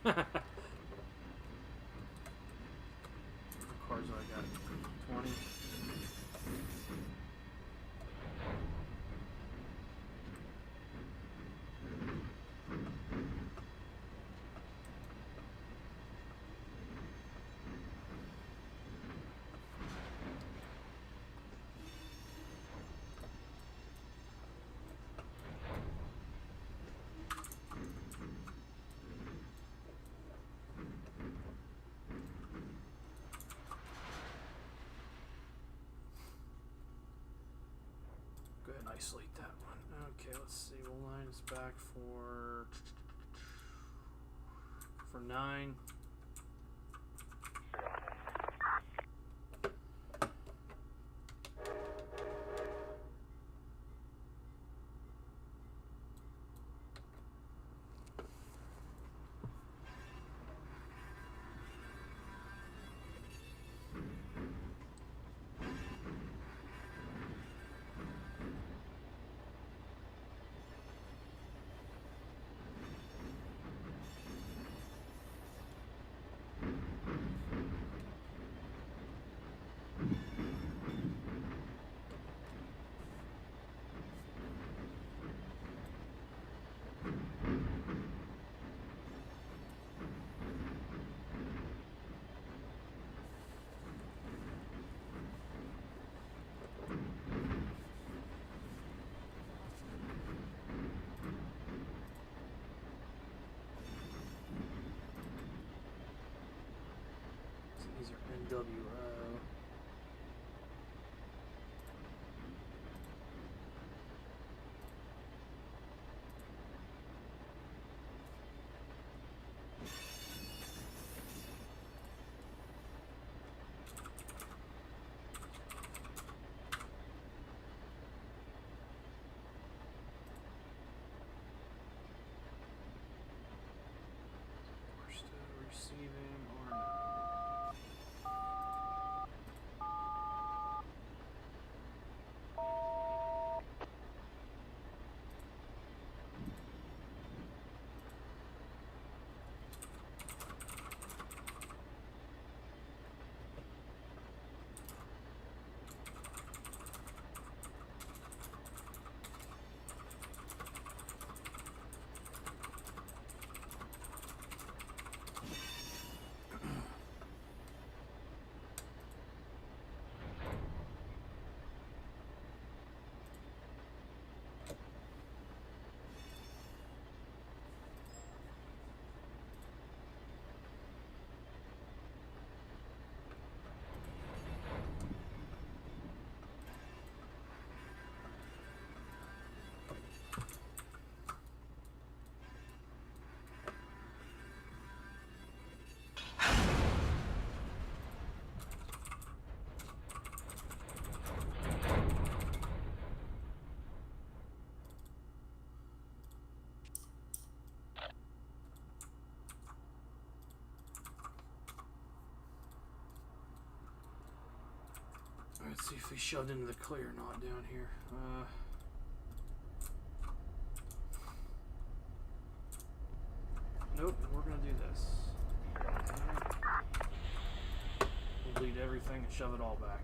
What cars do I got? 20. Go ahead and isolate that one. Okay, let's see. We'll line this back for 9. These are NWO. Barstow receiving or no? Let's see if we shoved into the clear or not down here. Nope, we're gonna do this. We'll bleed everything and shove it all back.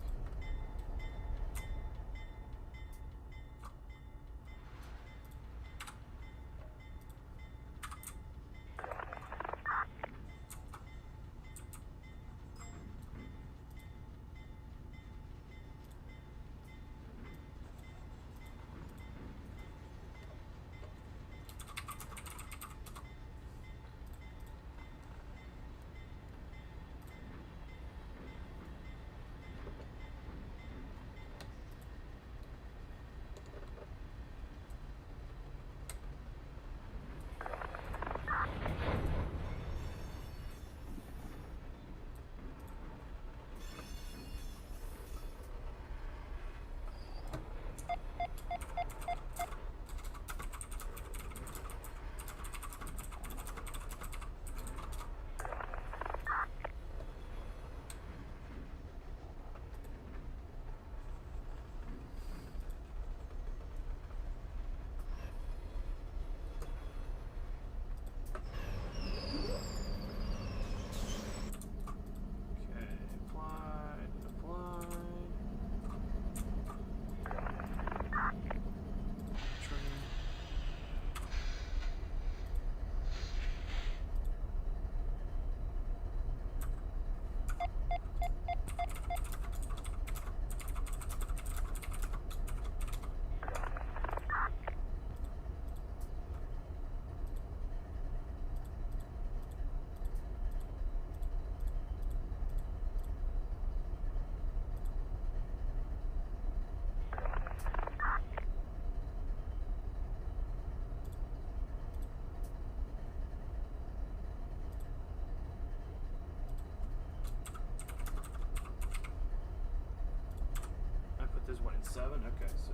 7? Okay, so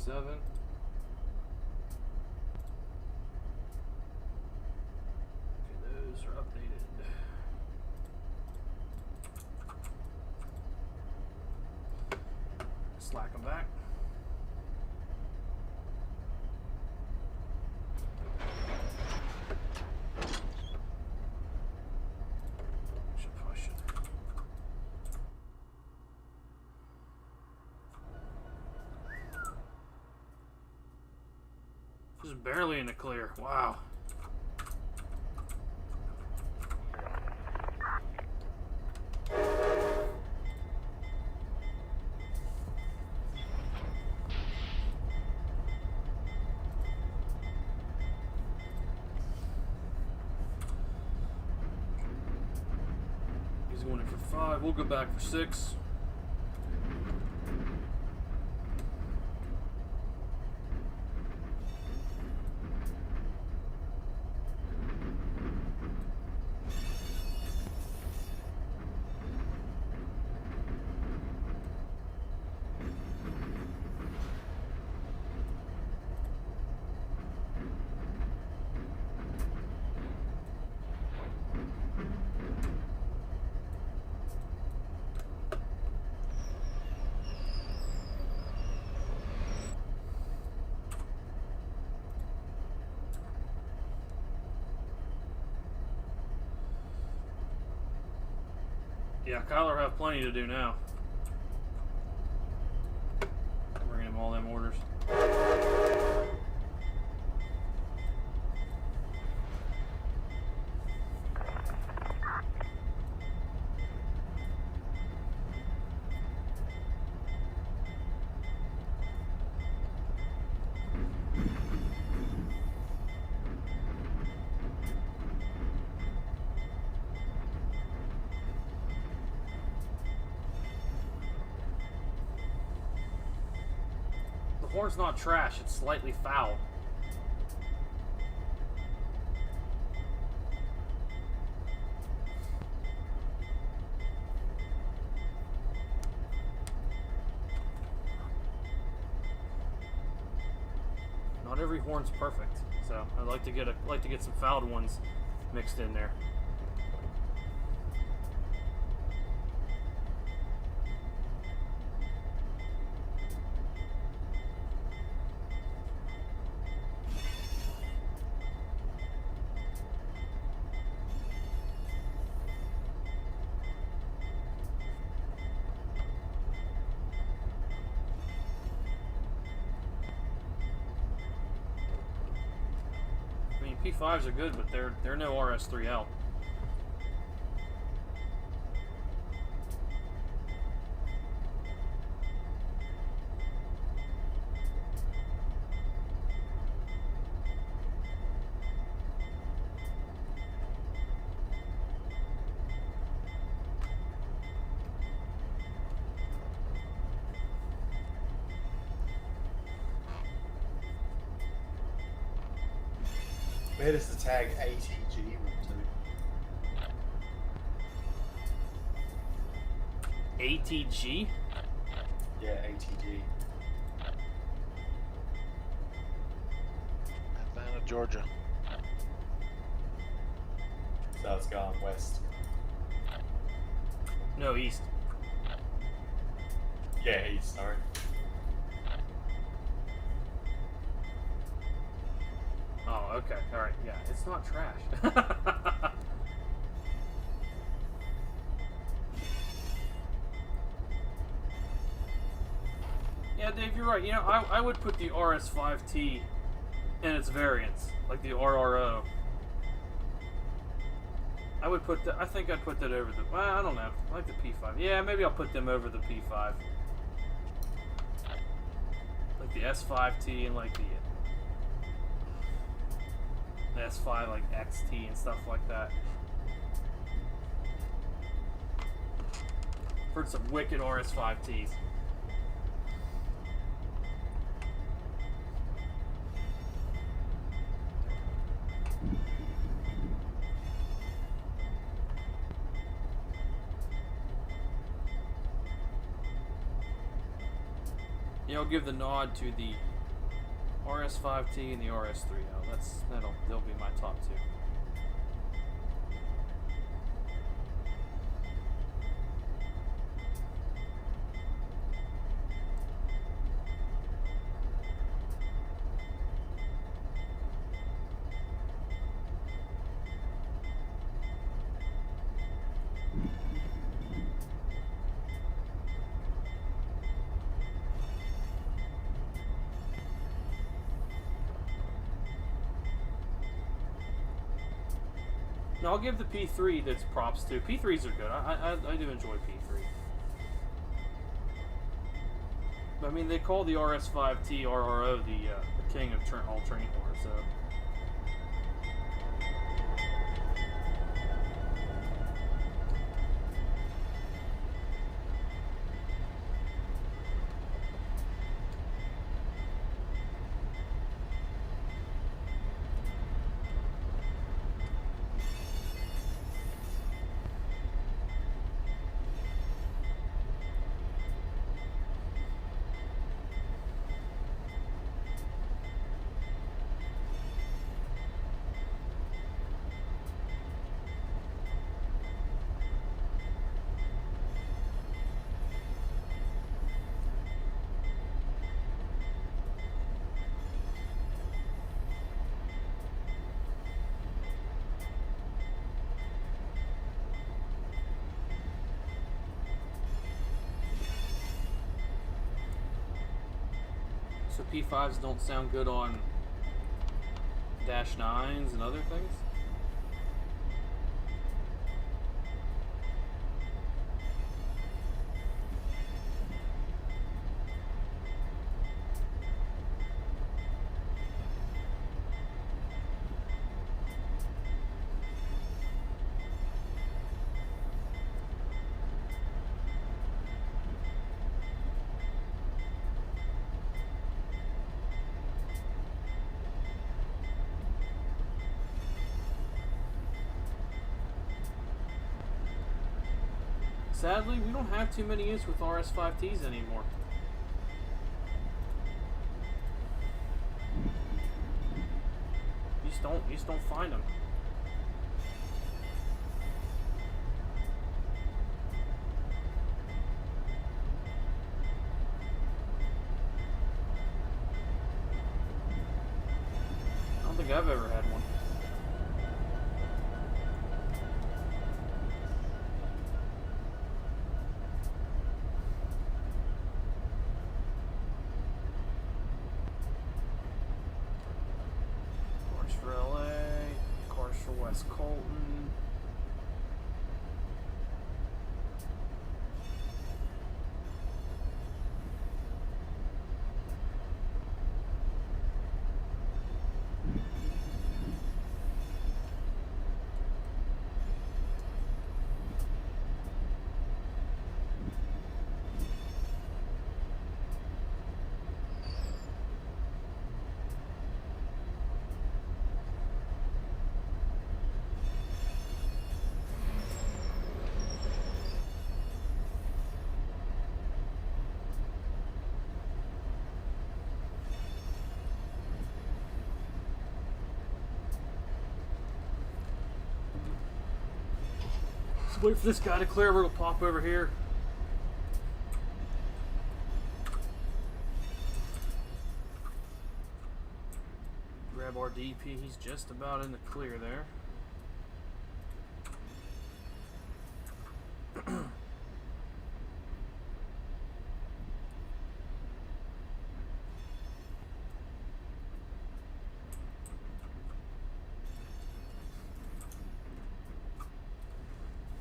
7. Okay, those are updated. Slack them back. Should push it. Just barely in the clear. Wow. He's going in for 5. We'll go back for 6. Yeah, Kyler have plenty to do now. Bringing him all them orders. The horn's not trash, it's slightly foul. Not every horn's perfect, so I'd like to get some fouled ones mixed in there. I mean, P5s are good, but they're no RS3L. Where does the tag ATG run to? ATG? Yeah, ATG. Atlanta, Georgia. So it's gone west. No, east. Yeah, east, sorry. Oh, okay. Alright, yeah. It's not trash. Yeah, Dave, you're right. You know, I would put the RS5T in its variants, like the RRO. I think I'd put that over the, well, I don't know. I like the P5. Yeah, maybe I'll put them over the P5. Like the S5T and like the S5 like XT and stuff like that. Heard some wicked RS5Ts. Yeah, I'll give the nod to the RS5T and the RS3L. They'll be my top two. No, I'll give the P3 that's props to. P3s are good. I do enjoy P3. But, I mean, they call the RS5T RRO the king of all train wars, so. So P5s don't sound good on Dash 9s and other things? Sadly, we don't have too many use with RS5Ts anymore. You just don't find them. I don't think I've ever had one. For LA, cars for West Colton. Just wait for this guy to clear, we're gonna pop over here. Grab our DP, he's just about in the clear there.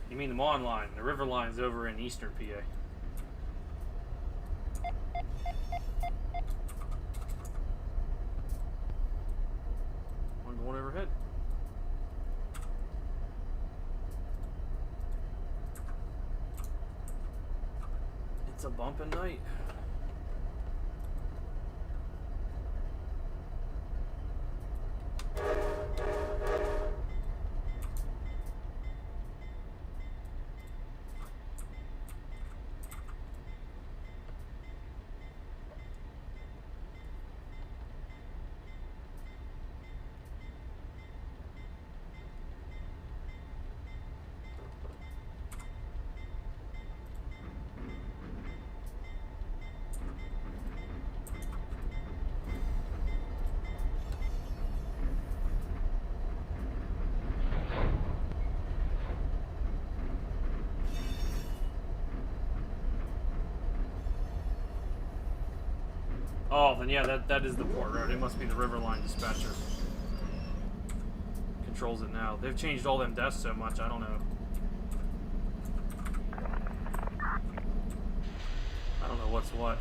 You mean the Mon line? The river line's over in eastern PA. I'm going overhead. It's a bumpin' night. Oh, then yeah, that is the port road. It must be the Riverline dispatcher. Controls it now. They've changed all them desks so much, I don't know. I don't know what's what.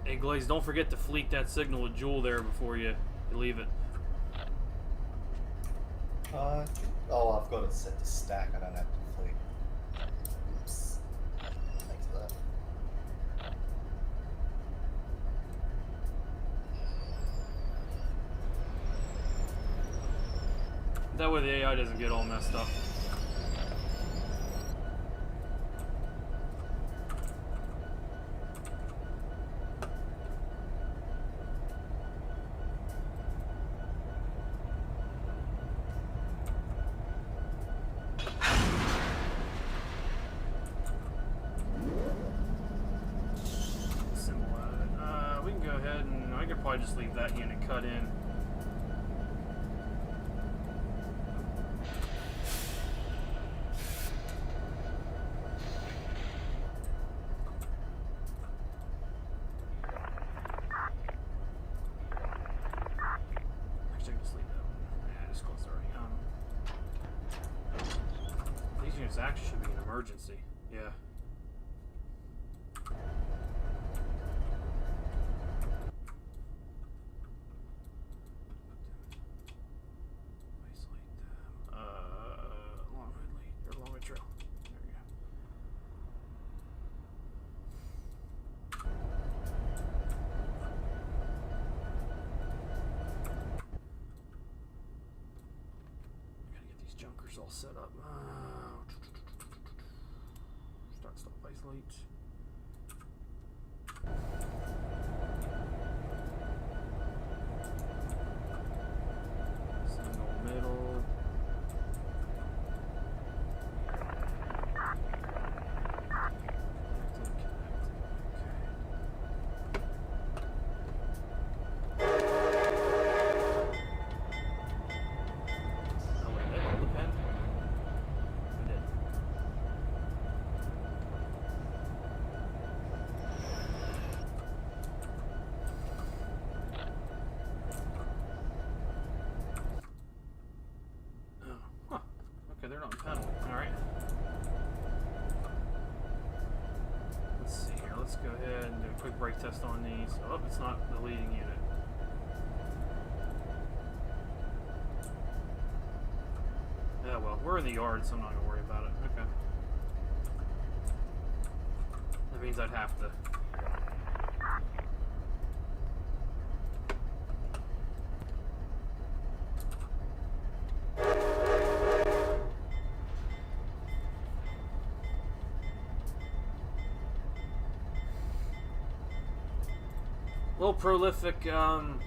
Hey, Glaze, don't forget to fleet that signal with Jewel there before you leave it. Oh, I've got it set to stack. I don't have to fleet. Oops. Thanks for that. That way the AI doesn't get all messed up. We can go ahead and I could probably just leave that unit cut in. Actually, just leave that one. Yeah, just close already. These units actually should be an emergency. Yeah. Long way trail. There we go. Gotta get these junkers all set up. Start, stop, isolate. Single middle. Okay, they're not pedal. Alright. Let's see here. Let's go ahead and do a quick brake test on these. Oh, it's not the leading unit. Yeah, well, we're in the yard, so I'm not going to worry about it. Okay. That means I'd have to. A little prolific, hang on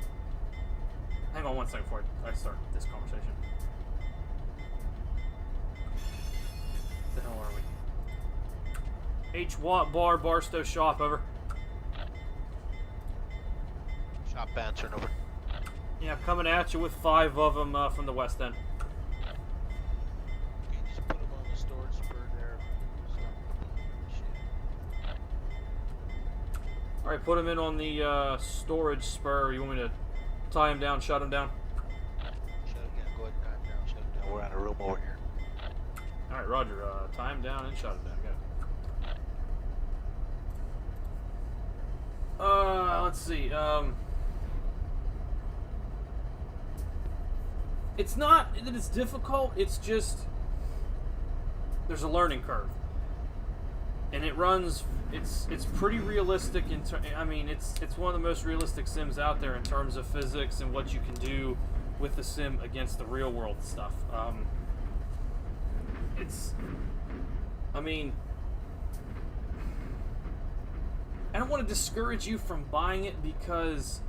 one second before I start this conversation. What the hell are we? H-WATBAR Barstow shop, over. Shop answering, over. Yeah, coming at you with 5 of them from the west end. Okay, just put them on the storage spur there. Alright, put them in on the storage spur. You want me to tie him down, shut him down? Shut him down, go ahead and tie him down, shut him down. We're on a room over here. Alright, Roger. Tie him down and shut him down. Got it. Let's see. It's not that it's difficult, it's just there's a learning curve. and it runs. It's pretty realistic. I mean, it's one of the most realistic sims out there in terms of physics and what you can do with the sim against the real world stuff. I mean, I don't want to discourage you from buying it because,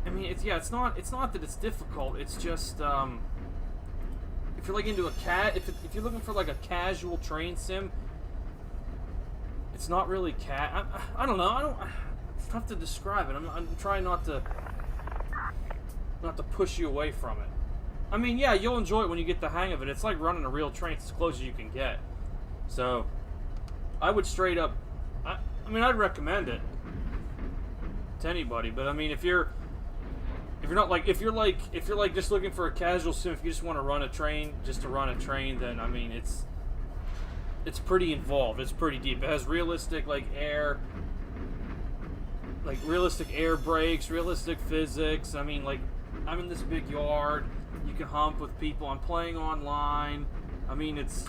I mean, it's not that it's difficult. It's just if you're like into if you're looking for like a casual train sim, it's not really I don't know. It's tough to describe it. I'm trying not to push you away from it. I mean, yeah, you'll enjoy it when you get the hang of it. It's like running a real train. It's as close as you can get. So, I would straight up. I mean, I'd recommend it to anybody. But I mean, if you're just looking for a casual sim, if you just want to run a train just to run a train, then I mean, it's pretty involved. It's pretty deep. It has realistic realistic air brakes, realistic physics. I mean, like, I'm in this big yard. You can hump with people. I'm playing online. I mean, it's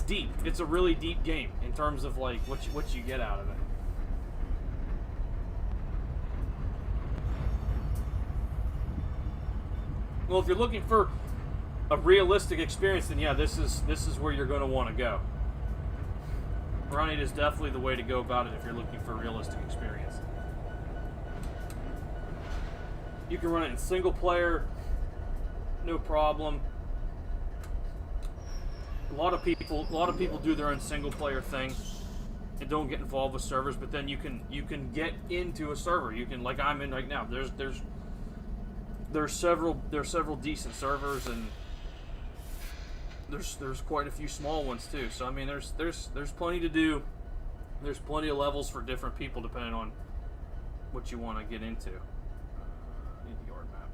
deep. It's a really deep game in terms of like what you get out of it. Well, if you're looking for a realistic experience, then yeah, this is where you're going to want to go. Run 8 is definitely the way to go about it if you're looking for a realistic experience. You can run it in single player, no problem. A lot of people do their own single player thing and don't get involved with servers, but then you can get into a server. You can, like I'm in right now. There's several decent servers, and there's quite a few small ones too. So I mean, there's plenty to do. There's plenty of levels for different people depending on what you want to get into. Need the yard map.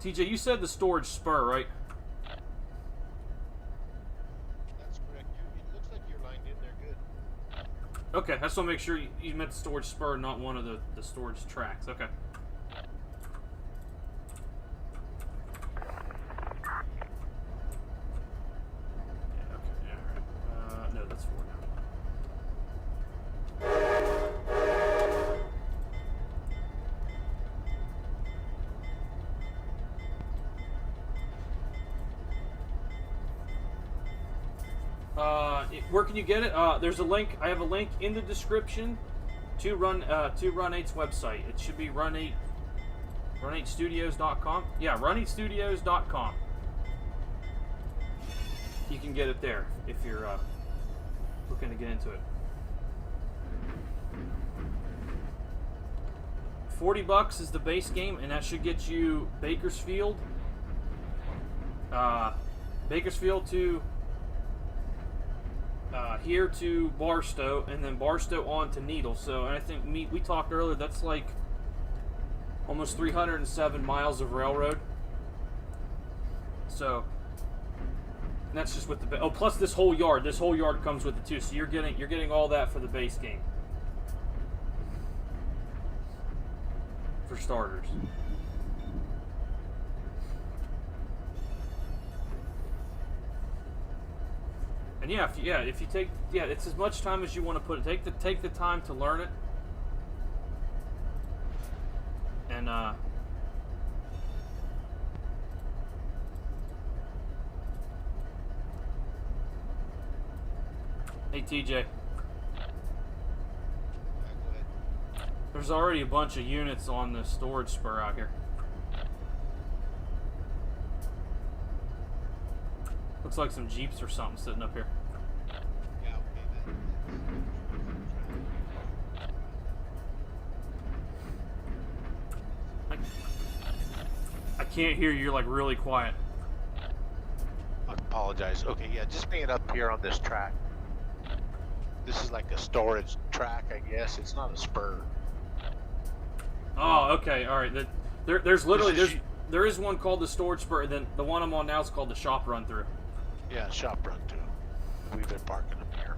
TJ, you said the storage spur, right? That's correct. It looks like you're lined in there good. Okay, I just want to make sure you meant the storage spur, not one of the storage tracks. Okay. No, that's 4 now. Where can you get it? There's a link. I have a link in the description to Run 8's website. It should be run8studios.com. Yeah, run8studios.com. You can get it there if you're looking to get into it. $40 is the base game, and that should get you Bakersfield to here to Barstow, and then Barstow on to Needle. So, and I think we talked earlier, that's like almost 307 miles of railroad. So, and that's just with the plus this whole yard comes with it too. So you're getting all that for the base game, for starters. And if you take it's as much time as you want to put it. Take the time to learn it. And hey TJ. There's already a bunch of units on the storage spur out here. Looks like some Jeeps or something sitting up here. I can't hear you. You're like really quiet. I apologize. Okay, yeah, just bring it up here on this track. This is like a storage track, I guess. It's not a spur. Oh, okay, all right. There is one called the storage spur, and then the one I'm on now is called the shop run through. Yeah, shop run too. We've been parking them here.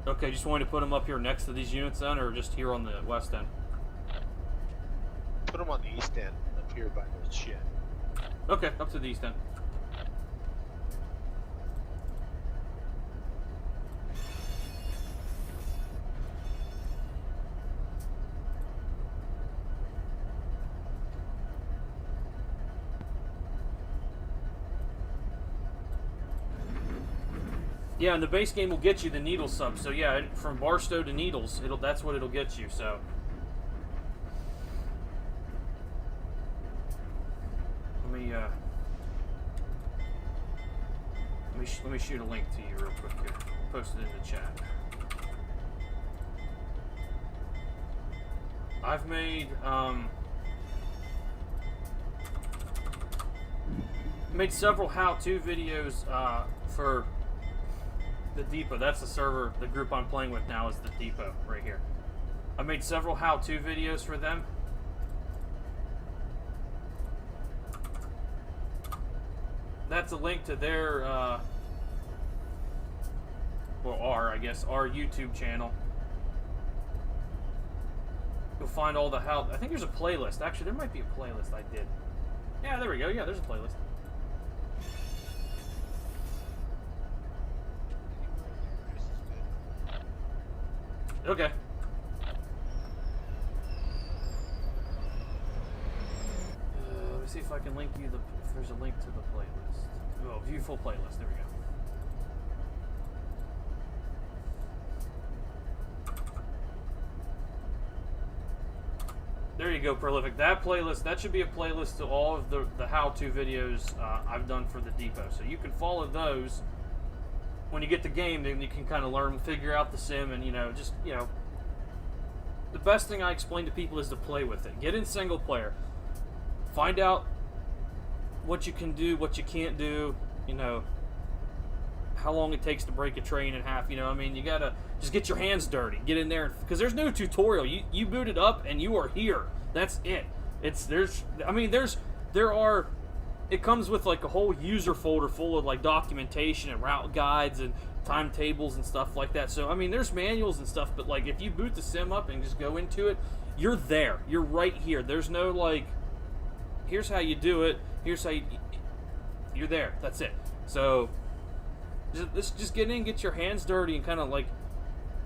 Okay, just wanted to put them up here next to these units then, or just here on the west end? Put them on the east end up here by the shed. Okay, up to the east end. Yeah, and the base game will get you the Needles sub. So yeah, from Barstow to Needles, that's what it'll get you. So let me shoot a link to you real quick here. Post it in the chat. I've made several how-to videos for the Depot. That's the server, the group I'm playing with now is the Depot right here. I made several how-to videos for them. That's a link to their, our YouTube channel. You'll find all the how. I think there's a playlist. Actually, there might be a playlist I did. Yeah, there we go. Yeah, there's a playlist. Okay. Let me see if I can link you if there's a link to the playlist. Oh, view full playlist. There we go. There you go, Prolific. That playlist, that should be a playlist to all of the how-to videos I've done for the Depot. So you can follow those. When you get the game, then you can kind of learn, figure out the sim, and, the best thing I explain to people is to play with it. Get in single player. Find out what you can do, what you can't do, how long it takes to break a train in half, you gotta just get your hands dirty. Get in there, because there's no tutorial. You boot it up and you are here. That's it. It comes with like a whole user folder full of like documentation and route guides and timetables and stuff like that. So there's manuals and stuff, but like if you boot the sim up and just go into it, you're there. You're right here. There's no like, here's how you do it. Here's how you're there. That's it. So just get in, get your hands dirty, and kind of like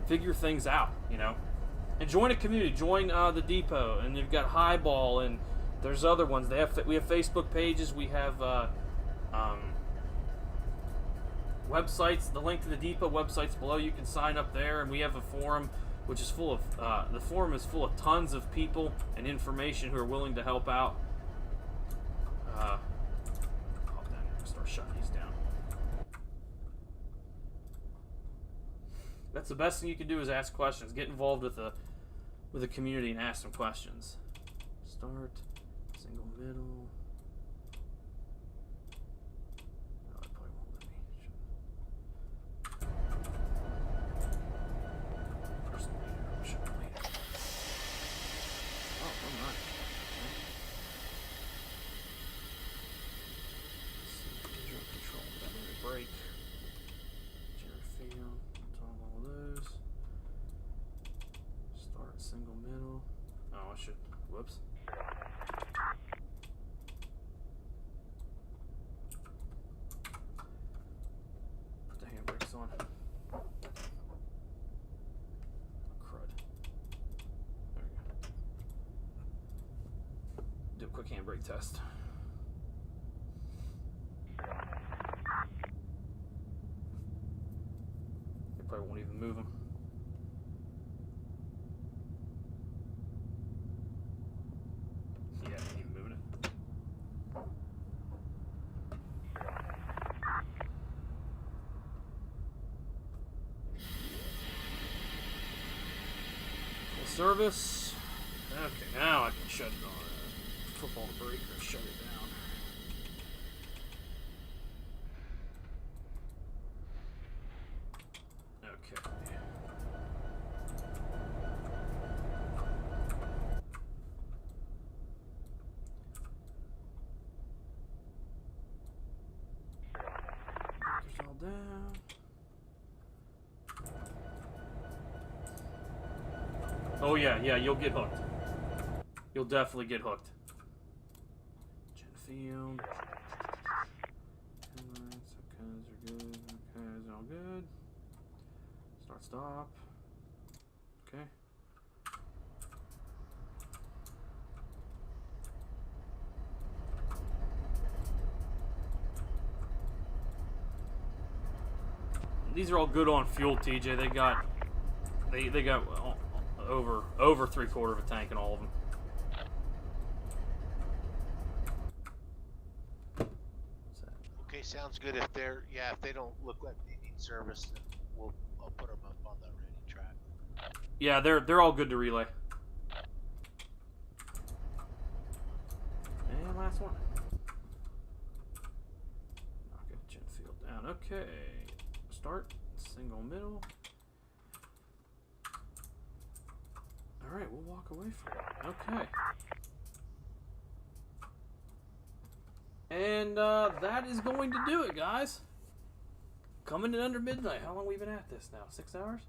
figure things out, And join a community. Join the Depot, and you've got Highball, and there's other ones. We have Facebook pages. We have websites. The link to the Depot website's below. You can sign up there, and we have a forum, which is full of the forum is full of tons of people and information who are willing to help out. Start shutting these down. That's the best thing you can do is ask questions. Get involved with the community and ask some questions. Start single middle. No, it probably won't let me. Personal leader. Should be later. Oh, I'm not. Visual control. Battery break. Fail. All those. Start single middle. Oh, I should. Whoops. Put the handbrakes on. Oh, crud. There we go. Do a quick handbrake test. Probably won't even move them. Yeah, ain't even moving it. Full service. Okay, now I can shut it on. Football breaker, shut it down. Okay. Breakers all down. Oh yeah, you'll get hooked. you'll definitely get hooked. Field. Okay, those are good. Okay, those are all good. Start, stop. Okay. These are all good on fuel, TJ. They got over 3/4 of a tank in all of them. Okay, sounds good. If they don't look like they need service, then I'll put them up on the ready track. Yeah, they're all good to relay. And last one. Okay, jet field down. Okay, start single middle. All right, we'll walk away from it. Okay. And that is going to do it, guys. Coming in under midnight. How long have we been at this now? 6 hours?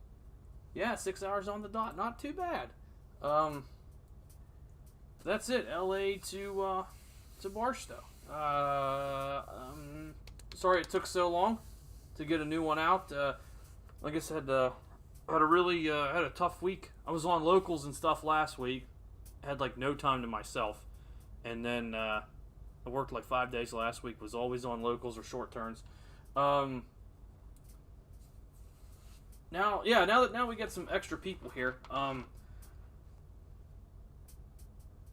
Yeah, 6 hours on the dot. Not too bad. That's it. LA to Barstow. Sorry it took so long to get a new one out. Like I said, had a tough week. I was on locals and stuff last week. Had like no time to myself, and then I worked like 5 days last week. Was always on locals or short turns. Now we get some extra people here.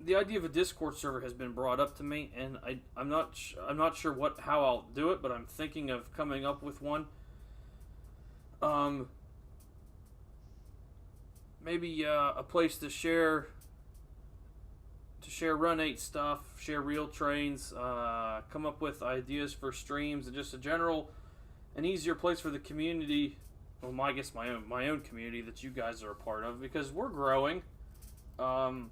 The idea of a Discord server has been brought up to me, and I'm not sure how I'll do it, but I'm thinking of coming up with one. Maybe a place to share Run 8 stuff, share real trains, come up with ideas for streams, and just an easier place for the community. Well, I guess my own community that you guys are a part of, because we're growing. I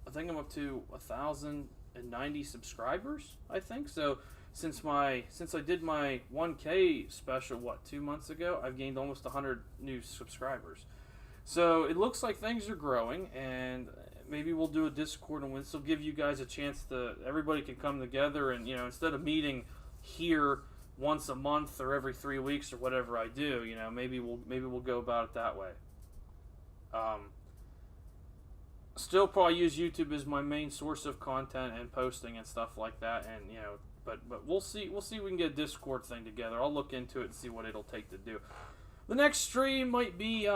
think I'm up to 1,090 subscribers. I think so. Since I did my 1K special, 2 months ago, I've gained almost 100 new subscribers. So it looks like things are growing, and maybe we'll do a Discord, and this will give you guys a chance to, everybody can come together, and instead of meeting here once a month or every 3 weeks or whatever I do, maybe we'll go about it that way. Still probably use YouTube as my main source of content and posting and stuff like that, and but we'll see if we can get a Discord thing together. I'll look into it and see what it'll take to do. The next stream might be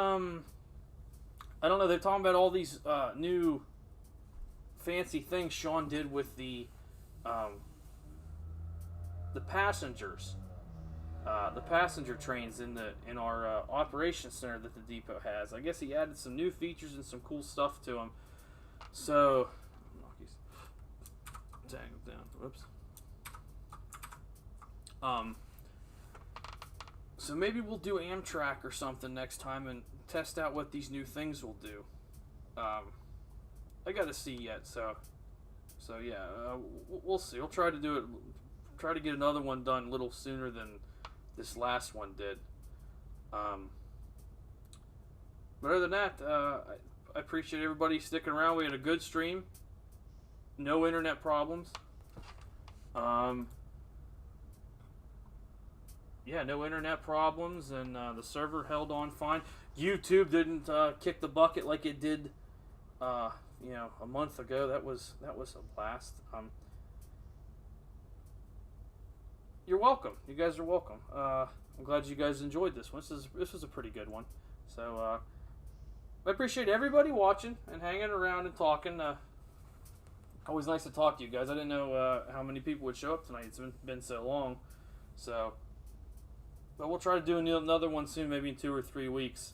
I don't know, they're talking about all these new fancy things Sean did with the passengers, the passenger trains in our operations center that the depot has. I guess he added some new features and some cool stuff to them. So, tag them down. Whoops. So maybe we'll do Amtrak or something next time and test out what these new things will do. I got to see yet, so yeah, we'll see. We'll try to do it. Try to get another one done a little sooner than this last one did. But other than that, I appreciate everybody sticking around. We had a good stream. No internet problems. Yeah, no internet problems, and the server held on fine. YouTube didn't kick the bucket like it did, a month ago. That was a blast. You're welcome. You guys are welcome. I'm glad you guys enjoyed this one. This was a pretty good one. So I appreciate everybody watching and hanging around and talking. Always nice to talk to you guys. I didn't know how many people would show up tonight. It's been so long. So, but we'll try to do another one soon, maybe in 2 or 3 weeks.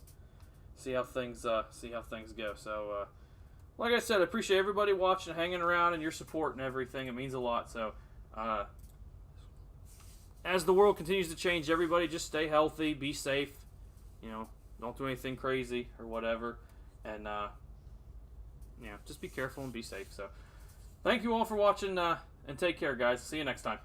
See how things go. So, like I said, I appreciate everybody watching, hanging around, and your support and everything. It means a lot. So, as the world continues to change, everybody just stay healthy, be safe. Don't do anything crazy or whatever, and just be careful and be safe. So, thank you all for watching, and take care, guys. See you next time.